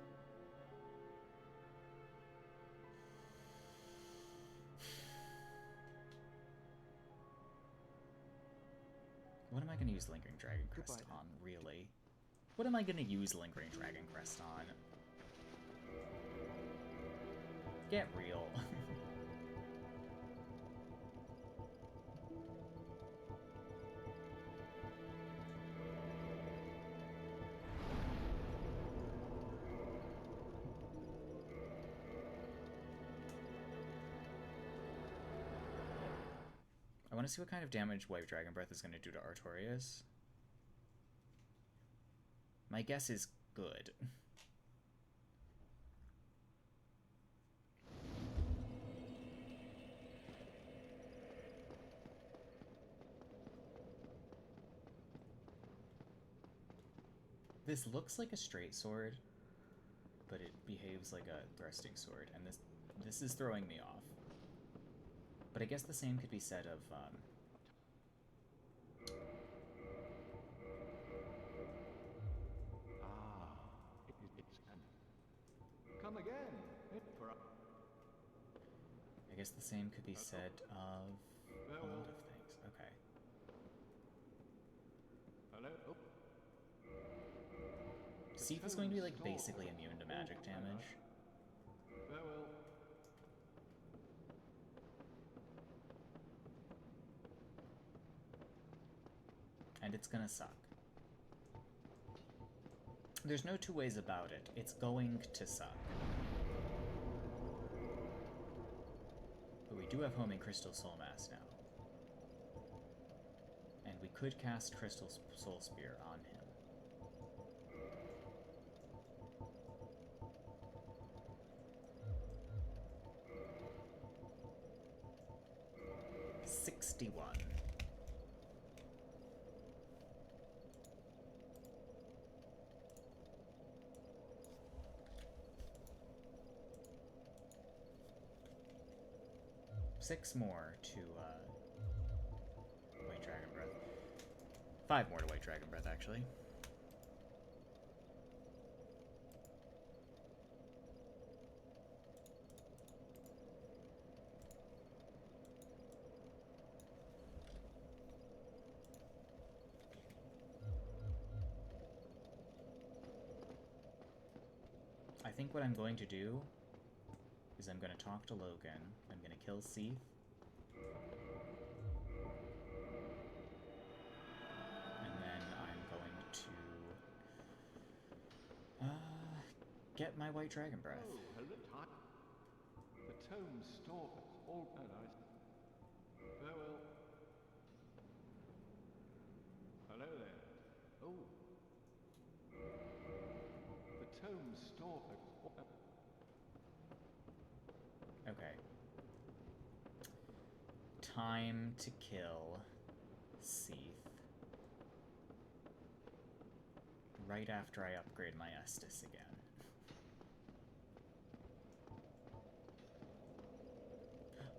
What am I going to use Lingering Dragon Crest on, really? What am I going to use Lingering Dragon Crest on? Get real. I want to see what kind of damage White Dragon Breath is going to do to Artorias. My guess is good. This looks like a straight sword, but it behaves like a thrusting sword, and this is throwing me off. But I guess the same could be said of Come again. I guess the same could be said of a lot of things. Okay. Hello. Oh. Seath is going to be like basically immune to magic damage. Farewell. And it's gonna suck. There's no two ways about it. It's going to suck. But we do have Homing Crystal Soul Mass now. And we could cast Crystal Soul Spear on him. $61. Six more to White Dragon Breath. 5 more to White Dragon Breath, actually. I think what I'm going to do is I'm going to talk to Logan, I'm going to kill Seath, and then I'm going to get my White Dragon Breath. Oh, hello. The tome stalk. All nice. Farewell. Hello there. Oh. The tome stalker. Okay. Time to kill Seath. Right after I upgrade my Estus again.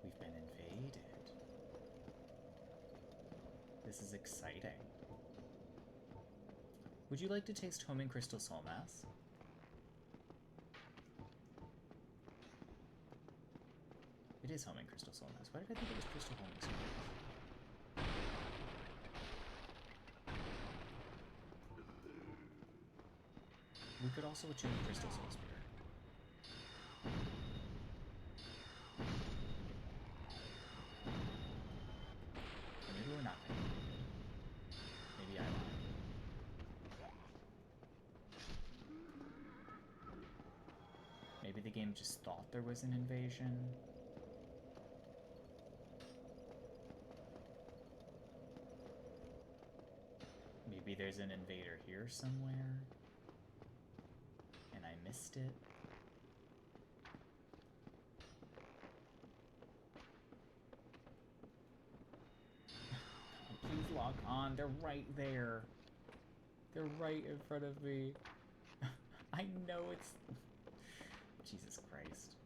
We've been invaded. This is exciting. Would you like to taste Homing Crystal Soul Mass? It is Homing Crystal Soul Mass. Why did I think it was Crystal Homing Soul Mass? We could also attune Crystal Soul Spear. Or maybe we're not going to. Maybe I lied. Maybe the game just thought there was an invasion. Maybe there's an invader here somewhere, and I missed it. Please lock on, they're right there. They're right in front of me. I know it's... Jesus Christ.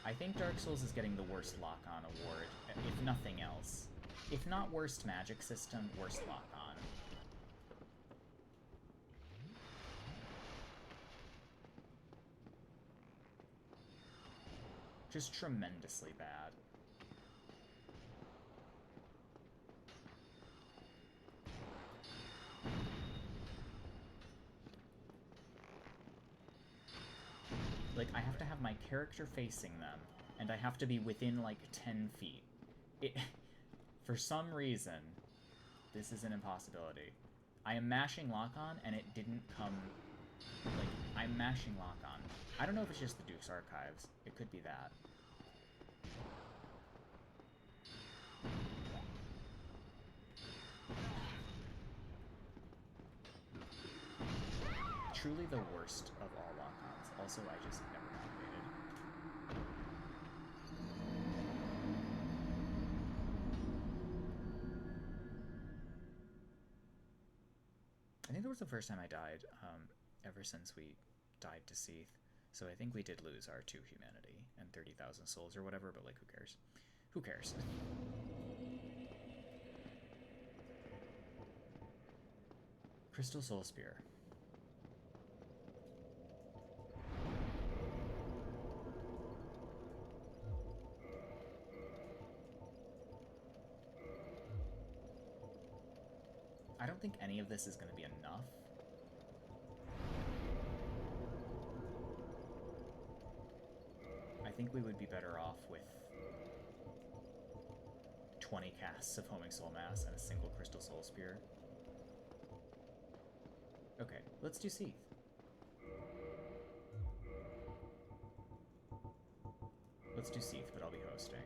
I think Dark Souls is getting the worst lock-on award, if nothing else. If not worst magic system, worst lock-on. Just tremendously bad. Like, I have to have my character facing them, and I have to be within, like, 10 feet. For some reason, this is an impossibility. I am mashing lock-on, and it didn't come... Like, I'm mashing lock-on. I don't know if it's just the Duke's Archives. It could be that. truly the worst of all lock-ons. Also, I just never navigated. I think that was the first time I died, ever since we died to Seath. So I think we did lose our 2 humanity and 30,000 souls or whatever, but like, who cares? Who cares? Crystal Soul Spear. I don't think any of this is going to be enough. I think we would be better off with 20 casts of Homing Soul Mass and a single Crystal Soul Spear. Okay, let's do Seath. Let's do Seath, but I'll be hosting.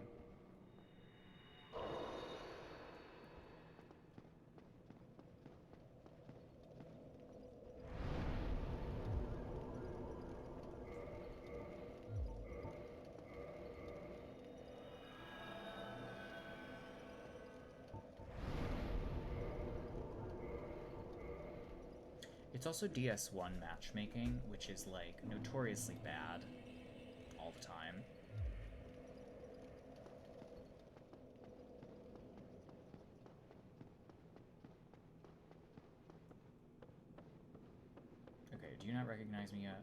It's also DS1 matchmaking, which is, like, notoriously bad all the time. Okay, do you not recognize me yet?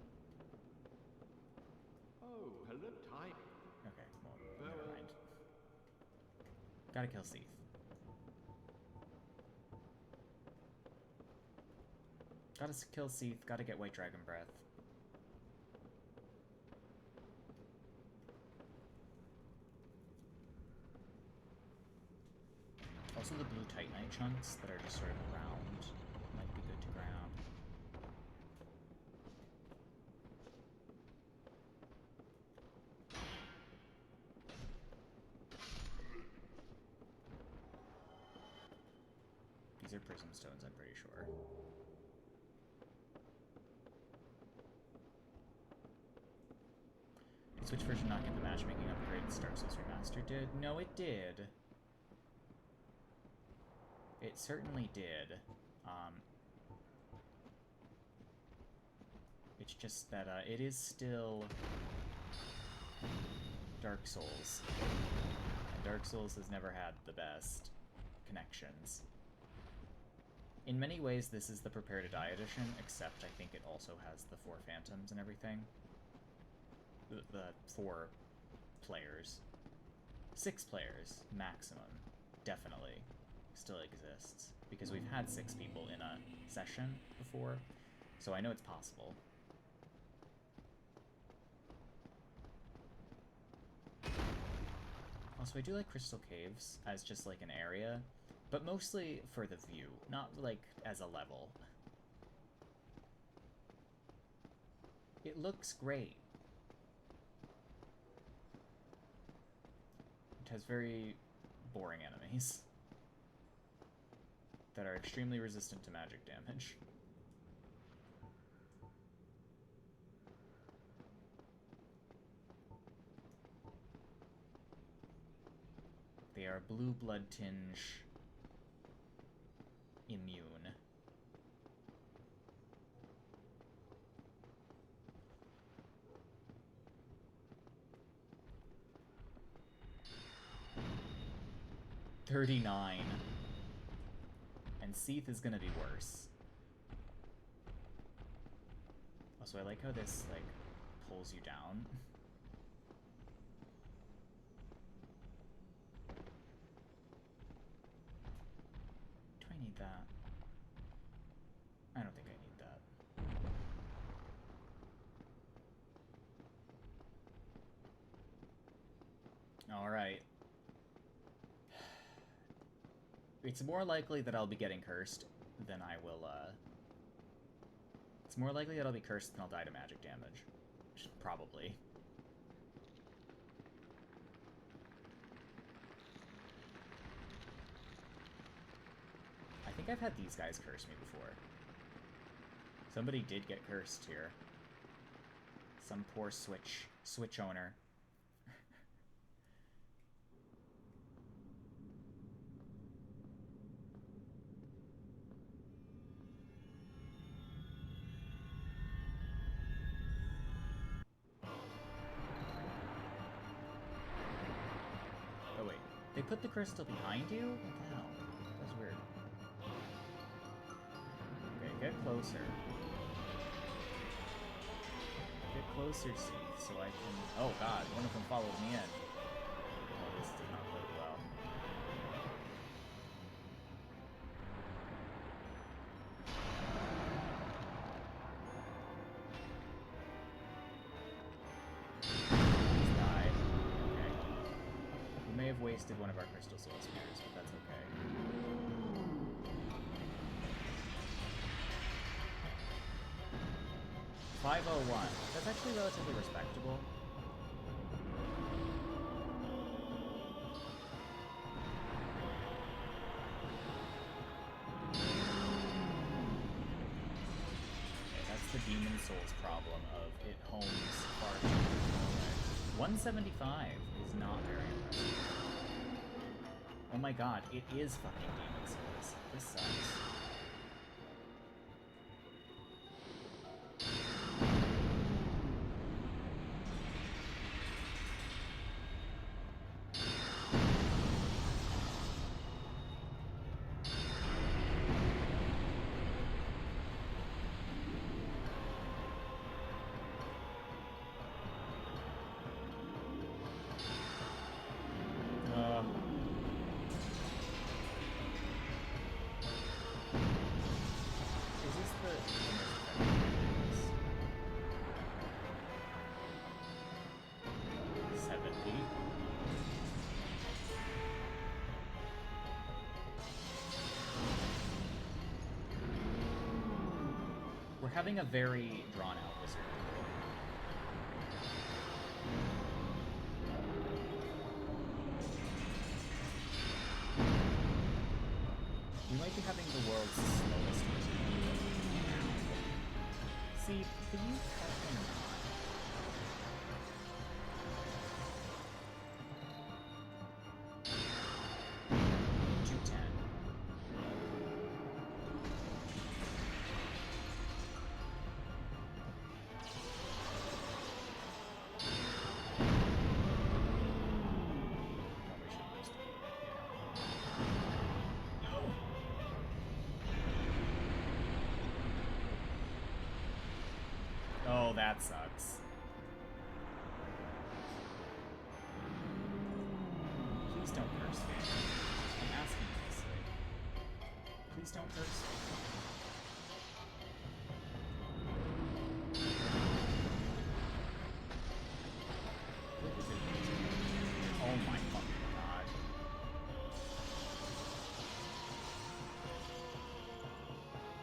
Oh, hello, Tiger. Okay, well, never mind. Gotta kill Seath. Gotta kill Seath, gotta get White Dragon Breath. Also the blue Titanite chunks that are just sort of round might be good to grab. These are Prism Stones, I'm pretty sure. Switch version not get the matchmaking upgrade Dark Souls Remastered did? No, it did. It certainly did. It's just that it is still Dark Souls. And Dark Souls has never had the best connections. In many ways, this is the Prepare to Die edition, except I think it also has the 4 Phantoms and everything. The 4 players. 6 players, maximum, definitely, still exists. Because we've had 6 people in a session before, so I know it's possible. Also, I do like Crystal Caves as just like an area, but mostly for the view, not like as a level. It looks great. It has very boring enemies that are extremely resistant to magic damage. They are blue blood tinge immune. $39. And Seath is gonna be worse. Also, I like how this, like, pulls you down. Do I need that? I don't think I need that. Alright. It's more likely that I'll be getting cursed than I will, It's more likely that I'll be cursed than I'll die to magic damage. Probably. I think I've had these guys curse me before. Somebody did get cursed here. Some poor Switch owner. Oh wait, they put the crystal behind you? What the hell? That's weird. Okay, get closer. Get closer, Seath, so I can... Oh god, one of them followed me in. Oh, this did not bode well. He's died. Okay. We may have wasted one of our Crystal Soul Spears, but that's okay. 501. That's actually relatively respectable. Okay, that's the Demon Souls problem of it homes far too far away. 175 is not very impressive. Oh my god, it is fucking Demon Souls. This sucks. Is this the most effective? 70. We're having a very drawn-out wizard. We might be having the world's slowest wizard. See, can you cut him not? Oh, that sucks. Please don't curse me. I'm asking nicely. Please don't curse me. Oh my fucking god.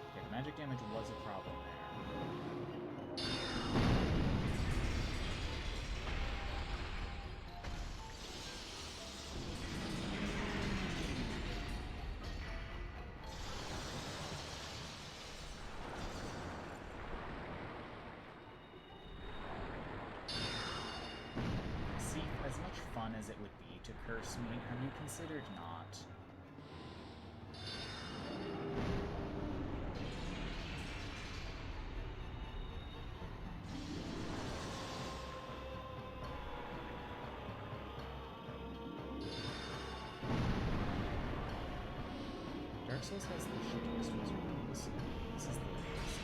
Okay, the magic damage was a problem there. See, as much fun as it would be to curse me, have you considered not? Dark Souls has the shittiest wizard rules. This is the worst.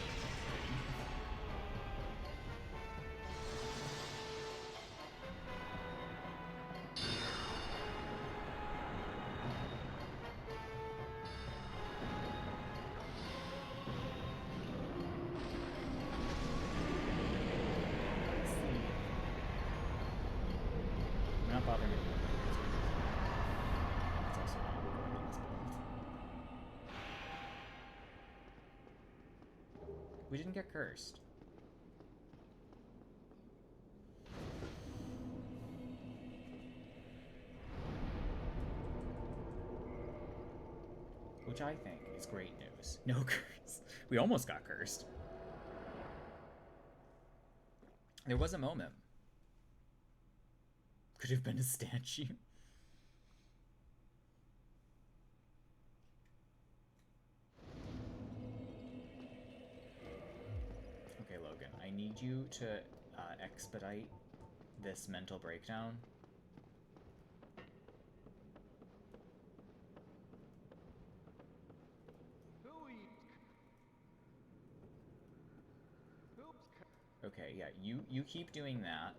I'm not bothering with the It's also not important in this build. We didn't get cursed. Which I think is great news. No curse. We almost got cursed. There was a moment. Could have been a statue. Okay, Logan, I need you to expedite this mental breakdown. Okay, yeah, you keep doing that.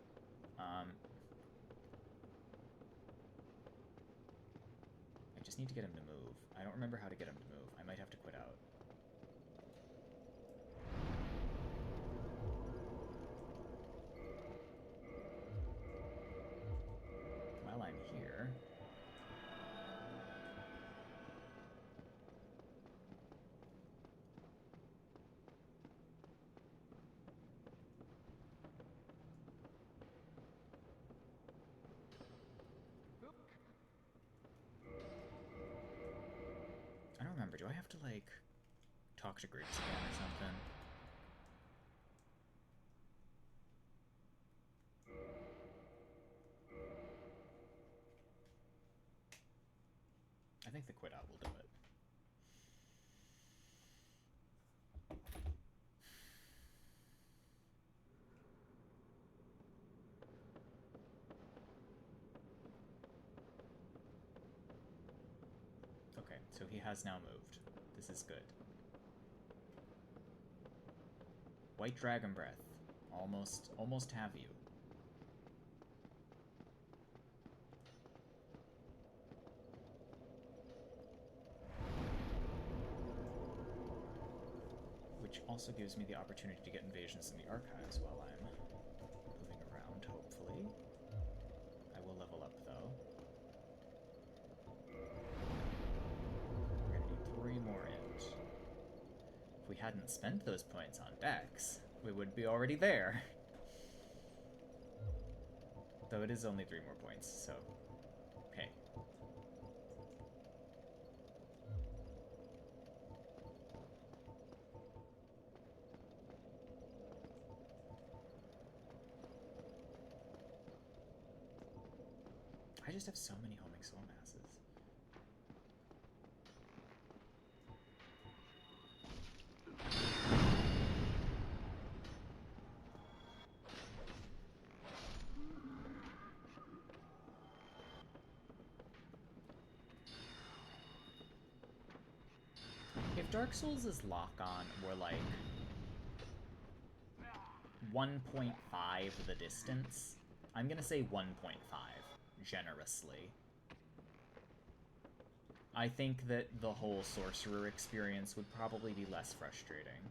I just need to get him to move. I don't remember how to get him to move. I might have to quit out. While I'm here... I don't remember. Do I have to, like, talk to Griggs again or something? I think the quit out will do it. Okay, so he has now moved. This is good. White Dragon Breath. Almost have you. Which also gives me the opportunity to get invasions in the archives while I'm moving around, hopefully. I will level up, though. We're gonna need 3 more int. If we hadn't spent those points on Dex, we would be already there. Though it is only 3 more points, so... hey. I just have so many homing soul masses. If Dark Souls' lock-on were like 1.5 the distance, I'm gonna say 1.5, generously. I think that the whole sorcerer experience would probably be less frustrating.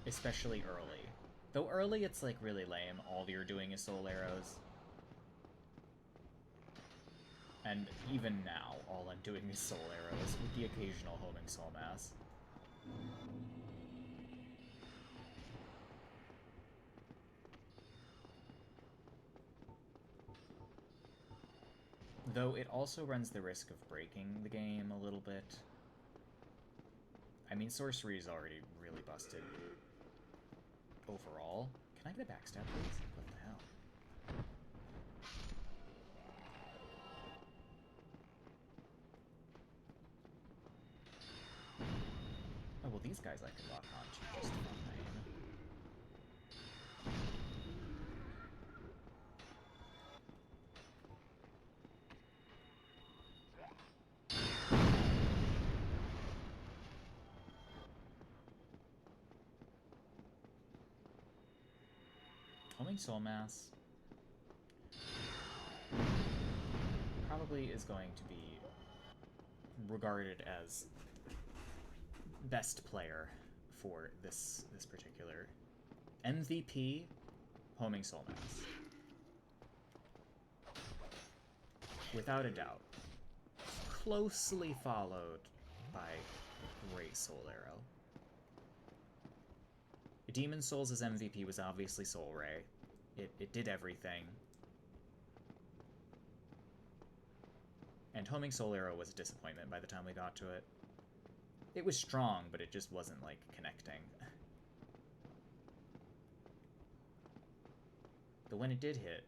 Especially early. Though early it's like really lame, all you're doing is soul arrows. And even now, all I'm doing is soul arrows, with the occasional homing soul mass. Though it also runs the risk of breaking the game a little bit. I mean, sorcery is already really busted overall. Can I get a backstab, please? What the hell? Oh, well, these guys I could lock on to just fine. Homing Soul Mass probably is going to be regarded as best player for this particular MVP. Homing Soul Mass, without a doubt, closely followed by Great Soul Arrow. Demon Souls' MVP was obviously Soul Ray. It did everything. And Homing Soul Arrow was a disappointment by the time we got to it. It was strong, but it just wasn't, like, connecting. But when it did hit,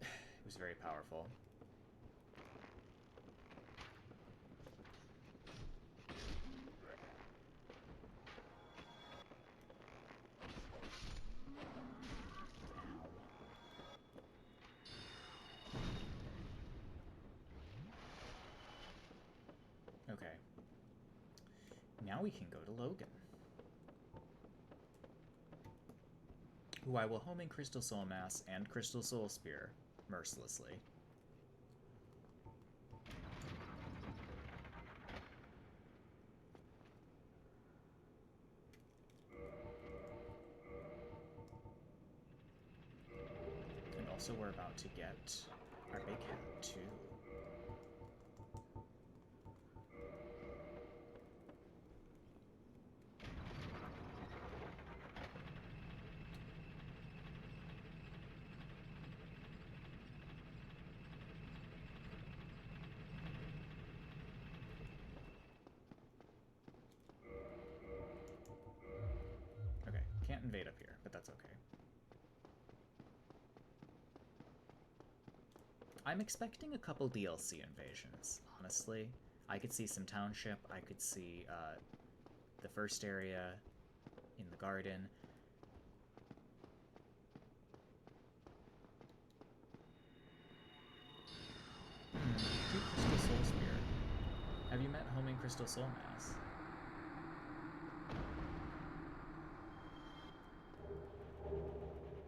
it was very powerful. Okay. Now we can go to Logan, who I will home in Crystal Soul Mass and Crystal Soul Spear mercilessly. And also we're about to get our big hat too. Can't invade up here, but that's okay. I'm expecting a couple DLC invasions, honestly. I could see some township, I could see the first area in the garden. Do Crystal Soul Spear. Have you met homing Crystal Soul Mass?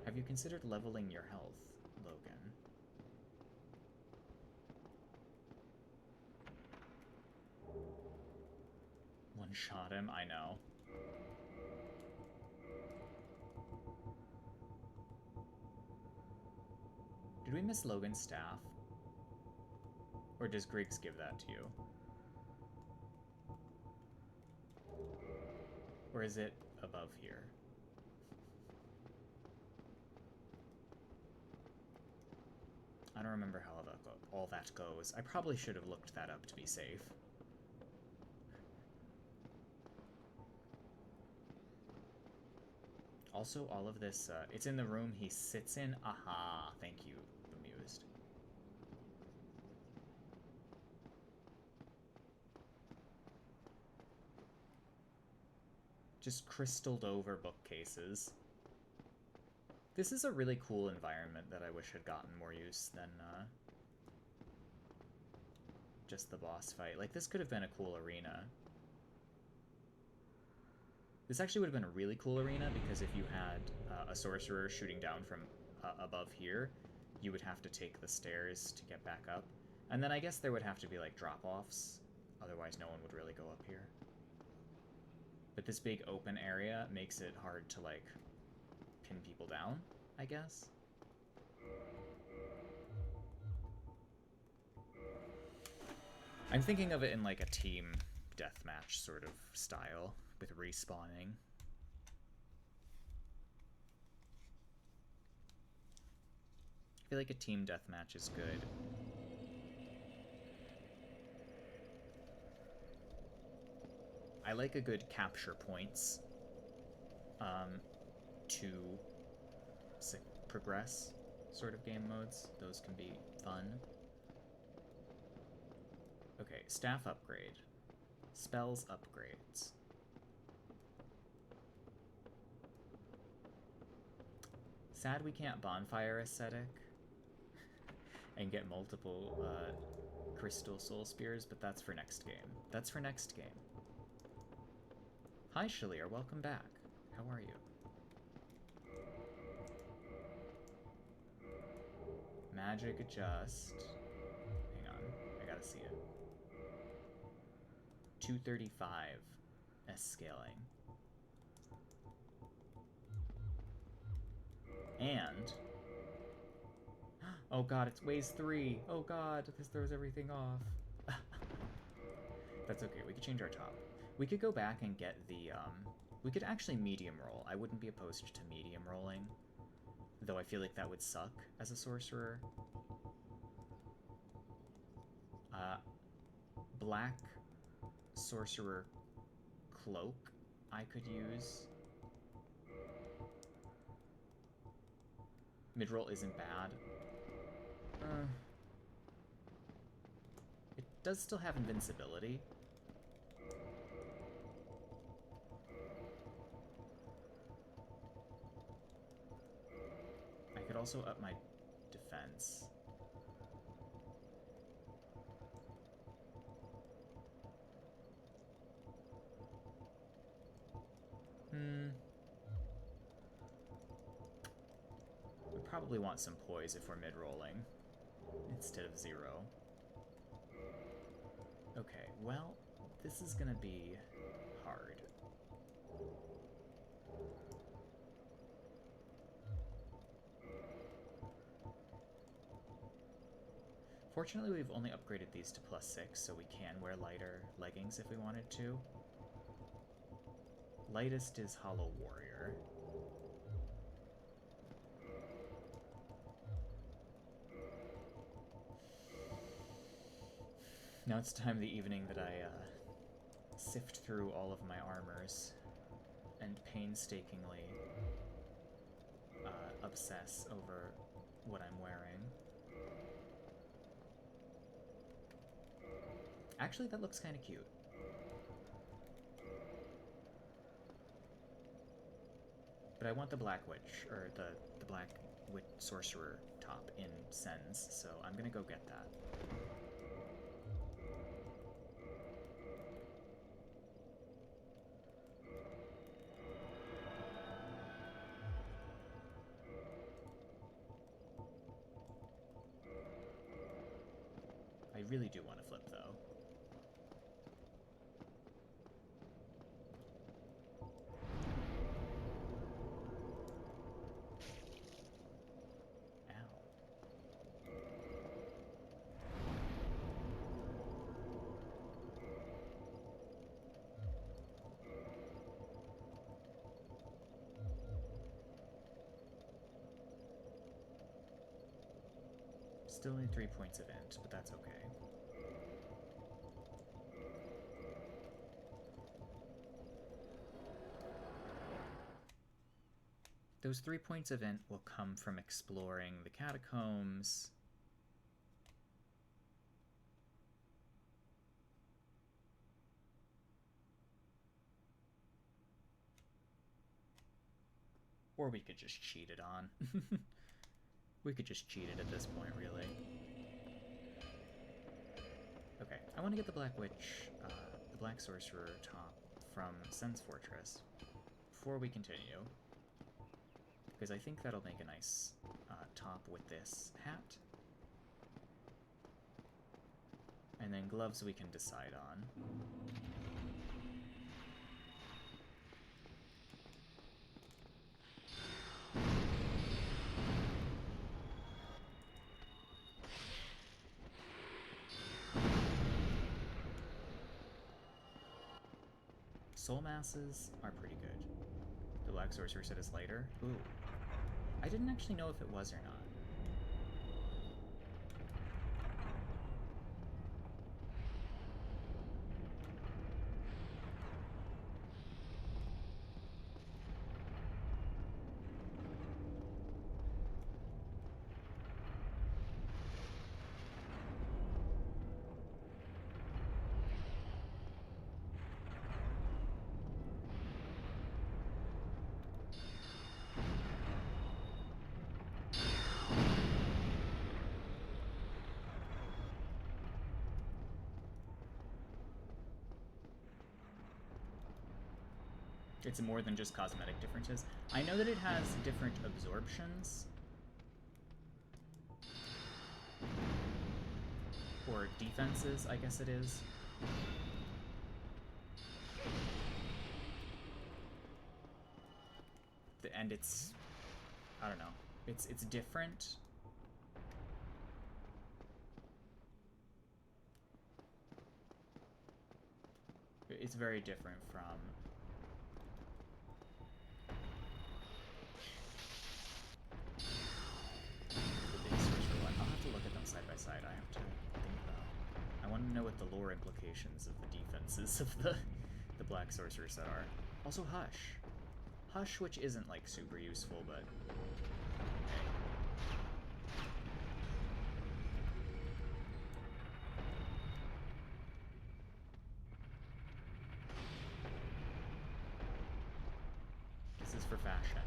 Have you considered leveling your health, Logan? One-shot him, I know. Did we miss Logan's staff? Or does Griggs give that to you? Or is it above here? I don't remember how all that goes. I probably should have looked that up to be safe. Also, all of this, it's in the room he sits in. Aha, thank you, Bemused. Just crystalled over bookcases. This is a really cool environment that I wish had gotten more use than just the boss fight. Like, this could have been a cool arena. This actually would have been a really cool arena, because if you had a sorcerer shooting down from above here, you would have to take the stairs to get back up. And then I guess there would have to be, like, drop-offs. Otherwise, no one would really go up here. But this big open area makes it hard to, like, pin people down, I guess. I'm thinking of it in, like, a team deathmatch sort of style, with respawning. I feel like a team deathmatch is good. I like a good capture points to progress sort of game modes. Those can be fun. Okay, staff upgrade. Spells upgrades. Sad we can't bonfire aesthetic and get multiple crystal soul spears, but that's for next game. That's for next game. Hi, Shalier, welcome back. How are you? Magic adjust. Hang on, I gotta see it. 235 S scaling. And oh god, it's Waze 3. Oh god, this throws everything off. That's okay, we could change our top. We could go back and get the, we could actually medium roll. I wouldn't be opposed to medium rolling, though I feel like that would suck as a sorcerer. Black sorcerer cloak I could use. Mid-roll isn't bad. It does still have invincibility. I could also up my defense. We probably want some poise if we're mid-rolling instead of 0. Okay, well, this is gonna be hard. Fortunately, we've only upgraded these to +6, so we can wear lighter leggings if we wanted to. Lightest is Hollow Warrior. Now it's time of the evening that I sift through all of my armors and painstakingly obsess over what I'm wearing. Actually, that looks kind of cute. But I want the Black Witch, or the Black Witch Sorcerer top in Sens, so I'm gonna go get that. I really do want to flip, though. Still need 3 points of int, but that's okay. Those 3 points of int will come from exploring the catacombs. Or we could just cheat it on. We could just cheat it at this point, really. Okay, I want to get the Black Witch, the Black Sorcerer top from Sen's Fortress before we continue, because I think that'll make a nice top with this hat. And then gloves we can decide on. Soul masses are pretty good. The Black Sorcerer said it's lighter. Ooh. I didn't actually know if it was or not. It's more than just cosmetic differences. I know that it has different absorptions. Or defenses, I guess it is. And it's... I don't know. It's different. It's very different from... side by side. I have to think about. I want to know what the lore implications of the defenses of the Black Sorcerer set are. Also Hush. Hush, which isn't like super useful, but okay. for fashion.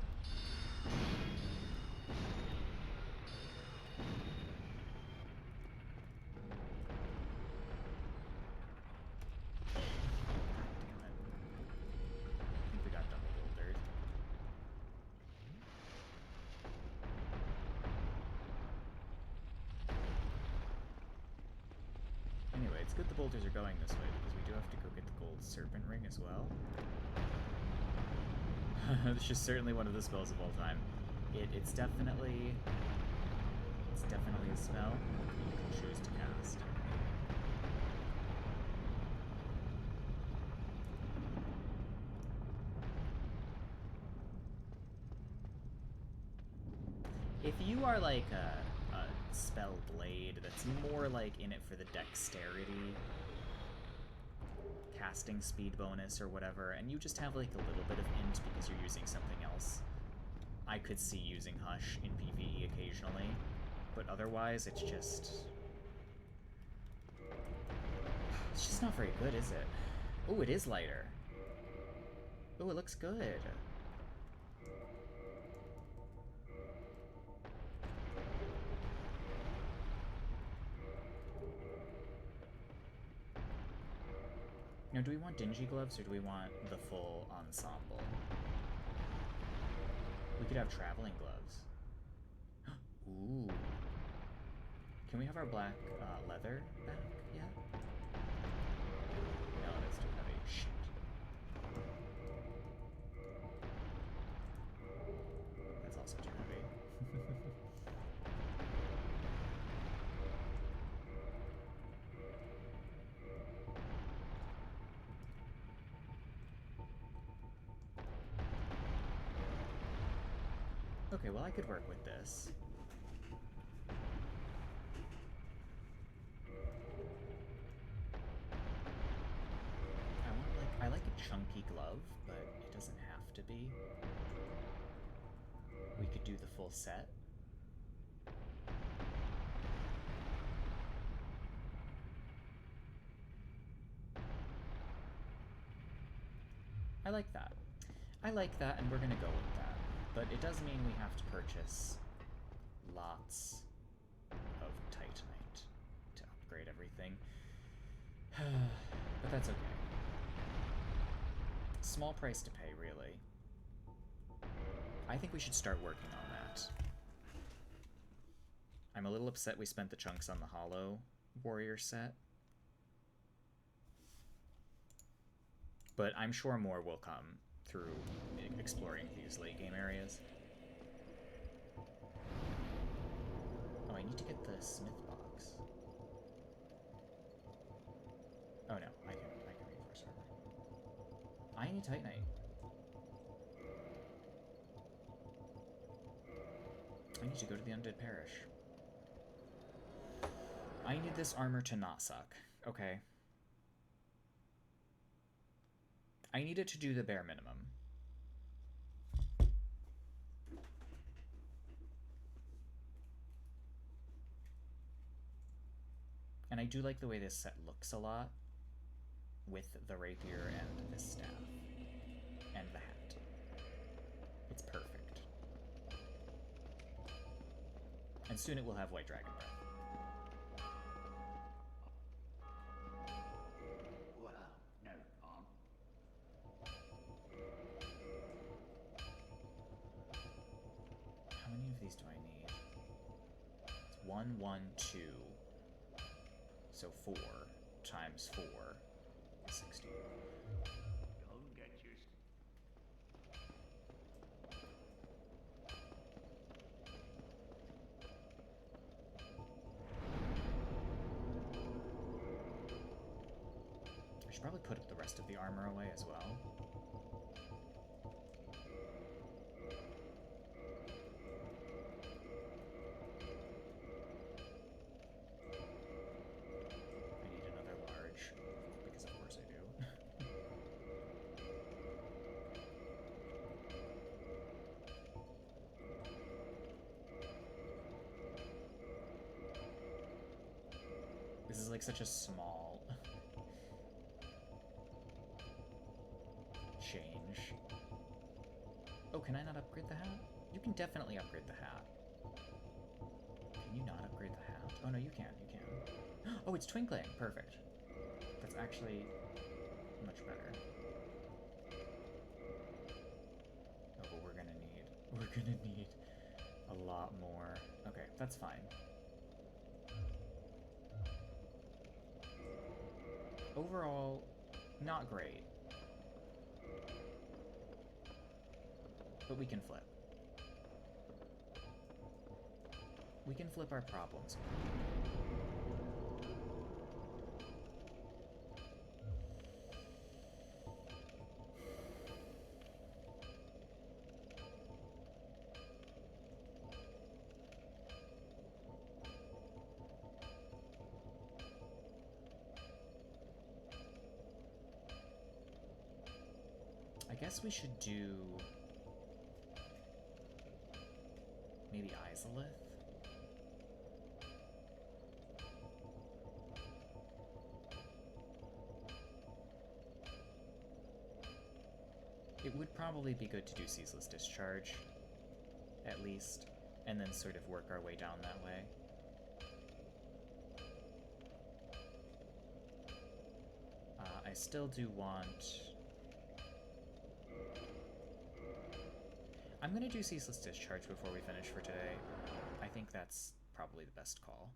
Damn it. I think we got double boulders. Anyway, it's good the boulders are going this way because we do have to go get the gold serpent ring as well. This is certainly one of the spells of all time. It's definitely a spell you can choose to cast. If you are like a spell blade that's more like in it for the dexterity, casting speed bonus or whatever, and you just have like a little bit of int because you're using something else, I could see using Hush in PvE occasionally, but otherwise it's just not very good, is it? Oh, it is lighter. Oh, it looks good. Now, do we want dingy gloves or do we want the full ensemble? We could have traveling gloves. Ooh. Can we have our black leather back yet? No, that's too heavy. Shit. That's also too heavy. Okay, well I could work with this. I like a chunky glove, but it doesn't have to be. We could do the full set. I like that. I like that, and we're gonna go with that. But it does mean we have to purchase lots of Titanite to upgrade everything. But that's okay. Small price to pay, really. I think we should start working on that. I'm a little upset we spent the chunks on the Hollow Warrior set. But I'm sure more will come through exploring these late game areas. Oh, I need to get the smith box. Oh no, I can reinforce armor. I need Titanite. I need to go to the Undead Parish. I need this armor to not suck. Okay. I need it to do the bare minimum. And I do like the way this set looks a lot with the rapier and the staff and the hat. It's perfect. And soon it will have White Dragon Breath. How many of these do I need? It's 1, 1, 2. So 4 times 4 is 16. Don't get you. I should probably put the rest of the armor away as well. This is like such a small change. Oh, can I not upgrade the hat? You can definitely upgrade the hat. Can you not upgrade the hat? Oh, no, you can. You can. Oh, it's twinkling. Perfect. That's actually much better. Oh, but we're gonna need a lot more. Okay, that's fine. Overall, not great. But we can flip. We can flip our problems. I guess we should do maybe Izalith. It would probably be good to do Ceaseless Discharge, at least, and then sort of work our way down that way. I still do want... I'm gonna do Ceaseless Discharge before we finish for today. I think that's probably the best call.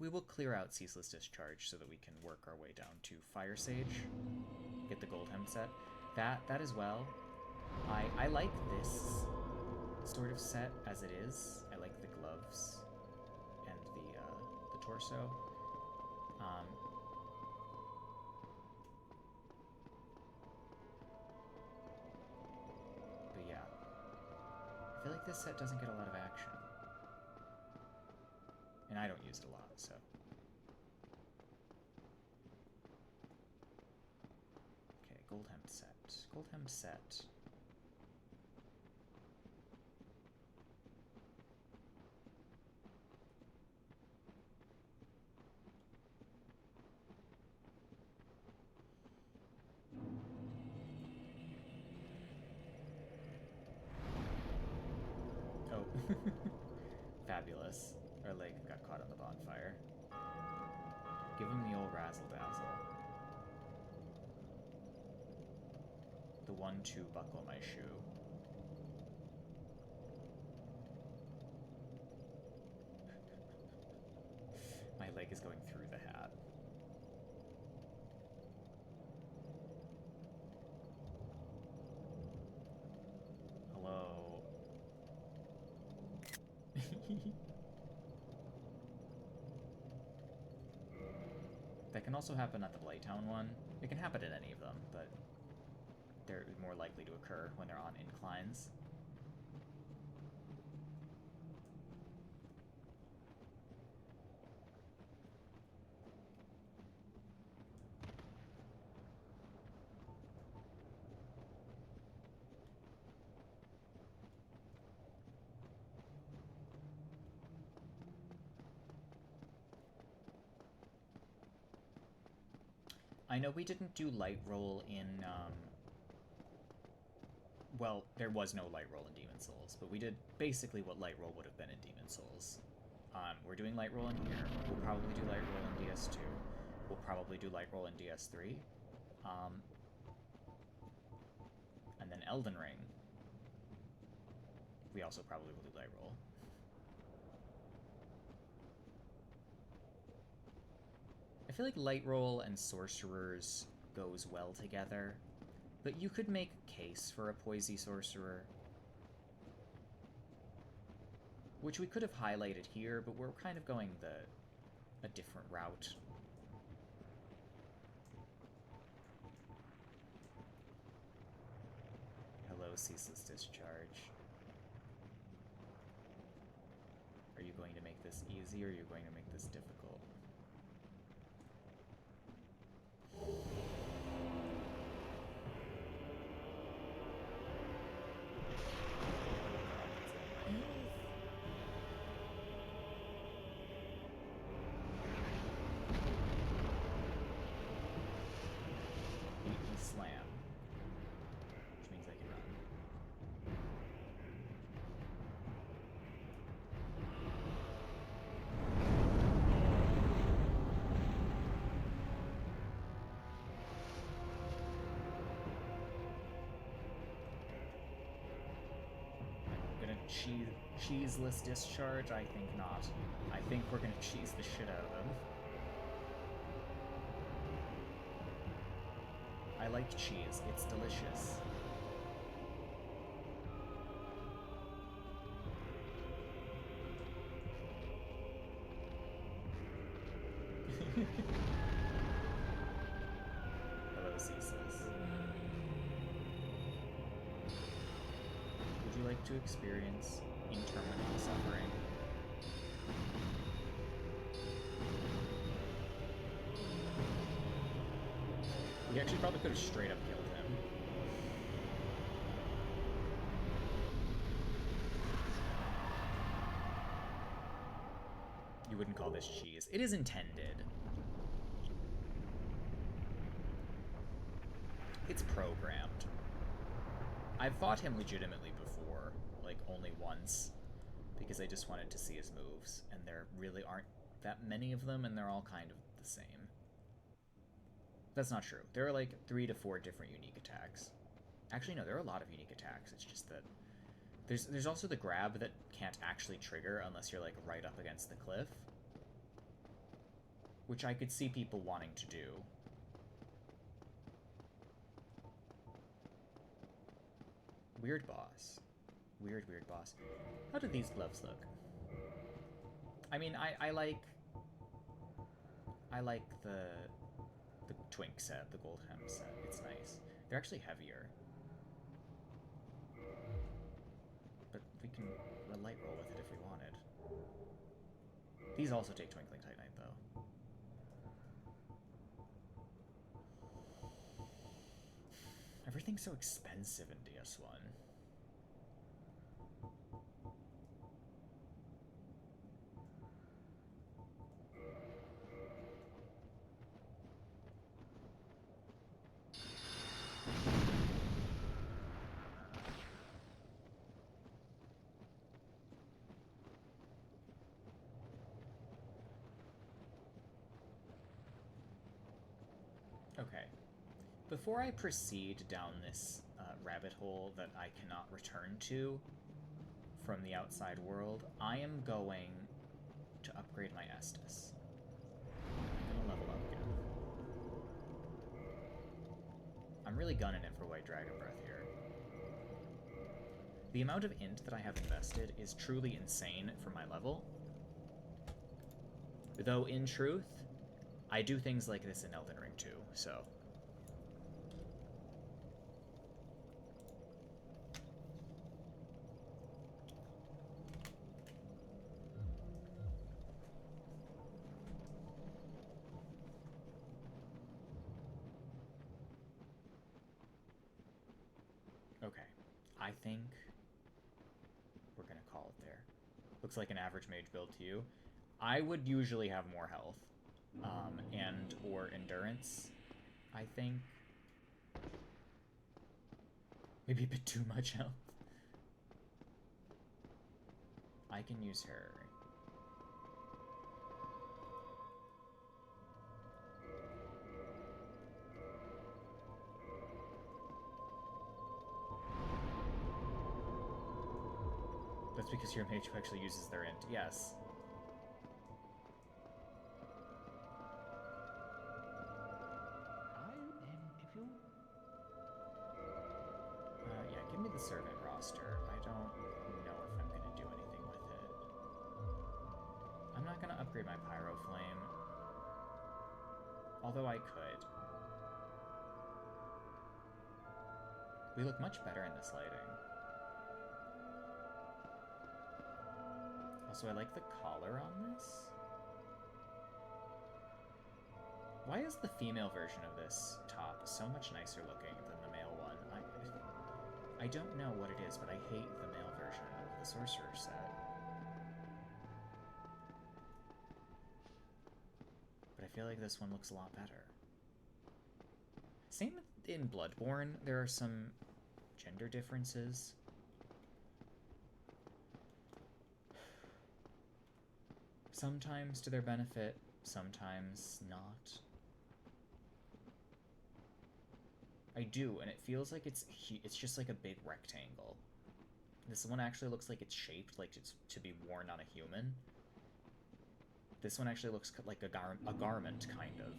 We will clear out Ceaseless Discharge so that we can work our way down to Fire Sage, get the Gold Hem set. That as well. I like this sort of set as it is. I like the gloves and the torso. But yeah, I feel like this set doesn't get a lot of action. And I don't use it a lot, so. Okay, Gold Hem set. Gold Hem set. Oh. Fabulous. Our leg got caught on the bonfire. Give him the old razzle-dazzle. The 1-2 buckle my shoe. My leg is going through the hat. Hello. That can also happen at the Blighttown one. It can happen at any of them, but they're more likely to occur when they're on inclines. I know we didn't do light roll in, well, there was no light roll in Demon Souls, but we did basically what light roll would have been in Demon Souls. We're doing light roll in here. We'll probably do light roll in DS2. We'll probably do light roll in DS3. And then Elden Ring. We also probably will do light roll. I feel like light roll and sorcerers goes well together, but you could make a case for a Poisey sorcerer, which we could have highlighted here, but we're kind of going a different route. Hello, Ceaseless Discharge. Are you going to make this easy, or are you going to make this difficult? cheeseless discharge? I think not. I think we're gonna cheese the shit out of them. I like cheese. It's delicious. Hello, Ceaseless. Would you like to experience interminable suffering? We actually probably could have straight up killed him. You wouldn't call this cheese. It is intended. It's programmed. I've fought him legitimately before, like only once, because I just wanted to see his moves, and there really aren't that many of them, and they're all kind of the same. That's not true. There are like 3 to 4 different unique attacks. Actually, no, there are a lot of unique attacks. It's just that there's also the grab that can't actually trigger unless you're like right up against the cliff, which I could see people wanting to do. Weird boss. Weird boss. How do these gloves look? I mean, I like the twink set, the gold hem set. It's nice. They're actually heavier. But we can light roll with it if we wanted. These also take Twinkling Titanite, though. Everything's so expensive in DS1. Okay. Before I proceed down this rabbit hole that I cannot return to from the outside world, I am going to upgrade my Estus. I'm gonna level up again. I'm really gunning it for White Dragon Breath here. The amount of int that I have invested is truly insane for my level. Though, in truth, I do things like this in Elden Ring too, so... Okay, I think we're gonna call it there. Looks like an average mage build to you. I would usually have more health, and or endurance, I think. Maybe a bit too much health. I can use her. That's because you're a mage who actually uses their int. Yes. Yeah, give me the servant roster. I don't know if I'm going to do anything with it. I'm not going to upgrade my Pyro Flame. Although I could. We look much better in this lighting. Also, I like the collar on this. Why is the female version of this top so much nicer looking than the male one? I don't know what it is, but I hate the male version of the Sorcerer set. But I feel like this one looks a lot better. Same in Bloodborne, there are some gender differences. Sometimes to their benefit, sometimes not. I do, and it feels like it's just like a big rectangle. This one actually looks like it's shaped like it's to be worn on a human. This one actually looks like a garment, kind of.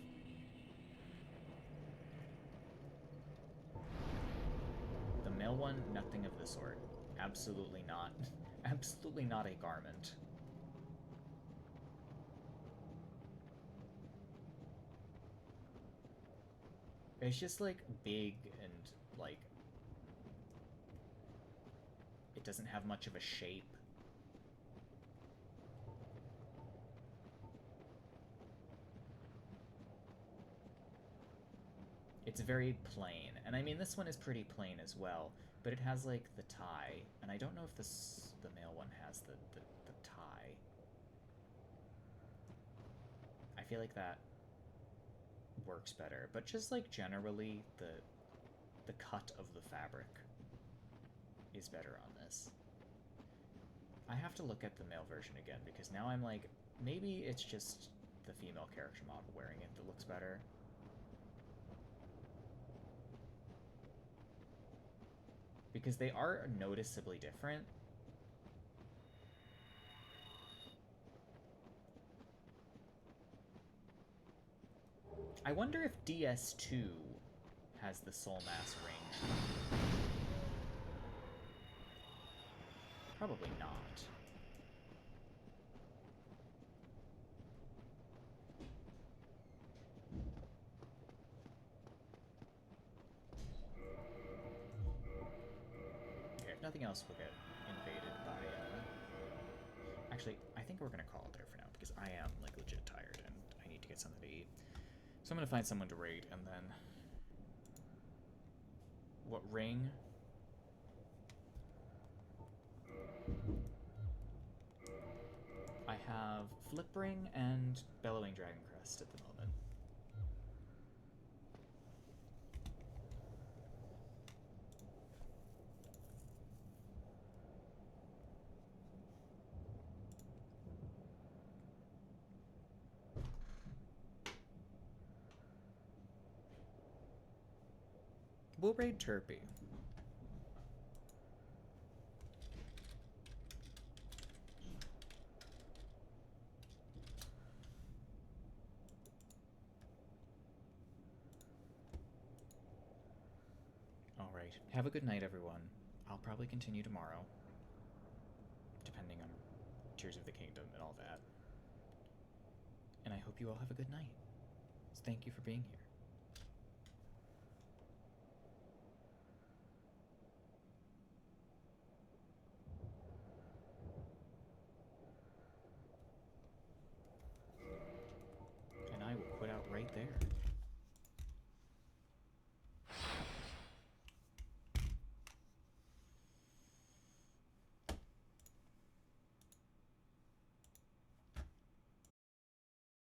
The male one, nothing of the sort. Absolutely not. Absolutely not a garment. It's just, like, big and, like... It doesn't have much of a shape. It's very plain. And I mean, this one is pretty plain as well, but it has, like, the tie. And I don't know if the male one has the tie. I feel like that works better. But just, like, generally, the cut of the fabric is better on this. I have to look at the male version again, because now I'm like, maybe it's just the female character model wearing it that looks better. Because they are noticeably different. I wonder if DS2 has the Soul Mass ring. Probably not. Okay, if nothing else, we'll get invaded by, Actually, I think we're gonna call it there for now, because I am, like, legit tired, and I need to get something to eat. So I'm gonna find someone to raid, and then... What ring? I have Flip Ring and Bellowing Dragon Crest at the moment. We'll raid Turpy. Alright, have a good night, everyone. I'll probably continue tomorrow, depending on Tears of the Kingdom and all that. And I hope you all have a good night. So thank you for being here.